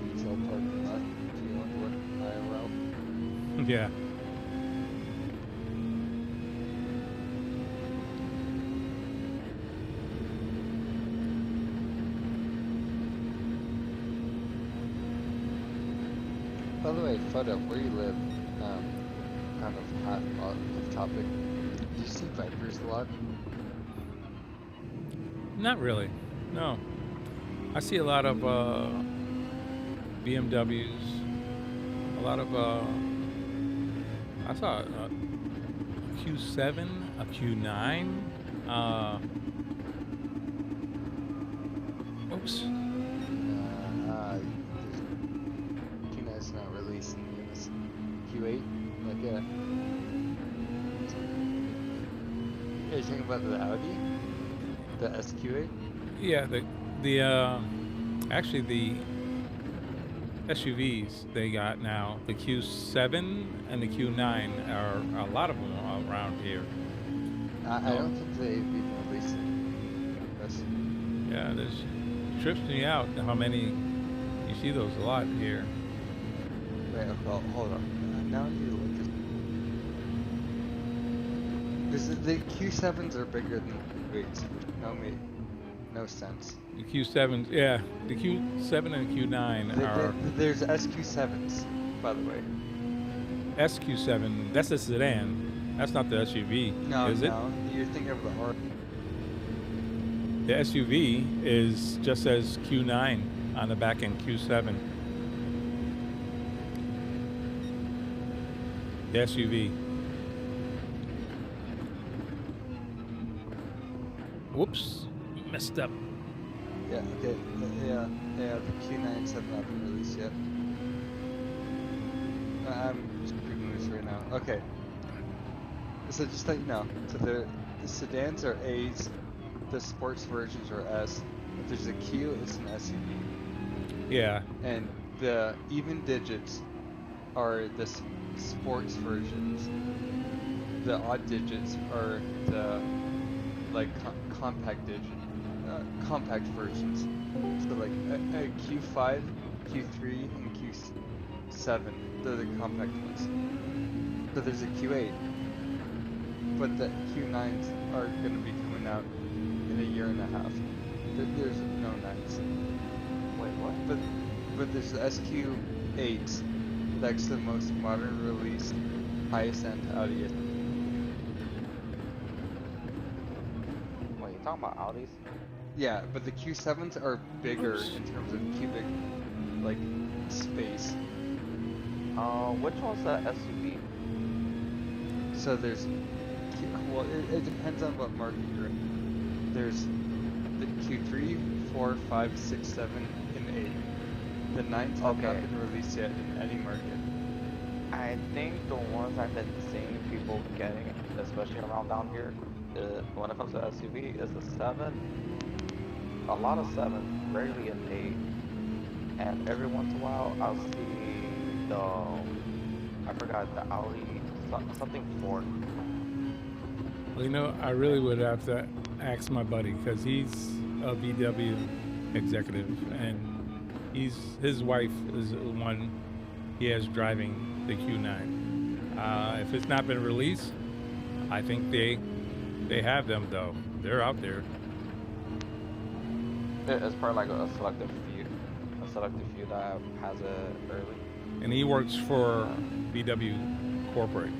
retail parking lot if you want to work IRL. Yeah. By the way, photo, where you live, kind of hot off topic. Do you see Vipers a lot? Not really. No. I see a lot of BMWs. A lot of I saw a Q7, a Q9. Oops. Q9's not releasing this. Q8, like yeah. Are you talking about the Audi? The SQ8? Yeah, the actually the SUVs they got now, the Q7 and the Q9 are a lot of them around here. I don't think they've even released it. Yeah, there's trips me out how many you see those a lot here. Wait, okay, hold on. Now I need to look at this. The Q7s are bigger than Q8s, which no sense. The Q7s, yeah, the Q7 and Q9 are There's SQ7s, by the way. SQ7. That's a sedan. That's not the SUV, No, is it? no, you're thinking of the R. The SUV is just says Q9 on the back end, Q7. The SUV. Whoops, messed up. Yeah, okay, yeah, the Q97 haven't been released yet. I'm just reading this right now. Okay. So just let you know. So the sedans are A's, the sports versions are S. If there's a Q, it's an SUV. Yeah. And the even digits are the sports versions. The odd digits are the like compact versions. So like a Q5, Q3, and Q7. They're the compact ones. So there's a Q8, but the Q9s are gonna be coming out in a year and a half. There's no 9s. Wait, what? But there's the SQ8. That's the most modern release, highest end Audi. Wait, you talking about Audis? Yeah, but the Q7s are bigger Oops. in terms of cubic, like, space. Which one's the SUV? So there's, well, it depends on what market you're in. There's the Q3, 4, 5, 6, 7, and 8. The 9s have not Okay. been released yet in any market. I think the ones I've been seeing people getting, especially around down here, when it comes to SUV, is the 7. A lot of 7, rarely an 8. And every once in a while, I'll see I forgot the Audi, something 4. Well, you know, I really would have to ask my buddy because he's a VW executive, and his wife is the one he has driving the Q9. If it's not been released, I think they have them though. They're out there. It's probably like a selective few that has it early. And he works for VW corporate.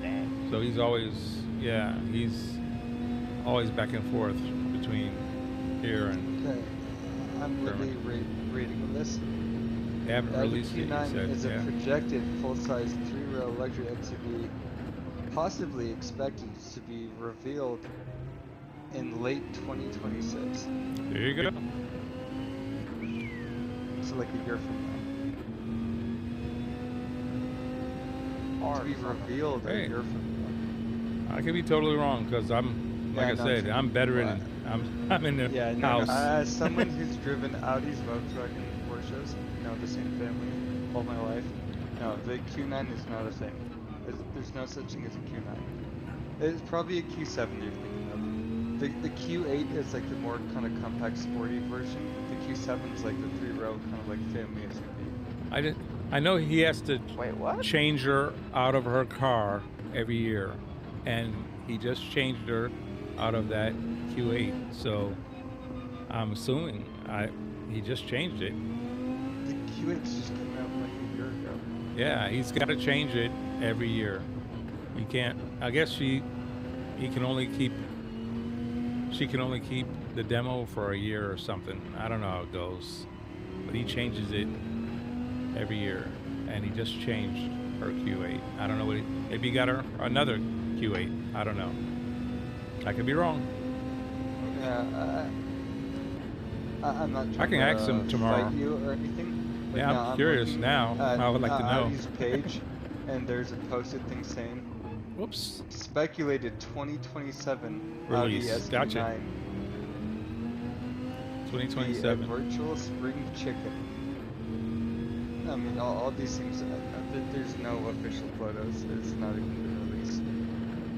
Dang. So he's always back and forth between here and Okay, I'm literally reading this. they haven't The Audi released it. He Q9 said, is a yeah. projected full-size 3-row luxury SUV, possibly expected to be revealed in late 2026. There you go. So like a year from now. To be revealed a Hey. year from I could be totally wrong because I'm like Yeah, I no, said, sure. I'm veteran. I'm in the now. Yeah, house. as someone who's driven Audis, Volkswagen, Porsches, the same family all my life, no, the Q9 is not a thing. There's no such thing as a Q9. It's probably a Q7 you're thinking of. The Q8 is like the more kind of compact, sporty version. The Q7 is like the 3-row kind of like family SUV. I know he has to Wait, what? change her out of her car every year, and he just changed her out of that Q8. So I'm assuming he just changed it. The Q8's just coming out like a year ago. Yeah, he's got to change it every year. He can't. I guess she can only keep the demo for a year or something. I don't know how it goes, but he changes it every year, and he just changed her Q8. I don't know what maybe he got her another Q8. I don't know. I could be wrong. Yeah, I'm not trying I can ask him to tomorrow. fight you or anything. But Yeah, no, I'm curious looking now. at, I would like to know. Audi's page, and there's a posted thing saying Whoops. speculated 2027 Audi Release. SQ9. Gotcha. Be a 2027. virtual spring chicken. I mean, all these things. There's no official photos. It's not even been released.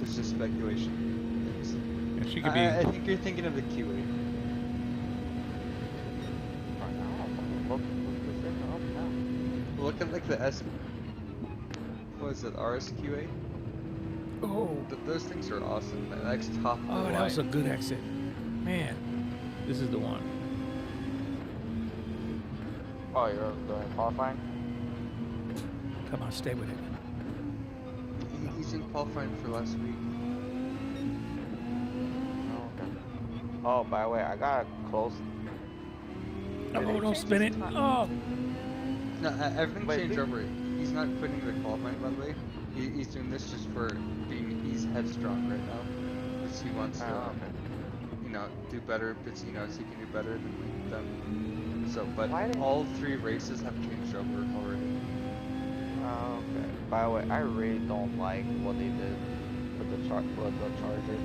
It's just speculation. And she could be. I think you're thinking of the Q8. Look at like the what is it, RSQ8? Oh. Those things are awesome. That's top of the Oh, that line. was a good exit. Man, this is the one. Oh, you're doing qualifying? Come on, stay with it. He's in qualifying for last week. Oh, okay. Oh, by the way, I got close. Oh, don't spin it. Oh. No, everything Wait, changed who- over. He's not quitting the qualifying, by the way. He's doing this just for he's headstrong right now. Because he wants to, okay. do better, because he knows he can do better than them. So, but Why didn't- all 3 races have changed over already. Okay. By the way, I really don't like what they did with the charger.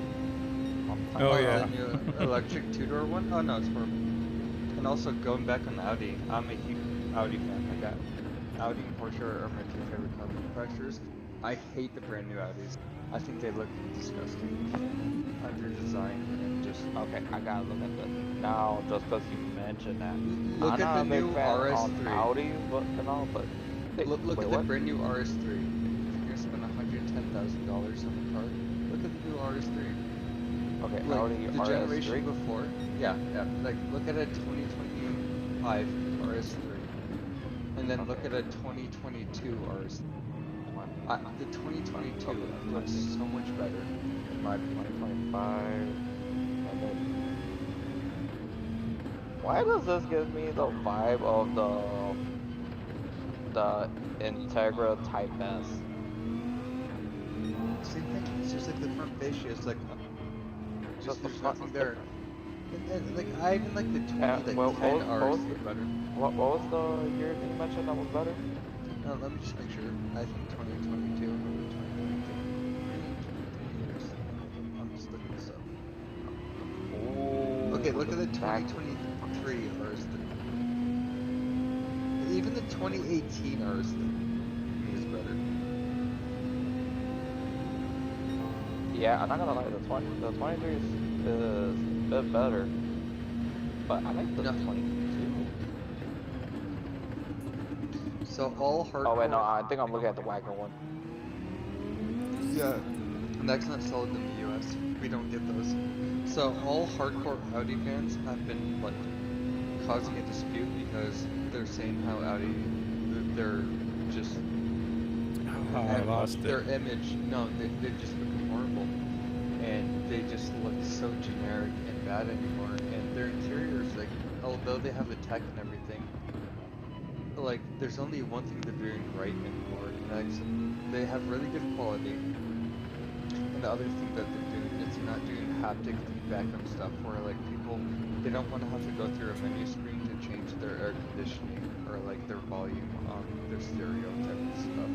Oh, Oh, yeah. the new electric two-door one? Oh no, it's horrible. And also going back on Audi, I'm a huge Audi fan. I got Audi and Porsche are my two favorite car manufacturers. I hate the brand new Audis. I think they look disgusting and under-designed and just. Okay, I gotta look at that now just because you mentioned that. Look I'm at not the a big new fan on RS3. Audis, but and all, but hey, Look wait, at the what? brand new RS3. If you're gonna spend $110,000 on a car, look at the new RS3. Okay, Like Audi the generation RS3. before, yeah. Like look at a 2025 RS3, and then look Okay, at a 2022 RS3. 20. The 2022 Okay, looks so much better, in my opinion. 2025. And then, why does this give me the vibe of the Integra Type S? Same thing. It's just like the front fascia is like, Just just the there's front nothing is there. different. And like I even like the 2010 Well, RS3 better. what was the year that you mentioned that was better? Let me just make sure. I think 2022 or 2023. 23 years. I'm just looking this up. Ooh, Okay, look at the the back. 2023 RS3. Even the 2018 RS3 to me is better. Yeah, I'm not gonna lie, the 23 is a bit better, but I like the No. 22. So all Oh wait, no, hardcore. I think I'm looking at the Wagner one. Yeah, and that's not sold in the US. We don't get those. So all hardcore Audi fans have been like causing a dispute because they're saying how Audi, they're just Oh, I lost their it. image. No, they've just become horrible, and they just look so generic and bad anymore. And their interiors, like, although they have the tech and everything, like, there's only one thing they're doing right anymore, and that's they have really good quality. And the other thing that they're doing is they're not doing haptic feedback on stuff where like people they don't want to have to go through a menu screen to change their air conditioning or like their volume on their stereo type of stuff.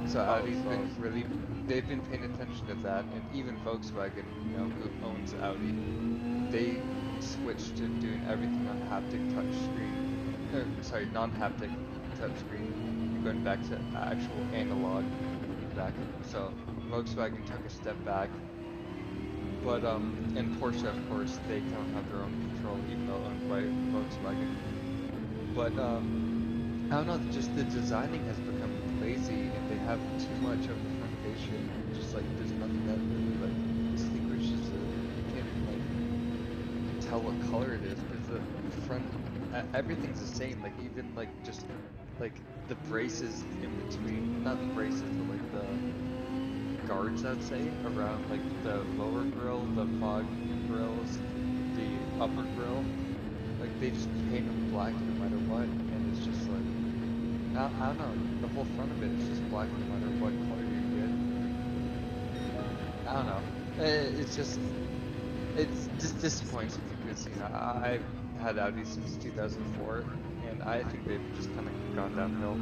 So Audi's been really they've been paying attention to that, and even Volkswagen, you know, who owns Audi, they switched to doing everything on haptic touchscreen. Sorry, non-haptic touchscreen, and going back to actual analog feedback. So Volkswagen took a step back, but and Porsche, of course, they kind of have their own control, even though owned by Volkswagen. But I don't know, just the designing has become lazy, and they have too much of the front fascia. Just like there's nothing that really like distinguishes it. You can't even like tell what color it is because the front everything's the same. Like even like just like the braces in between, not the braces, but like the guards, I'd say, around like the lower grille, the fog grills, the upper grille. Like they just paint them black no matter what, and it's just like I don't know. The whole front of it is just black no matter what color you get. I don't know. It's just disappoints me because you know I've had Audi since 2004, and I think they've just kind of gone downhill.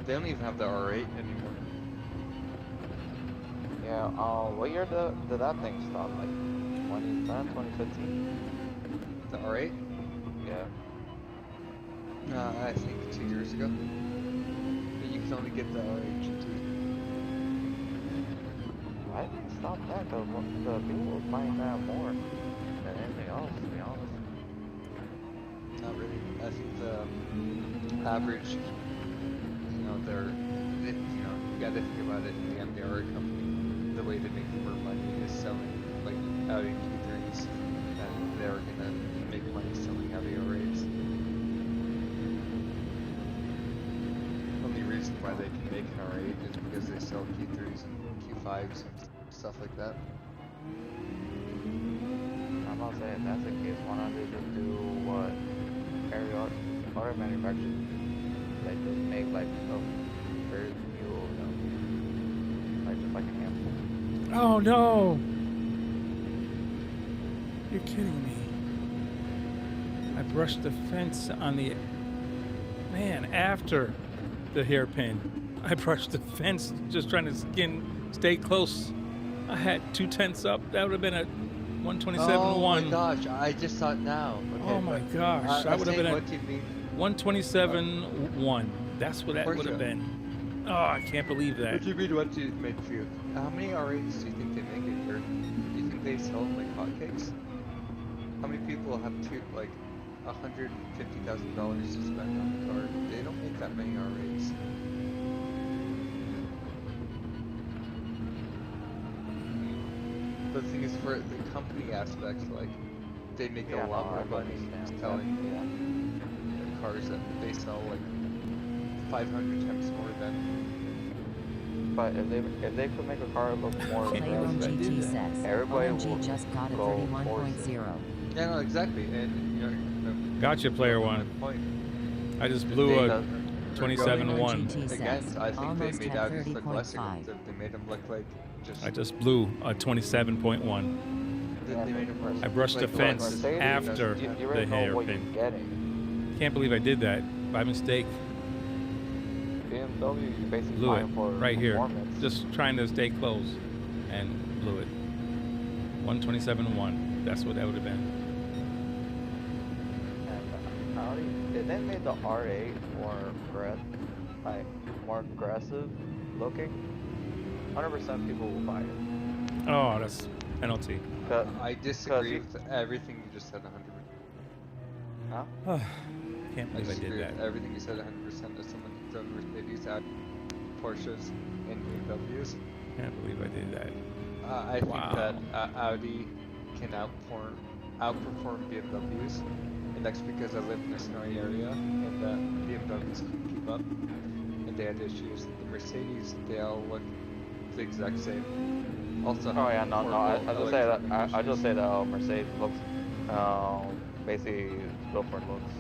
They don't even have the R8 anymore. Yeah, what year did that thing start? Like 2010, 2015? The R8? Yeah. I think 2 years ago. But you can only get the R8 GT. Why did they stop that? Cause the people were buying that more than anything else, to be honest. Not really. I think the average, you know, you know, you gotta think about it in the end, the R8 company, the way they make more money is selling, like, Audi Q3s, and they're gonna make money selling Audi R8s. Only reason why they can make an R8 is because they sell Q3s and Q5s and stuff like that. I'm not saying if that's the case, why not they just do what every other manufacturer? They just make like a very few of them, like just like a handful. Oh no! You're kidding me. I brushed the fence on the, man, after the hairpin. I brushed the fence just trying to stay close. I had 2/10 up. That would have been a 127.1. Oh my gosh, I just saw it now. Okay, Oh my but gosh, I I was would have been saying, at what do you mean? 127.1. That's what that Of course would have you are. been. Oh, I can't believe that. What do you mean, what do you make for you? How many R8s do you think they make a year? Do you think they sell them like hotcakes? How many people have like $150,000 to spend on a car? They don't make that many R8s. The thing is, for the company aspects, like, they make a lot more money selling cars that they sell like 500 times more than. But if they could make a car look more Playroom aggressive, GT says, everybody will OMG just got a go force it. 31.0. Yeah, no, exactly, and you know. Gotcha, player one. Point. I just blew a They're 27.1. GT says, Again, I think they almost made had Audis look less 30.5. aggressive. They made them look like just. I just blew a 27.1. They made them I brushed the like fence Mercedes, after you the already know what you're hairpin. getting. Can't believe I did that by mistake. BMW, you basically Blew it buying for right here. performance. Just trying to stay close and blew it. 127.1. That's what that would have been. And Audi, if they made the R8 more aggressive looking, 100% people will buy it. Oh, that's penalty. I disagree with everything you just said 100%. Huh? Can't I believe I disagree did that. with everything you said 100% as someone who's done Mercedes, Porsches, and BMWs. Can't believe I did that. I think that Wow. Audi can outperform BMWs, and that's because I live in a snowy area, and BMWs couldn't keep up, and they had issues. The Mercedes, they all look the exact same. Also, Oh yeah, no, I just say that I just say that Mercedes looks, basically built for looks.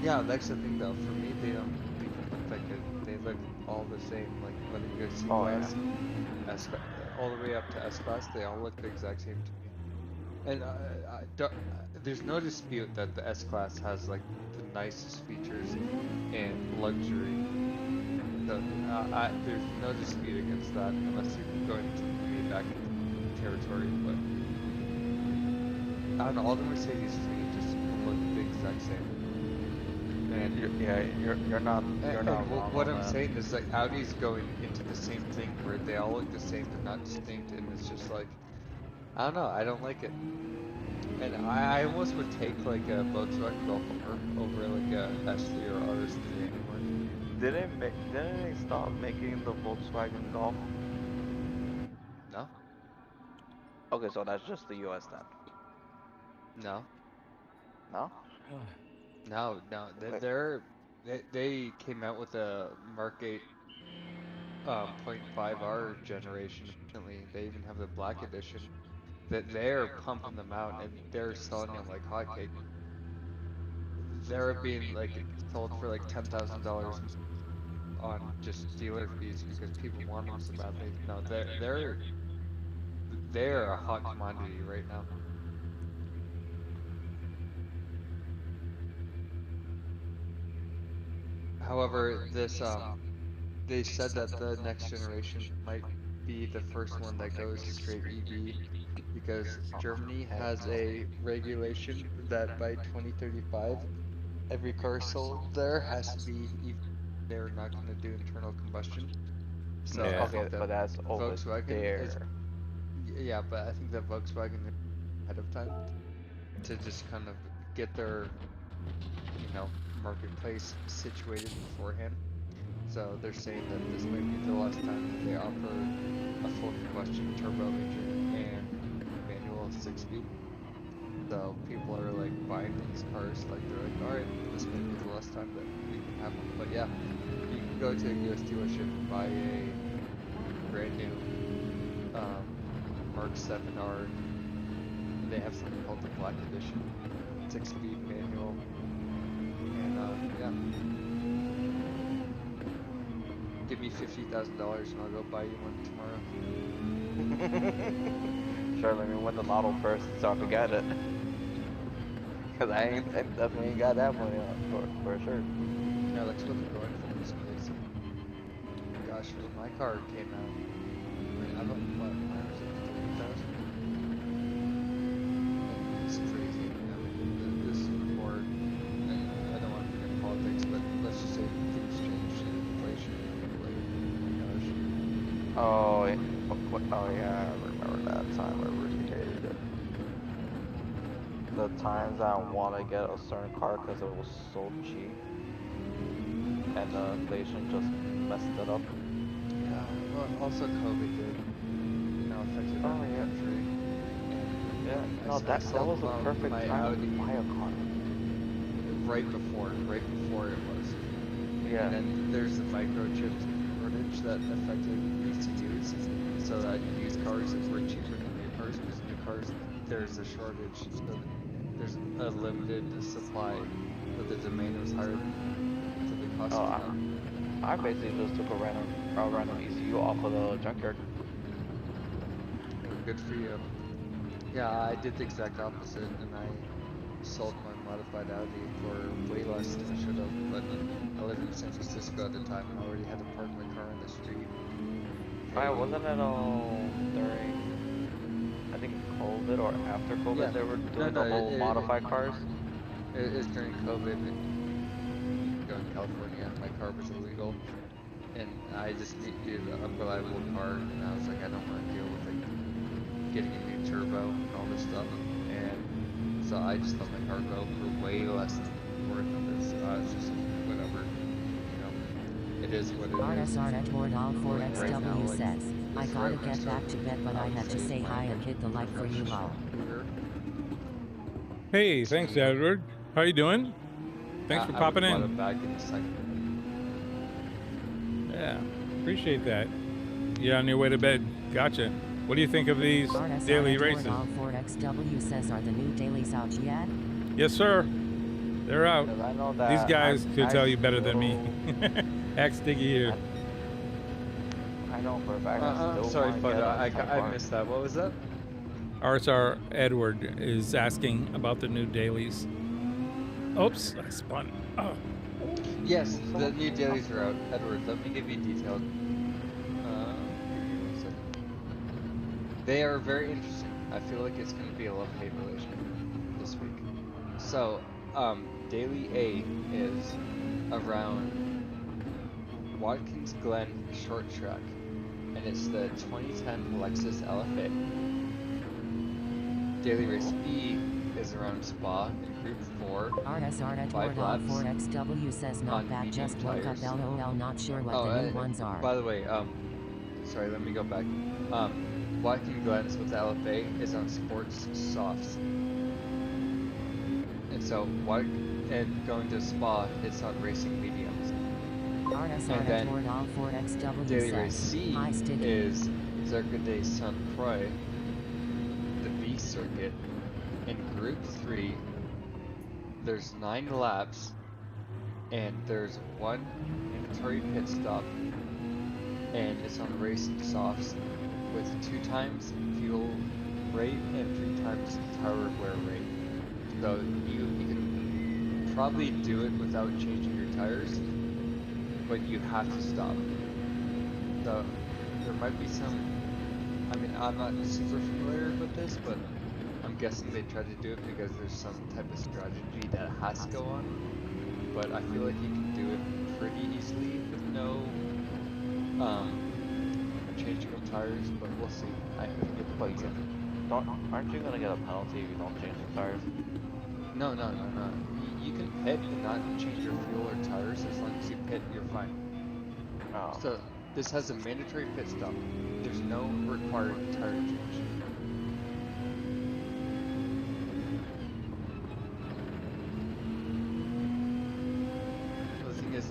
Yeah, that's the thing though. For me, they don't even look like it. They look all the same. Like whether you go C-Class, S, all the way up to S-Class, they all look the exact same to me. And there's no dispute that the S-Class has like the nicest features and luxury. So there's no dispute against that unless you're going to me back territory. But I don't know, all the Mercedes to me just look the exact same. And You're not wrong what on I'm that. saying is like Audi's going into the same thing where they all look the same but not distinct, and it's just like I don't know, I don't like it. And I almost would take like a Volkswagen Golf R over like a S3 or RS3 anymore. Didn't they stop making the Volkswagen Golf? No, Okay, so that's just the US then. no, No? no. Wait. They came out with a Mark 8 .5R generation recently. They even have the black edition. That they're pumping them out and they're selling them like hotcakes. They're being like sold for like $10,000 on just dealer fees because people want them so badly. No, they're a hot commodity right now. However, this they said that the next generation might be the first one that goes straight EV because Germany has a regulation that by 2035 every car sold there has to be EV. They're not going to do internal combustion. So I Yeah. Okay, think that but that's over Volkswagen is, there. yeah, but I think that Volkswagen is ahead of time to just kind of get their, marketplace situated beforehand. So they're saying that this might be the last time that they offer a full combustion turbo engine and manual 6-speed. So people are like buying these cars, like they're like, alright, this might be the last time that we can have them. But yeah, you can go to a US dealership and buy a brand new Mark 7R. They have something called the Black Edition, 6-speed manual, and yeah. Give me $50,000 and I'll go buy you one tomorrow. Sure, let me win the lotto first so I can get it. Cause I definitely ain't got that money for sure. Yeah, that's what they're going for this place. Gosh, when my car came out, I mean, I bought, what, mine was like 30,000? It's crazy. I mean, this is before, I don't want to get into politics, but let's just say things changed and inflation. Like, oh my gosh. Oh, oh yeah, I remember that time. I really hated it. The times I want to get a certain car because it was so cheap, and the inflation just messed it up. Yeah, well, also COVID did, affected our Oh yeah, country. yeah. And No, I that sold was a perfect my time to Audi buy a car. right before it was. Yeah. And then there's the microchip shortage that affected used to use, so that used cars were cheaper than new cars because new cars there's a shortage, so there's a limited supply, but the demand was higher than so the cost Oh, came up. I basically just took a random ECU off of the junkyard. Well, good for you. Yeah, I did the exact opposite, and I sold my modified Audi for way less than I should have, but I lived in San Francisco at the time and I already had to park my car on the street, Oh, yeah, pay. wasn't it during I think COVID or after Yeah, COVID they were no, doing no, the whole modified cars? it's during COVID. You can go in California. My car was illegal, and I just needed a reliable car. And I was like, I don't want to deal with like getting a new turbo and all this stuff. And so I just let my car go for way less than worth of it. So I was just like, whatever, it is what it is. RSR Edward All Like right now, 4XW like says, I this gotta right when I get back started, to bed, but I I would had to say say my hi and hit the like for you professional all. career Hey, thanks, to Edward. How you doing? Thanks for I would popping have bought in. it back in a second. Yeah, appreciate that. You're on your way to bed. Gotcha. What do you think of these RSR daily Edward races? All 4XW says, are the new dailies out yet? Yes, sir. They're out. Because I know These that guys could I tell you better than me. still Act sticky here. I know for a fact I I'm still sorry, want to get Photo. a Type I R. missed that. What was that? RSR Edward is asking about the new dailies. Oops, I spun. Oh. Yes, So the new dailies are out. Edward, let me give you detailed. Give me 1 second. They are very interesting. I feel like it's going to be a love-hate relationship this week. So, Daily A is around Watkins Glen Short Track, and it's the 2010 Lexus LFA. Daily Race B is around Spa in Group 4, RSR 5 Edward All laps 4XW says, not on bad, medium just woke up, tires. lol, not sure what Oh, the new ones are. by the way, sorry, let me go back. Watkins Glen's with the LFA is on sports softs. And so, going to Spa, it's on racing mediums. RSR And then Edward All 4XW Daily Race says, C hi Sticky. is Circuit de Saint Croix, the B circuit. In Group 3, there's 9 laps, and there's 1 mandatory pit stop, and it's on racing softs with 2 times fuel rate and 3 times tire wear rate. So you can probably do it without changing your tires, but you have to stop. So there might be some, I mean, I'm not super familiar with this, but I'm guessing they tried to do it because there's some type of strategy that has to go on. But I feel like you can do it pretty easily with no changing of tires, but we'll see. I think it But depends on. aren't you gonna get a penalty if you don't change the tires? No. You can pit and not change your fuel or tires. As long as you pit, you're fine. Oh. So this has a mandatory pit stop. There's no required tire change. The thing is,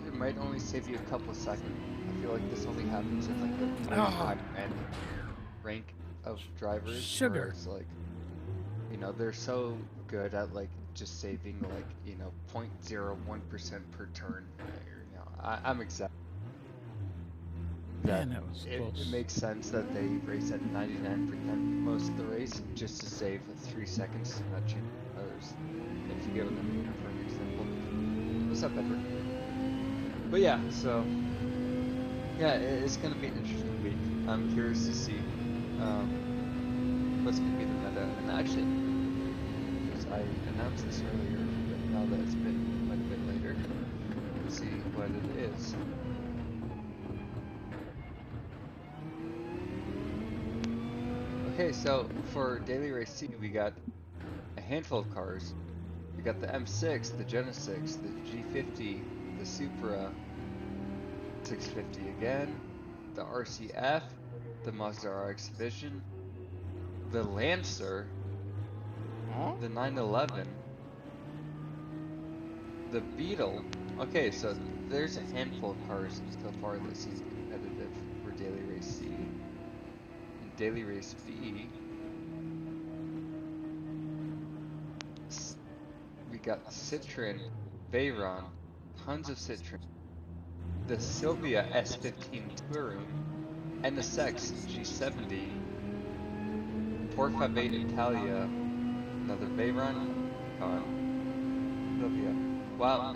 it might only save you a couple of seconds. I feel like this only happens in like the very high end rank of drivers, Sugar. where it's like, they're so good at like just saving like 0.01% per turn. I'm excited. that Man, that was it close. makes sense that they race at 99% most of the race just to save 3 seconds to not change tires. If you get what I mean for an example. What's up, Edward? But yeah, so yeah, it's gonna be an interesting week. I'm curious to see what's gonna be the meta. And actually, because I announced this earlier, but now that it's been quite a bit later, let's see what it is. Okay, so for Daily Race C, we got a handful of cars. We got the M6, the Genesis, the G50, the Supra, 650 again, the RCF, the Mazda RX Vision, the Lancer, the 911, the Beetle. Okay, so there's a handful of cars so far that seem competitive for Daily Race C. In Daily Race B, we got Citroen, Veyron, tons of Citroen, the Sylvia S15 Touring, NSX G70, 458 Italia, another Veyron, Sylvia. Wow,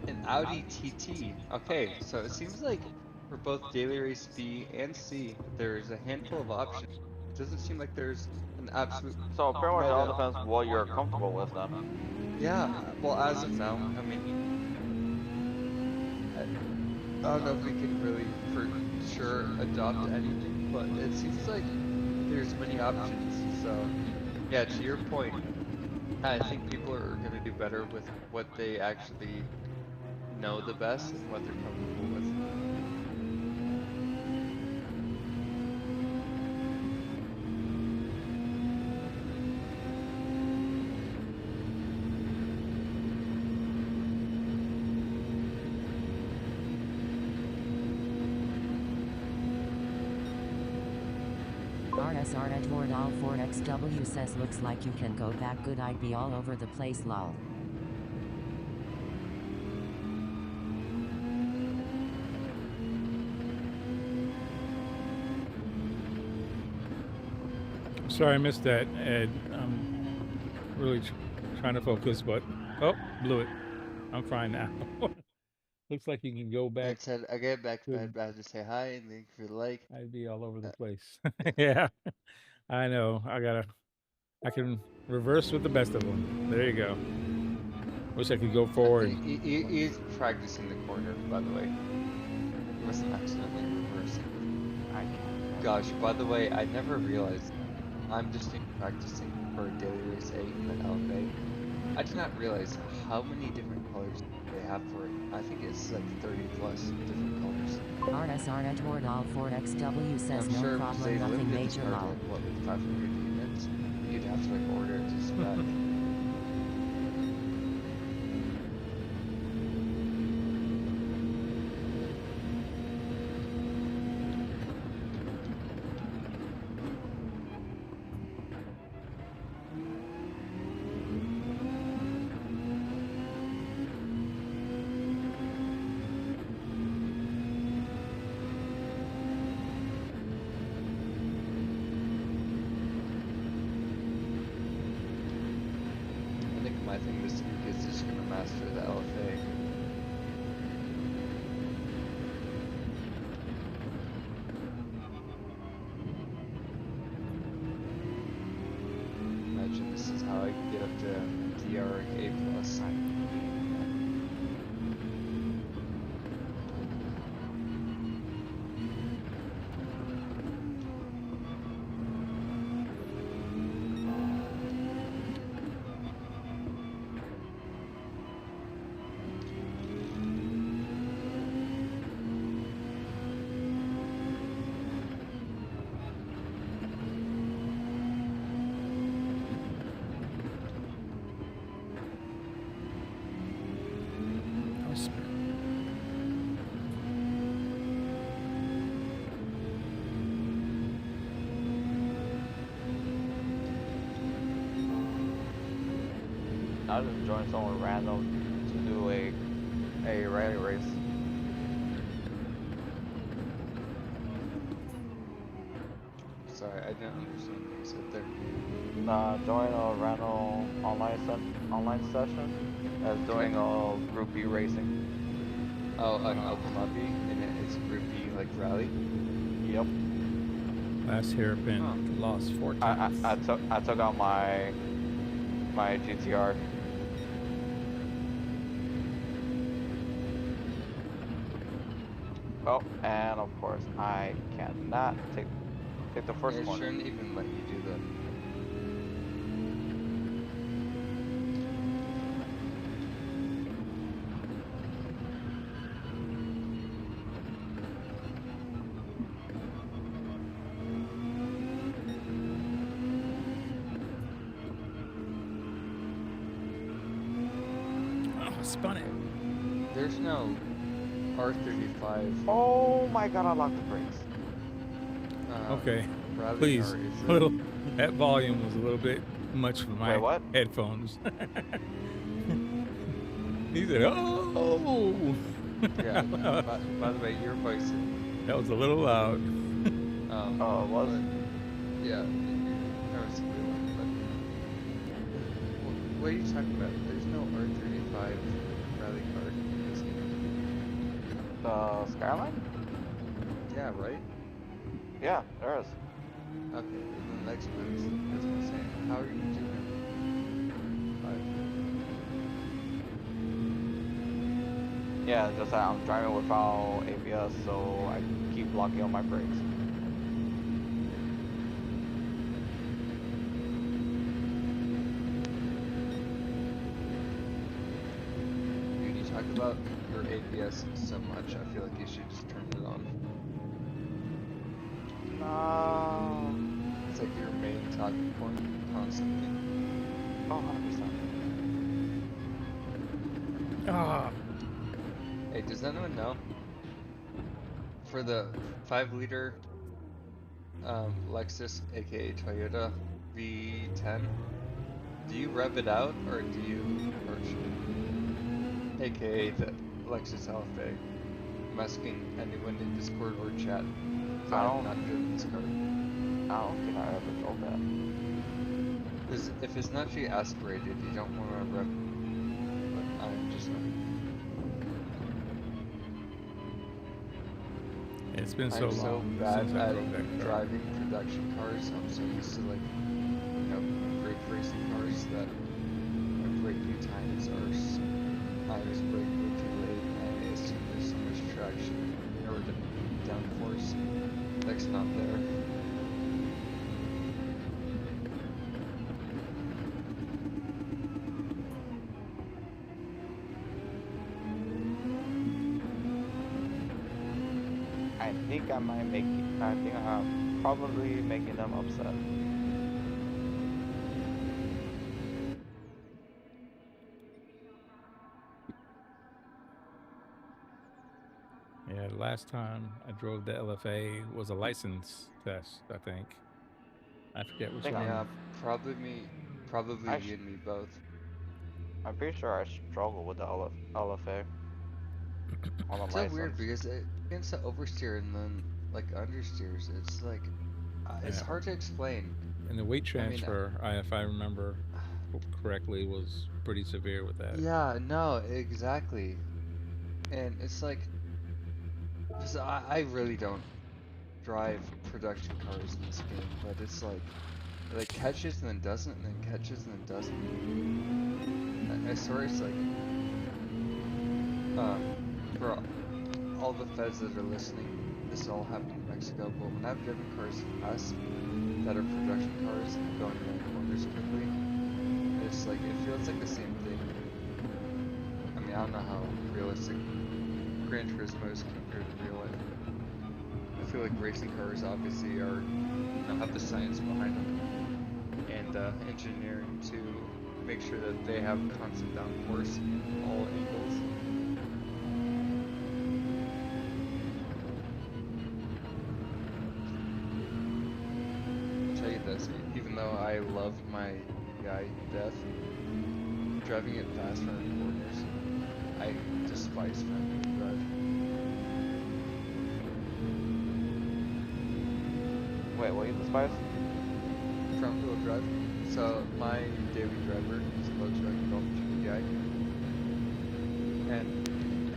an Audi TT. Okay, so it seems like for both Daily Race B and C, there's a handful of options. It doesn't seem like there's an absolute So pretty much it all meta. depends what you're comfortable with then. Yeah, well, as of now, I mean, I don't know if we can really for sure adopt anything, but it seems like there's many options. So, yeah, to your point, I think people are going to do better with what they actually know the best and what they're comfortable with. RSR Edward All 4XW says looks like you can go back good, I'd be all over the place lol. Sorry, I missed that, Ed. I'm really trying to focus, but oh, blew it. I'm fine now. Looks like you can go back. It said, I get back to Good. bed to say hi and thank you for the like. I'd be all over the Uh, place. Yeah, I know. I can reverse with the best of them. There you go. Wish I could go forward. He's practicing the corner, by the way. He wasn't accidentally reversing. I can't. Gosh, by the way, I never realized I'm just practicing for Daily Race 8 and the LFA. I did not realize how many different colors they have for it. I think it's like 30 plus different colors. RSR Edward All 4XW says I'm no sure because they problem, nothing limited this major car to lol. like, what, like 500 units? You'd have to like order it to spec. I think my thing this week is just gonna master the LFA. Imagine this is how I can get up to DR A plus. I just joined someone random to do a rally race. I didn't understand what you said there. Join a rental online session as doing a Group B racing. Oh, an open lobby, and it's Group B like rally. Yep. Last hairpin lost 4 times. I took out my GTR. Oh, and of course I cannot take the first It corner. shouldn't even let you do that. Oh, spun it. There's no R35. Oh my god, I locked the brakes. Okay, rally please. car, is it? Little that volume was a little bit much for my Wait, what? headphones. He said, "Oh." Yeah. by the way, your voice. That was a little loud. Oh, it was? But, yeah. That was a good one. But what are you talking about? There's no R35 rally car in this game. The Skyline? Yeah, right? Yeah, there is. Okay, and the next one is what I'm saying. How are you doing? Yeah, just that I'm driving without ABS, so I keep blocking on my brakes. Dude, you talk about your ABS so much, I feel like you should just turn it on. No. It's like your main talking point constantly. Oh, 100%. Ah, Hey, does anyone know? For the 5-liter Lexus, aka Toyota V10, do you rev it out or do you approach it? AKA the Lexus LFA. I'm asking anyone in Discord or chat. I have not driven this car. I don't think I ever drove that. Because if it's naturally aspirated, you don't want to rev. But I'm just not. it's been so I'm so long bad since I at drove that car. driving production cars. I'm so used to like, you know, great racing cars that my braking times are. I always brake way too late, and I assume there's so much traction or downforce that's not there. I think I'm probably making them upset. Yeah, the last time I drove the LFA was a license test, I think. I forget which think one. Yeah, probably I you and me both. I'm pretty sure I struggle with the LFA on the It's so weird license. because it begins to oversteer and then like understeers. It's like it's Yeah. hard to explain. And the weight I mean, transfer, if I remember correctly, was pretty severe with that. yeah, no, exactly. And it's like, because I really don't drive production cars in this game, but it's like, it like catches and then doesn't, and then catches and then doesn't. I swear it's like, for all the feds that are listening, this all happened in Mexico, but when I've driven cars fast that are production cars going around corners quickly, it's like, it feels like the same thing. I mean, I don't know how realistic Gran Turismo is compared to real life. I feel like racing cars obviously are, you know, have the science behind them and engineering to make sure that they have constant downforce in all angles. I'll tell you this, even though I love my guy to death, driving it fast around corners, I despise front wheel drive. Wait, what you despise? front wheel drive. So my daily driver is a Volkswagen Golf GTI, and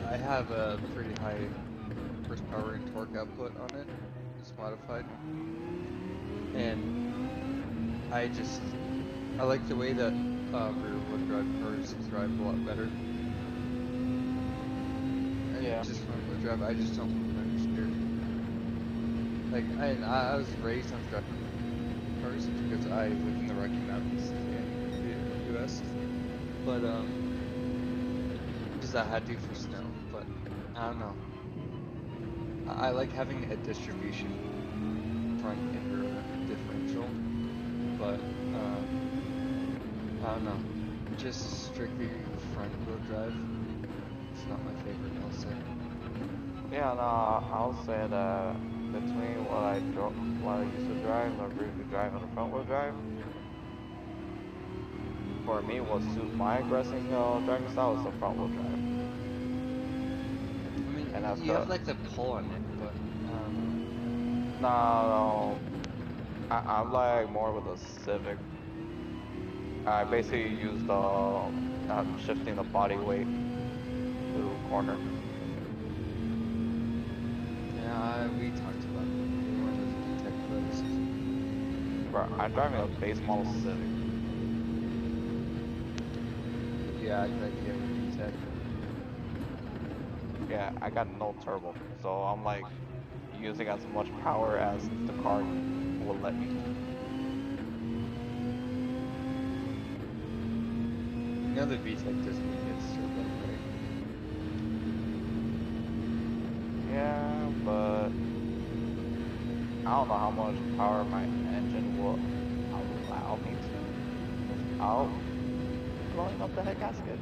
I have a pretty high horsepower and torque output on it. It's modified, and I like the way that rear wheel drive cars drive a lot better. And Yeah. just front wheel drive, I just don't understand. Like, I was raised on driving cars because I live in the Rocky Mountains in the US. But, because I had to for snow, but I don't know. I like having a distribution front and rear differential, but, I don't know. Just strictly front wheel drive, it's not my favorite, I'll say. Yeah, no, I'll say that between what I used to drive, and I briefly drive on the front wheel drive, for me, what suits my aggressive driving style is the front wheel drive. I mean, And that's you have like the pull on it, but I don't know. no, I'm like more with a Civic. I basically use the shifting the body weight to corner. Yeah, we talked about it. We went with the tech photos. Bro, I'm driving a base model Civic. Yeah, like you have a tech. Yeah, I got no turbo, so I'm like using as much power as the car will let me. You know the VTEC doesn't even get turbo, right? Yeah, but I don't know how much power my engine will allow me to without blowing up the head gasket.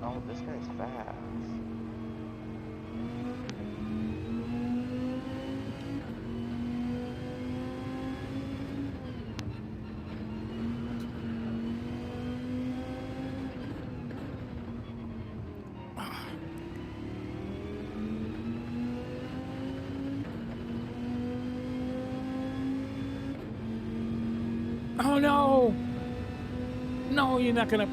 Oh, this guy's fast. Oh no! No, you're not gonna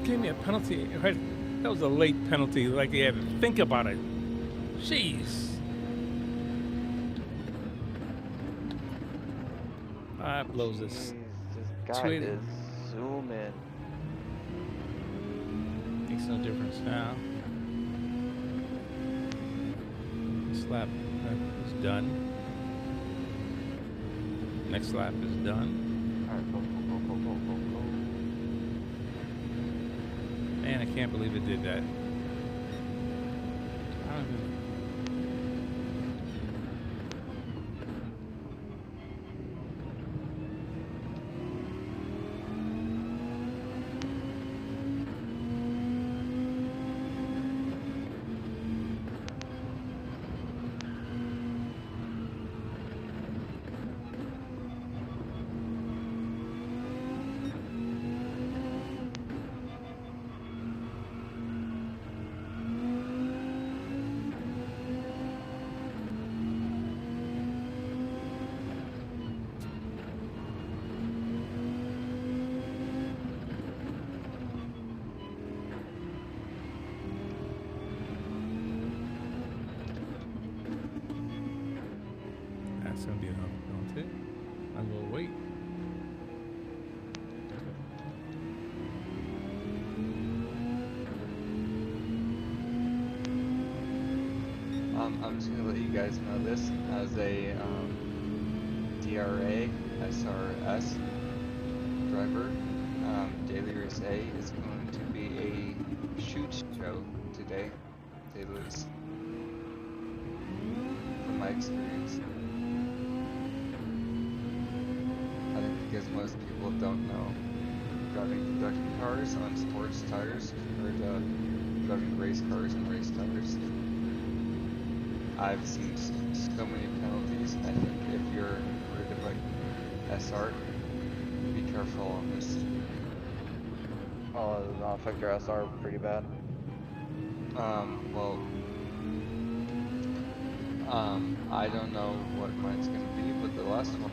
give me a penalty. Right? That was a late penalty. Like you had to think about it. Jeez. That blows this. Jeez, this guy tweet- is zooming. Makes no difference now. This lap is done. Next lap is done. Alright, go. Man, I can't believe it did that. I don't even... That's gonna be enough, don't it? I will wait. I'm just gonna let you guys know this as a DRA SRS driver. Daily Race A is going to be a shoot show today, to say the least. From my experience. I think because most people don't know driving production cars on sports tires compared to driving race cars and race tires. I've seen so many penalties. I think if you're rid of like SR, be careful on this. Oh, does it not affect your SR pretty bad? Well, I don't know what mine's gonna be, but the last one,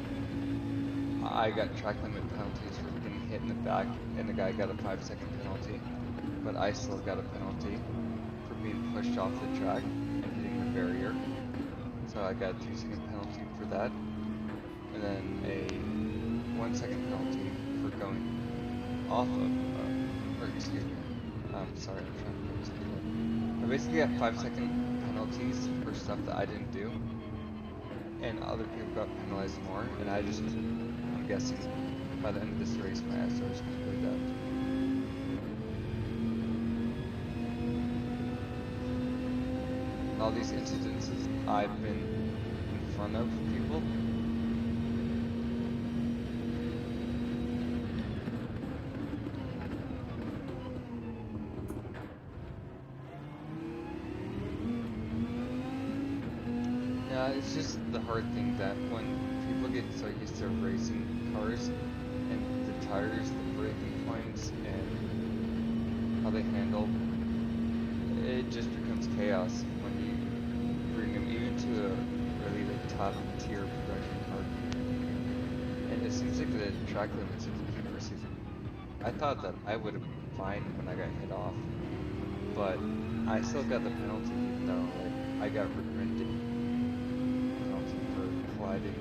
I got track limit penalties for getting hit in the back, and the guy got a 5-second penalty, but I still got a penalty for being pushed off the track and hitting the barrier. So I got a 2-second penalty for that, and then a 1-second penalty for going off of, or excuse me, sorry, I'm trying to remember something. I basically got 5-second penalties for stuff that I didn't do, and other people got penalized more, and I'm guessing by the end of this race my SR is completely up. And all these incidences I've been in front of people. Yeah, it's just the hard thing that when people get so used to racing cars and the tires, the braking points, and how they handle, it just becomes chaos when you bring them even to a really like top tier production car. And it seems like the track limits of the Keeper season, I thought that I would have been fine when I got hit off, but I still got the penalty even though like I got rented for colliding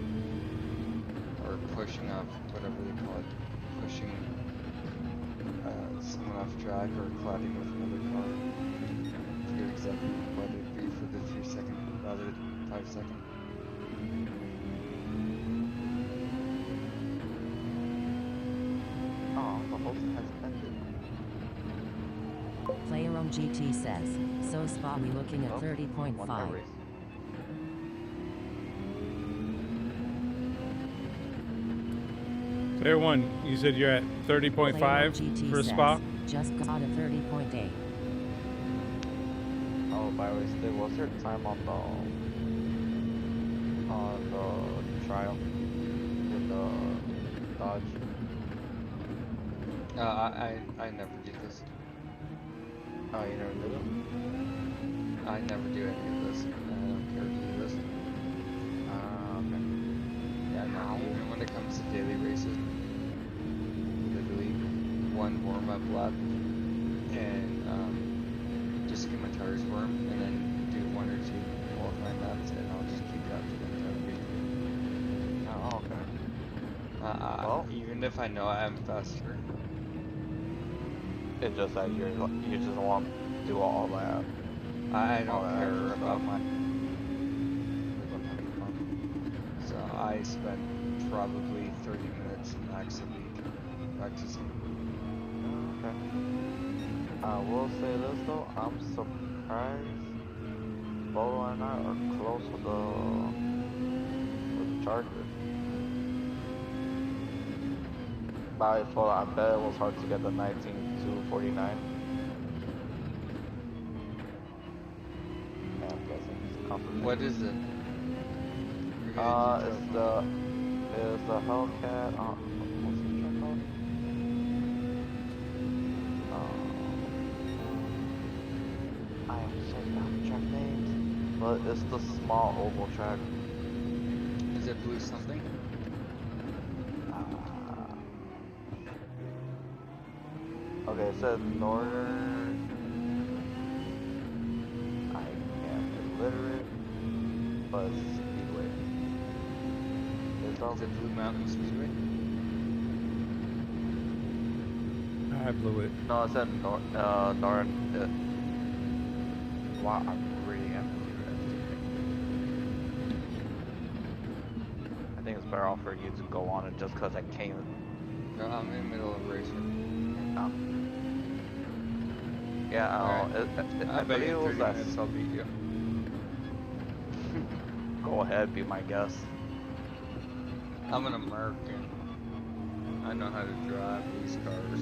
or pushing off, whatever they call it, pushing someone off track or colliding with another car. I forget exactly what it'd be for the 3-second rather than 5-second. Oh, the host has ended. Player on GT says, so Spa we looking at Oh, 30.5. one more race. Player one, you said you're at 30.5 for Spa? Just got a 30.8. Oh, by the way, Steve, what's your time on the trial in the Dodge? I never do this. Oh, you never did it? I never do any of this. I don't care to do this. Okay. Yeah, no, even when it comes to daily races, literally one warm-up lap and just get my tires warm and then do 1 or 2 qualifying laps and I'll just keep that for the entire week. Oh, okay. Well, Even if I know I'm faster. it's just that you just want to do all that. I all don't that care extra about stuff. my so I spend probably 30 minutes max a week practicing. Okay. I will say this though, I'm surprised Bolo and I are close with the Charger. By default, I bet it was hard to get the 19-249. Yeah, I'm guessing it's complicated. What is it? It's the Hellcat. What's the truck called? I am so bad with track names, but it's the small oval track. Is it blue something? Okay, it says Northern. I am illiterate, but it's Speedway. Is it Blue Mountain Speedway? I blew it. No, it said Northern. Wow, I really am illiterate. I think it's better off for you to go on it just because I came. No, I'm in the middle of a race. Yeah, Alright. I I bet believe you it in was 30 that. minutes I'll beat you. Go ahead, be my guest. I'm an American. I know how to drive these cars.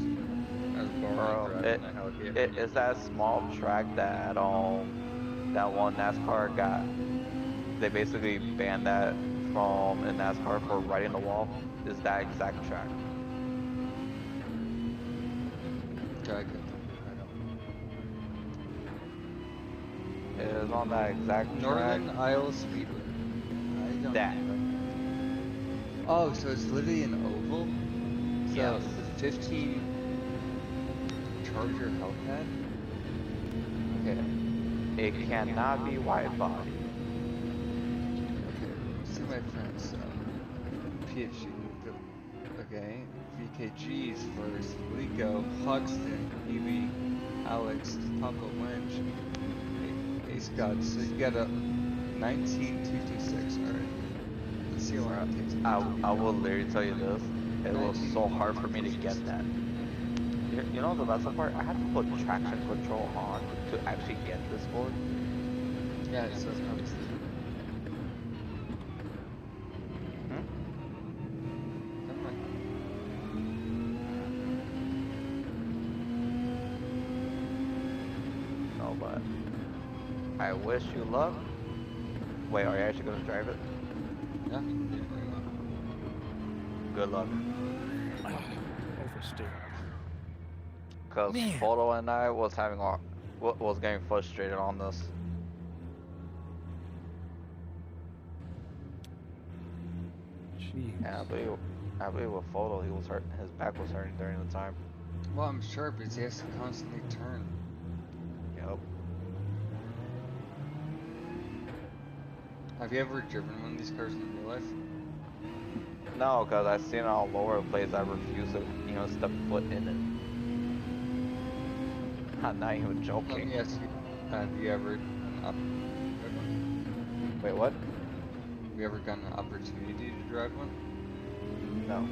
I was born Bro, driving a Hellcat. it's that small track that that one NASCAR got, they basically banned that from in NASCAR for riding the wall, is that exact track. Okay, I couldn't I It is on that exact don't. track. Northern Isle Speedway. I don't That. know. Oh, so it's literally an oval? So Yes. the 15 Charger Hellcat? Okay. It cannot be wide body. Okay, see my friends. PhD. Okay. VKGs first. Lico, Hoxton, Evie, Alex, Papa Winch, Ace God. So you got a 19226. Alright. Let's see how long it takes. I will literally tell you this. It was so hard for me to get that. You know the best part? I had to put traction control on to actually get this board. Yeah, so it's probably Hmm? never mind. No, but I wish you luck. Wait, are you actually gonna drive it? Yeah. Good luck. Oversteer. Cause Man. Photo and I was having was getting frustrated on this. Jeez. And I believe with Photo, he was hurt. His back was hurting during the time. Well, I'm sure, because he has to constantly turn. Yep. Have you ever driven one of these cars in real life? No, cause I've seen it all over the place. I refuse to, step foot in it. I'm not even Let joking. me ask you, have you ever Wait, what? have you ever gotten an opportunity to drive one? No.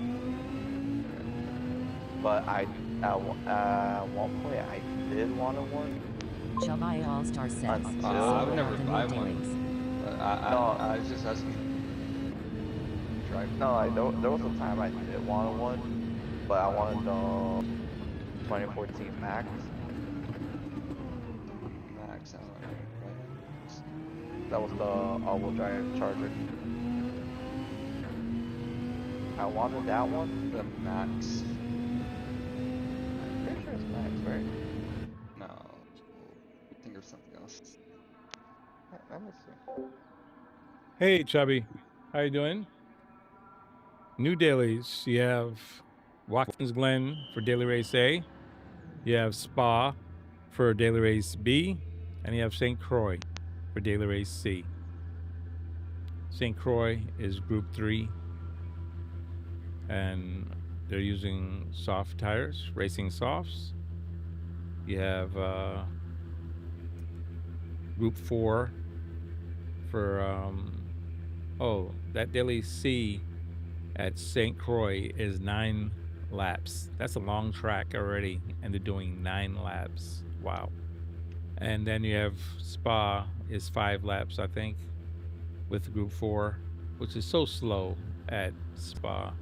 But at one point I did want one. Chabai All-Star says, Until- "So I would what never are the buy new one. dealings?" But No. I was just asking. Drive. No, there was a time I did want one, but I wanted the 2014 Max. Max, I don't know. That was the all-wheel drive Charger. I wanted that one. The Max. I'm pretty sure it's Max, right? No. Think of something else. Let me see. Hey, Chubby. How you doing? New dailies. You have Watkins Glen for Daily Race A. You have Spa for Daily Race B. And you have St. Croix for Daily Race C. St. Croix is Group 3. And they're using soft tires, racing softs. You have Group 4 for, that Daily C at St. Croix is 9 laps. That's a long track already, and they're doing 9 laps. Wow. And then you have Spa is 5 laps, I think, with Group 4, which is so slow at Spa.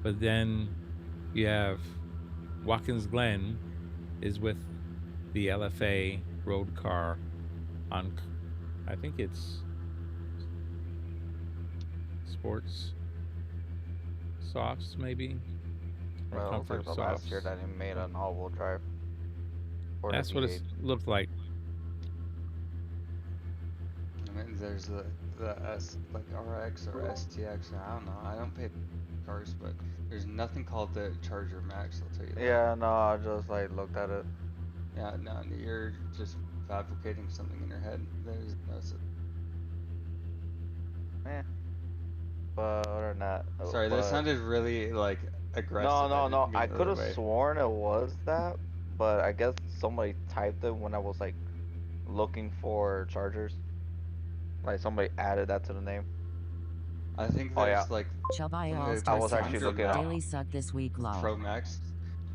But then you have Watkins Glen is with the LFA road car on, I think it's sports softs, maybe, or Well, it looks comfort like the last year softs. that he made an all-wheel drive. Or the That's what it V8. looked like. I mean, there's the S like RX or STX. I don't know. I don't pay cars, but there's nothing called the Charger Max. I'll tell you that. Yeah, no, I just like looked at it. Yeah, no, you're just fabricating something in your head. There's no such. But other than that, Sorry, that sounded really like aggressive. No. Didn't I mean it could that have way. sworn it was that, but I guess somebody typed it when I was like looking for chargers. Like somebody added that to the name. I think Oh, there's yeah. like Chabai something All-Star I was actually says, looking at- "Daily suck this week, lol." Pro Max.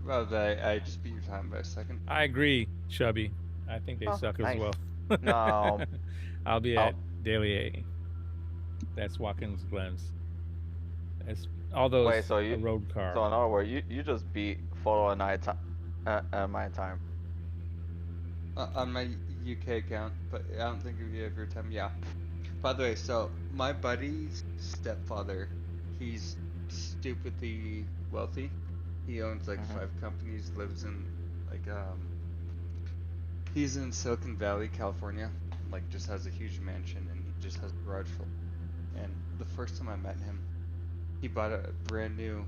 Well, I just beat your time by a second. I agree, Chubby. I think they Oh, suck nice. as well. No. I'll be at Daily A. That's Watkins Glen's. That's all those Wait, so a road car. So in other words, you just beat Photo and I my time. On my UK account, but I don't think you have your time. Yeah. By the way, so my buddy's stepfather, he's stupidly wealthy. He owns like Mhm. 5 companies, lives in like he's in Silicon Valley, California, like just has a huge mansion and he just has a garage full. And the first time I met him, he bought a brand new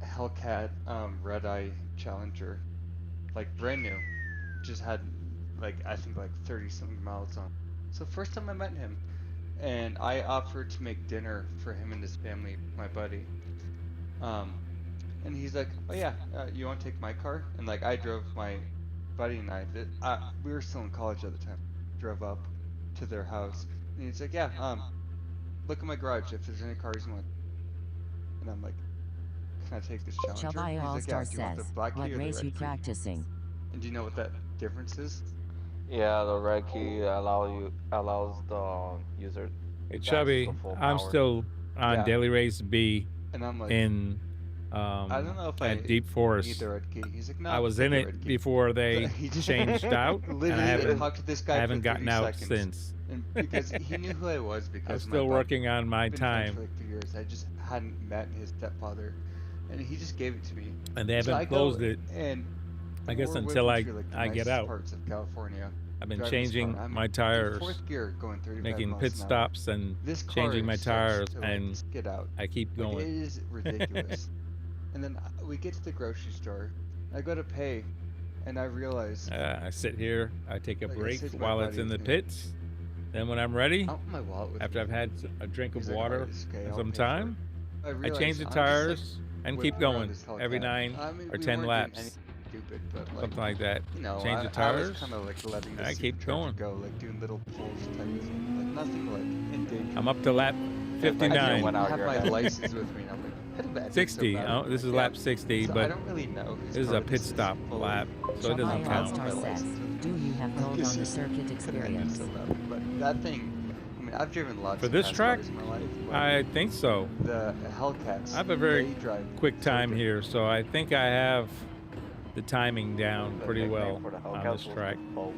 Hellcat Red Eye Challenger, like brand new. Just had like I think like 30 something miles on. So first time I met him, and I offered to make dinner for him and his family, my buddy. Um, and he's like, "Oh yeah, you want to take my car?" And like I drove my buddy and we were still in college at the time. Drove up to their house, and he's like, "Yeah, look at my garage if there's any cars you want." And I'm like, "Can I take this Challenger?" Chabai He's All like, "Yeah. Star Do you want the says, black key what or the race you red key?" practicing? And do you know what that difference is? Yeah, the red key allows the user Hey, to access the Chubby, full I'm power. still on Yeah. Daily Race B And I'm like, in I don't know if I at Deep need Forest. the red key. He's like, I no, was take in the it red key. before they He just changed out, and I literally talked to this guy haven't for gotten 30 out seconds. since. And because he knew who I was because I'm of my still buddy. working on my We've been friends time, for like 3 years. I just hadn't met his stepfather, and he just gave it to me. and they So I haven't go closed it. and I guess we're until whipping through, like, the I get nicest out. parts of California. I've been driving this car. changing I'm my in tires, fourth gear going 35 making miles pit an hour. stops, and This car changing my starts tires, to, like, and skid out. I keep Like, it going. is ridiculous. And then we get to the grocery store. I go to pay, and I realize I sit here, I take a Like I break said to my while it's buddy, in the you know, pits. Then when I'm ready, I don't have my wallet with after me. I've had a drink of He's like, water "Alright, it's okay, and I'll some pay for it." time, I I realized change the I'm just, like, tires and keep whipping around going this every Hellcat. 9 I mean, or we 10 weren't doing laps, anything stupid, but like, something like that. you know, Change the I was tires, kind of like letting the and I keep supercharger going. go, like doing little pulls type of thing, like nothing like in danger. I'm up to lap If I engine 59, went out have your my head. license with me, and I'm like, I didn't think so 60. bad. Oh, this is Like, lap yeah. 60, So I but don't really know whose this is car a pit stop fully. lap, so it doesn't Chabai All count. Star says, do you have gold on the circuit experience? But that thing, I mean, I've driven lots For of this fast track, cars in my life. But I think so. the Hellcats, I have a very they drive quick time circuit. here, so I think I have the timing down The pretty nickname well for the on Hellcats this was track. the Bolt.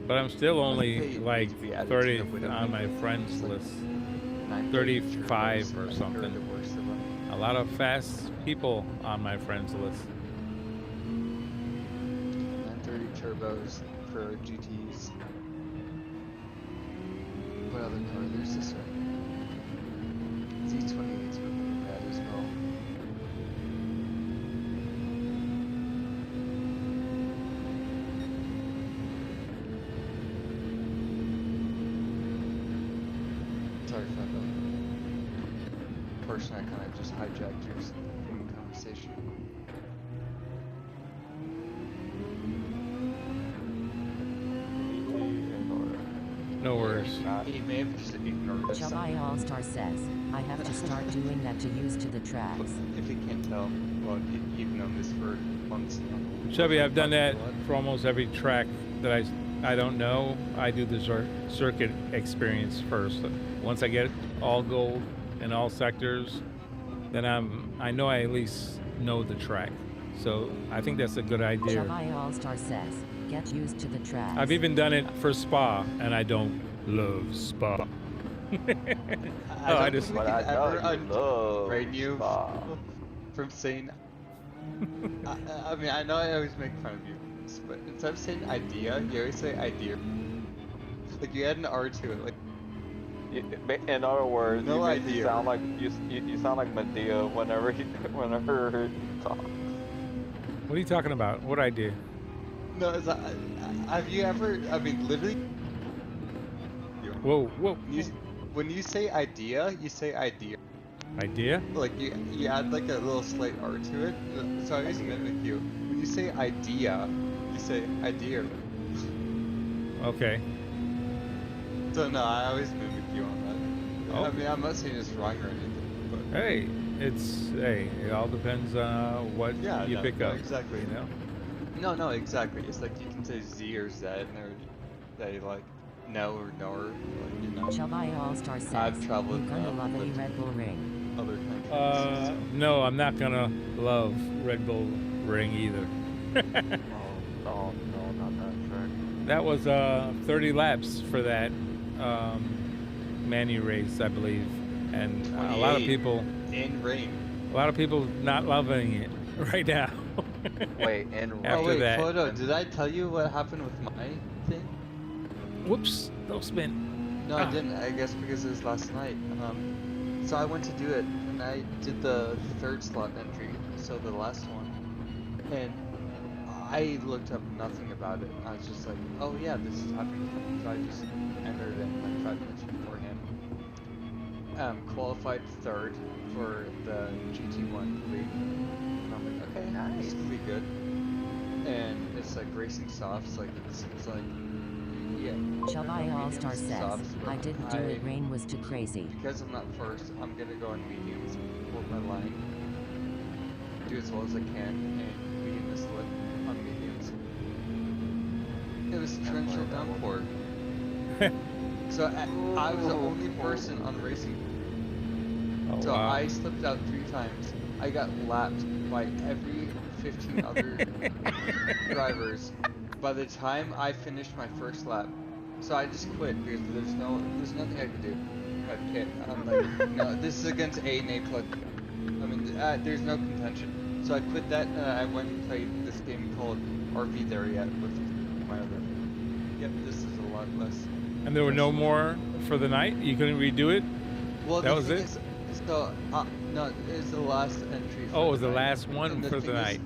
But I'm still I think only they like need to be added to 30 the Widow on my Wing. friends It's like list. 930 35 turbos, or I think, are something. the worst of them. A lot of fast people on my friends list. 930 turbos for GTs. What other car? There's this one. Z28's really bad as well. Sorry for that. Person, I kind of just hijacked your conversation. No worries. He may have just ignored us. Chabai All Star says, I have to start doing that to use to the tracks. If he can't tell, well, you've known this for months now. Chubby, I've done that for almost every track that I don't know. I do the circuit experience first. Once I get all gold in all sectors, then I know I at least know the track. So I think that's a good idea. Chabai All Star says, get used to the tracks. I've even done it for Spa, and I don't love Spa. I just But I know you love unbraid you Spa. from saying. I mean, I know I always make fun of you, but instead of saying idea, you always say idea. Like you add an R to it, like In other words, No you make idea. you sound like you sound like Medea whenever he talks. What are you talking about? What idea? no. It's not, have you ever? I mean, literally. Whoa, whoa. When you say idea, you say idea. Idea? Like you add like a little slight R to it. So I always mimic you. When you say idea, you say idea. Okay. So no, I always mimic you on that. Oh. I mean, I'm not saying it's wrong or anything, but Hey, it all depends on what yeah, you no, pick no, up. exactly. You know? No, exactly. It's like you can say Z or Z, and they like no or nor, like you know. Chabai All Star says, I've traveled, you're gonna love a lived Red Bull ring. Other countries. No, I'm not gonna love Red Bull Nürburgring either. Oh, no, not that track. That was 30 laps for that Manu race, I believe, and a lot of 28 people, in rain. not loving it right now. Wait, in Oh After wait, that. Photo, did I tell you what happened with my thing? Whoops! Don't spin. No, I didn't. I guess because it was last night. So I went to do it, and I did the third slot entry, so the last one, and I looked up nothing about it. I was just like, oh yeah, this is happening. So I just entered it like 5 minutes beforehand. Qualified third for the GT1 league. And I'm like, okay, this could be good. And it's like racing softs, like it seems like, yeah. Chabai All Star mediums and says, softs, but I didn't do it, rain was too crazy. Because I'm not first, I'm gonna go on mediums, hold my line, do as well as I can, and medium this lip on mediums. It was torrential downpour. So I was the only person on racing. Oh, So wow. I slipped out 3 times. I got lapped by every 15 other drivers by the time I finished my first lap. So I just quit because there's nothing I could do. I pit. I'm like, no, this is against A and A clutch. I mean, there's no contention. So I quit that and I went and played this game called RV There Yet with my other. Yep, this is a lot less. And there were no more for the night? You couldn't redo it? Well, That the was thing it? is, so, no, it's the last entry. Oh, it was the night. last one And for the thing is, night.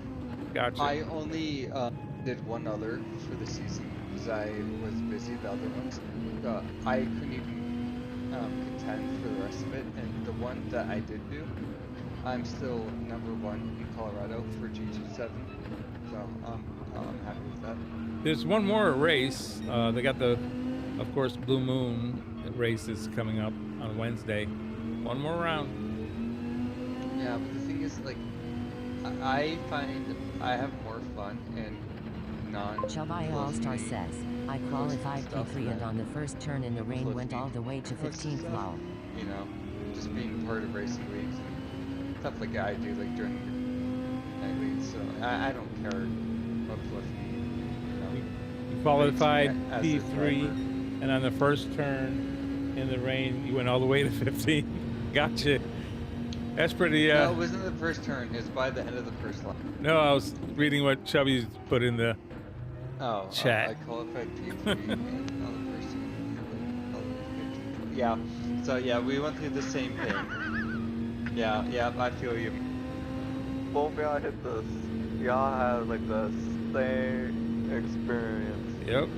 Gotcha. I only did one other for the season because I was busy the other ones. So I couldn't even contend for the rest of it. And the one that I did do, I'm still #1 in Colorado for GT7. So I'm happy with that. There's one more race. They got the, of course, Blue Moon race is coming up on Wednesday. One more round. Yeah, but the thing is, like, I find I have more fun and Chabai All Star says, I qualified P3 and on the first turn in the rain went all the way to 15th wow. You know, just being part of racing leagues and stuff like I do, like during the night leagues. So I don't care what's left me. You know, You qualified racing as a P3, driver. and on the first turn in the rain, you went all the way to 15. Gotcha. That's pretty. No, it wasn't the first turn. It was by the end of the first lap. No, I was reading what Chubby put in the Oh, chat. I qualified P3 and on the first turn. Yeah. So yeah, we went through the same thing. Yeah, I feel you. Both of y'all hit this. Y'all had like the same experience. Yep.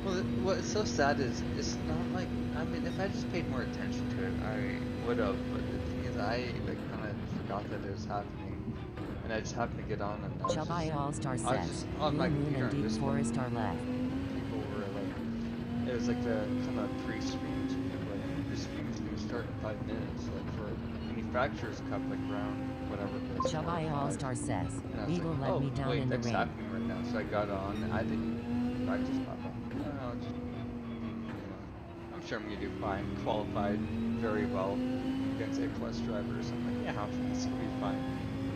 Well, what's so sad is it's not like, I mean, if I just paid more attention to it, I would have. But the thing is, I like kind of forgot that it was happening, and I just happened to get on and I was Chabai All Star I was says, just on my Blue Moon computer and and Deep just Forest are left. people were like, it was like the kind of pre-streams, like the stream's gonna start in 5 minutes, like for manufacturers cup, like round whatever. it was, Chabai 4 or All 5. Star says, And I was Beagle like, let oh, me down wait, in the that's rain. happening right now. So I got on. I didn't practice that one. I don't know, just, you know, I'm sure I'm gonna do fine. Qualified very well against A plus driver or something. Yeah, this will be fine.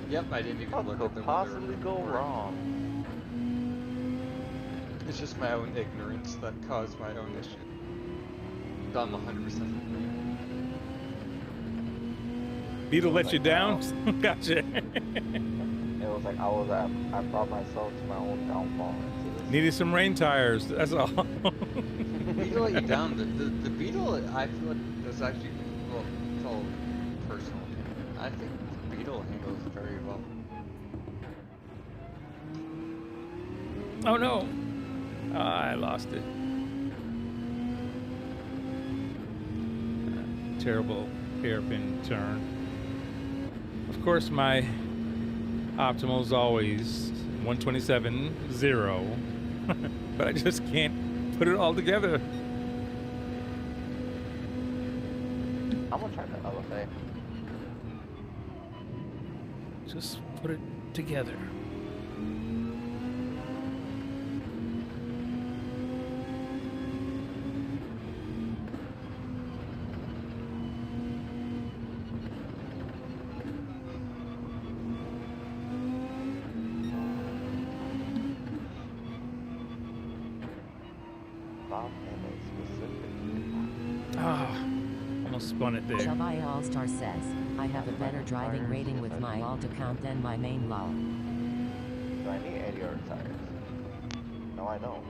Yep, I didn't even What look could at the possibly weather go report. wrong? It's just my own ignorance that caused my own issue. So I'm 100% Beetle let you Like, down? Gotcha. It was like I brought myself to my own downfall into this. Needed some rain tires. That's all. Beetle let you down. The Beetle, I feel like does actually, well, it's all personal. I think the Beetle handles very well. Oh no. I lost it. Terrible hairpin turn. Of course, my optimal is always 127.0, but I just can't put it all together. I'm gonna try the LFA. Just put it together. stop in a specific. Ah, almost spun it there. Shabaya All-Star says, I have a better driving rating with my alt account than my main lol. Do I need 80 yard tires? No, I don't.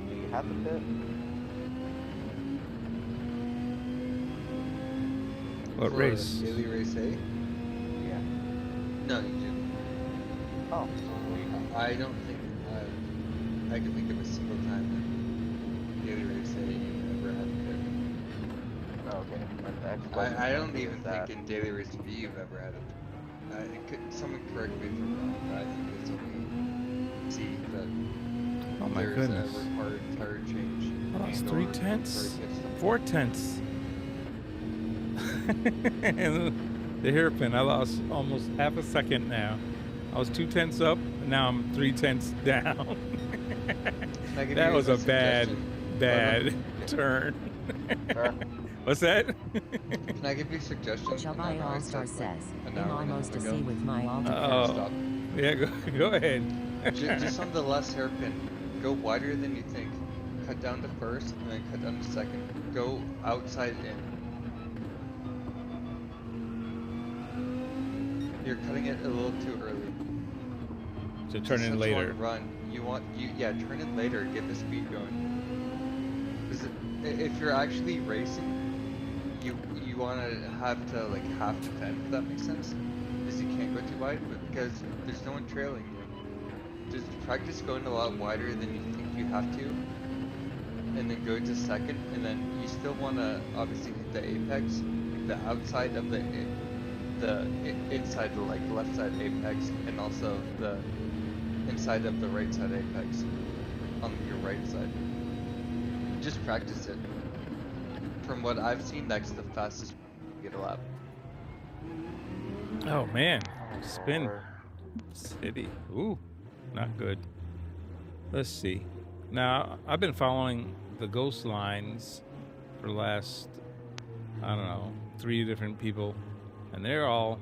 Do you have the pit? What For race? Daily race A? Yeah. No, you didn't. Oh. I don't think I can think of a single time that Daily race A you ever had a Okay. And the pit. Xbox I don't is even that. think in Daily race B you've ever had a pit. Someone correct me if I'm wrong, but I think it's only C that Oh my there's goodness. a required tire change. I lost and 3 or tenths, brake hits. 4 tenths. The hairpin, I lost almost half a second now. I was 2 tenths up, and now I'm 3 tenths down. Can I give That you was a bad, suggestion? bad turn. Sure. What's that? Can I give you a suggestion? And I know Shabaya I All-Star said, like, says, an I'm hour and a almost half a ago. C with my alt Oh. account. Stop. Yeah, go ahead. Just on the last hairpin, go wider than you think. Cut down to first, and then cut down to second. Go outside in. You're cutting it a little too early. So turn Just in such later. long run. Yeah, turn in later. Get the speed going. Because if you're actually racing, you want to have to like half defend. If that makes sense. Because you can't go too wide, but because there's no one trailing you. Just practice going a lot wider than you think you have to, and then go to second, and then you still want to obviously hit the apex, like the outside of the inside, the like left side apex, and also the inside of the right side apex on your right side. Just practice it. From what I've seen, that's the fastest way to get a lap. Oh man, spin Lord. city. Ooh, not good. Let's see. Now I've been following the ghost lines for the last, I don't know, 3 different people, and they're all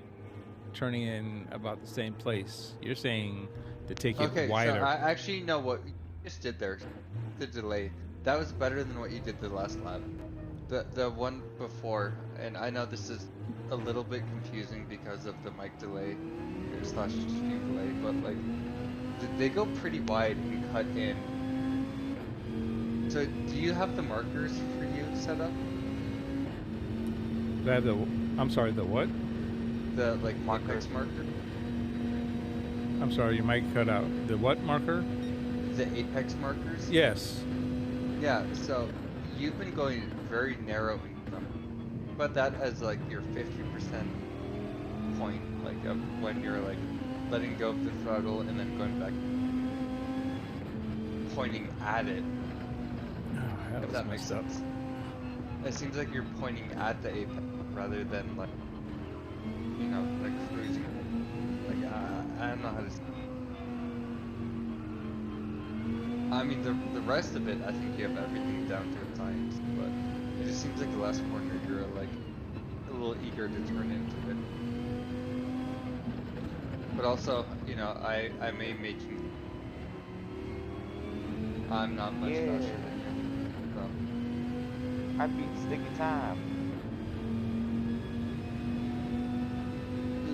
turning in about the same place. You're saying to take it Okay, wider. so I actually know what you just did there. The delay. That was better than what you did the last lap. The one before, and I know this is a little bit confusing because of the mic delay or slash stream delay, but like they go pretty wide and cut in. So do you have the markers for you set up? Do I have the, I'm sorry, the what? The like Markers. apex marker? I'm sorry, your mic cut out. The what marker? The apex markers? Yes. Yeah, so you've been going very narrow in them. But that as like your 50% point, like of when you're like letting go of the throttle and then going back, pointing at it, Oh, that if was that makes messed up. sense. It seems like you're pointing at the apex rather than like, you know, like cruising. Like, I don't know how to say. I mean, the rest of it, I think you have everything down to a science, but it just seems like the last corner you're like a little eager to turn into it. But also, you know, I may make you. I'm not much Yeah. faster than you. So. I beat Sticky Time.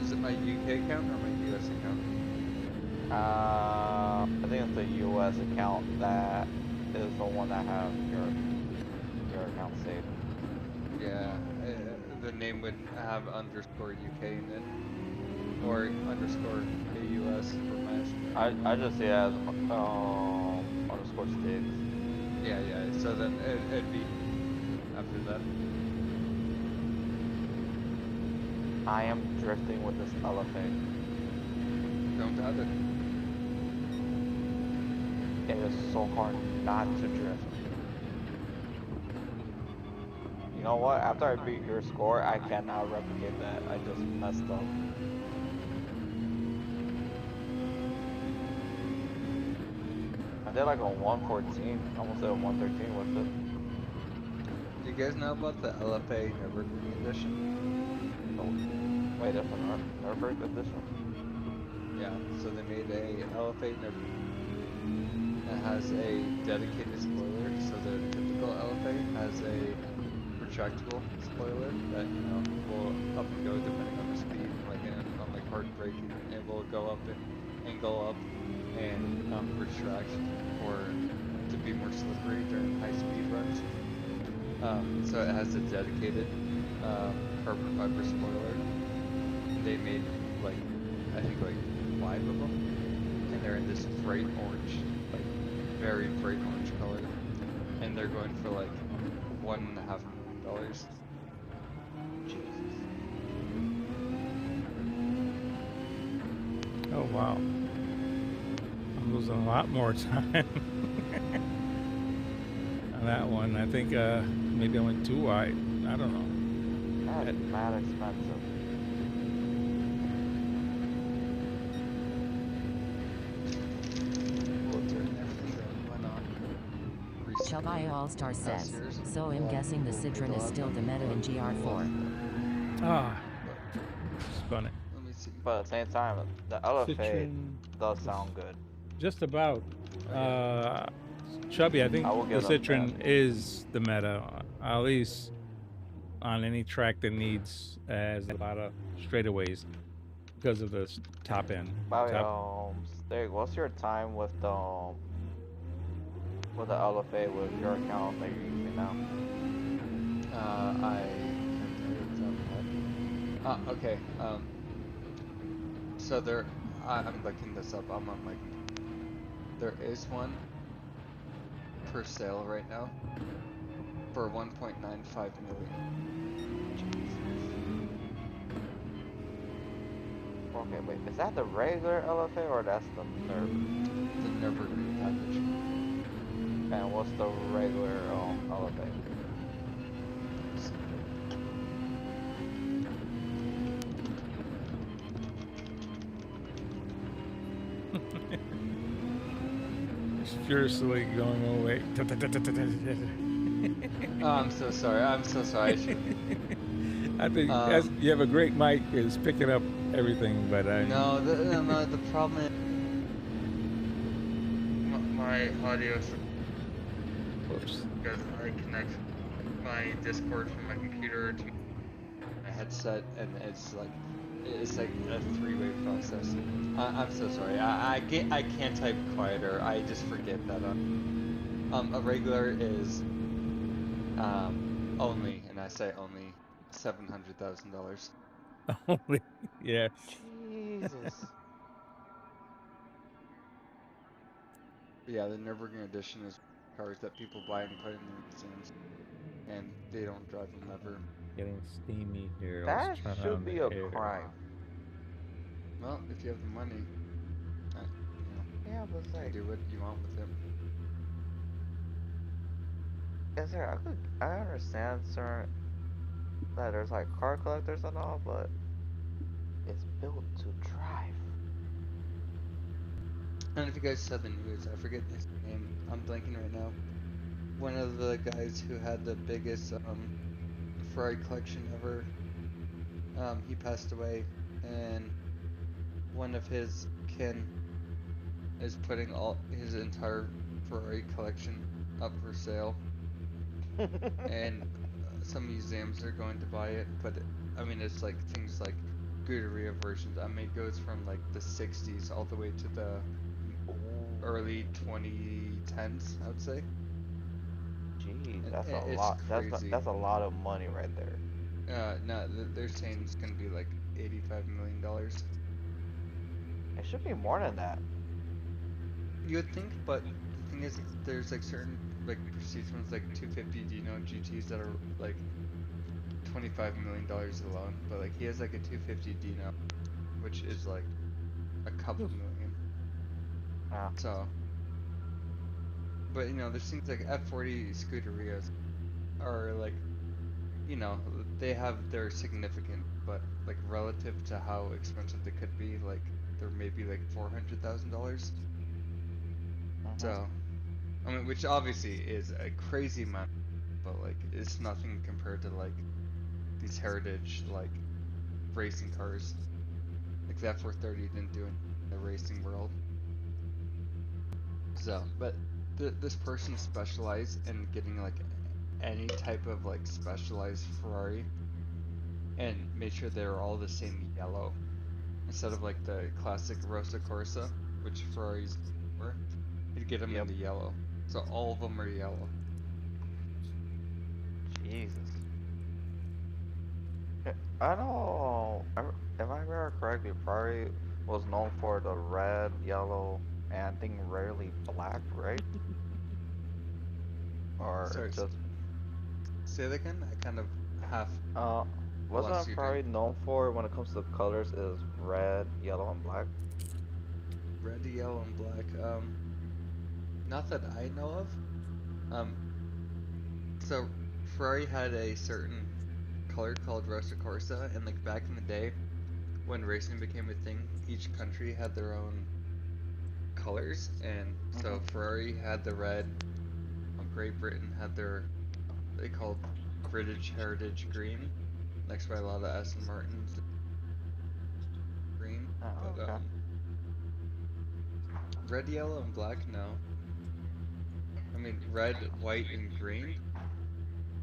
Is it my UK account or my US account? I think it's the US account that is the one that have your account saved. Yeah, the name would have underscore UK in it. Or underscore AUS for my I just see it as underscore sticks. Yeah, so then it'd be after that. I am drifting with this elephant. Don't doubt it. It is so hard not to drift. You know what? After I beat your score, I cannot replicate that. I just messed up. I did like a 114, almost did a 113 with it. Do you guys know about the LFA Nürburgring edition? Oh, wait, that's a Nürburgring edition? Yeah, so they made a LFA Nürburgring that has a dedicated spoiler. So the typical LFA has a retractable spoiler that will up and go depending on the speed. Like on like hard braking, it will go up and angle up and retract for to be more slippery during high speed runs. So it has a dedicated carbon fiber spoiler. They made like I think like 5 of them, and they're in this bright orange, like very bright orange color, and they're going for like $1.5 million. Jesus. Oh wow. I'm losing a lot more time on that one. I think maybe I went too wide. I don't know. That's mad expensive. Well, it's in there for sure. Why not? Chubai All-Star says, yours? so I'm guessing the Citroen is still the meta in GR4. Ah, spun it. Let me see. But at the same time, the LFA Citroen does sound good. just about. Chubby, I think I will the give them Citroen is the meta, at least on any track that needs as a lot of straightaways because of the top end. Bobby, Top, Stig, what's your time with the LFA with your account that you're using now? I okay. So I'm looking this up. I'm on my. There is one for sale right now for 1.95 million. Okay, wait, is that the regular LFA or that's the Nerf? The Nürburgring package. And what's the regular LFA? furiously going away. Oh, I'm so sorry. I'm so sorry. I should. I think you have a great mic. Is picking up everything, but No, the problem is my audio is whoops. because I connect my Discord from my computer to my headset, and it's like a 3-way process. I'm so sorry. I can't type quieter. I just forget that. A regular is only, and I say only, $700,000. Only, yeah. Jesus. Yeah, the Nürburgring edition is cars that people buy and put in their museums, and they don't drive them ever. Getting steamy here. That Let's turn should on be the a air. crime. Well, if you have the money, Yeah, but it's like, do what you want with it. I understand, sir, that there's like car collectors and all, but it's built to drive. I don't know if you guys saw the news. I forget his name. I'm blanking right now. One of the guys who had the biggest Ferrari collection ever. He passed away, and one of his kin is putting all his entire Ferrari collection up for sale, and some museums are going to buy it. But I mean, it's like things like Scuderia versions. I mean, it goes from like the 60s all the way to the early 2010s, I would say. Jeez, that's a It's lot. crazy. That's a lot of money right there. No, they're saying it's gonna be like $85 million. It should be more than that. You would think, but the thing is, there's like certain like prestige ones like 250 Dino GTs that are like $25 million alone. But like he has like a 250 Dino, which is like a couple million. Yeah. So, but there's things like F40 Scuderias are like, they're significant, but like relative to how expensive they could be, like they're maybe like $400,000. So, I mean, which obviously is a crazy amount, but like it's nothing compared to like these heritage like racing cars. Like that 430 didn't do it in the racing world. So, but this person specialized in getting like any type of like specialized Ferrari and made sure they're all the same yellow instead of like the classic Rosa Corsa, which Ferraris were. He'd get them in Yep. the yellow, so all of them are yellow. Jesus. I know. If I remember correctly, Ferrari was known for the red, yellow, and I think rarely black, right? Or Sorry, just say that again. I kind of half uh, lost wasn't you there. Ferrari known for when it comes to colors is red, yellow, and black? Red, yellow, and black. Not that I know of. So Ferrari had a certain color called Rosa Corsa, and like back in the day, when racing became a thing, each country had their own colors, and so Mhm. Ferrari had the red. Great Britain had they called British Heritage Green. Next by a lot of Aston Martins green, Oh, but okay. red, yellow, and black. No, I mean red, white, and green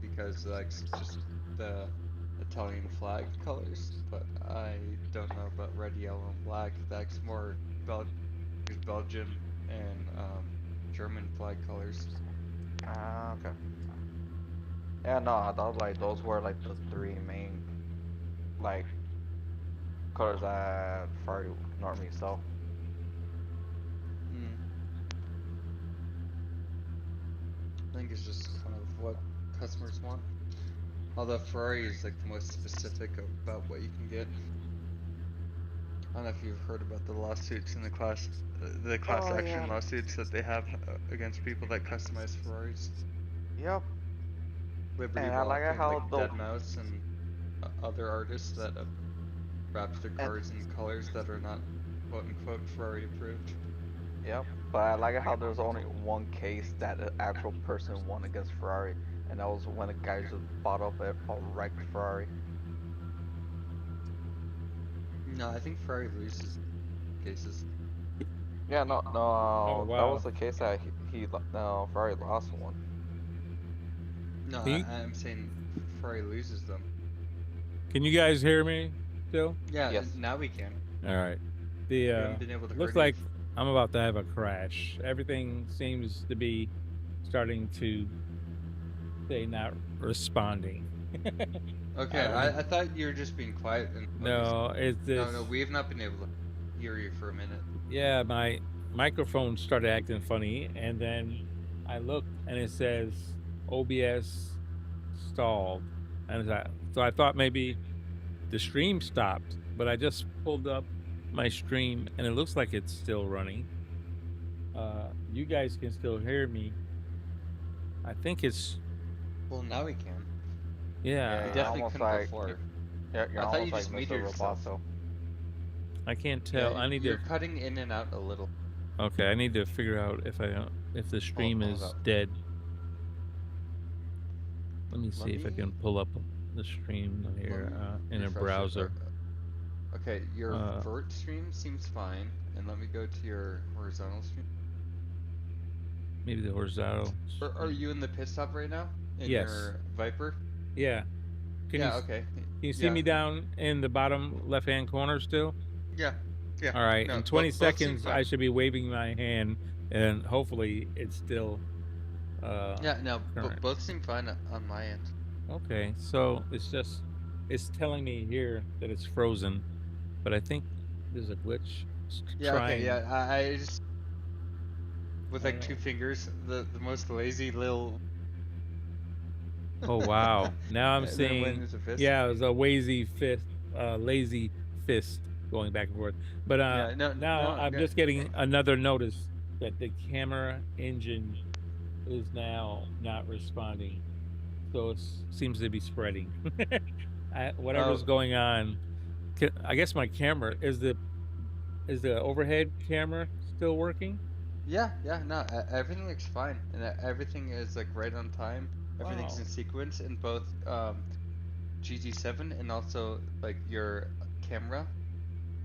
because that's just the Italian flag colors. But I don't know about red, yellow, and black. That's more Belgian and German flag colors. Ah, okay. Yeah, no, I thought like those were like the three main like colors that Ferrari normally sell. Hmm. I think it's just kind of what customers want. Although Ferrari is like the most specific about what you can get. I don't know if you've heard about the lawsuits and the class Oh action yeah. lawsuits that they have against people that customize Ferraris. Yep. Liberty And I like Rock it and like how the Deadmau5 and other artists that have wrapped their and cars in colors that are not quote unquote Ferrari approved. yep. But I like it how there's only one case that an actual person won against Ferrari, and that was when a guy just bought up a wrecked Ferrari. No, I think Ferrari loses cases. Yeah, no, Oh no, that was wow. the case that no, Ferrari lost one. No, Can you, I'm saying Ferrari loses them. can you guys hear me still? Yeah, Yes. now we can. All right. The We haven't been able to looks hear you. like I'm about to have a crash. Everything seems to be starting to say not responding. Okay, I thought you were just being quiet and No, it's this. no, we have not been able to hear you for a minute. Yeah, my microphone started acting funny, and then I looked and it says OBS stalled, and so I thought maybe the stream stopped, but I just pulled up my stream and it looks like it's still running. You guys can still hear me. I think it's Well, now we can. yeah. We you're definitely almost couldn't like before. you're I thought you almost like just Mr. muted yourself. Roboto. I can't tell. Yeah, I need you're to. cutting in and out a little. Okay, I need to figure out if the stream hold is up. dead. Let me Let see if I can me- pull up the stream here in a refresh it. browser. Okay, your Uh, vert stream seems fine, and let me go to your horizontal stream. Maybe the horizontal. Are you in the pit stop right now? In Yes. your Viper? Yeah. Yeah, okay. Can you see Yeah. me down in the bottom left-hand corner still? Yeah. Yeah. All right. No, In 20 both seem seconds, I fine. should be waving my hand, and hopefully it's still. Yeah, no, current. both seem fine on my end. Okay, so it's telling me here that it's frozen, but I think there's a glitch. Yeah, okay, yeah, I just with I like don't two know. fingers, the most lazy little. Oh wow! Now I'm And then when seeing, is a fist? yeah, it was a lazy fist going back and forth. But Yeah, no, now no, I'm yeah. just getting another notice that the camera engine is now not responding, so it seems to be spreading. Whatever's Oh. going on, I guess my camera is the overhead camera still working? Yeah, no, everything looks fine, and everything is like right on time. Everything's Wow. in sequence in both GT7 and also like your camera.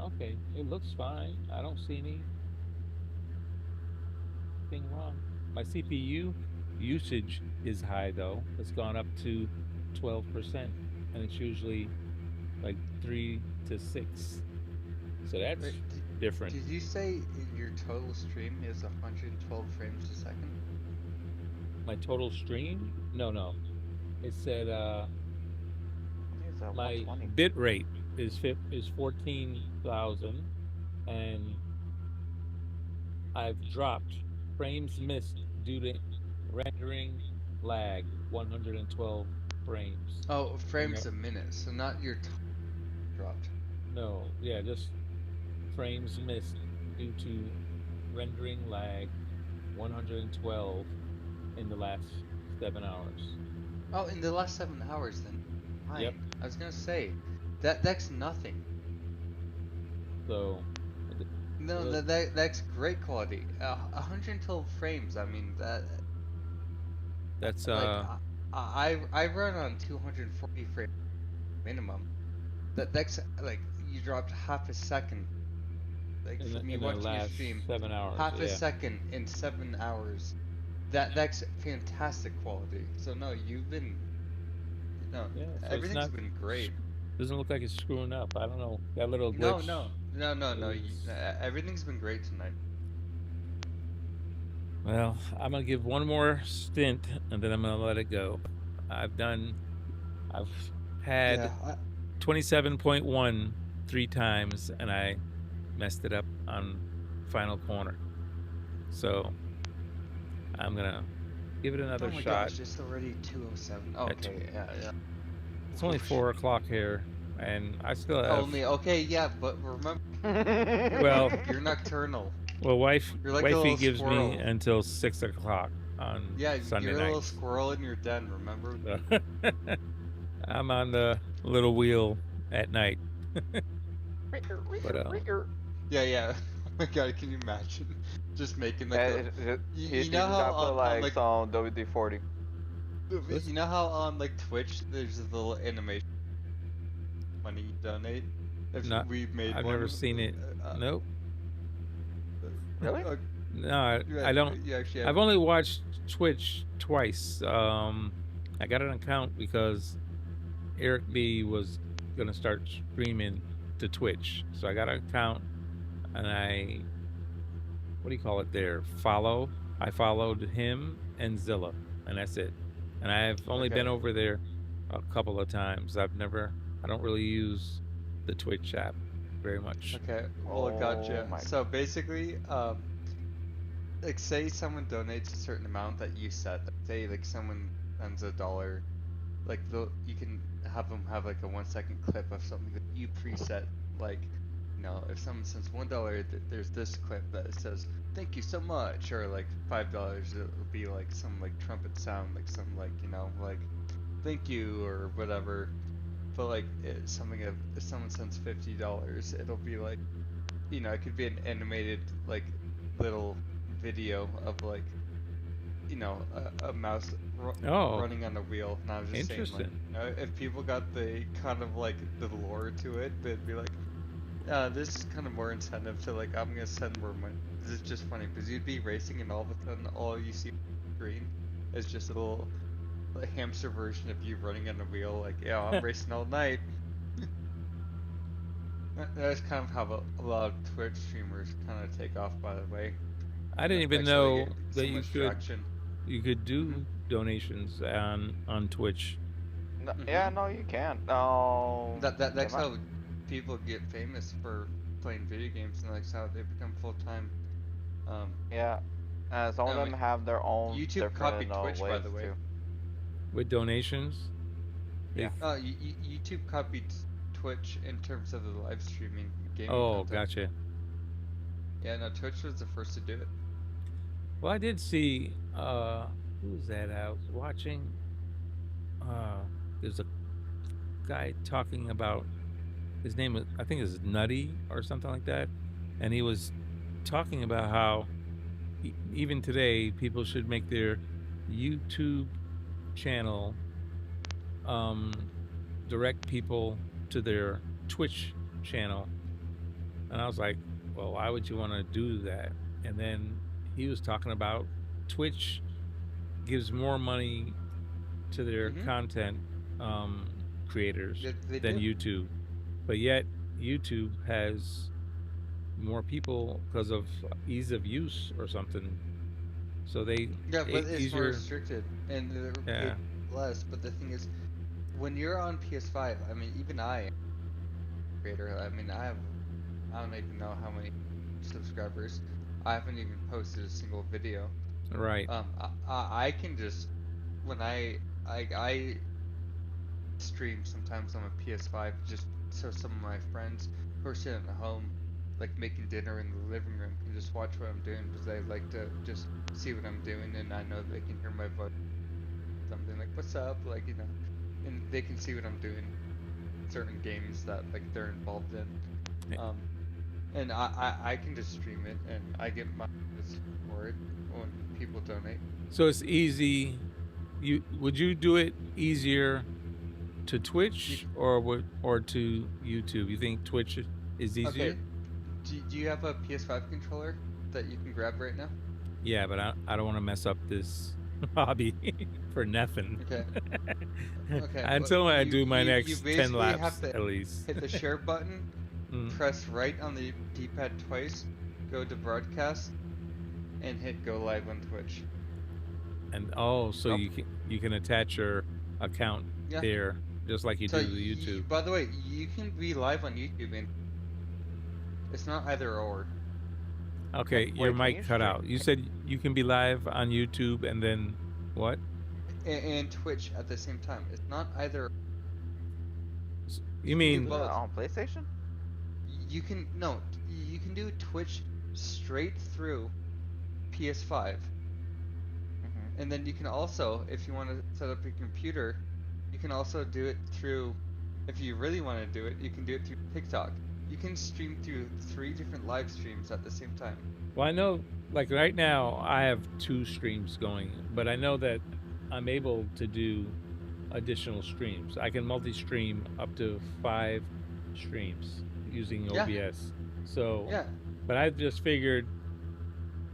Okay, it looks fine. I don't see anything wrong. My CPU usage is high though. It's gone up to 12%, and it's usually like 3 to 6. So that's Wait, different. did you say your total stream is 112 frames a second? My total stream? No, no. It said I think it's at my 120. bit rate is 14,000, and I've dropped frames missed due to rendering lag 112 frames. Oh, In the, frames a minute, so not your dropped. no, yeah, just frames missed due to rendering lag 112 in the last 7 hours. Oh, in the last 7 hours then. Yep. Fine. I was gonna say, that's nothing. So No, it'll, that's great quality. 112 frames. I mean that that's like I run on 240 frames minimum. That's like you dropped half a second. Like for me in the watching your last stream, 7 hours. half a Yeah. second in 7 hours. That's fantastic quality. So no, you've been no Yeah. So it's everything's not been great. doesn't look like it's screwing up. I don't know. That little No, glitch no. is Everything's been great tonight. well. I'm gonna give one more stint and then I'm gonna let it go. I've had Yeah, 27.1 3 times and I messed it up on final corner. So I'm gonna give it another oh my shot. gosh, it's already 2:07. Okay, yeah. It's only 4 o'clock here, and I still have. Only okay, yeah, but remember, Well, you're nocturnal. well, You're like a wifey little gives me squirrel. until 6 o'clock on Yeah, Sunday you're a little nights. squirrel in your den. Remember? So I'm on the little wheel at night. But Yeah. Oh my god, can you imagine? Just making like a. He You know just how gotta put on like like some WD-40. you know how on like Twitch there's a little animation money you donate. If not, we made I've one, never seen it. Nope. Really? No, yeah, I don't. you actually I've have. only watched Twitch twice. I got an account because Eric B was gonna start streaming to Twitch, so I got an account, and what do you call it there? I followed him and Zilla, and that's it. And I've only been Okay. over there a couple of times. I don't really use the Twitch app very much. Okay, well, Oh gotcha. my. So basically, like say someone donates a certain amount that you set. Like, say like someone sends $1, like you can have them have like a 1 second clip of something that you preset. Like, if someone sends $1, there's this clip that says "Thank you so much," or like $5, it'll be like some like trumpet sound, like some like like "Thank you" or whatever. But like something if someone sends $50, it'll be like it could be an animated like little video of like a mouse Oh, running on a wheel. And I was just saying like interesting. if people got the kind of like the lore to it, they'd be like, this is kind of more incentive to like I'm gonna send more money. This is just funny because you'd be racing and all of a sudden all you see on the screen is just a little like, hamster version of you running on a wheel. Like I'm racing all night. That's kind of how a lot of Twitch streamers kind of take off, by the way. I didn't even Thanks for know getting so that much traction. you could Mhm. do donations on Twitch. No, yeah, Mhm. no, you can. That's how people get famous for playing video games, and that's how they become full time. Um, Yeah. Some of no, them have their own YouTube different copied Twitch, by ways the way. too. With donations. Yeah. They YouTube copied Twitch in terms of the live streaming gaming Oh, content. gotcha. Yeah, no, Twitch was the first to do it. Well, I did see who was that I was watching? There's a guy talking about his name I think is Nutty or something like that, and he was talking about how even today people should make their YouTube channel direct people to their Twitch channel And I was like, well, why would you want to do that? And then he was talking about Twitch gives more money to their Mm-hmm. content creators They than do. YouTube, but yet YouTube has more people because of ease of use or something. So they Yeah, but it's more easier. restricted, and they're paid Yeah, less. But the thing is, when you're on PS5, I mean, even I am a creator. I mean, I don't even know how many subscribers. I haven't even posted a single video. right. I can just when I stream sometimes on a PS5 just so some of my friends who are sitting at home, like making dinner in the living room, can just watch what I'm doing because they like to just see what I'm doing, and I know they can hear my voice. Something like, "What's up?" Like, and they can see what I'm doing. Certain games that like they're involved in. Um, and I can just stream it, and I get my for it when people donate. So it's easy. Would you do it easier to You, Twitch or to YouTube? You think Twitch is okay, easier? do you have a PS5 controller that you can grab right now? Yeah, but I don't want to mess up this hobby for nothing. Okay. Okay, well, Until I do my you next 10 basically have laps to at least. hit the share button, Mm. press right on the D-pad twice, go to broadcast, and hit go live on Twitch. And so Oh, you can attach your account Yeah. there just like you So, do the YouTube. by the way, you can be live on YouTube, and it's not either or. Okay, your wait, can you mic cut stream? out. You said you can be live on YouTube and then what? And Twitch at the same time. It's not either. You You can do mean Do that both. on PlayStation? You can no, you can do Twitch straight through PS5, Mm-hmm. and then you can also, if you want to set up your computer, you can also do it through. If you really want to do it, you can do it through TikTok. You can stream through 3 different live streams at the same time. Well, I know, like right now, I have 2 streams going, but I know that I'm able to do additional streams. I can multi-stream up to 5 streams using Yeah, OBS. So, yeah. but I just figured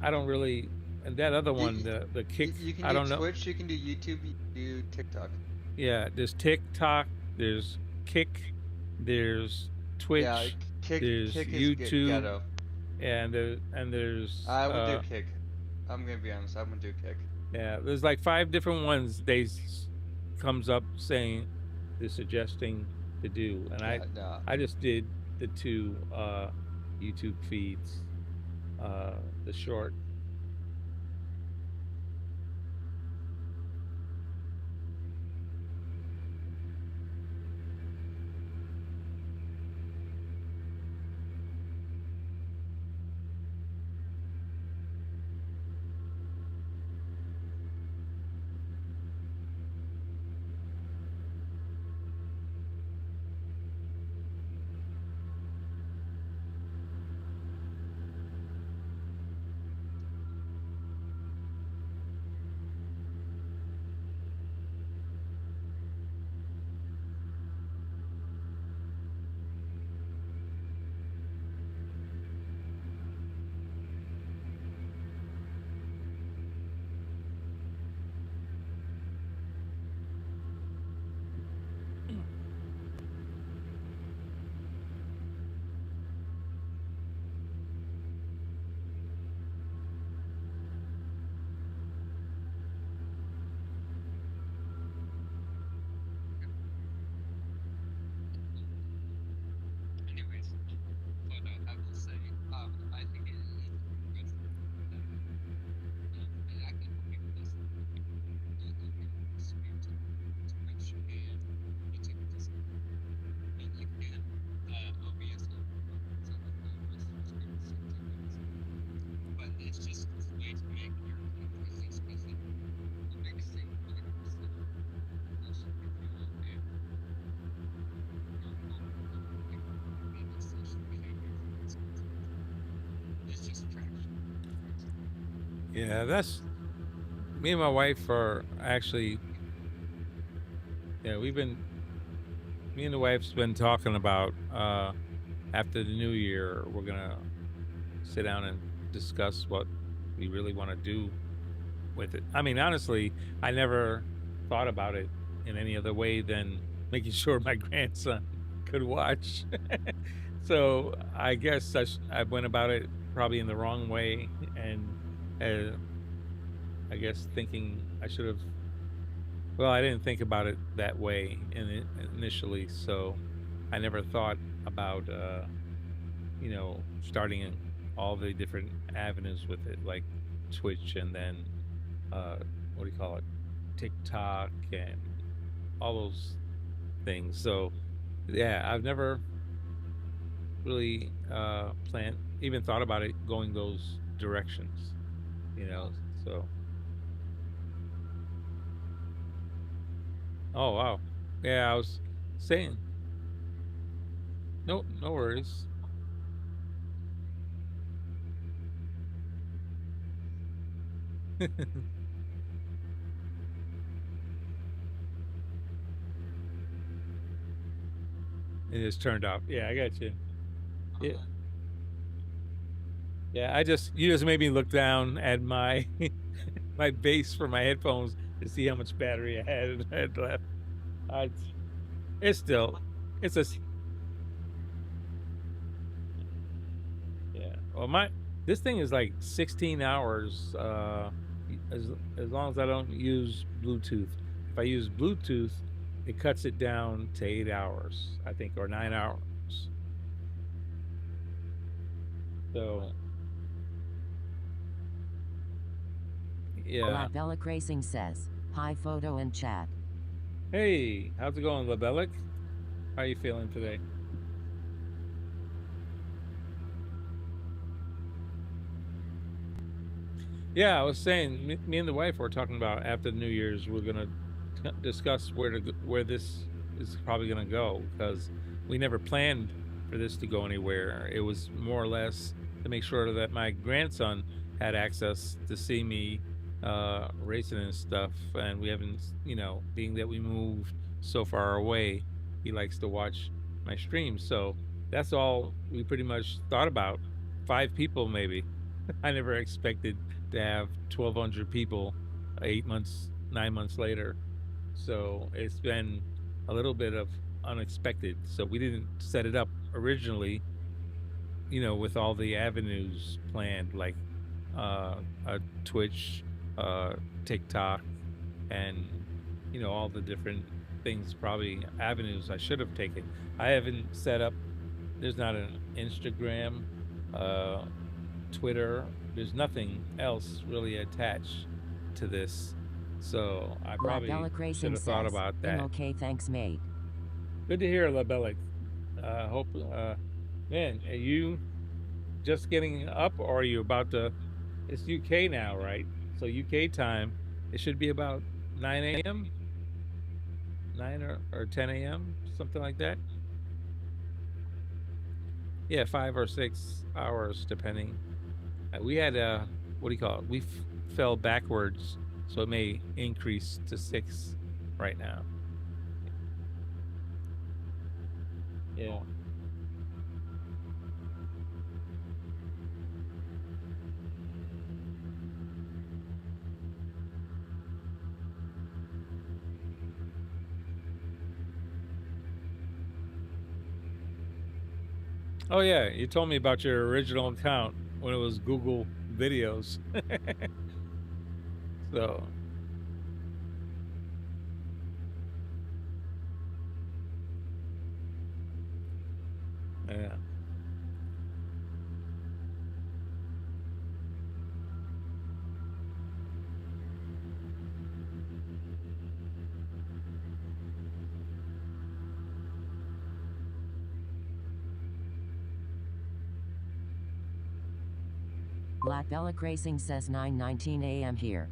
I don't really, and that other You, one, the kick, you can I do don't know. Twitch, you can do YouTube, you can do TikTok. Yeah, there's TikTok, there's Kick, there's Yeah, Twitch, there's kick is YouTube, ghetto. and there's I would do kick. I'm gonna be honest. I'm gonna do kick. yeah, there's like 5 different ones they comes up saying they're suggesting to do, and Yeah, no. I just did the 2 YouTube feeds, the short. Anyways, but I will say, I think it is good and I can help people listen. You can stream to Twitch and YouTube at the same time. And you can OBS on so that the rest of the screen is same thing. But it's just a way to make your content easy. The biggest thing when it comes to also people and yeah, that's me and my wife are actually, yeah, me and the wife's been talking about after the new year, we're gonna sit down and discuss what we really want to do with it. I mean, honestly, I never thought about it in any other way than making sure my grandson could watch. So I guess I went about it probably in the wrong way, and I guess thinking I should have. Well, I didn't think about it that way initially, so I never thought about starting in all the different avenues with it, like Twitch, and then what do you call it, TikTok, and all those things. So yeah, I've never really even thought about it going those directions, so. Oh wow, yeah, I was saying, no worries. It is turned off. Yeah, I got you. Yeah. Yeah, you just made me look down at my my base for my headphones to see how much battery I had left. It's still, it's a, yeah. Well, this thing is like 16 hours. As long as I don't use Bluetooth. If I use Bluetooth, it cuts it down to 8 hours, I think, or 9 hours. So, yeah. Black Bellic Racing says, hi photo and chat. Hey, how's it going, Labellic? How are you feeling today? Yeah, I was saying, me and the wife were talking about after New Year's, we're gonna discuss where this is probably gonna go, because we never planned for this to go anywhere. It was more or less to make sure that my grandson had access to see me racing and stuff, and we haven't, being that we moved so far away, he likes to watch my streams. So that's all we pretty much thought about. 5 people maybe. I never expected to have 1,200 people 9 months later. So it's been a little bit of unexpected. So we didn't set it up originally, with all the avenues planned, like a Twitch, TikTok, and all the different things, probably avenues I should have taken. I haven't set up. There's not an Instagram, Twitter. There's nothing else really attached to this, so I probably should have thought about that. Okay, thanks, mate. Good to hear, Labellic. Hope, man, are you just getting up, or are you about to? It's UK now, right? So UK time, it should be about 9 a.m., 9 or 10 a.m., something like that. Yeah, 5 or 6 hours, depending. We had what do you call it? We fell backwards, so it may increase to 6 right now. Yeah. Oh yeah, you told me about your original account when it was Google Videos. So yeah. Black Bellic Racing says 9:19 a.m. here.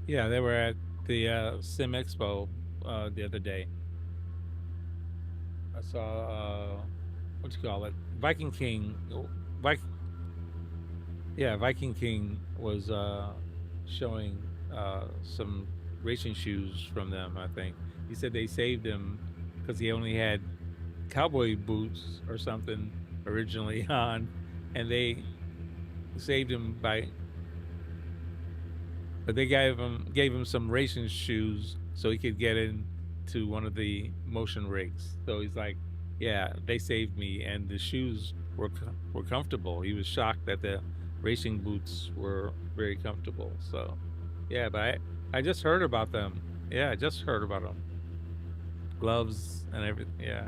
Yeah, they were at the Sim Expo the other day. I saw what you call it, Viking King. Viking King was showing some racing shoes from them. I think he said they saved him because he only had cowboy boots or something originally on, and they saved him by. But they gave him some racing shoes so he could get into one of the motion rigs. So he's like, "Yeah, they saved me, and the shoes were comfortable." He was shocked that the racing boots were very comfortable. So, yeah, but I just heard about them. Yeah, I just heard about them. Gloves and everything. Yeah.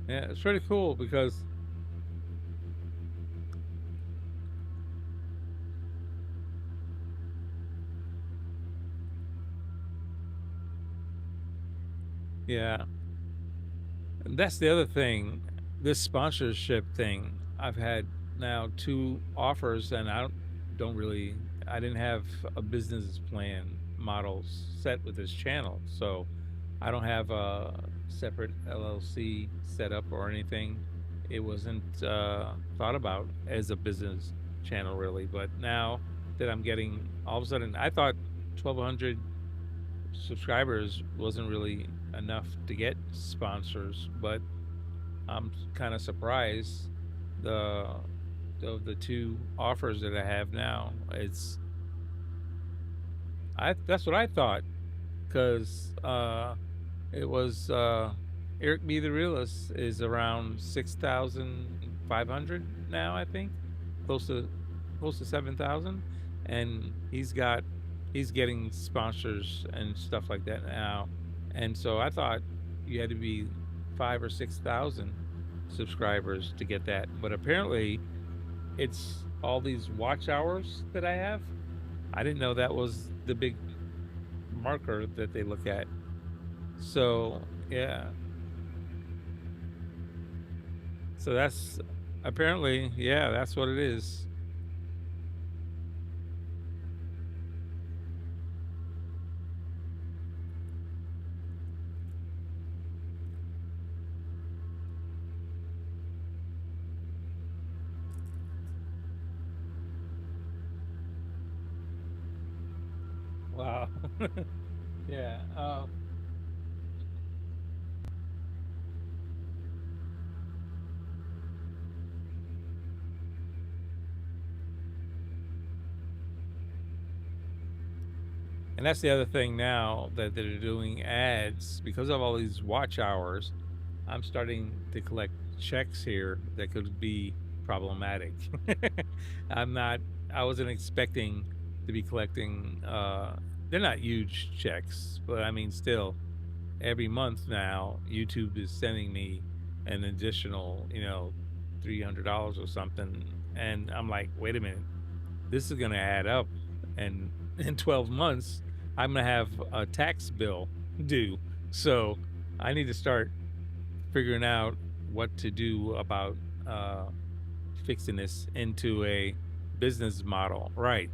Yeah, it's pretty cool because yeah, and that's the other thing. This sponsorship thing, I've had now 2 offers, and don't really. I didn't have a business plan model set with this channel, so I don't have a separate LLC set up or anything. It wasn't thought about as a business channel really, but now that I'm getting, all of a sudden, I thought 1,200 subscribers wasn't really enough to get sponsors, but I'm kind of surprised the of the 2 offers that I have now. That's what I thought, because it was Eric B. the Realist is around 6,500 now, I think, close to 7,000, and he's getting sponsors and stuff like that now, and so I thought you had to be 5 or 6,000 subscribers to get that, but apparently it's all these watch hours that I have. I didn't know that was the big marker that they look at. So yeah, so that's apparently, yeah, that's what it is. Wow. Yeah. And that's the other thing now that they're doing ads because of all these watch hours. I'm starting to collect checks here that could be problematic. I'm not, I wasn't expecting to be collecting, they're not huge checks, but I mean, still, every month now, YouTube is sending me an additional, $300 or something. And I'm like, wait a minute, this is going to add up. And in 12 months, I'm going to have a tax bill due. So I need to start figuring out what to do about fixing this into a business model. Right.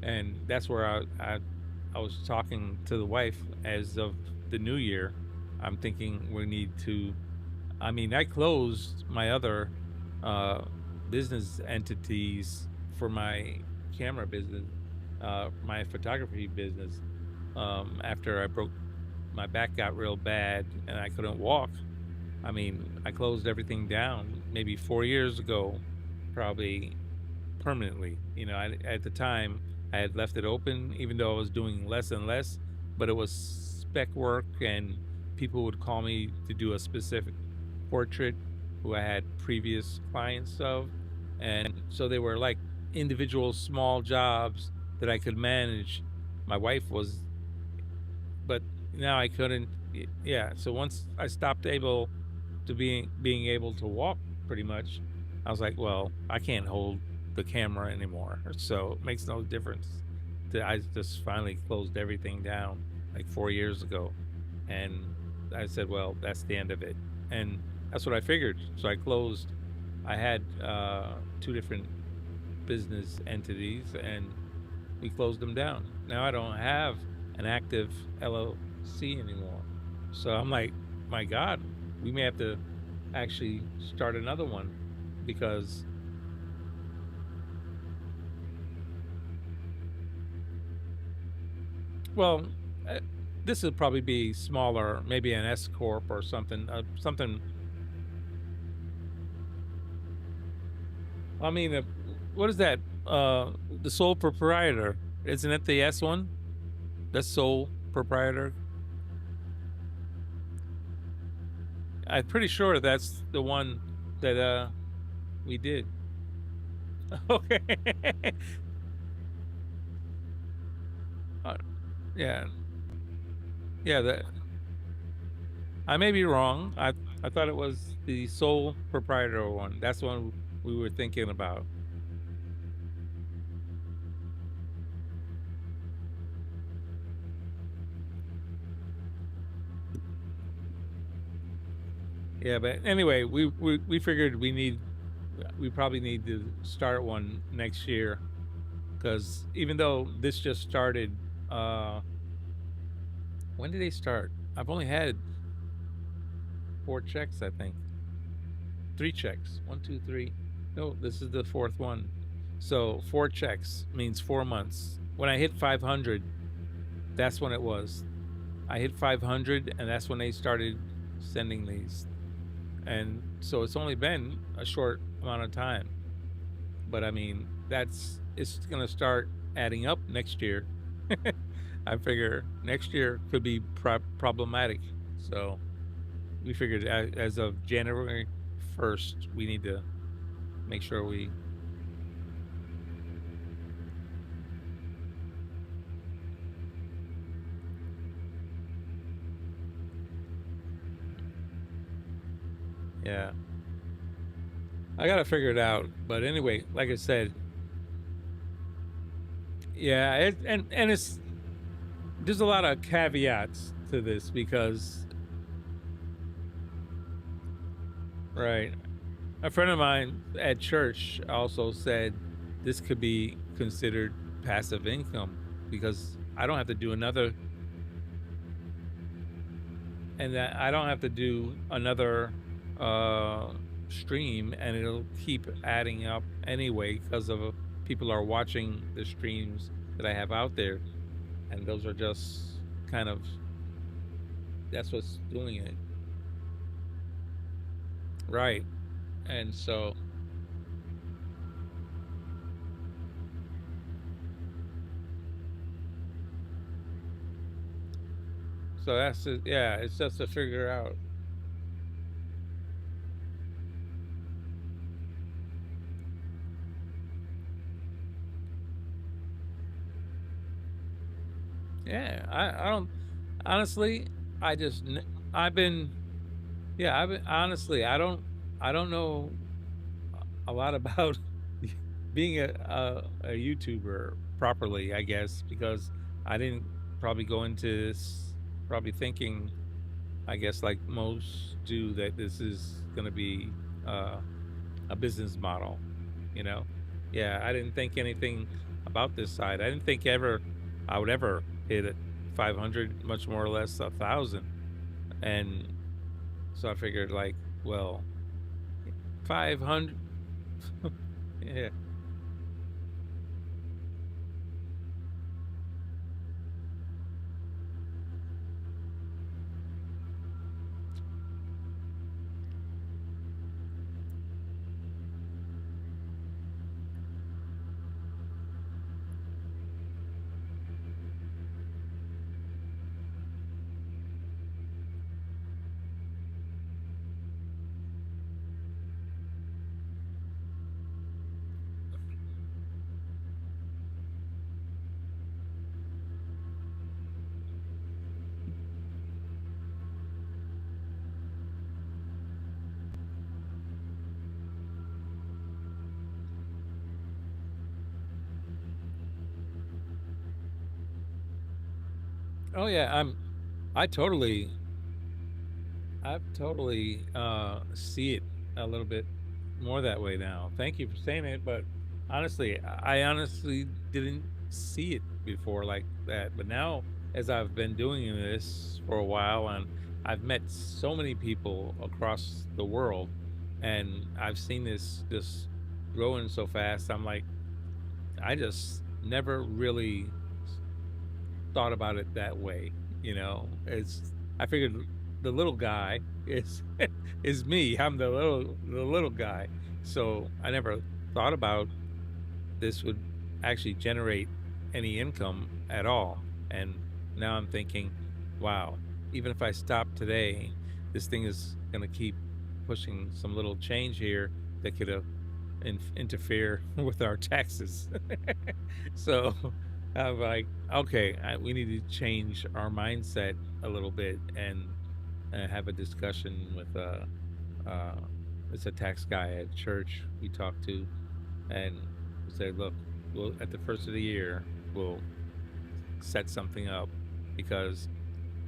And that's where I was talking to the wife as of the new year. I'm thinking we need to, I mean, I closed my other business entities for my camera business, my photography business, after I broke, my back got real bad and I couldn't walk. I mean, I closed everything down maybe 4 years ago, probably permanently. At the time, I had left it open, even though I was doing less and less, but it was spec work, and people would call me to do a specific portrait who I had previous clients of. And so they were like individual small jobs that I could manage. My wife was, but now I couldn't. Yeah. So once I stopped able to being able to walk pretty much, I was like, well, I can't hold the camera anymore, so it makes no difference. I just finally closed everything down like 4 years ago, and I said, well, that's the end of it, and that's what I figured. So I closed. I had 2 different business entities, and we closed them down. Now I don't have an active LLC anymore. So I'm like, my God, we may have to actually start another one because well, this would probably be smaller, maybe an S corp or something. Something. I mean, what is that? The sole proprietor, isn't it the S one? That's sole proprietor. I'm pretty sure that's the one that we did. Okay. Yeah. Yeah, that I may be wrong. I thought it was the sole proprietor one. That's the one we were thinking about. Yeah, but anyway, we figured we probably need to start one next year because even though this just started, when did they start? I've only had 4 checks, I think. 3 checks. 1, 2, 3. No, this is the 4th one. So 4 checks means 4 months. When I hit 500, that's when it was. I hit 500, and that's when they started sending these. And so it's only been a short amount of time. But I mean, it's going to start adding up next year. I figure next year could be problematic. So we figured as of January 1st, we need to make sure we yeah. I got to figure it out. But anyway, like I said, yeah, and it's there's a lot of caveats to this because right. A friend of mine at church also said this could be considered passive income because I don't have to do another and that I don't have to do another stream and it'll keep adding up anyway because of people are watching the streams that I have out there and those are just kind of that's what's doing it right. And so that's it. Yeah, it's just to figure out. Yeah, I don't honestly. I've been honestly. I don't know a lot about being a YouTuber properly. I guess because I didn't probably go into this probably thinking. I guess like most do that this is going to be a business model. You know, yeah. I didn't think anything about this side. I didn't think I would ever hit it 500, much more or less 1,000, and so I figured like, well, 500, yeah, oh yeah, I totally, I totally see it a little bit more that way now. Thank you for saying it, but honestly, I honestly didn't see it before like that. But now, as I've been doing this for a while, and I've met so many people across the world, and I've seen this growing so fast. I'm like, I just never really thought about it that way. It's I figured the little guy is is me. I'm the little guy. So I never thought about this would actually generate any income at all. And now I'm thinking, wow, even if I stop today, this thing is going to keep pushing some little change here that could interfere with our taxes. So I'm like, okay, we need to change our mindset a little bit and have a discussion with uh, it's a tax guy at church we talked to, and we said, look, we'll at the first of the year we'll set something up because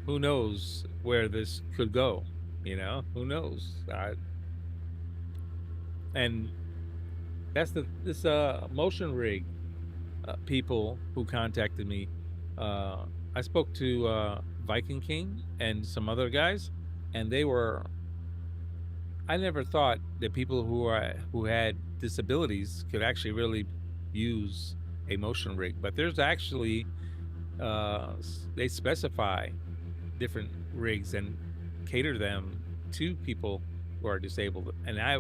who knows where this could go, who knows. And that's this motion rig people who contacted me. Uh, I spoke to Viking King and some other guys, and they were. I never thought that people who had disabilities could actually really use a motion rig, but there's actually they specify different rigs and cater them to people who are disabled. And I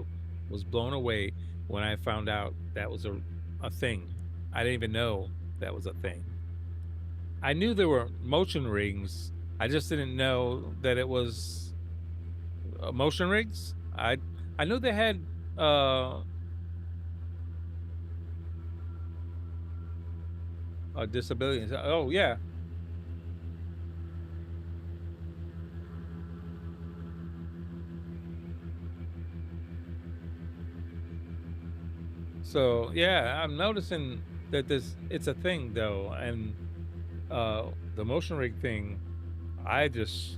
was blown away when I found out that was a thing. I didn't even know that was a thing. I knew there were motion rigs. I just didn't know that it was motion rigs. I knew they had disabilities. Oh yeah. So yeah, I'm noticing that it's a thing though, and the motion rig thing. I just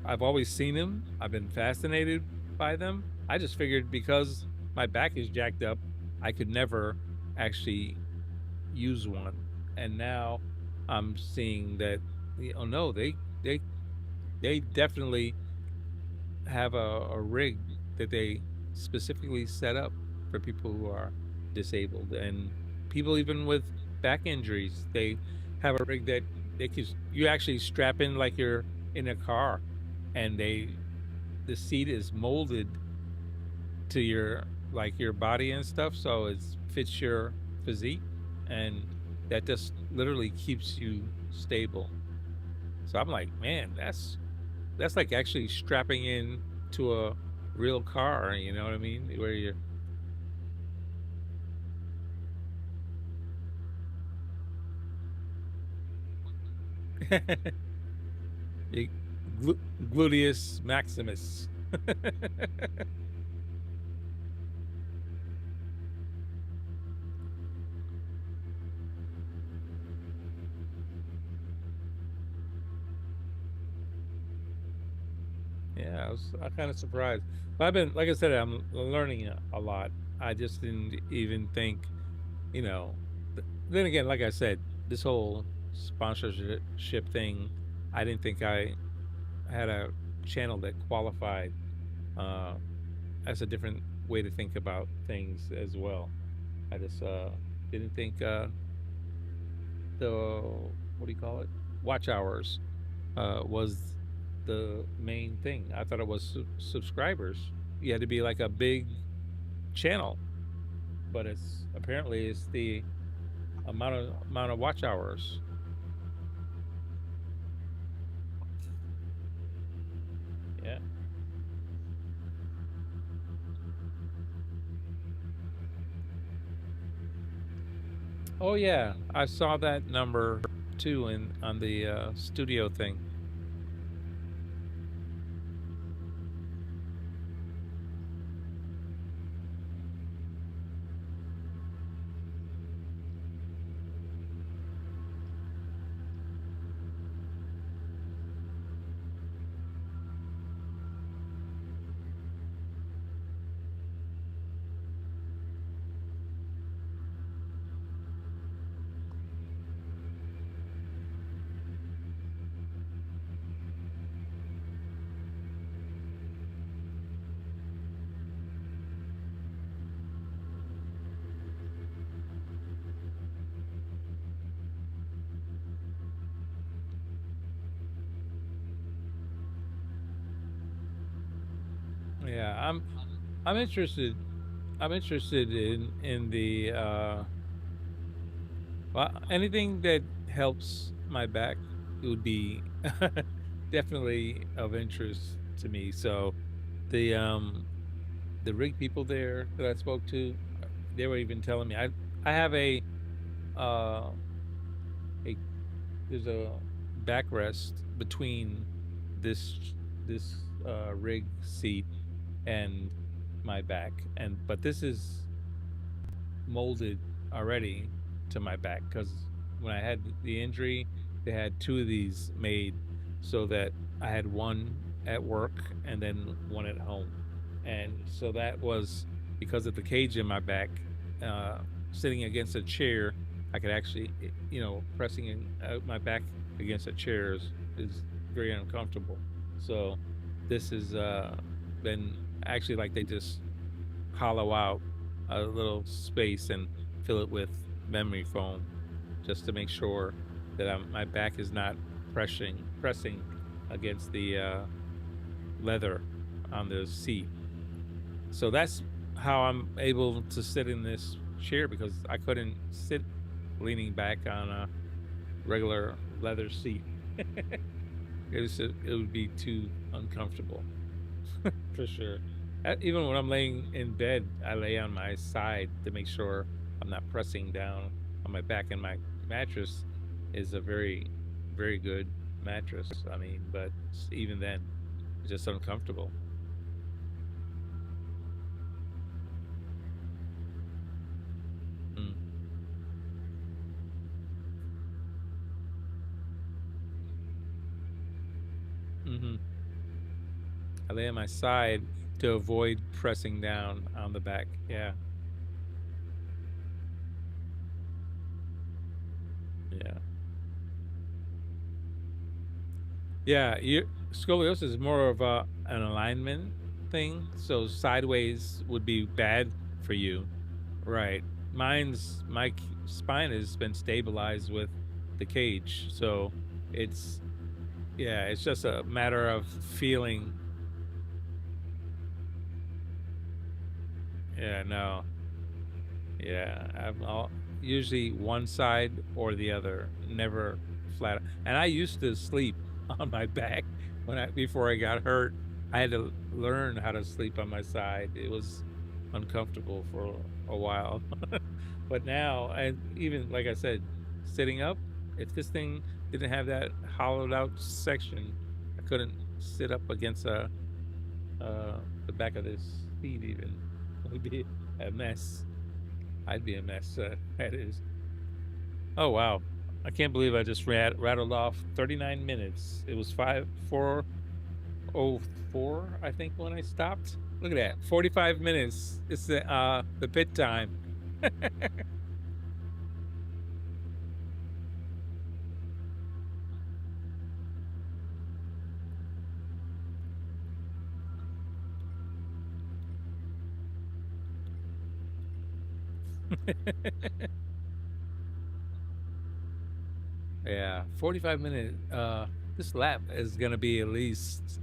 I've always seen them. I've been fascinated by them. I just figured because my back is jacked up, I could never actually use one. And now I'm seeing that, oh no, they definitely have a rig that they specifically set up for people who are disabled and people even with back injuries. They have a rig that you actually strap in like you're in a car, and the seat is molded to your body and stuff, so it fits your physique, and that just literally keeps you stable. So I'm like, man, that's like actually strapping in to a real car, you know what I mean? Where you're you, gluteus maximus. Yeah, I kind of surprised. But I've been, like I said, I'm learning a lot. I just didn't even think, you know. Then again, like I said, this whole sponsorship thing, I didn't think I had a channel that qualified. Uh, that's a different way to think about things as well. I just didn't think the what do you call it? Watch hours was the main thing. I thought it was subscribers. You had to be like a big channel, but it's the amount of watch hours. Yeah. Oh yeah, I saw that number too in on the studio thing. Yeah, I'm interested. I'm interested in the well, anything that helps my back would be definitely of interest to me. So the rig people there that I spoke to, they were even telling me I have uh a there's a backrest between this rig seat and my back, and but this is molded already to my back because when I had the injury, they had two of these made so that I had one at work and then one at home. And so that was because of the cage in my back, uh, sitting against a chair, I could actually, pressing my back against a chair is very uncomfortable. So this has been actually like they just hollow out a little space and fill it with memory foam just to make sure that my back is not pressing against the leather on the seat. So that's how I'm able to sit in this chair because I couldn't sit leaning back on a regular leather seat. It would be too uncomfortable for sure. Even when I'm laying in bed, I lay on my side to make sure I'm not pressing down on my back. And my mattress is a very, very good mattress. I mean, but even then, it's just uncomfortable. Mm. Hmm. I lay on my side to avoid pressing down on the back. Yeah. Yeah. Yeah. Scoliosis is more of an alignment thing. So sideways would be bad for you. Right. My spine has been stabilized with the cage. So it's, yeah, it's just a matter of feeling. Yeah, no. Yeah, usually one side or the other, never flat. And I used to sleep on my back before I got hurt. I had to learn how to sleep on my side. It was uncomfortable for a while. But now, and even like I said, sitting up, if this thing didn't have that hollowed out section, I couldn't sit up against the back of this seat even. It would be a mess. I'd be a mess. That is. Oh wow, I can't believe I just rattled off 39 minutes. It was 4:04, I think, when I stopped. Look at that, 45 minutes. It's the pit time. Yeah, 45 minute. This lap is gonna be at least.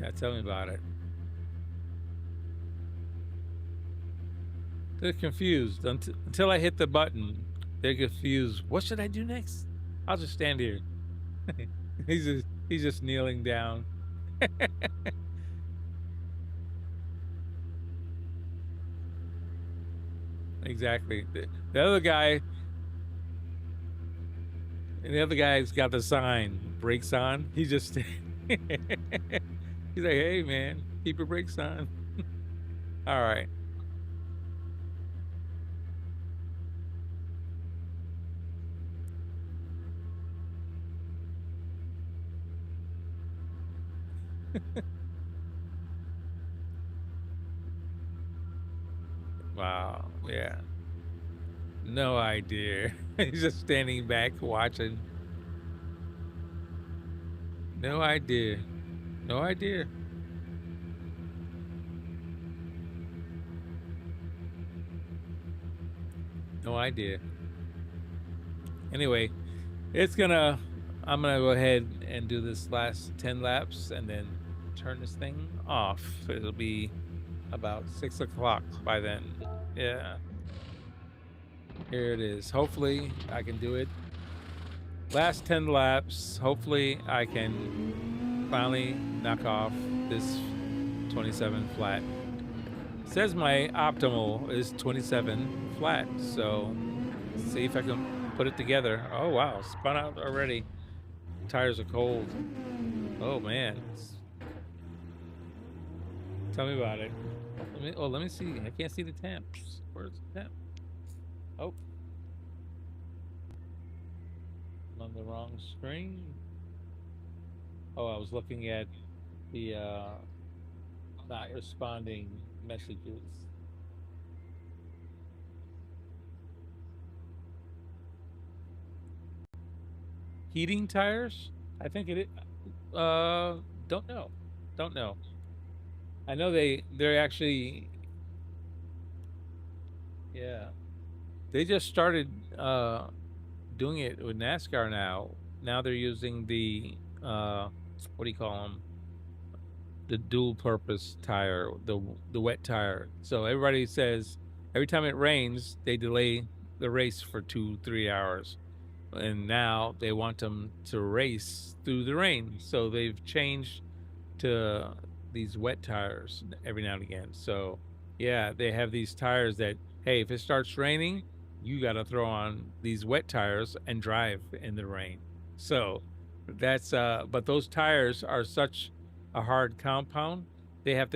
Yeah, tell me about it. They're confused until I hit the button. They're confused. What should I do next? I'll just stand here. He's just kneeling down. Exactly. The other guy, and the other guy's got the sign, brakes on. He's just he's like, hey man, keep your brakes on. All right. Wow. Yeah. No idea. He's just standing back watching. No idea. No idea. No idea. Anyway, it's gonna I'm gonna go ahead and do this last 10 laps and then turn this thing off. It'll be about 6 o'clock by then. Yeah. Here it is. Hopefully I can do it. Last 10 laps. Hopefully I can finally knock off this 27 flat. It says my optimal is 27 flat, so see if I can put it together. Oh wow, spun out already. Tires are cold. Oh man. Tell me about it. Let me see. I can't see the temps. Where's the temp? Oh. I'm on the wrong screen. Oh, I was looking at the not responding messages. Heating tires? I think it is. Don't know. Don't know. I know they're actually, yeah. They just started doing it with NASCAR now. Now they're using the what do you call them? The dual purpose tire, the wet tire. So everybody says every time it rains, they delay the race for 2-3 hours. And now they want them to race through the rain. So they've changed to these wet tires every now and again. So yeah, they have these tires that, hey, if it starts raining, you got to throw on these wet tires and drive in the rain. So that's but those tires are such a hard compound. They have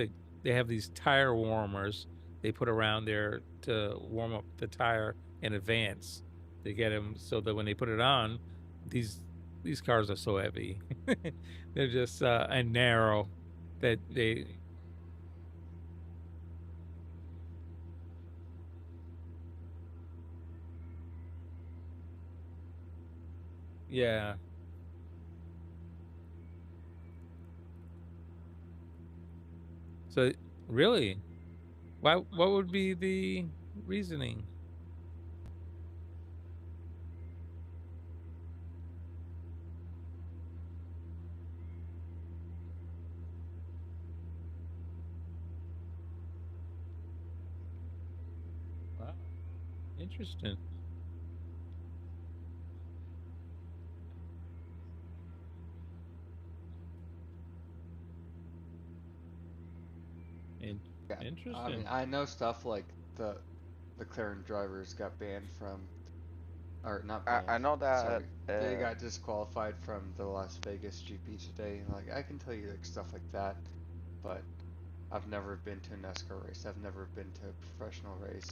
these tire warmers they put around there to warm up the tire in advance. They get them so that when they put it on, these cars are so heavy. They're just and narrow that they. Yeah. So really, what would be the reasoning? Wow, interesting. Yeah, I Interesting. mean, I know stuff like the McLaren drivers got banned from, or not banned. I know that Sorry, they got disqualified from the Las Vegas GP today. Like I can tell you like stuff like that, but I've never been to a NASCAR race. I've never been to a professional race,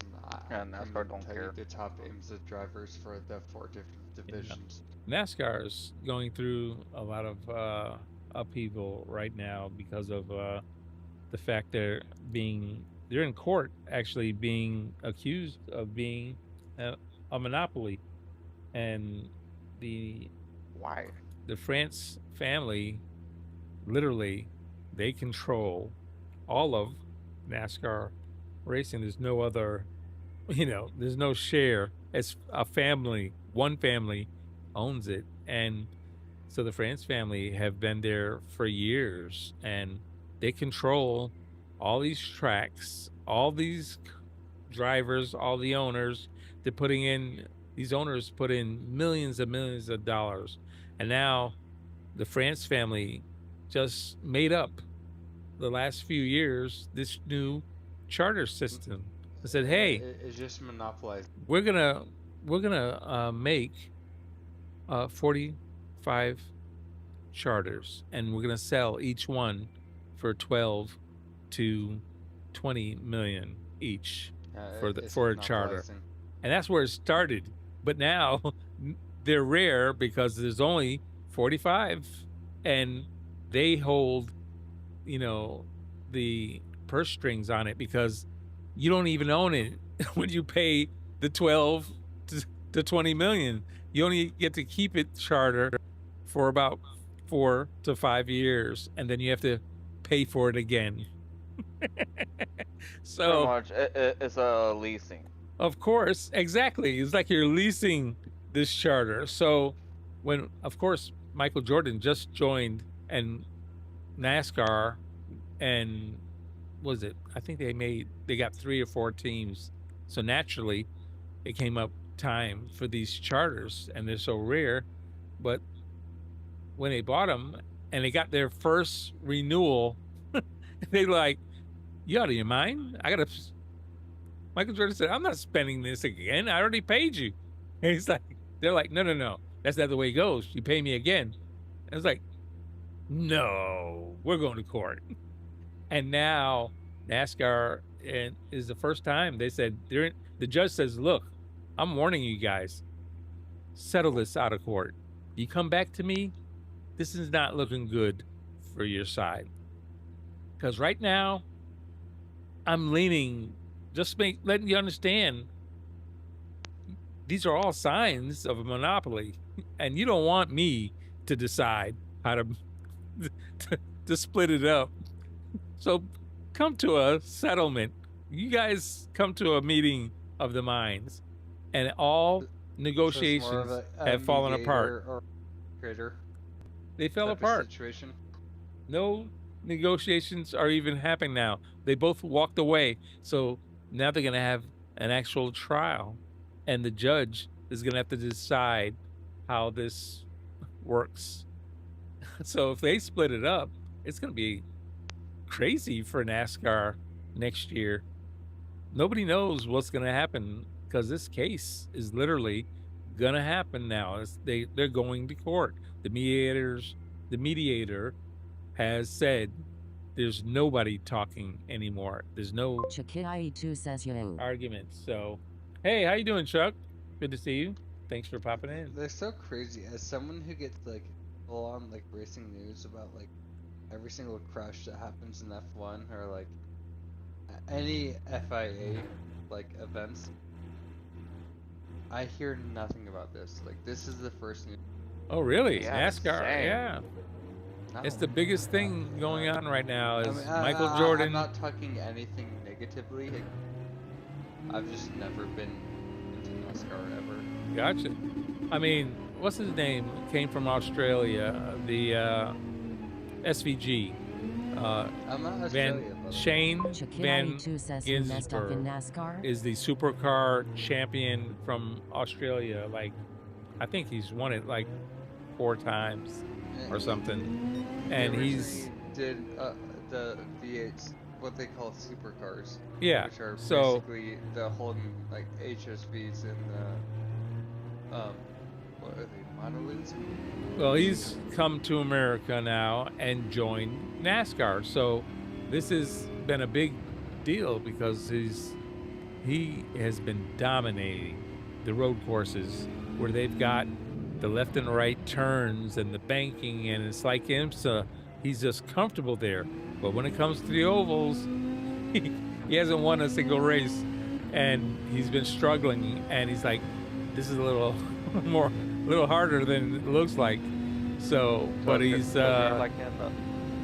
and I NASCAR couldn't don't tell care. you the top aims of drivers for the 4 different divisions. NASCAR is going through a lot of upheaval right now because of the fact they're in court actually being accused of being a monopoly, and Why? the France family literally they control all of NASCAR racing. There's no other, there's no share. It's a family, one family owns it, and so the France family have been there for years, and they control all these tracks, all these drivers, all the owners. These owners put in millions and millions of dollars. And now the France family just made up the last few years this new charter system. I said, hey, It's just monopolized. we're gonna make 45 charters, and we're gonna sell each one for 12 to 20 million each for a charter, monopolizing. and that's where it started. But now they're rare because there's only 45, and they hold, the purse strings on it because you don't even own it when you pay the 12 to 20 million. You only get to keep it charter for about 4 to 5 years, and then you have to pay for it again. So Pretty much, it's a leasing. of course, exactly, it's like you're leasing this charter. So when, of course, Michael Jordan just joined and NASCAR, and was it? I think they got 3 or 4 teams. So naturally, it came up time for these charters, and they're so rare. But when they bought them and they got their first renewal, they like, you out of your mind? Michael Jordan said, I'm not spending this again. I already paid you. And they're like, no. That's not the way it goes. You pay me again. And it's like, no, we're going to court. And now NASCAR is the first time they said, the judge says, look, I'm warning you guys, settle this out of court. You come back to me, this is not looking good for your side. Because right now, I'm leaning, letting you understand, these are all signs of a monopoly, and you don't want me to decide how to split it up. So come to a settlement. You guys come to a meeting of the minds, and all negotiations have fallen apart. Or creator They fell type of apart. situation. No negotiations are even happening now. They both walked away. So now they're going to have an actual trial, and the judge is going to have to decide how this works. So if they split it up, it's going to be crazy for NASCAR next year. Nobody knows what's going to happen because this case is literally going to happen now. They're going to court. The mediator has said there's nobody talking anymore. There's no Chakiai2 says you. argument. So, hey, how you doing, Chuck? Good to see you. Thanks for popping in. They're so crazy. As someone who gets like full on like racing news about like every single crash that happens in F1 or like any FIA like events, I hear nothing about this. Like this is the first news. Oh, really? Yeah, NASCAR? same. Yeah. It's the No. biggest thing going on right now is I mean, Michael I'm Jordan. not talking anything negatively. Like, I've just never been into NASCAR ever. Gotcha. I mean, what's his name? Came from Australia. The SVG. I'm not Van Australia, but Shane Van Chakiai2 says you messed up in Gisbergen NASCAR. is the supercar champion from Australia. Like, I think he's won it like 4 times or something. And They he's did the V8s, what they call supercars. yeah. Which are So basically the Holden like HSVs and the what are they, monoliths? well, he's come to America now and joined NASCAR. So this has been a big deal because he has been dominating the road courses where they've got the left and right turns and the banking, and it's like he's just comfortable there. But when it comes to the ovals, he hasn't won a single race, and he's been struggling. And he's like, this is a little harder than it looks like. So, but he's like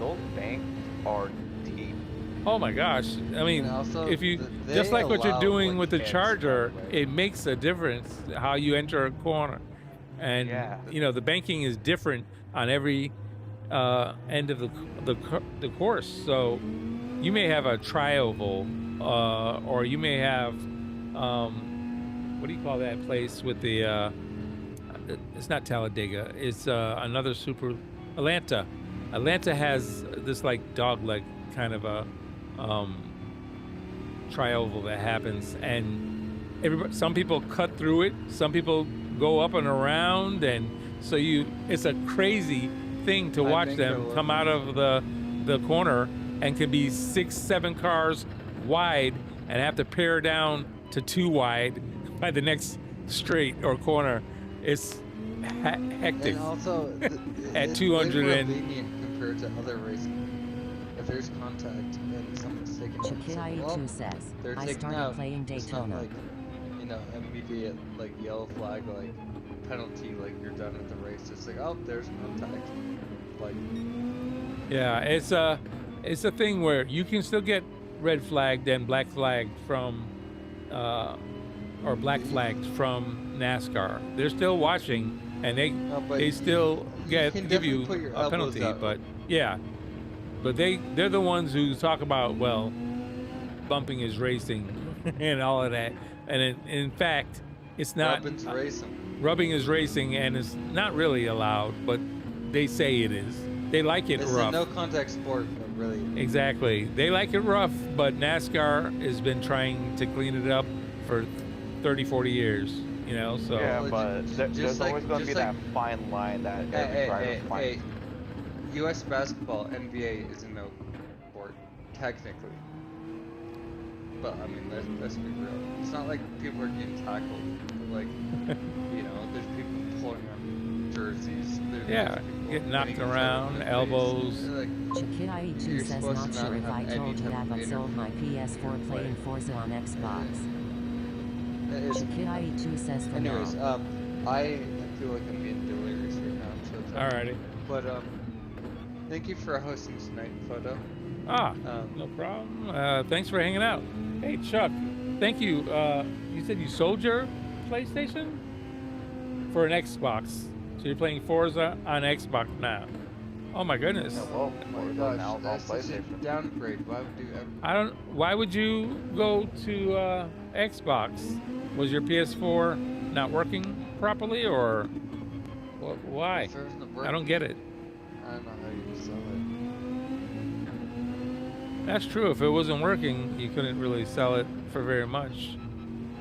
those banks are deep. oh my gosh! I mean, And also, if you they just like what you're allow, doing like, with the fans Charger, that way. it makes a difference how you enter a corner. And Yeah. you know, the banking is different on every end of the course. So you may have a tri-oval, or you may have what do you call that place with the it's not Talladega, it's another super Atlanta. Atlanta has this like dog leg kind of a tri-oval that happens, and some people cut through it, some people go up and around, and so it's a crazy thing to I watch think them they're come out of the corner and can be 6-7 cars wide and have to pare down to 2 wide by the next straight or corner. It's hectic. And also, At it's 200 way more and- lenient compared to other racing. If there's contact and someone's taking off, it's like, well, Chakiai2 says they're I taken started out. playing It's not Daytona. like, you know, immediate like yellow flag, like penalty, like you're done with the race. It's like, oh, there's contact. Like, Yeah, it's a thing where you can still get red flagged and black flagged from or black flagged from NASCAR. They're still watching, and no, but they still give definitely you put your a elbows penalty, out. but yeah. But they're the ones who talk about, well, bumping is racing and all of that. And in fact, it's not. Rubbing's racing. Rubbing is racing, and it's not really allowed, but they say it is. They like it It's rough. a no contact sport, but really. Exactly. They like it rough, but NASCAR has been trying to clean it up for 30, 40 years, you know, so. Yeah, Well, but there's always going to be that fine line that every driver finds. U.S. basketball, NBA is a no sport, technically. But, I mean, let's be real. It's not like people are getting tackled. But, like, you know, there's people pulling on jerseys. Yeah, people getting knocked hitting each other in around, the face. elbows. Like, Chakidai2 You're says supposed not to sure not if I have any told you type that, of but sold my PS4 playing Forza on Xbox. it's, Chakidai2 says for anyways, now. I feel like I'm being delirious right now. I'm so tired. Alrighty. But, thank you for hosting tonight, Photo. No problem. Thanks for hanging out. Hey, Chuck, thank you. You said you sold your PlayStation for an Xbox. So you're playing Forza on Xbox now. Oh my goodness. Yeah, well, Oh my Forza now gosh, is on that's such a PlayStation. downgrade. Why would you ever? Why would you go to Xbox? Was your PS4 not working properly, or why? If it wasn't I working, don't get it. I don't know how you sell it. That's true. If it wasn't working, you couldn't really sell it for very much.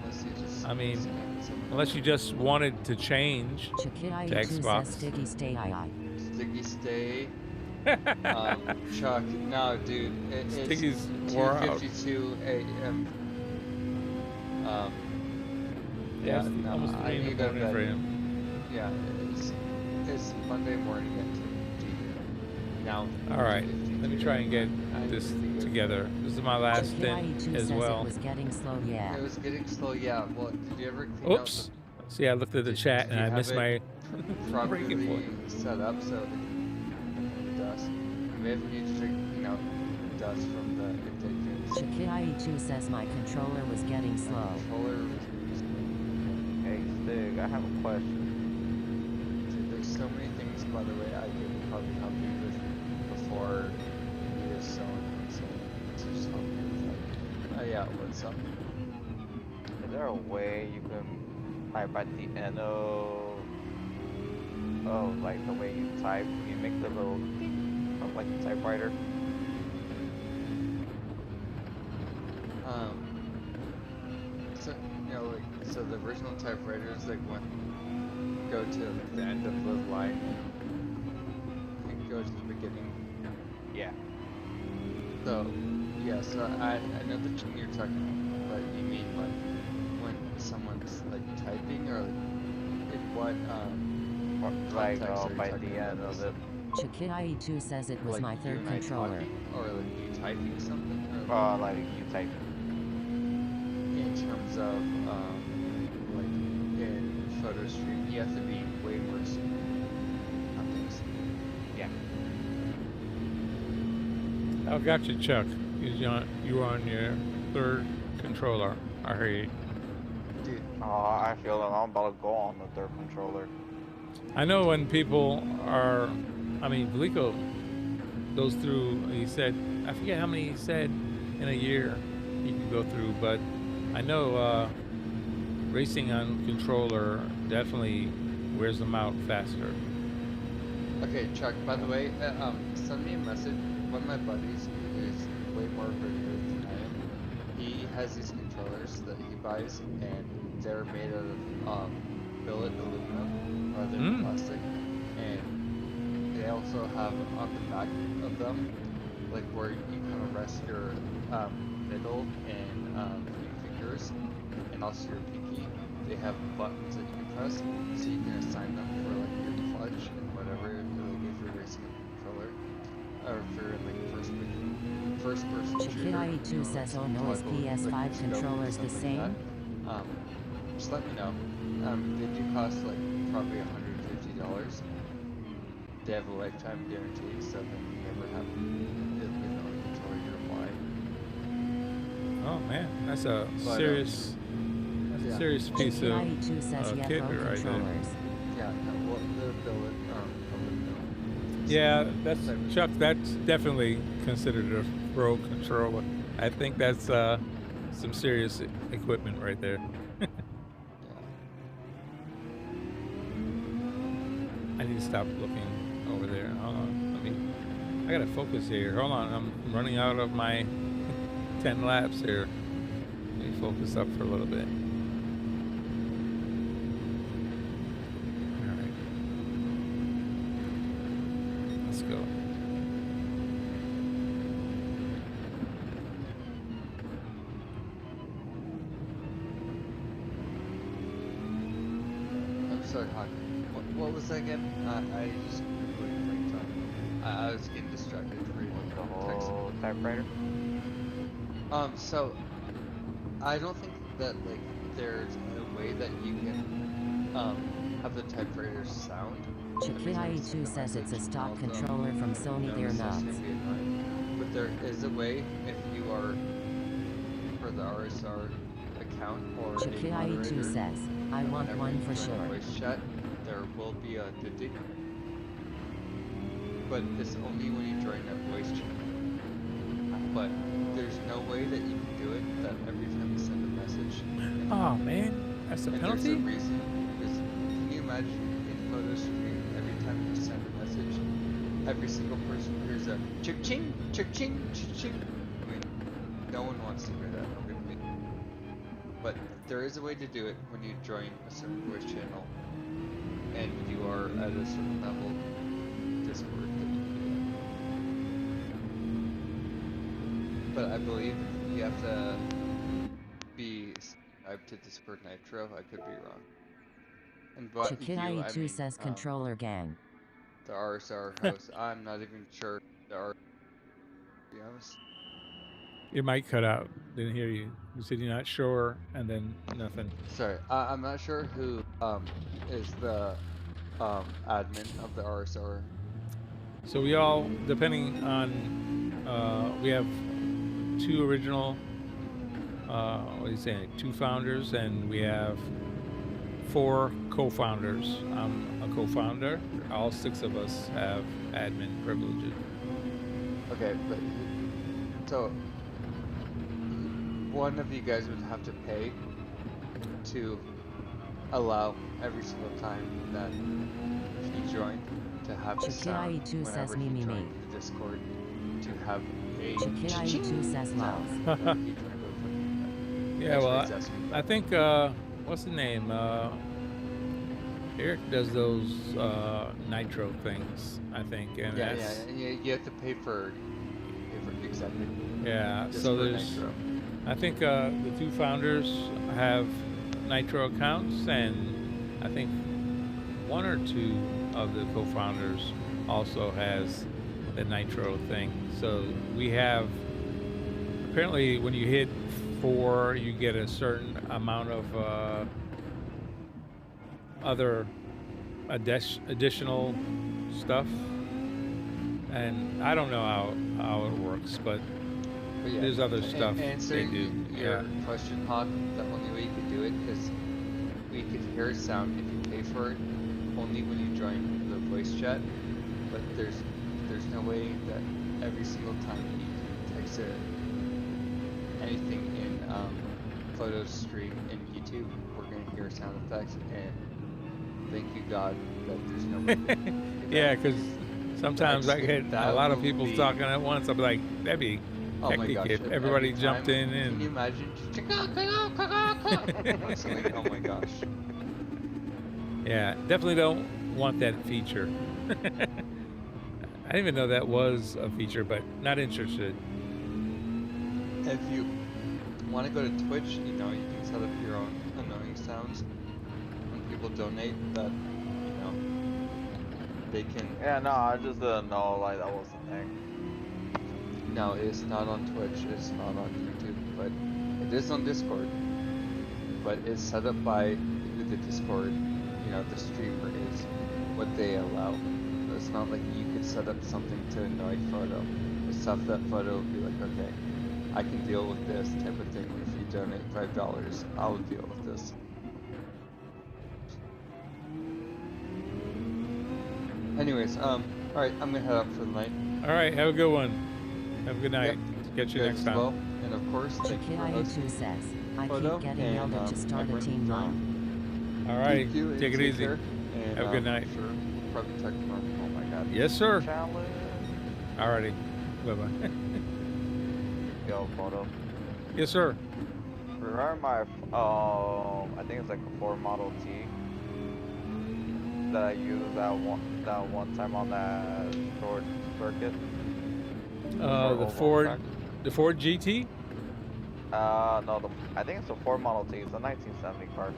Unless you just. I mean, scam someone. Unless you just wanted to change to Chakidai2 Xbox. says sticky stay I. Sticky stay. Chuck, no, dude. It's Sticky's wore out. 2:52 a.m. Yeah, It's no, almost I 3 in need the to go to morning for bed. him. Yeah, it's Monday morning at 2:50. Now. All right, let me try and get I need this to be good. together. This is my last Chakidai2 stint as says well. it was getting slow, yeah. It was getting slow, yeah. Well, did you ever clean Oops. See, I looked at the chat and I missed my out properly breaking point. set up so the dust? Maybe we need to clean out dust from the intake fans. Chakidai2 says my controller was getting slow. Controller. Hey, Stig, I have a question. Dude, there's so many things, by the way, I could probably help you with before you were sewing. So just help me with that. Yeah, what's up? Is there a way you can type at the end of like the way you type? You make the little of like the typewriter. So you know, like, so the original typewriters, like when go to the end of the line, you go to the beginning. Yeah. So yeah, so I know the thing you're talking about, but you mean like when someone's like typing, or like in what Or like context are you by talking the end about of this? it. Chakidai2 says it was Like my you third and I controller. talking, or like you typing something, or Like you type. in terms of like in photo stream, you have to be way more context. Yeah. Oh, gotcha, Chuck. You were on your third controller. I hear you. Dude, I feel like I'm about to go on the third controller. I know when people are, I mean, Valico goes through, he said, I forget how many he said in a year he could go through, but I know racing on controller definitely wears them out faster. okay, Chuck, by the way, send me a message. One of my buddies who is way more versed than I am, he has these controllers that he buys, and they're made out of billet aluminum rather than plastic, and they also have on the back of them, like where you kind of rest your middle and your fingers, and also your pinky. They have buttons that you can press, so you can assign them for like your clutch and whatever. Like if you're racing a controller, or if you're in like first person shooter. Chakidai2 says oh no, is toggle, like, PS5 scope or controllers the something like same? that. Just let me know. They do cost like probably $150. They have a lifetime guarantee, so then you never have to controller your apply. Oh man, that's a But, serious, yeah. serious piece of Chakidai2 says kit Yetro right there. controllers. Yeah, no, well, the billet, Yeah, that's type of Chuck. That's definitely considered a pro controller. I think that's some serious equipment right there. yeah. I need to stop looking over there. Hold on. I gotta focus here. Hold on. I'm running out of my 10 laps here. Let me focus up for a little bit. All right. Let's go. I'm sorry, Hawk. What was that again? I just completely blanked on. I was getting distracted reading The text. whole typewriter. So I don't think that like there's a way that you can have the typewriter sound. every time you send Chikai2 says it's a message, stock although, controller from Sony, they're it's nuts. gonna be annoying. But there is a way if you are for the RSR account or a Chikai2 moderator. says, I want Whenever one you for join sure. Voice chat, there will be a diddy. But it's only when you join a voice chat. But there's no way that you can do it that every time you send a message. Oh man, that's a And there's a penalty. reason. Because can you imagine in photo stream every time you send a message, every single person hears a ching, ching, ching. I mean, no one wants to hear that. Obviously. But there is a way to do it when you join a certain voice channel, and you are at a certain level Discord. That you can do that. But I believe you have to be subscribed to Discord Nitro. I could be wrong. And by you, I Chikai2 mean says controller gang. the RSR host. I'm not even sure the RSR, to be honest. Your mic cut out. Didn't hear you. You said you're not sure, and then nothing. Sorry, I'm not sure who is the admin of the RSR. So we all, depending on, we have two original, what are you saying? Two founders, and we have 4 co-founders. I'm a co-founder. All 6 of us have admin privileges. Okay, but so one of you guys would have to pay to allow every single time that he joined to have a sound Chikai2 says whenever me, he me, me. joined the Discord to have a Chikai2 says love. sound whenever he joined the Yeah, That's well, what he's asking I think, what's the name? Eric does those nitro things, I think, and Yeah, that's you have to pay for exactly. yeah. Just So for there's, Nitro. I think the 2 founders have nitro accounts, and I think 1 or 2 of the co-founders also has the nitro thing. So we have, apparently when you hit 4, you get a certain amount of other additional stuff, and I don't know how it works, but But yeah, there's other to stuff they answering do. your Yeah. question, Hawk, the only way you could do it is we could hear a sound if you pay for it, only when you join the voice chat. But there's no way that every single time you text anything in photo stream in YouTube, we're gonna hear sound effects. And thank you God that there's no way. to do Yeah, that, because sometimes I get a that lot of will people be- talking at once. I'll be like, that'd be Oh my hectic gosh! if If everybody every jumped time- in Can you and imagine? Constantly, oh my gosh. yeah, definitely don't want that feature. I didn't even know that was a feature, but not interested. If you want to go to Twitch, you know, you can set up your own annoying sounds. When people donate, that, you know, they can. Yeah, no, I just didn't know like that was the thing. No, it's not on Twitch, it's not on YouTube, but it is on Discord. But it's set up by who the Discord, you know, the streamer is, what they allow. So it's not like you could set up something to annoy Photo. It's stuff that Photo would be like, okay, I can deal with this type of thing. If you donate $5, I'll deal with this. Anyways, All right, I'm gonna head out for the night. All right, have a good one. Have a good night. Catch you guys next as time. well. And of course, thank you for Chikiai2 hosting. says, I Photo keep getting and, yelled at to start a Edward, team John. line. All right, Thank you, and take it easy. care, and, Have a good night. Sure, probably check tomorrow. Oh my god. Yes, sir. Challenge. Alrighty. Bye-bye. Yo, photo. Yes, sir. Remember my, I think it's like a Ford Model T that I used that one time on that short circuit. The Ford GT? No, I think it's a Ford Model T. It's a 1970 car.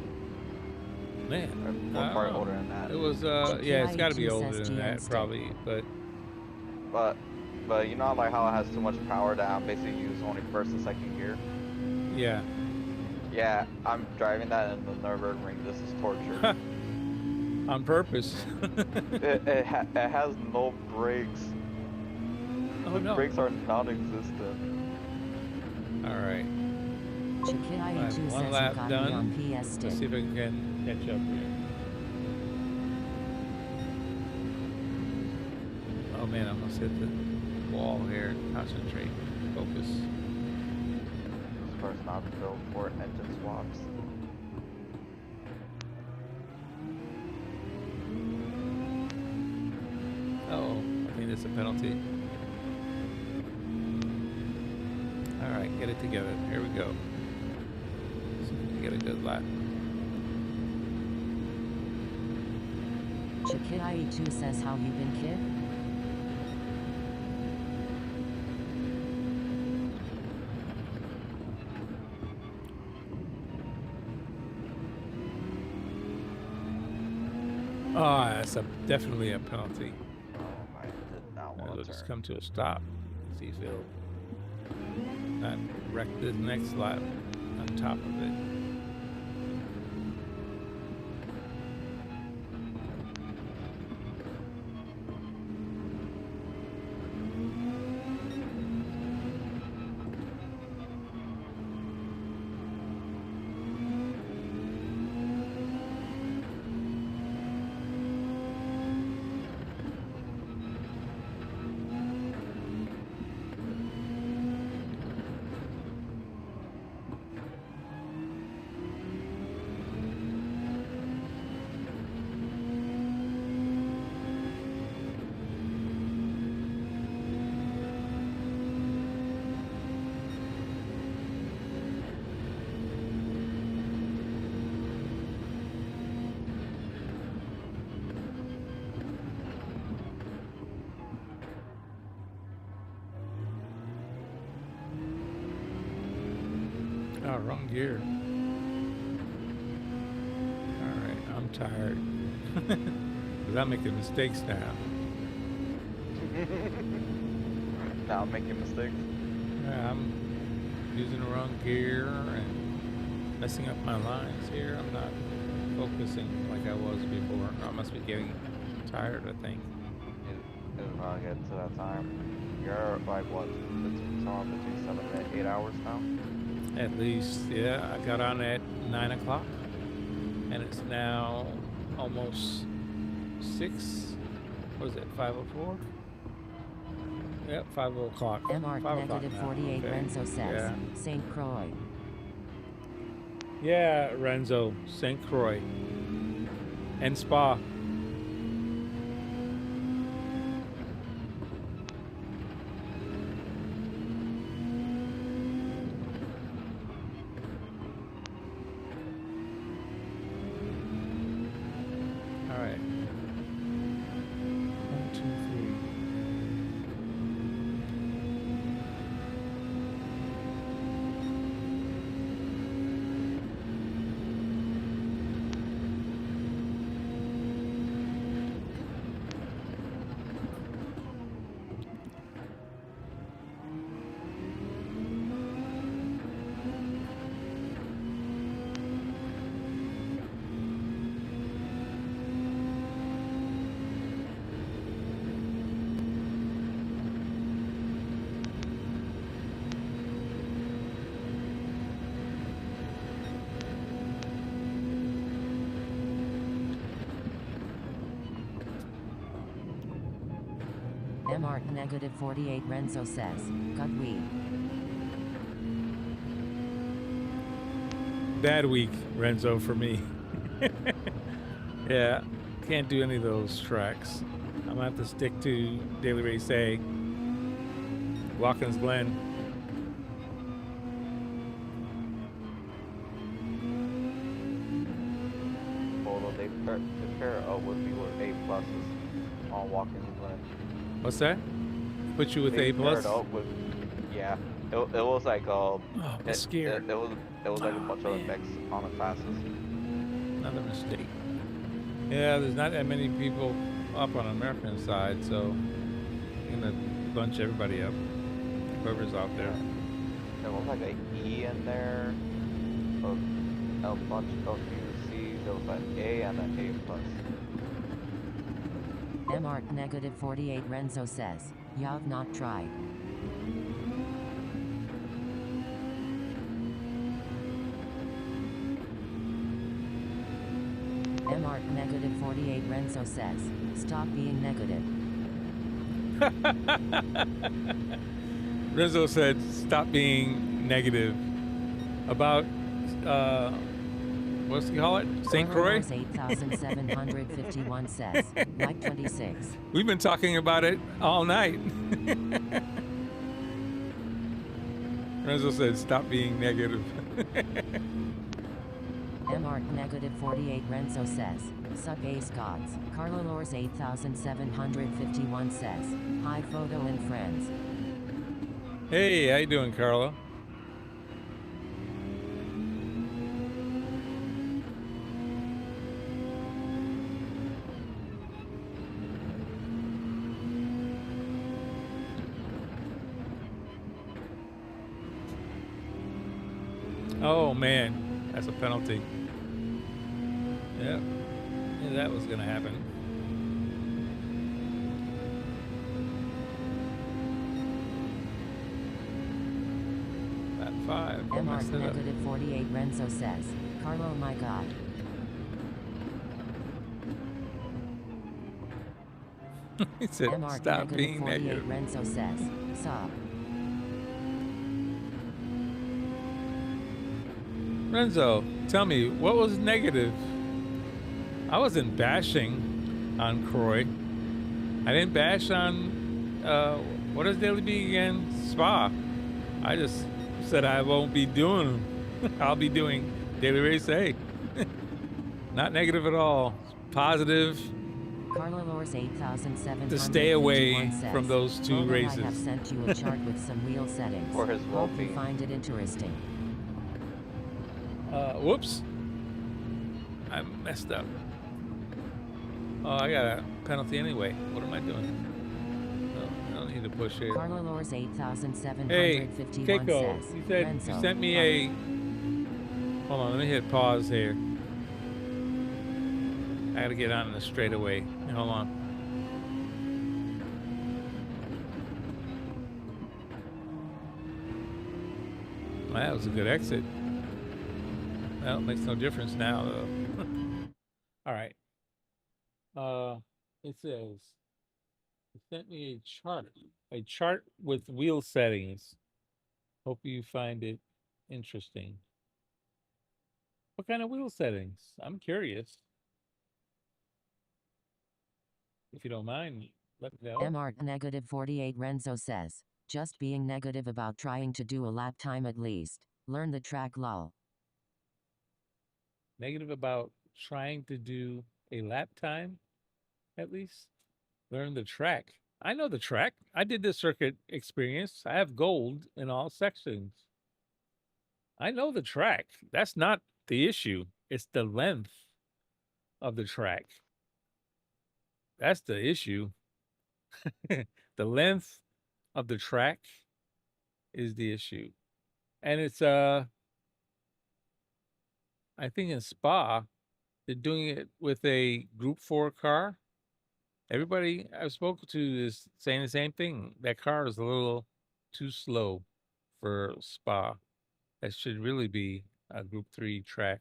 Man. Or part older than that. It was, yeah, it's got to be GT older than that, stick. probably, but... But you know like how it has too much power that I basically use only first and second gear? Yeah. Yeah, I'm driving that in the Nürburgring. This is torture. On purpose. it has no brakes. Oh, The no. brakes are non-existent. Alright. Chikiai2 says One you lap got me done. on PS Let's stick. see if I can catch up here. Oh man, I almost hit the wall here. Concentrate. Focus. This car's not built for engine swaps. Oh, I think that's a penalty. Alright, get it together. Here we go. See if we can get a good lap. Chikiai2 says how you been, kid? Oh, that's definitely a penalty. Oh, I did not It'll want to just turn. come to a stop. See if he'll not wreck the next lap on top of it. Oh, wrong gear. Alright, I'm tired. Because I'm making mistakes now. Now I'm making mistakes. Yeah, I'm using the wrong gear and messing up my lines here. I'm not focusing like I was before. I must be getting tired, I think. If I get to that time, you're like what? Between 7 and 8 hours now. At least, yeah. I got on at 9 o'clock. And it's now almost 6. What is it, 5:04? Yep, 5 o'clock. MR 5 o'clock negative now. 48 Okay. Renzo says, Yeah. St. Croix. Yeah, Renzo, St. Croix, and Spa. All right. 1, 2, 3. negative 48 Renzo says, good week. Bad week, Renzo, for me. Yeah, can't do any of those tracks. I'm gonna have to stick to Daily Race A, Watkins Glen. Although they pair up with me with A pluses on Watkins Glen. What's that? Put you with They A plus? paired up with, yeah. It was like Oh, I'm scared. it was like a bunch of effects on the classes. Another mistake. Yeah, there's not that many people up on the American side, so I'm gonna bunch everybody up. Whoever's out there. There was like an E in there, a bunch of C's. There was an A and an A plus. MR negative 48 Renzo says, y'all not tried. MR negative 48 Renzo says, stop being negative. Rizzo said, stop being negative about, what's he call it? St. Croix? 8,751 says, like 26. We've been talking about it all night. Rizzo said, stop being negative. MR negative 48 Renzo says, suck ace gods. Carlo Lors 8,751 says, hi photo and friends. Hey, how you doing, Carlo? Oh man, that's a penalty. Yep. Yeah, that was gonna happen. That 5. MR negative 48 Renzo says, Carlo my god. He said, MR stop negative being 48 negative. Renzo says, sup. Renzo, tell me, what was negative? I wasn't bashing on Croy. I didn't bash on, what is Daily B again? Spa. I just said I won't be doing them. I'll be doing Daily Race A. Not negative at all. Positive. Carlo Lors 8,751 To stay away says, from those two Lola, races. I have sent you a chart with some wheel settings. For his Hope you well-being. find it interesting. Whoops. I messed up. Oh, I got a penalty anyway. What am I doing? No, I don't need to push here. Carlo Lors 8,751 Hey, Keiko, says, you said Renzo, you sent me a. Hold on, let me hit pause here. I gotta get on the straightaway. Hold on. Well, that was a good exit. Well, it makes no difference now, though. All right. It says, it sent me a chart with wheel settings. Hope you find it interesting. What kind of wheel settings? I'm curious. If you don't mind, let me know. MR negative 48 Renzo says, just being negative about trying to do a lap time at least. Learn the track lol. Negative about trying to do a lap time, at least. Learn the track. I know the track. I did the circuit experience. I have gold in all sections. I know the track. That's not the issue. It's the length of the track. That's the issue. The length of the track is the issue. And it's I think in Spa, they're doing it with a Group 4 car. Everybody I've spoken to is saying the same thing. That car is a little too slow for Spa. That should really be a Group 3 track.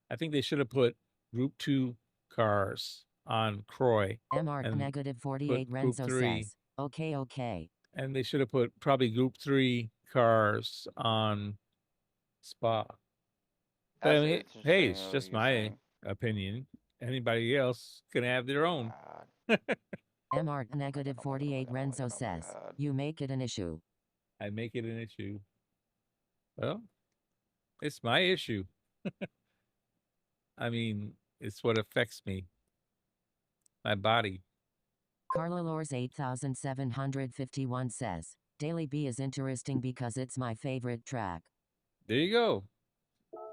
I think they should have put Group 2 cars on Croy. MR and negative 48 put Group Renzo 3 says, Okay. And they should have put probably Group 3 cars on Spa. But I That's mean, hey, interesting it's what just you're my saying. opinion. Anybody else can have their own. MR negative Get 48 on Renzo my says, head. you make it an issue. I make it an issue. Well, it's my issue. I mean, it's what affects me, my body. Carlalors 8751 says, Daily B is interesting because it's my favorite track. There you go.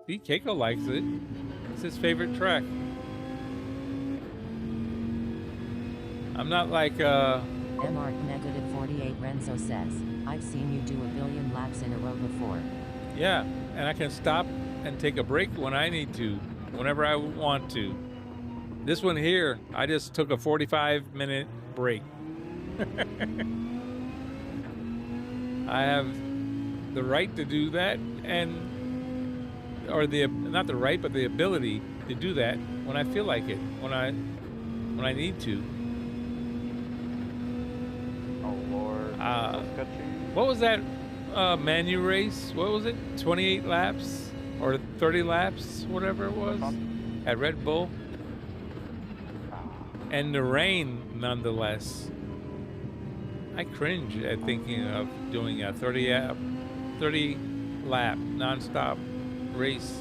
See, Keiko likes it. It's his favorite track. I'm not like, MR negative 48 Renzo says, I've seen you do a billion laps in a row before. yeah, and I can stop and take a break when I need to, whenever I want to. This one here, I just took a 45-minute break. I have the right to do that, or not the right, but the ability to do that when I feel like it, when I need to. Oh Lord. Let's get you. What was that Manu race? What was it? 28 laps or 30 laps, whatever it was, at Red Bull. And the rain, nonetheless. I cringe at thinking of doing a 30 lap nonstop race.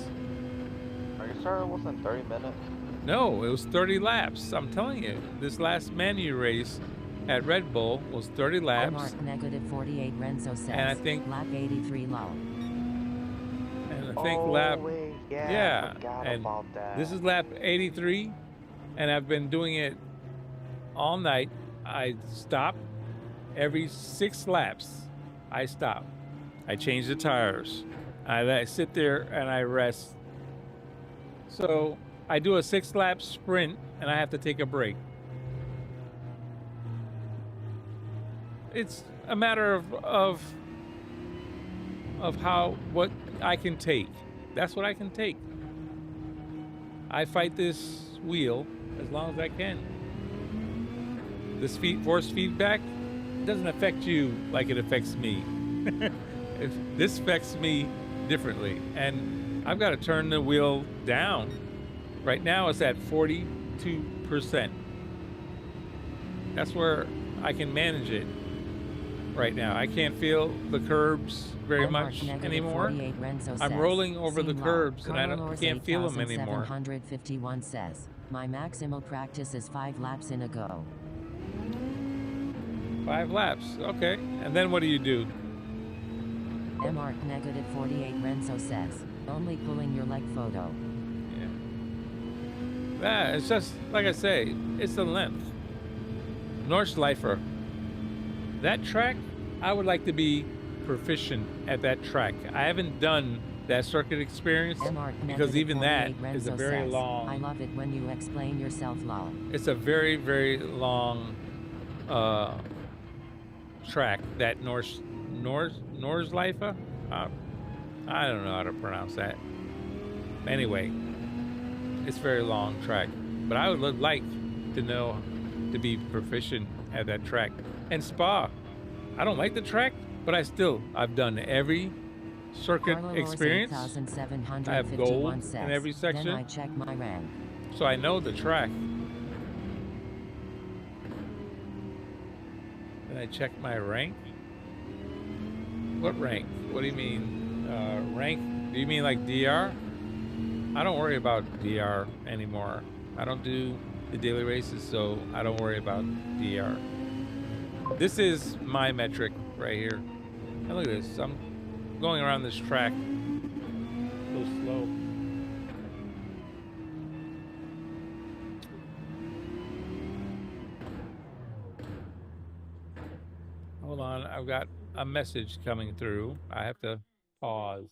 Are you sure it wasn't 30 minutes? No, it was 30 laps. I'm telling you, this last Manu race at Red Bull was 30 laps. MR negative 48 Renzo says, And I think lap 83 low. And I think lap, wait, yeah, I forgot and about that. this is lap 83, and I've been doing it all night. I stop every 6 laps. I stop. I change the tires. I sit there and I rest. So I do a 6-lap sprint, and I have to take a break. It's a matter of what I can take. That's what I can take. I fight this wheel as long as I can. This force feedback doesn't affect you like it affects me. This affects me differently, and I've got to turn the wheel down. Right now it's at 42%. That's where I can manage it. Right now, I can't feel the curbs very much anymore. I'm rolling over the curbs, and I can't feel them anymore. 751 says, my maximal practice is 5 laps in a go. 5 laps, okay. And then what do you do? MR negative 48 Renzo says, only pulling your leg photo. Yeah, it's just like I say, it's the length. Nordschleifer. That track, I would like to be proficient at that track. I haven't done that circuit experience because even that is a very long. I love it when you explain yourself, lol. It's a very, very long track. That Nordschleifer. I don't know how to pronounce that. Anyway, it's a very long track. But I would like to know to be proficient at that track. And Spa, I don't like the track, but I've done every circuit experience. I have gold in every section. Then I check my rank. So I know the track. Then I check my rank. What rank? What do you mean? Rank? Do you mean like DR? I don't worry about DR anymore. I don't do the daily races, so I don't worry about DR. This is my metric right here. And look at this. I'm going around this track so slow. Hold on, I've got a message coming through. I have to pause.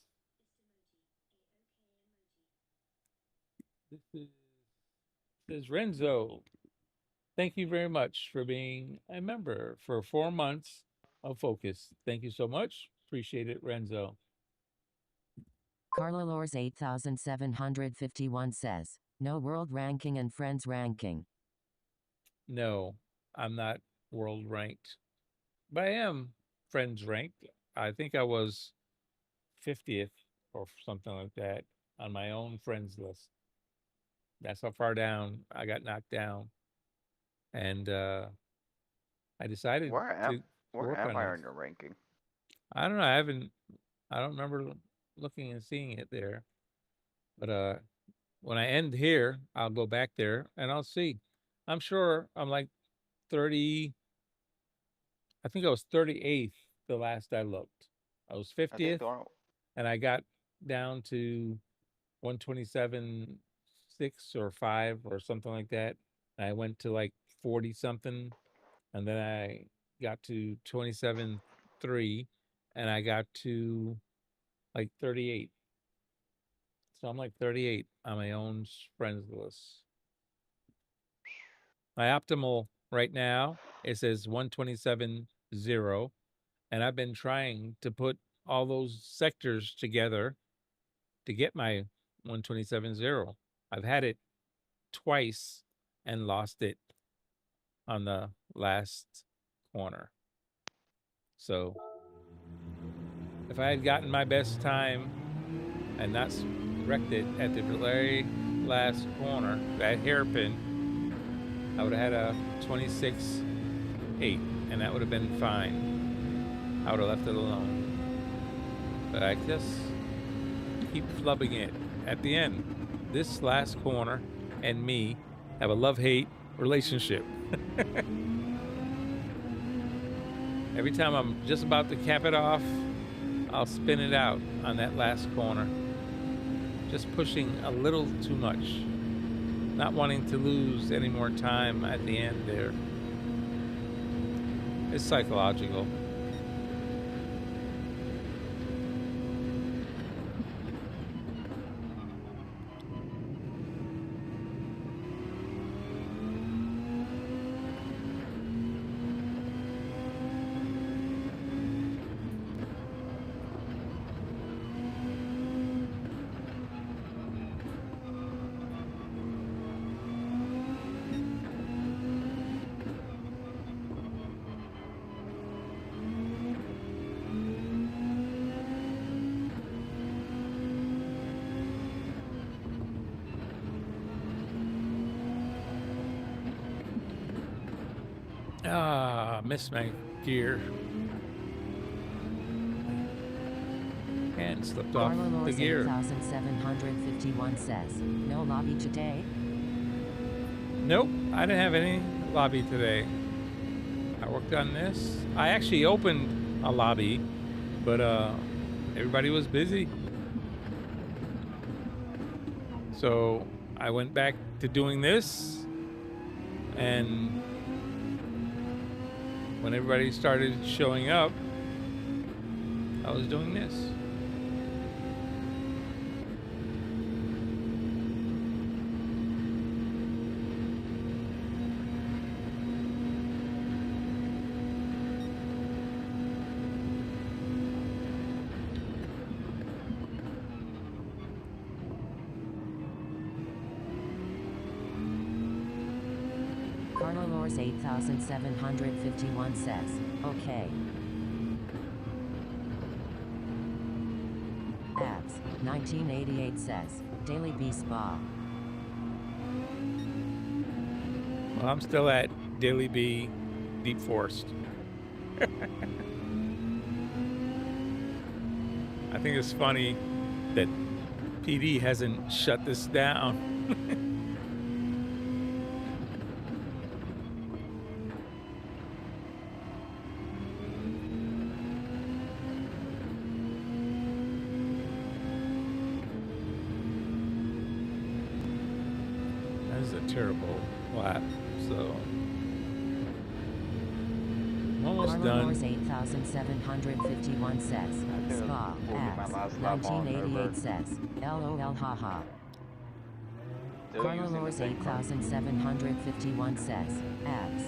This is Renzo. Thank you very much for being a member for 4 months of Focus. Thank you so much. Appreciate it, Renzo. Carlalors 8751 says, no world ranking and friends ranking. No, I'm not world ranked. but I am friends ranked. I think I was 50th or something like that on my own friends list. That's how far down I got knocked down. And I decided Where am to where work am on I this. on your ranking? I don't know. I don't remember looking and seeing it there. But when I end here, I'll go back there and I'll see. I'm sure I'm like 30. I think I was 38th the last I looked. I was I think 50th the one, and I got down to 127 6 or 5 or something like that. And I went to like 40 something and then I got to 27 3 and I got to like 38. So I'm like 38 on my own friends list. My optimal right now, it says 127 0. And I've been trying to put all those sectors together to get my 127 0. I've had it twice and lost it on the last corner. So if I had gotten my best time and not wrecked it at the very last corner, that hairpin, I would have had a 26.8 and that would have been fine. I would have left it alone. But I just keep flubbing it at the end. This last corner and me have a love-hate relationship. Every time I'm just about to cap it off, I'll spin it out on that last corner. Just pushing a little too much. Not wanting to lose any more time at the end there. It's psychological. Missed my gear. And slipped off the gear. 8751 says, no lobby today? Nope, I didn't have any lobby today. I worked on this. I actually opened a lobby, but everybody was busy. So I went back to doing this, and when everybody started showing up, I was doing this. Carnivores 8751 says, okay. Abs 1988 says, Daily B Spa. Well, I'm still at Daily B Deep Forest. I think it's funny that PD hasn't shut this down. That is a terrible lap, so I'm almost Carnivores done. 8751 says, think Spa. this will be my Abs last lap on 1988 Herbert. says, LOL haha. Still using the Carnivores same car. 8751 says, Abs.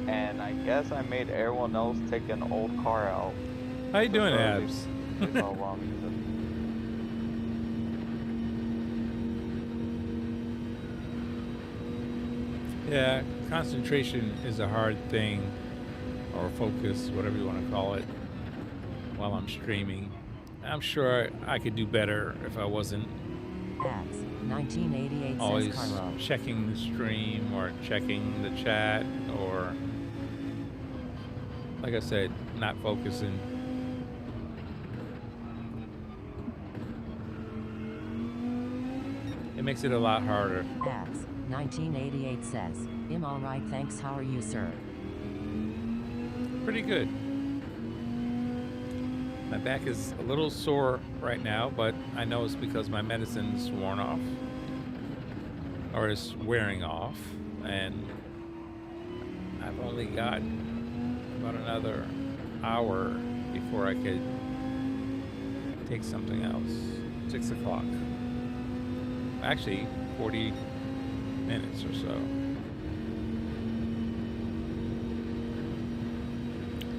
And I guess I made everyone else take an old car out. How you doing, So Abs? they know what I'm using. Yeah, concentration is a hard thing or focus, whatever you want to call it, while I'm streaming. I'm sure I could do better if I wasn't Ads. 1988 always says Carlo. checking the stream or checking the chat, or, like I said, not focusing. It makes it a lot harder. Ads. 1988 says, I'm alright, thanks. How are you, sir? Pretty good. My back is a little sore right now, but I know it's because my medicine's worn off, or is wearing off, and I've only got about another hour before I could take something else. 6 o'clock. Actually, 40 minutes or so.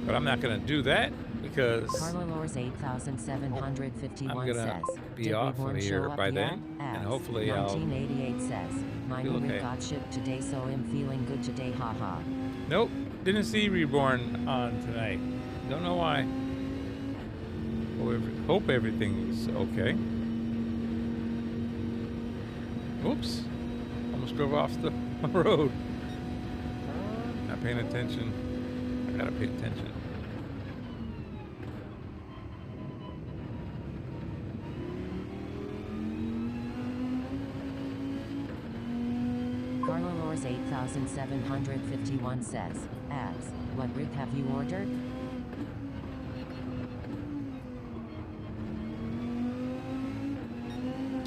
But I'm not going to do that because Carlo Lors 8751 I'm gonna says, be did off Reborn of show here up by yet? then, and Ads. hopefully I'll 1988 says, my feel new okay. got shipped today, so I'm feeling good today, haha. Nope, didn't see Reborn on tonight. Don't know why. Hope everything's okay. Oops, almost drove off the road. Not paying attention. I gotta pay attention. Carlo Lors 8751 says, ads, what rig have you ordered?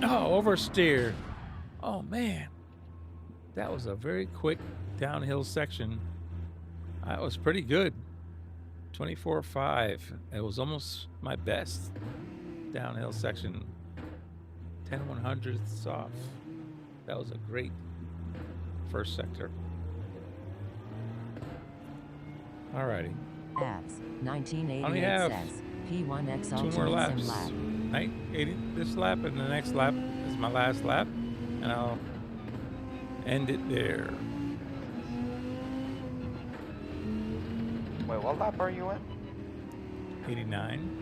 Oh, oversteer. Oh man, that was a very quick downhill section. That was pretty good. 24.5. It was almost my best downhill section. 10/100ths off. That was a great first sector. Alrighty. Ads, Only 1988 have says, P1X 2 Ultimate more Sim laps. Lab. Right? 80 this lap, and the next lap is my last lap, and I'll end it there. Wait, what lap are you in? 89.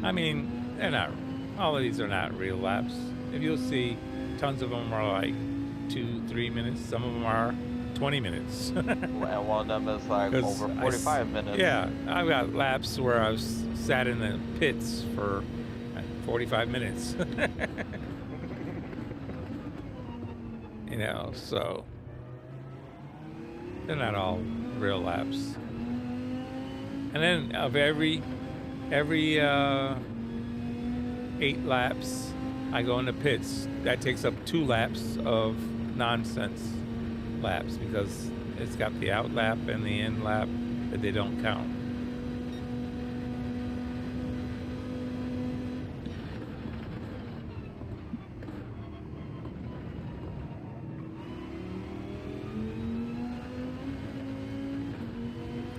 I mean, they're not, all of these are not real laps. If you'll see, tons of them are like 2-3 minutes. Some of them are 20 minutes. And one of them is like 'Cause over I 45 minutes. Yeah, I've got laps where I was sat in the pits for 45 minutes. You know, so they're not all real laps. And then of every 8 laps, I go in the pits. That takes up 2 laps of nonsense laps because it's got the out lap and the in lap that they don't count.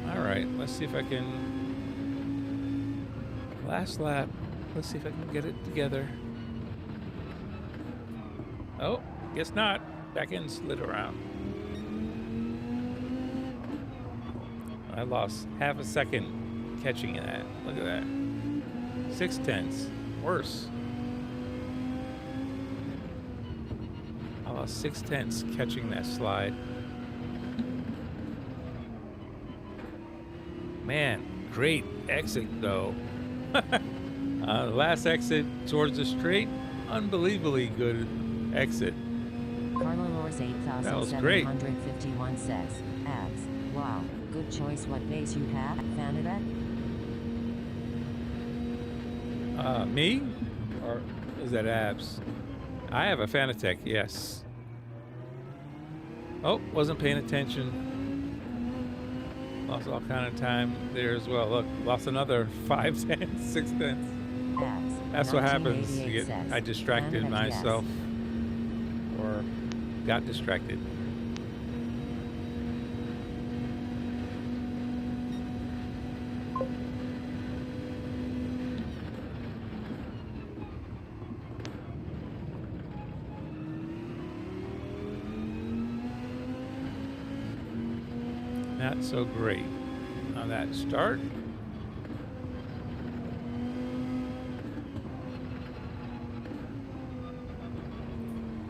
All right, let's see if I can. Last lap. Let's see if I can get it together. Oh, guess not. Back end slid around. I lost half a second catching that. Look at that. 6/10. Worse. I lost 6/10 catching that slide. Man, great exit though. Last exit towards the straight, unbelievably good exit. Carlo Lors That was great. 8751 says, ads, wow, good choice. What base you have, Fanatec? Me? Or is that abs? I have a Fanatec, yes. Oh, wasn't paying attention. Lost all kind of time there as well. Look, lost another 5/10, 6/10. Ads, That's what happens. 1988 says, I distracted Fanatec, yes. myself, or got distracted. not so great on that start.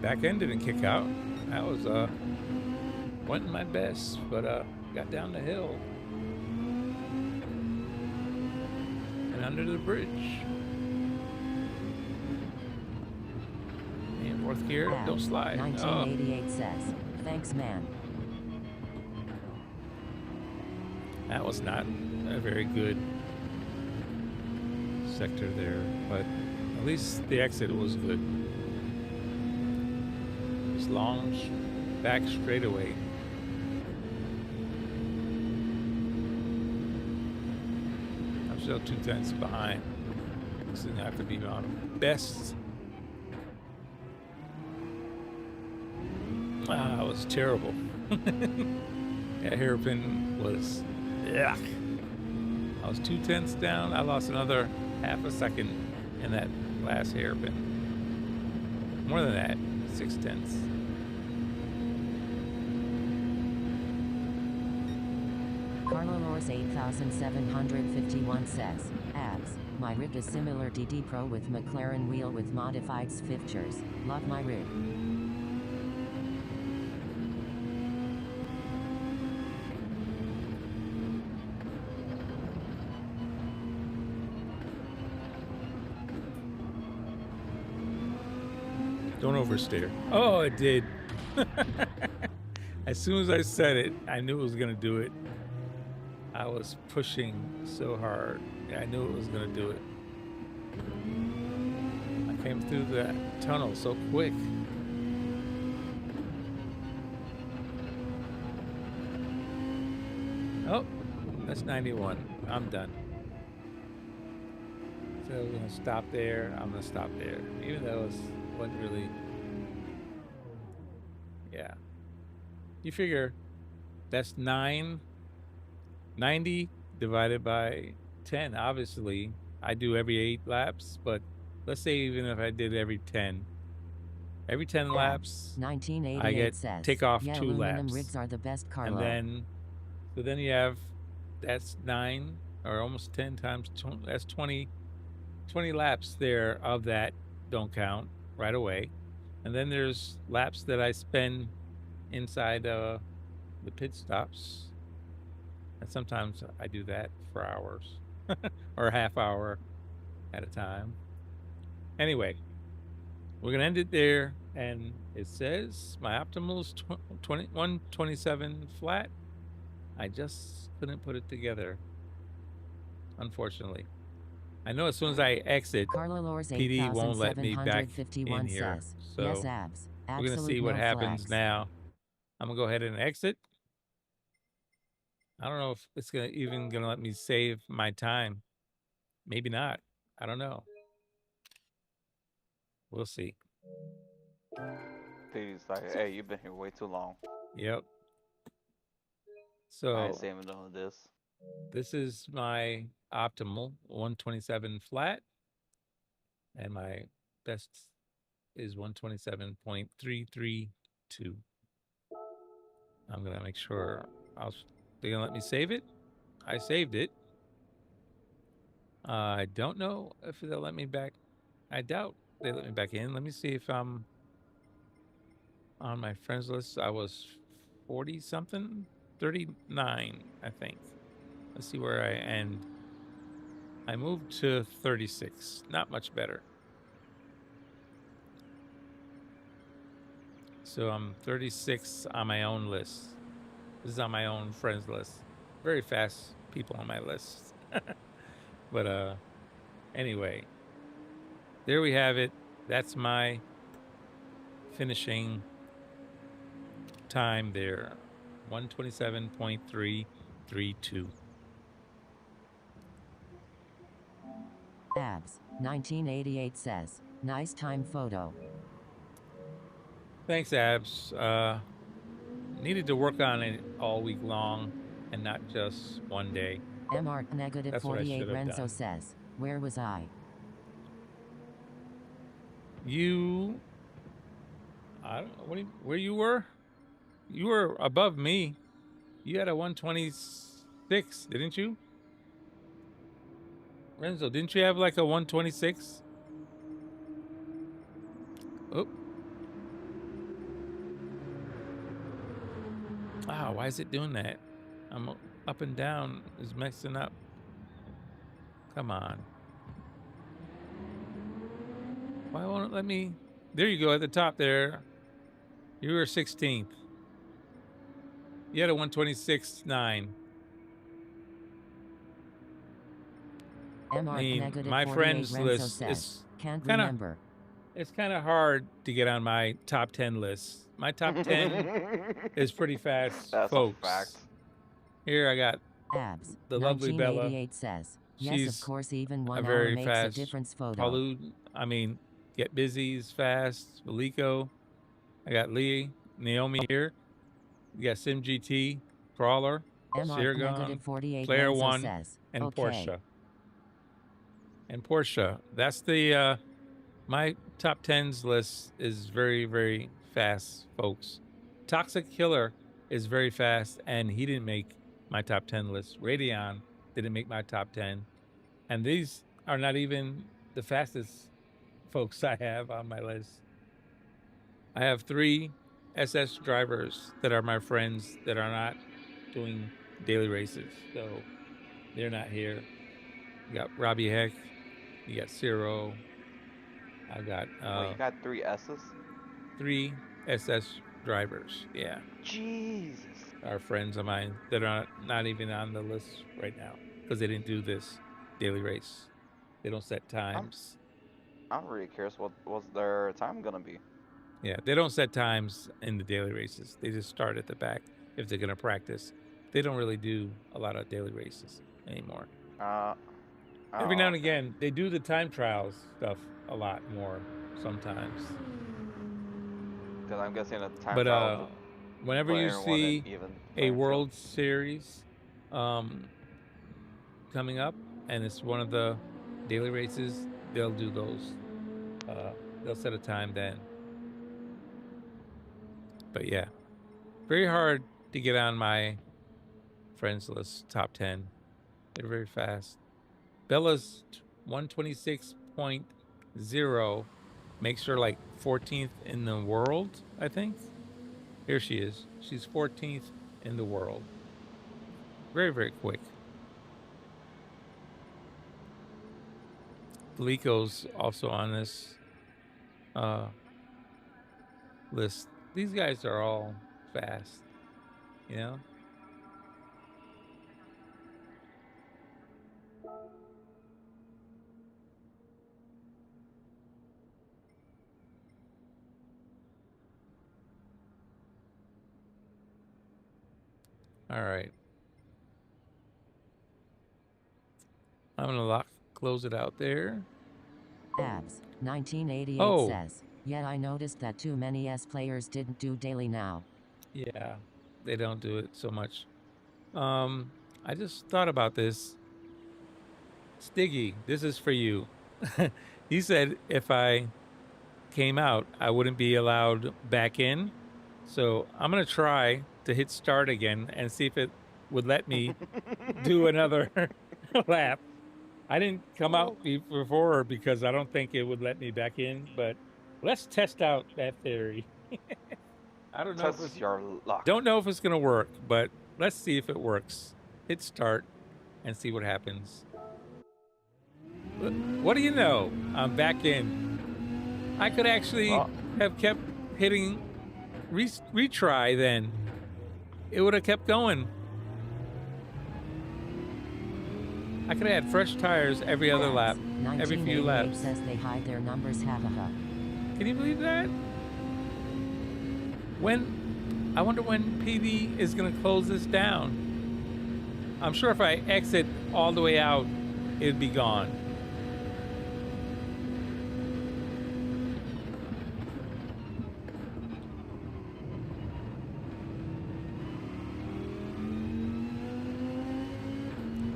Back end didn't kick out. That was wasn't my best, but got down the hill and under the bridge. And fourth gear, Ab, don't slide. 1988 says, thanks man. That was not a very good sector there, but at least the exit was good. This long back straightaway. I'm still 2/10 behind. This is gonna have to be my best. That was terrible. That hairpin was, yeah. I was 2/10 down. I lost another half a second in that last hairpin. More than that, 6/10. Carlolors 8751 says, abs, my rig is similar DD Pro with McLaren wheel with modified fixtures. Love my rig. Don't oversteer. Oh, it did. As soon as I said it, I knew it was going to do it. I was pushing so hard. I knew it was going to do it. I came through that tunnel so quick. Oh, that's 91. I'm done. So we're going to stop there. I'm going to stop there. Even though it wasn't really... Yeah. You figure that's 90 divided by 10. Obviously, I do every 8 laps, but let's say even if I did every 10 laps, 1988 I get says, take off yeah, 2 aluminum laps. rigs are the best, Carlo. And then you have, that's 9 or almost 10 times, that's 20 laps there of that don't count right away. And then there's laps that I spend inside the pit stops. And sometimes I do that for hours or a half hour at a time. Anyway, we're going to end it there. And it says my optimal is 127 flat. I just couldn't put it together, unfortunately. I know as soon as I exit, Carlolors PD won't let me back in 8751 here. says, So yes, abs. we're going to Absolute see what no happens flex. now. I'm going to go ahead and exit. I don't know if it's even going to let me save my time. Maybe not. I don't know. We'll see. He's like, hey, you've been here way too long. Yep. I So ain't saving none of this. this is my optimal 127 flat. And my best is 127.332. I'm going to make sure they're going to let me save it. I saved it. I don't know if they'll let me back. I doubt they let me back in. Let me see if I'm on my friends list. I was 40 something, 39, I think. Let's see where I end. I moved to 36. Not much better. So I'm 36 on my own list. This is on my own friends list. Very fast people on my list. But anyway, there we have it. That's my finishing time there. 127.332. Abs. 1988 says, nice time photo. Thanks, Abs. Needed to work on it all week long and not just one day. MR negative That's what I 48 should have Renzo done. says, where was I? I don't know where you were. You were above me. You had a 126, didn't you? Renzo, didn't you have like a 126? Oh. Wow, why is it doing that? I'm up and down is messing up. Come on. Why won't it let me? There you go at the top there. You were 16th. You had a 126.9. MR my friends list is can't kinda, remember. It's kind of hard to get on my top 10 list. My top 10 is pretty fast, That's folks. a fact. Here I got Abs. the lovely Bella. 1988 says. Yes, She's of course, even a 1 very hour makes fast a difference photo. Palu, I mean, Get Busy's fast. Maliko. I got Lee, Naomi here. We got Sim GT, Crawler, Sirgon, Player One, says, and okay. Porsche. And Porsche. That's the my top 10s list is very, very fast, folks. Toxic Killer is very fast, and he didn't make my top 10 list. Radeon didn't make my top 10. And these are not even the fastest folks I have on my list. I have 3 SS drivers that are my friends that are not doing daily races. So they're not here. You got Robbie Heck. You got Ciro. I've got Wait, you got 3 S's? 3 SS drivers. Yeah. Jesus. Are friends of mine that are not even on the list right now because they didn't do this daily race. They don't set times. I'm really curious what was their time gonna be. Yeah, they don't set times in the daily races. They just start at the back if they're gonna practice. They don't really do a lot of daily races anymore. Every now and again, they do the time trials stuff a lot more sometimes. Because I'm guessing the time But trial. whenever you see a World Series coming up and it's one of the daily races, they'll do those. They'll set a time then. But yeah, very hard to get on my friends list top 10. They're very fast. Bella's 126.0 makes her like 14th in the world, I think. Here she is. She's 14th in the world. Very, very quick. Lico's also on this list. These guys are all fast, you know? All right. I'm gonna close it out there. Abs 1988 says, yeah, I noticed that too many S players didn't do daily now. Yeah, they don't do it so much. I just thought about this. Stiggy, this is for you. He said if I came out, I wouldn't be allowed back in. So I'm gonna try to hit start again and see if it would let me do another lap. I didn't come out before because I don't think it would let me back in, but let's test out that theory. I don't know if it's your luck. Don't know if it's gonna work, but let's see if it works. Hit start and see what happens. What do you know? I'm back in. I could actually have kept hitting retry then. It would have kept going. I could have had fresh tires every other lap, every few laps. Says they hide their numbers. Can you believe that? I wonder when PD is going to close this down. I'm sure if I exit all the way out, it'd be gone.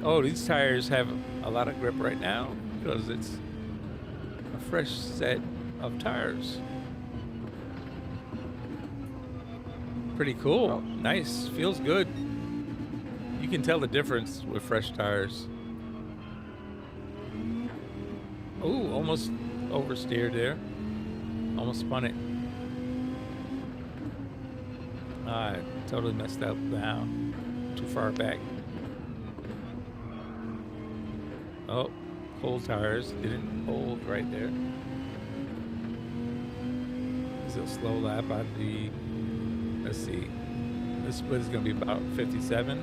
Oh, these tires have a lot of grip right now because it's a fresh set of tires. Pretty cool. Nice. Feels good. can tell the difference with fresh tires. Oh, almost oversteered there. Almost spun it. I totally messed up now. Too far back. Oh, cold tires didn't hold right there. This is a slow lap on the, let's see. This split is going to be about 57.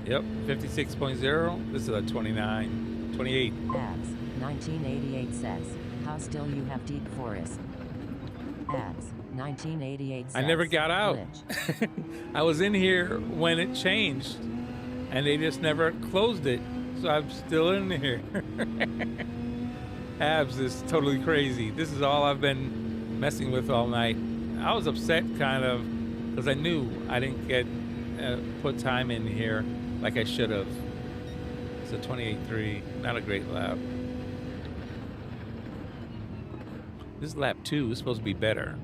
Yep, 56.0. This is a 29, 28. Abs 1988 says, how still you have deep forest. Abs 1988 says, I never got out. glitch. I was in here when it changed, and they just never closed it. So I'm still in here. Abs is totally crazy. This is all I've been messing with all night. I was upset kind of because I knew I didn't get put time in here like I should have. It's a 28.3, not a great lap. This lap 2 is supposed to be better.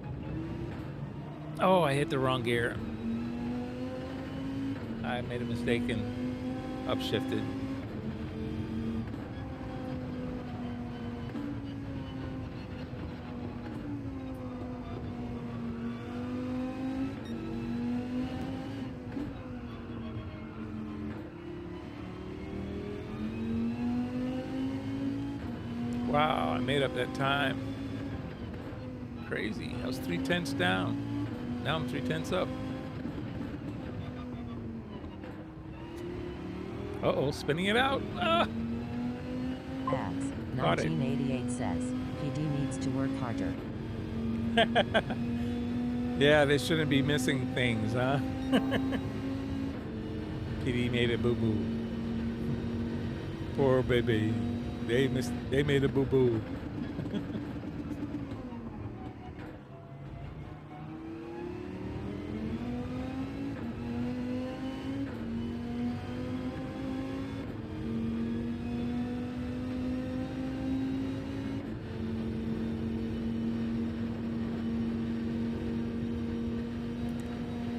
Oh, I hit the wrong gear. I made a mistake and upshifted. Wow, I made up that time. Crazy. I was 3/10 down. Now I'm 3/10 up. Uh-oh, spinning it out. Ah! Abs Got it. 1988 says, PD needs to work harder. Yeah, they shouldn't be missing things, huh? PD made a boo-boo. Poor baby. They made a boo-boo.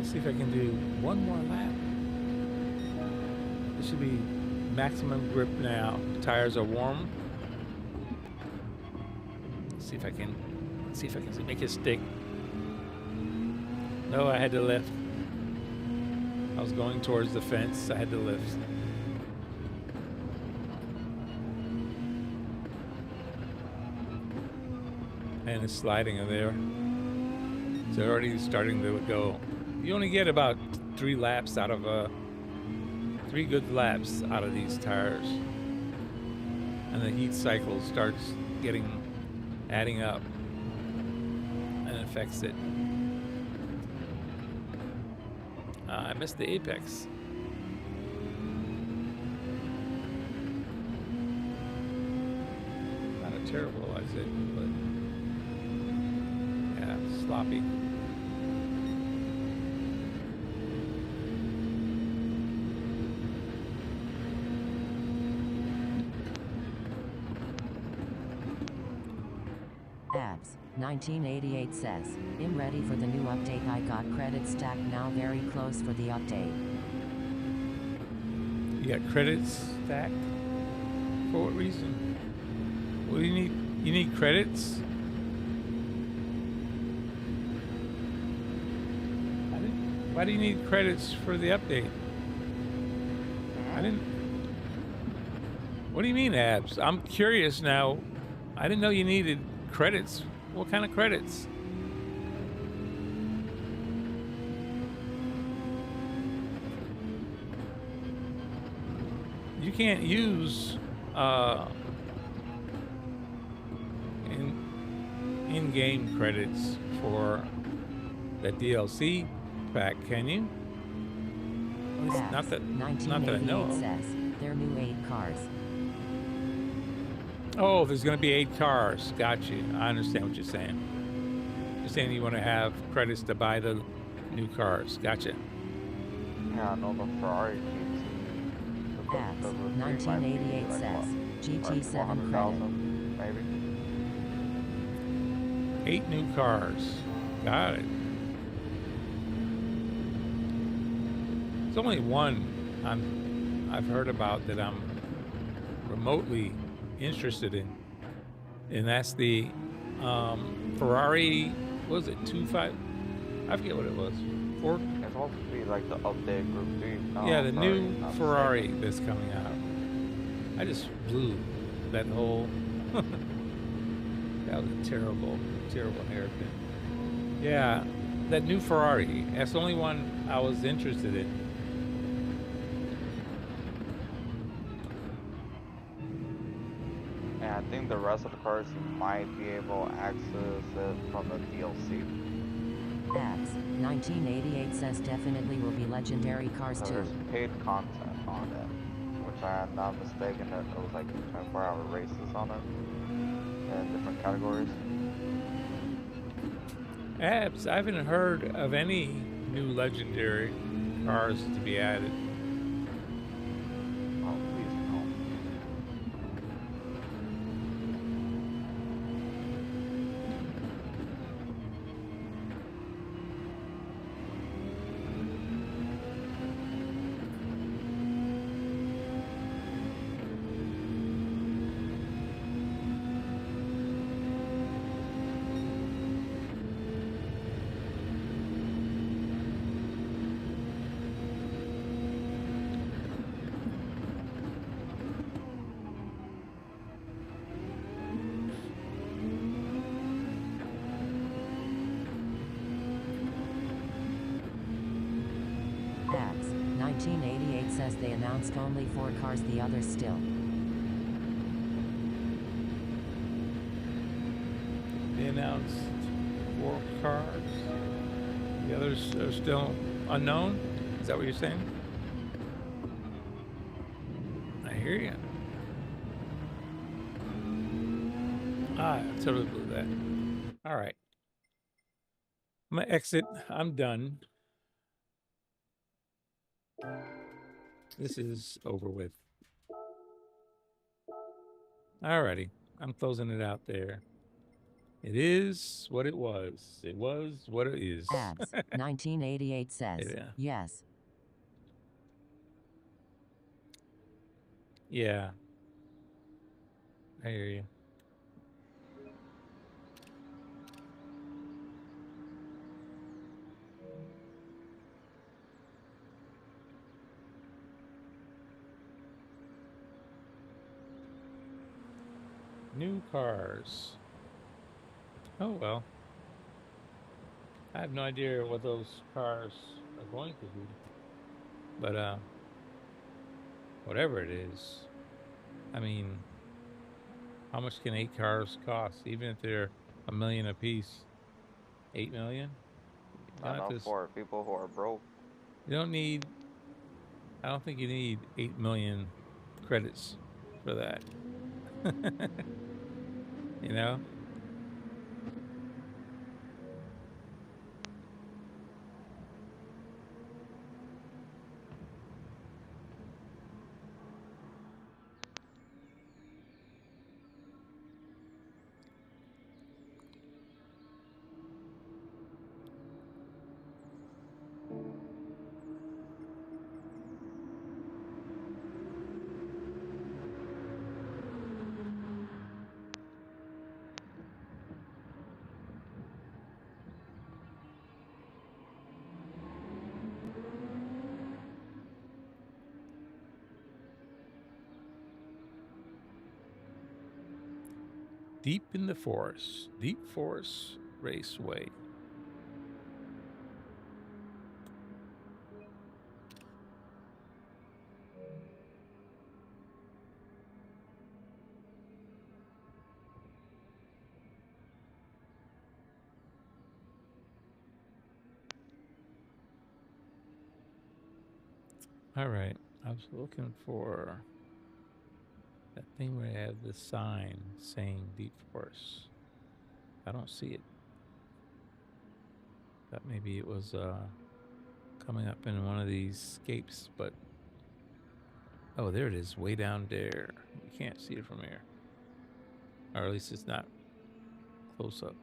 See if I can do one more lap. This should be maximum grip now. The tires are warm. See if I can make it stick. No, I had to lift. I was going towards the fence. I had to lift. And it's sliding in there. So already starting to go. You only get about 3 laps out of 3 good laps out of these tires, and the heat cycle starts adding up, and affects it. I missed the apex. Not a terrible exit, but yeah, sloppy. Abs 1988 says, I'm ready for the new update. I got credits stacked now, very close for the update. You got credits stacked? For what reason? What do you need? You need credits? Why do you need credits for the update? What do you mean, Abs? I'm curious now. I didn't know you needed credits. What kind of credits? You can't use in-game credits for the DLC pack, can you? At least Abs not that I 1988 know of. says, they're new 8 cars. Oh, there's going to be 8 cars. Got you. I understand what you're saying. You're saying you want to have credits to buy the new cars. Gotcha. Yeah, I know the Ferrari GT. Abs 1988 says, GT7 credit. 400,000 maybe. 8 new cars. Got it. There's only one I've heard about that I'm remotely interested in, and that's the Ferrari. What was it 2.5? I forget what it was. Four. It's supposed to be like the update Group 3. No, Yeah, the sorry, new I'm Ferrari mistaken. that's coming out. I just blew that whole. That was a terrible, terrible hairpin. Yeah, that new Ferrari. That's the only one I was interested in. And I think the rest of the cars you might be able to access it from the DLC. X 1988 says definitely will be legendary cars So too. there's paid content on it, which I am not mistaken that it was like 24-hour races on it in different categories. Abs, I haven't heard of any new legendary cars to be added. Oh, please no. X 1988 says they announced only 4 cars, the others still. They announced 4 cars. The others are still unknown. Is that what you're saying? I hear you. I totally blew that. All right. I'm gonna exit. I'm done. This is over with. Alrighty. I'm closing it out there. It is what it was. It was what it is. Abs 1988 says Yeah. yes. Yeah. I hear you. New cars. Oh well. I have no idea what those cars are going to be. But whatever it is. I mean, how much can 8 cars cost? Even if they're $1 million a piece. 8 million? Not enough for people who are broke. You don't need, I don't think you need 8 million credits for that. You know? Deep in the forest. Deep Forest Raceway. All right. I was looking for that thing where I have the sign saying Deep Forest. I don't see it. Thought maybe it was coming up in one of these scapes, but oh, there it is, way down there. You can't see it from here, or at least it's not close up.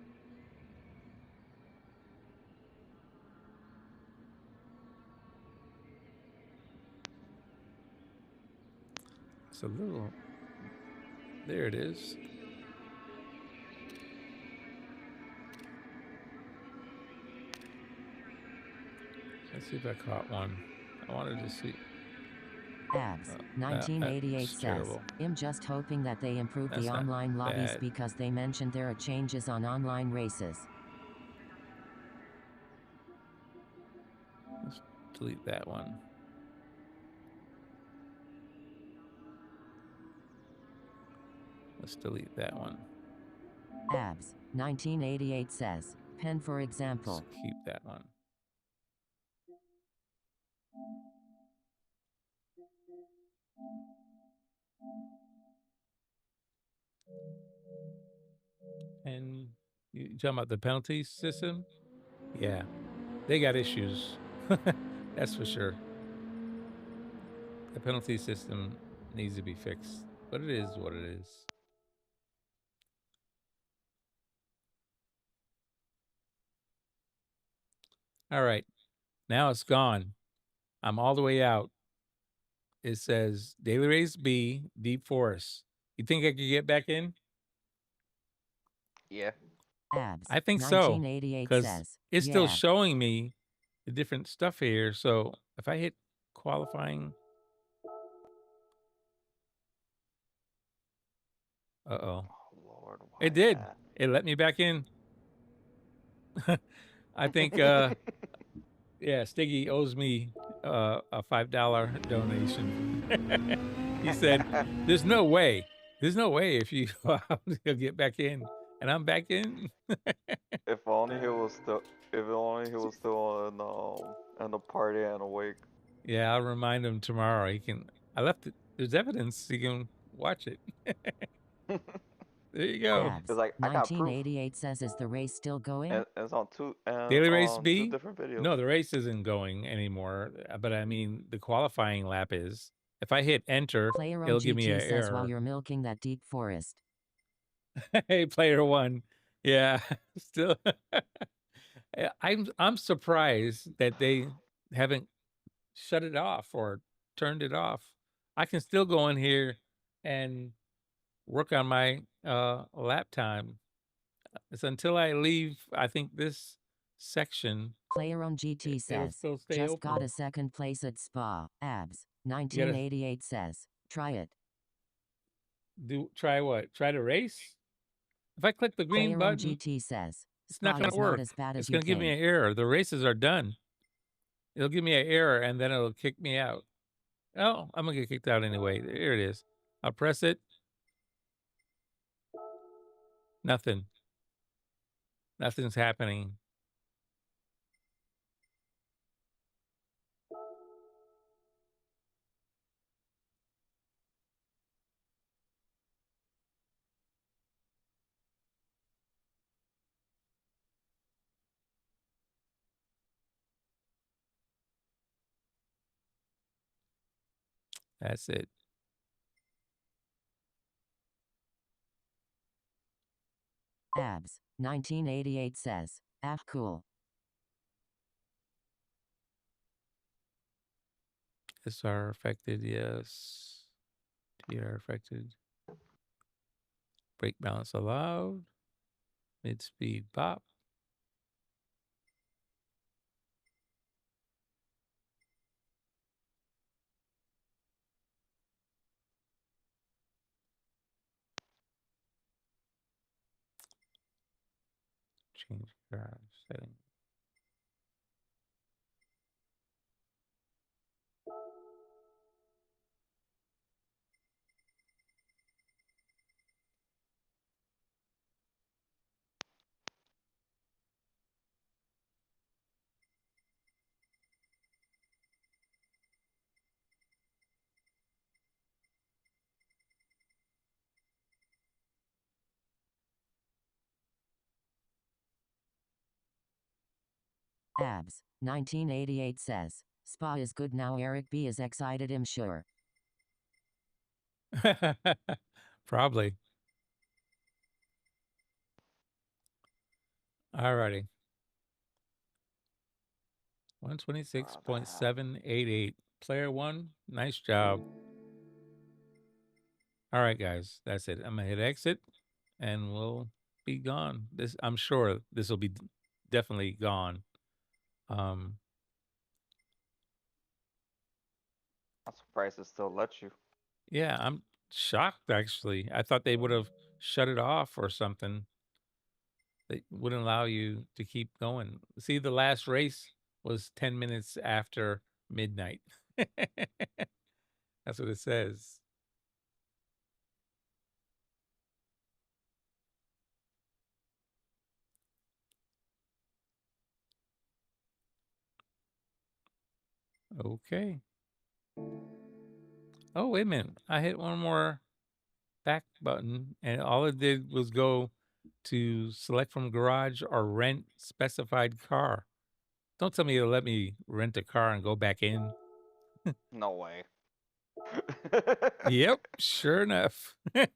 It's a little. There it is. Let's see if I caught one. I wanted to see. Abs. That's 1988 says, terrible. I'm just hoping that they improve That's the not online lobbies bad. because they mentioned there are changes on online races. Let's delete that one. Let's delete that one. Abs. 1988 says, pen for example. Let's keep that one. And you talking about the penalty system? Yeah, they got issues. That's for sure. The penalty system needs to be fixed, but it is what it is. All right, now it's gone. I'm all the way out. It says Daily Race B, Deep Forest. You think I could get back in? Yeah. Abs. I think so, 1988 because says, it's still yeah. showing me the different stuff here. So if I hit qualifying, uh-oh. Oh Lord, why It did. that? It let me back in. I think, yeah, Stiggy owes me a $5 donation. He said, "There's no way. There's no way if you he'll get back in, and I'm back in." If only he was still. If only he was still in the party and awake. Yeah, I'll remind him tomorrow. He can. I left it. There's evidence. He can watch it. There you go. Abs. It's like I got proof. 1988 says, is the race still going? And it's on two Daily Race B? two different videos. No, the race isn't going anymore. But I mean, the qualifying lap is. If I hit enter, Player on it'll give GT me an says error. while you're milking that deep forest. Hey, player one. Yeah, still. I'm surprised that they haven't shut it off or turned it off. I can still go in here and work on my lap time. It's until I leave, I think, this section. Player on GT It'll says, still stay just open. got a second place at Spa. Abs. 1988 says, try it. Try what? Try to race? If I click the green Player on button, GT says, it's not Spa going is to work. not as bad as It's you going to give me think. an error. The races are done. It'll give me an error, and then it'll kick me out. Oh, I'm going to get kicked out anyway. Here it is. I'll press it. Nothing. Nothing's happening. That's it. Abs. 1988 says, ah, cool. SR affected, yes. TR affected. Brake balance allowed. Mid-speed pop. Change drive setting. Abs. 1988 says, Spa is good now. Eric B is excited, I'm sure. Probably. Alrighty. 126.788. Player one, nice job. All right, guys, that's it. I'm gonna hit exit, and we'll be gone. I'm sure this will be definitely gone. Um, I'm surprised it still lets you. yeah, I'm shocked actually. I thought they would have shut it off or something. They wouldn't allow you to keep going. See, the last race was 10 minutes after midnight. That's what it says. Okay. Oh, wait a minute. I hit one more back button, and all it did was go to select from garage or rent specified car. Don't tell me it'll let me rent a car and go back in. No way. Yep, sure enough. You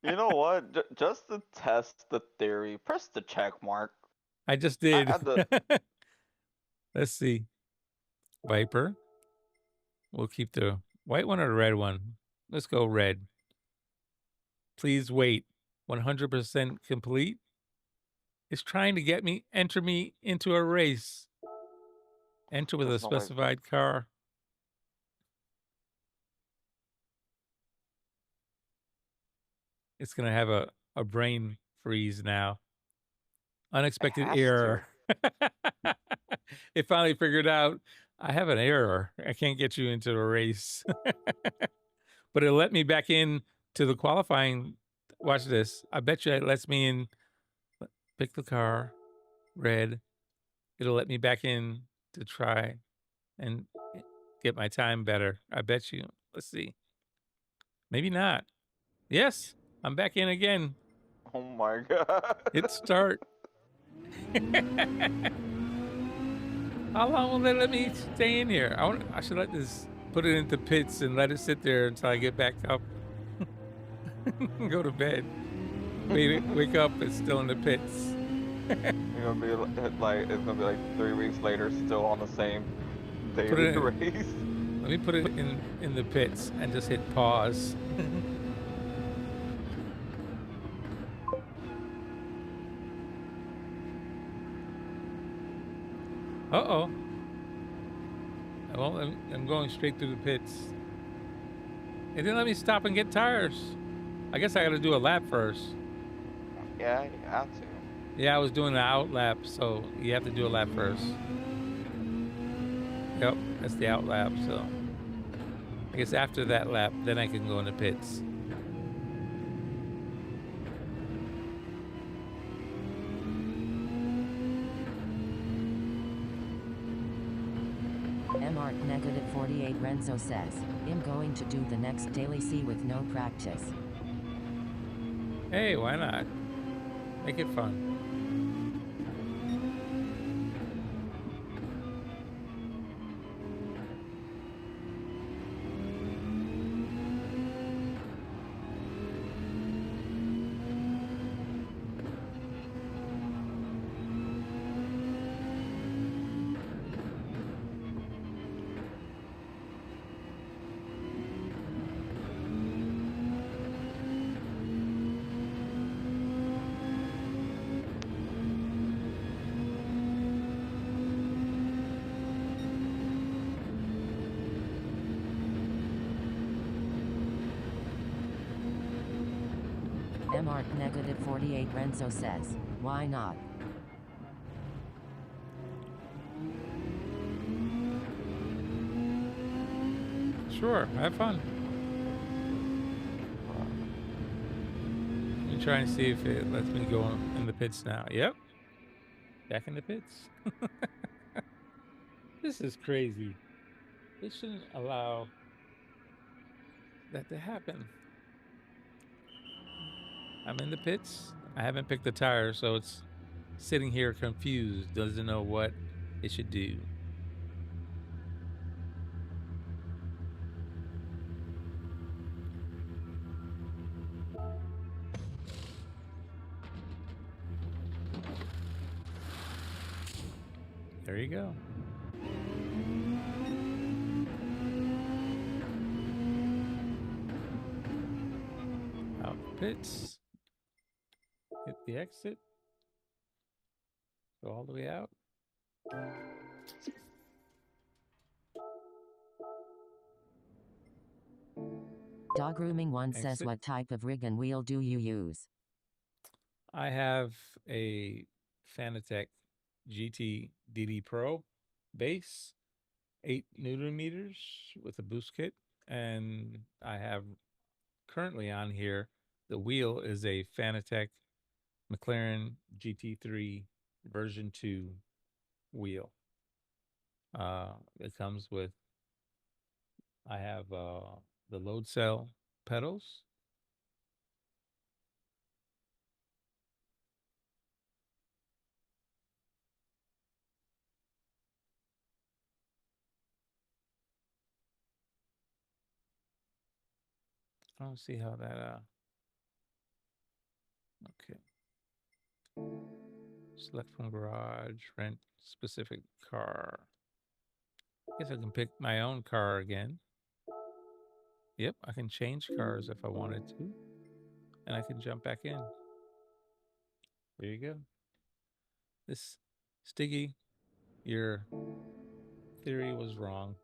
know what? Just to test the theory, press the check mark. I just did. I the Let's see. Viper. We'll keep the white one or the red one. Let's go red. Please wait. 100% complete. It's trying to get me, enter me into a race. Enter with a There's no way. specified car. It's going to have a brain freeze now. Unexpected has to. error. It finally figured out I have an error. I can't get you into a race. But it'll let me back in to the qualifying. Watch this. I bet you it lets me in. Pick the car. Red. It'll let me back in to try and get my time better. I bet you. Let's see. Maybe not. Yes, I'm back in again. Oh my god. Hit start. How long will they let me stay in here? I should let this, put it into pits and let it sit there until I get back up. Go to bed. Wake up, it's still in the pits. You're gonna be like, it's gonna be like 3 weeks later, still on the same daily race. Let me put it in the pits and just hit pause. Uh-oh. Well, I'm going straight through the pits. It didn't let me stop and get tires. I guess I got to do a lap first. Yeah, you have to. Yeah, I was doing the out lap, so you have to do a lap first. Yep, that's the out lap, so I guess after that lap, then I can go in the pits. MR-48 Renzo says, I'm going to do the next daily C with no practice. Hey, why not? Make it fun. MR-48 Renzo says, why not? Sure, have fun. Let me try and see if it lets me go in the pits now. Yep. Back in the pits. This is crazy. They shouldn't allow that to happen. I'm in the pits. I haven't picked the tire, so it's sitting here confused, doesn't know what it should do. There you go. pits. Hit the exit. Go all the way out. Dog Grooming One says, Exit. what type of rig and wheel do you use? I have a Fanatec GT DD Pro base, 8 Newton meters with a boost kit, and I have currently on here, the wheel is a Fanatec McLaren GT3 version 2 wheel. It comes with, I have the load cell pedals. I don't see how that okay. Select from garage, rent specific car. Guess I can pick my own car again. Yep, I can change cars if I wanted to. And I can jump back in. There you go. This Stiggy, your theory was wrong.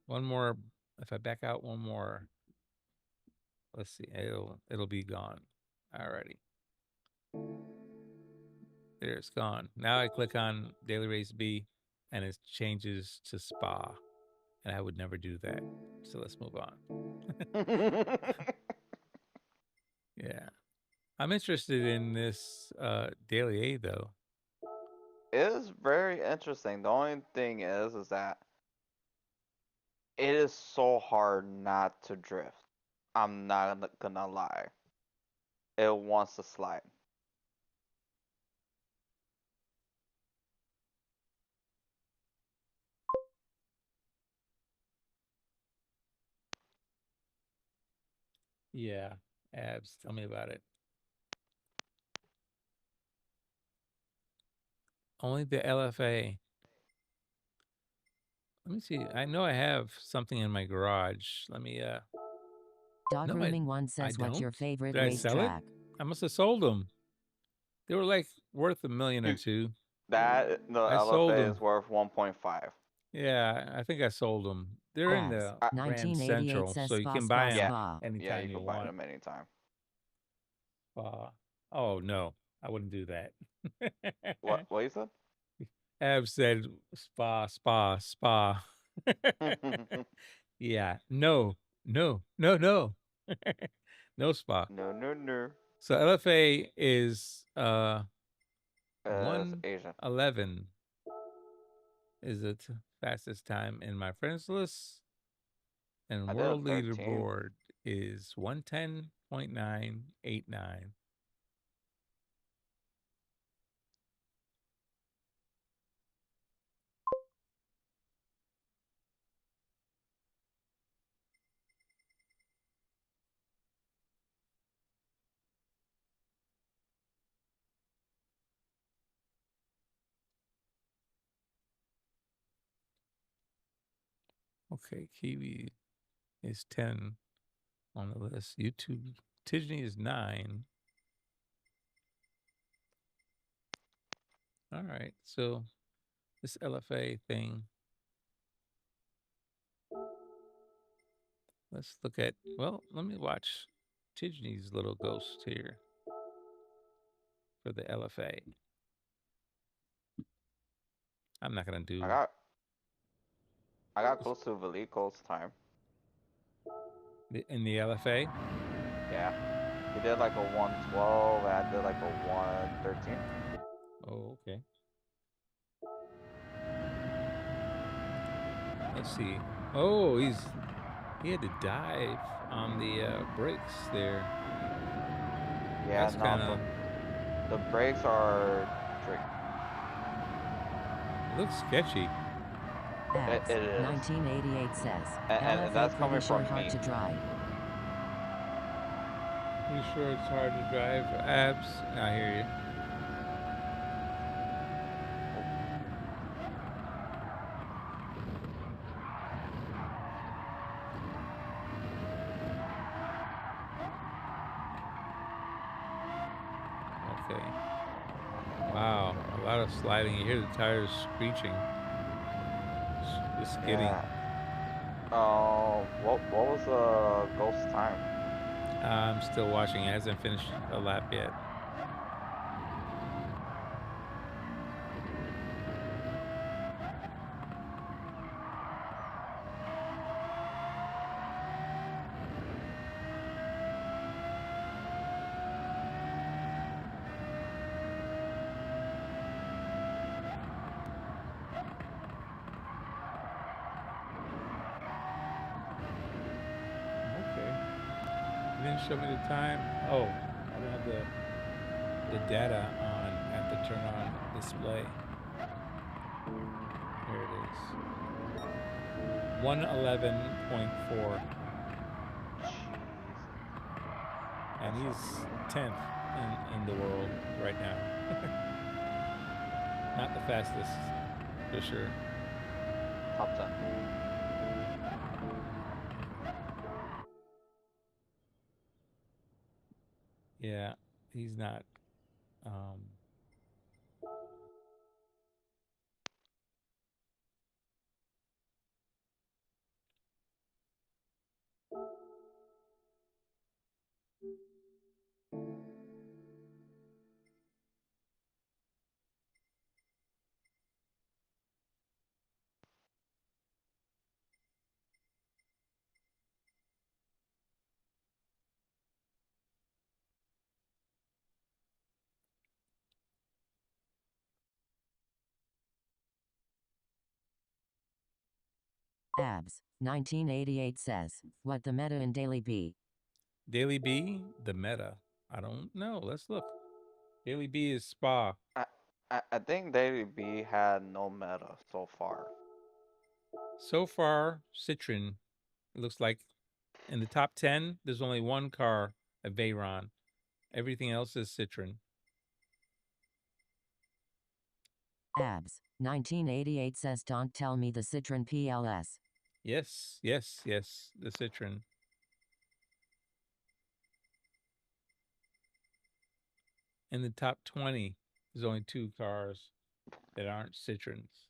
One more. If I back out one more, let's see, it'll be gone. Alrighty. There, it's gone. Now I click on Daily Race B and it changes to Spa. And I would never do that. So let's move on. Yeah. I'm interested in this Daily A though. It is very interesting. The only thing is that it is so hard not to drift. I'm not gonna lie. It wants to slide. Yeah. Abs, tell me about it. Only the LFA. Let me see. I know I have something in my garage. Let me Dog No, Grooming One says, what's your don't. favorite Did I sell it? racetrack? I must have sold them. They were like worth $1 million or $2 million. That the I sold LFA them. is worth 1.5. Yeah, I think I sold them. They're in Abs, the I- Grand 1988 Central, says so you spa, can spa, buy them Yeah. spa. Yeah, anytime you you can buy want. them anytime. Oh no, I wouldn't do that. What you said? Ab said spa, spa, spa. Yeah, no, no, no, no. No spa. No. So LFA is It's Asian. 1:11 is the fastest time in my friends list, and I did world 13. leaderboard is 110.989. Okay, Kiwi is 10 on the list. YouTube, Tijni is 9. All right, so this LFA thing, let's look at, well, let me watch Tijni's little ghost here for the LFA. I'm not going to do I got close to Velico's time. in the LFA. Yeah. He did like a 112 and I did like a 113. Oh, okay. Let's see. Oh, he had to dive on the brakes there. Yeah, That's no, kind of the brakes are tricky. looks sketchy. Abs, It is. 1988 says, And LFA that's pretty coming sure from hard me. to drive. You sure it's hard to drive? Abs? I hear you. lot of sliding. You hear the tires screeching. Just skidding. Yeah. What was Ghost time? I'm still watching. It hasn't finished a lap yet. Didn't show me the time. Oh, I don't have the data on. I have to turn on display. Here it is. 111.4. And he's 10th in the world right now. Not the fastest, for sure. Top 10. Yeah, he's not. Abs 1988 says, what the meta in Daily B? Daily B, the meta. I don't know. Let's look. Daily B is Spa. I think Daily B had no meta so far. So far, Citroen. It looks like in the top 10, there's only one car, a Veyron. Everything else is Citroen. Abs 1988 says, don't tell me the Citroen PLS. Yes, the Citroen. In the top 20, there's only two cars that aren't Citroens.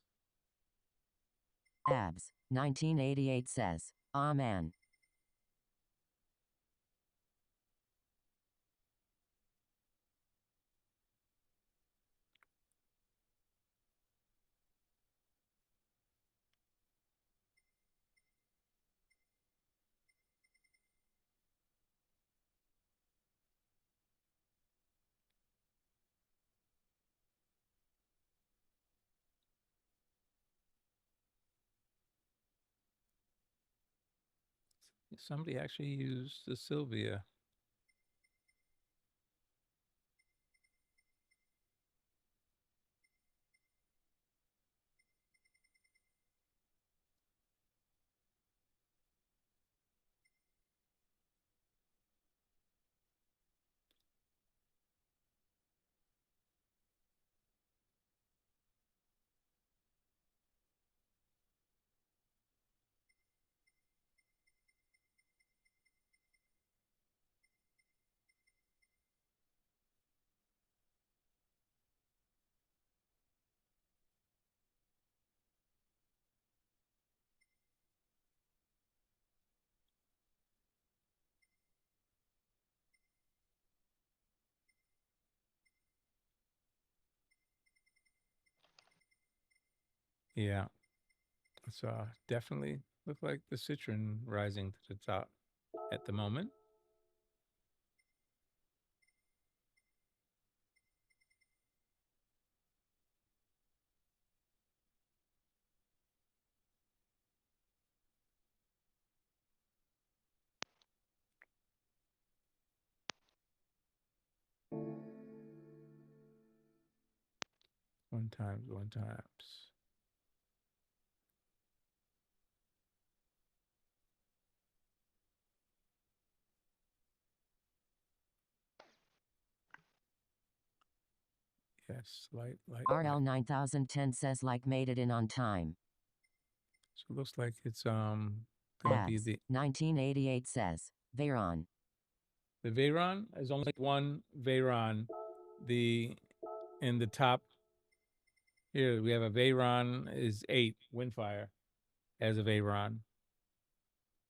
Abs 1988 says, ah man. Somebody actually used the Sylvia. Yeah. So definitely look like the Citroen rising to the top at the moment. One times. Yes, light. RL 9010 says, like, made it in on time. So it looks like it's gonna be Abs the 1988 says, Veyron. the Veyron. There's only one Veyron. In the top Here we have a Veyron is 8 Windfire as a Veyron,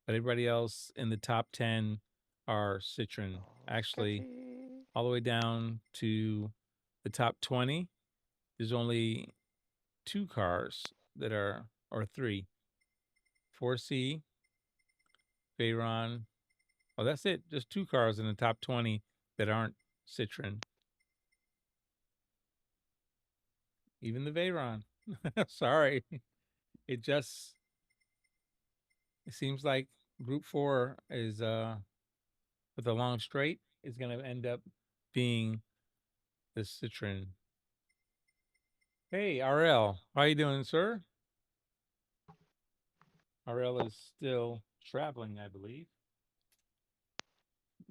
but everybody else in the top 10 are Citroen. Actually, Sketchy. all the way down to the top 20, there's only 2 cars that are, or 3, 4C, Veyron. Oh, that's it. Just 2 cars in the top 20 that aren't Citroen. Even the Veyron. Sorry. It just, it seems like Group 4 is with a long straight is going to end up being the Citroen. Hey, RL, how you doing, sir? RL is still traveling, I believe.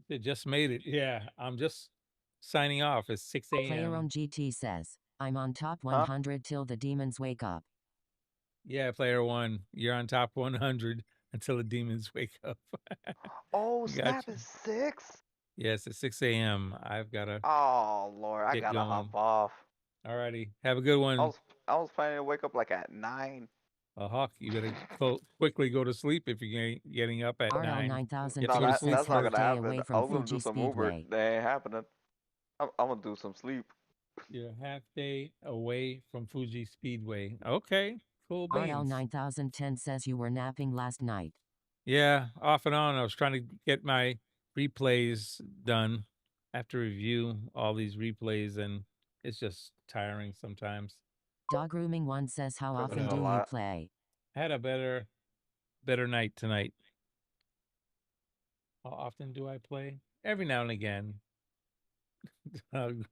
It just made it. Yeah, I'm just signing off. It's 6 Player on a.m. GT says, I'm on top Huh? 100 till the demons wake up. Yeah, player one, you're on top 100 until the demons wake up. Oh, Gotcha. snap is 6? Yes, it's 6 a.m. I've got to Oh, Lord, I get gotta going. hop off. Alrighty, have a good I one. was I was planning to wake up like at 9. Hawk, you better quickly go to sleep if you're getting up at RL 9. 9000 Get to No, go to Tim sleep says that's not half first. gonna day happen. away I from was gonna Fuji do some Uber. Speedway. That ain't happening. I'm gonna do some sleep. You're a half day away from Fuji Speedway. Okay, cool RL beans. 9010 says you were napping last night. Yeah, off and on. I was trying to get my replays done. I have to review all these replays, and it's just tiring sometimes. Dog Grooming One says, how 'Cause often it's a do you lot. play? I had a better night tonight. How often do I play? Every now and again. Dog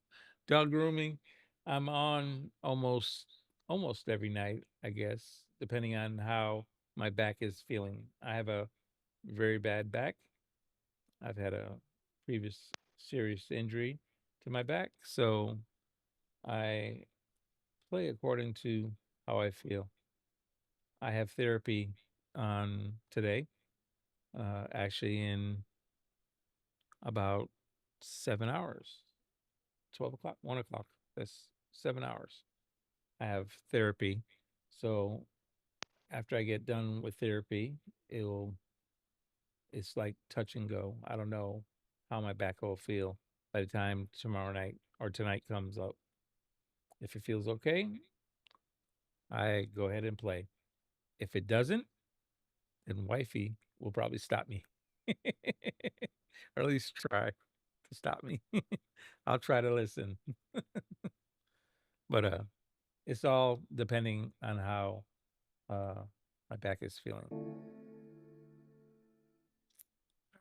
grooming. I'm on almost every night, I guess, depending on how my back is feeling. I have a very bad back. I've had a previous serious injury to my back, so I play according to how I feel. I have therapy on today, actually in about 7 hours, 12 o'clock, 1 o'clock. That's 7 hours. I have therapy. So after I get done with therapy, it's like touch and go. I don't know how my back will feel by the time tomorrow night or tonight comes up. If it feels okay, I go ahead and play. If it doesn't, then wifey will probably stop me. Or at least try to stop me. I'll try to listen. But it's all depending on how my back is feeling. All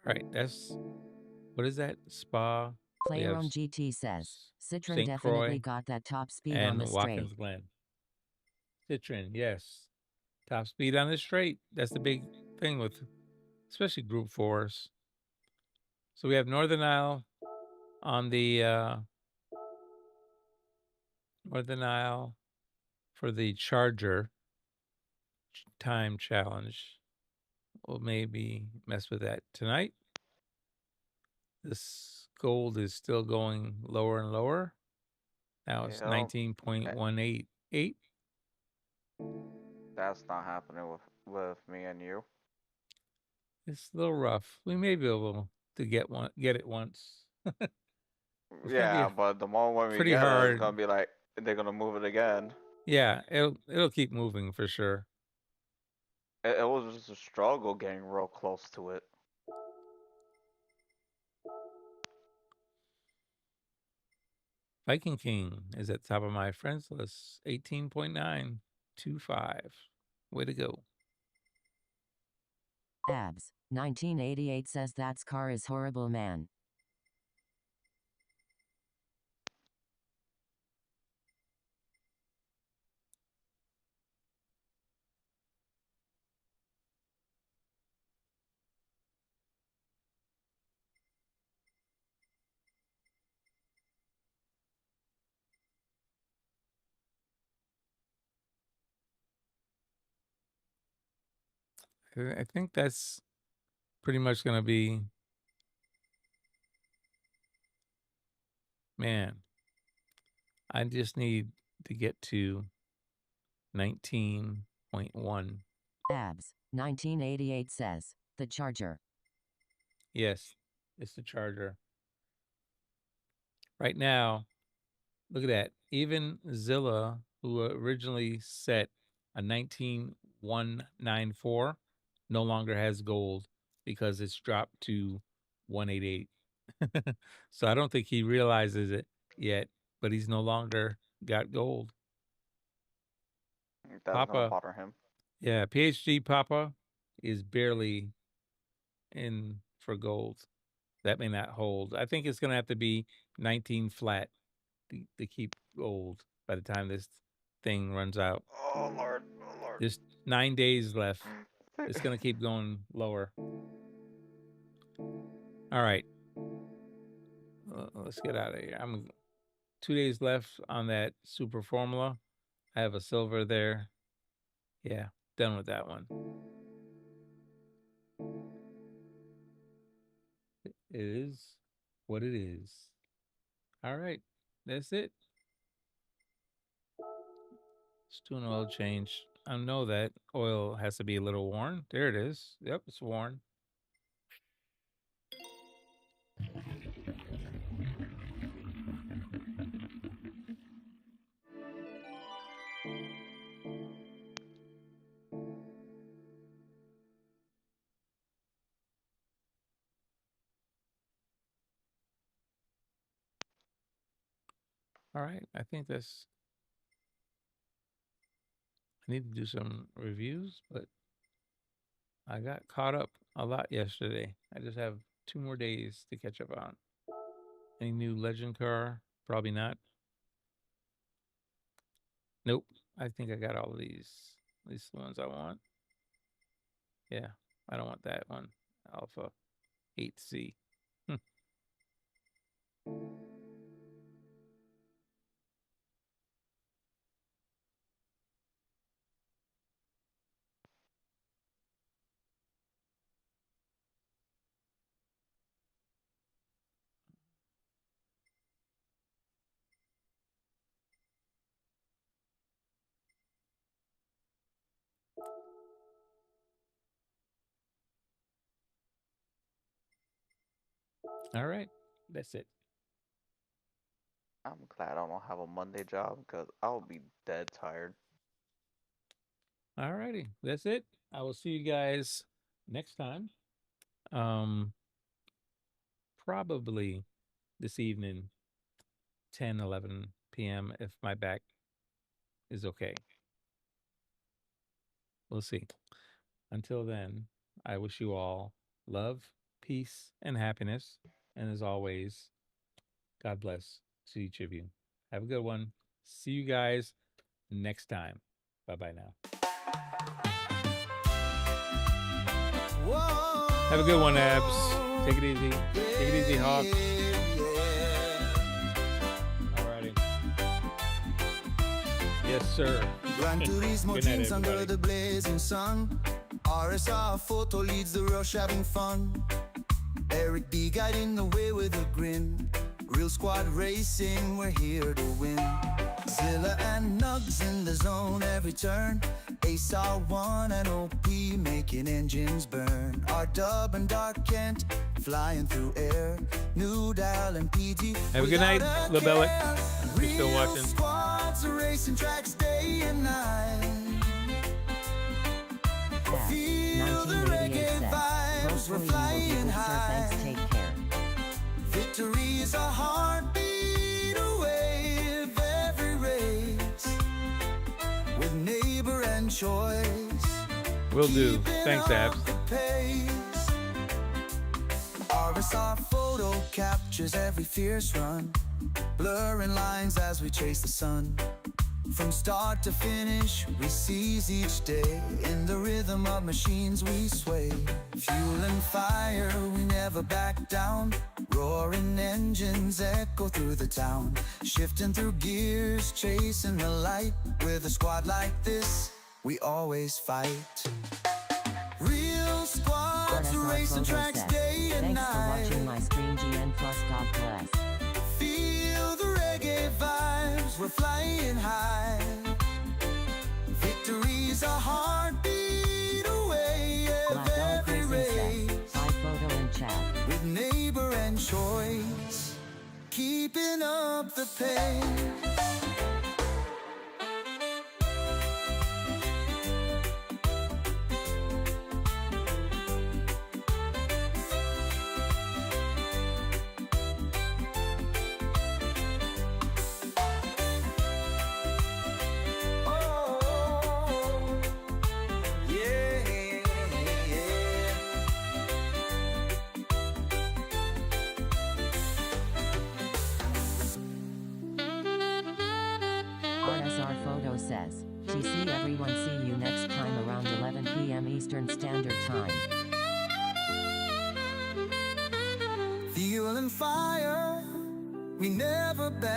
right, that's what is that? Spa. We Player have on GT says, Citroen St. definitely Croix got that top speed on and the straight. Watkins Glen. Citroen, yes. Top speed on the straight. That's the big thing with especially Group 4s. So we have Northern Isle on the Northern Isle for the Charger time challenge. We'll maybe mess with that tonight. This gold is still going lower and lower. Now it's Yeah, 19.188. that's not happening with me and you. It's a little rough. We may be able to get it once. It's gonna be Yeah, but the moment when we pretty get it, it's hard. gonna be like they're gonna move it again. Yeah, it'll keep moving for sure. It was just a struggle getting real close to it. Viking King is at the top of my friends list. 18.925. Way to go. Abs 1988 says that's car is horrible, man. I think that's pretty much gonna be, man. I just need to get to 19.1. Abs 1988 says, the Charger. Yes, it's the Charger. Right now, look at that. Even Zilla, who originally set a 19194, no longer has gold because it's dropped to 188. So I don't think he realizes it yet, but he's no longer got gold. That's gonna Papa, bother him. yeah, PhD Papa is barely in for gold. That may not hold. I think it's going to have to be 19 flat to keep gold by the time this thing runs out. Oh Lord, oh Lord. There's 9 days left. It's going to keep going lower. All right. Let's get out of here. I'm 2 days left on that super formula. I have a silver there. Yeah, done with that one. It is what it is. All right, that's it. Let's do an oil change. I know that oil has to be a little worn. There it is. Yep, it's worn. All right, I think that's... I need to do some reviews, but I got caught up a lot yesterday. I just have 2 more days to catch up on. Any new legend car? Probably not. Nope. I think I got all of these. At least the ones I want. Yeah, I don't want that one. Alpha 8C. All right, that's it. I'm glad I don't have a Monday job because I'll be dead tired. All righty, that's it. I will see you guys next time. Probably this evening, 10-11 p.m. if my back is okay. We'll see. Until then, I wish you all love, peace, and happiness. And as always, God bless to each of you. Have a good one. See you guys next time. Bye-bye now. Whoa. Have a good one, Abs. Take it easy. Take it easy, Hawk. Alrighty. Yes, sir. Gran Turismo Good night, dreams under everybody. the blazing sun. RSR photo leads the rush, having fun. Eric B guiding the way with a grin. Real squad racing, we're here to win. Zilla and Nugs in the zone every turn. Ace R1 and OP making engines burn. R-Dub and Dark Kent flying through air. New Dial and PG. Have a good night, LaBella. If you're still watching. Squads are racing tracks day and night. Abs Feel the 1988 reggae says, vibes, we're hopefully you will flying do this, sir. high. Thanks, take care. Victory is a heartbeat away of every race. With neighbor and choice. Will do. Keeping Thanks, up Abs. the pace. RSR photo captures every fierce run. Blurring lines as we chase the sun. From start to finish, we seize each day. In the rhythm of machines we sway. Fuel and fire, we never back down. Roaring engines echo through the town. Shifting through gears, chasing the light. With a squad like this, we always fight. Real squads RSR racing Photo tracks says, day and thanks for night. watching my stream. GN Plus, God bless. Feel the reggae vibes, we're flying high. Victory's a heartbeat away of Black Elk every Racing race. says, hi photo and chat. With neighbor and choice, keeping up the pace. RSR Photo says, TC everyone, see you next time around 11 p.m. Eastern Standard Time. Fuel and fire, we never back.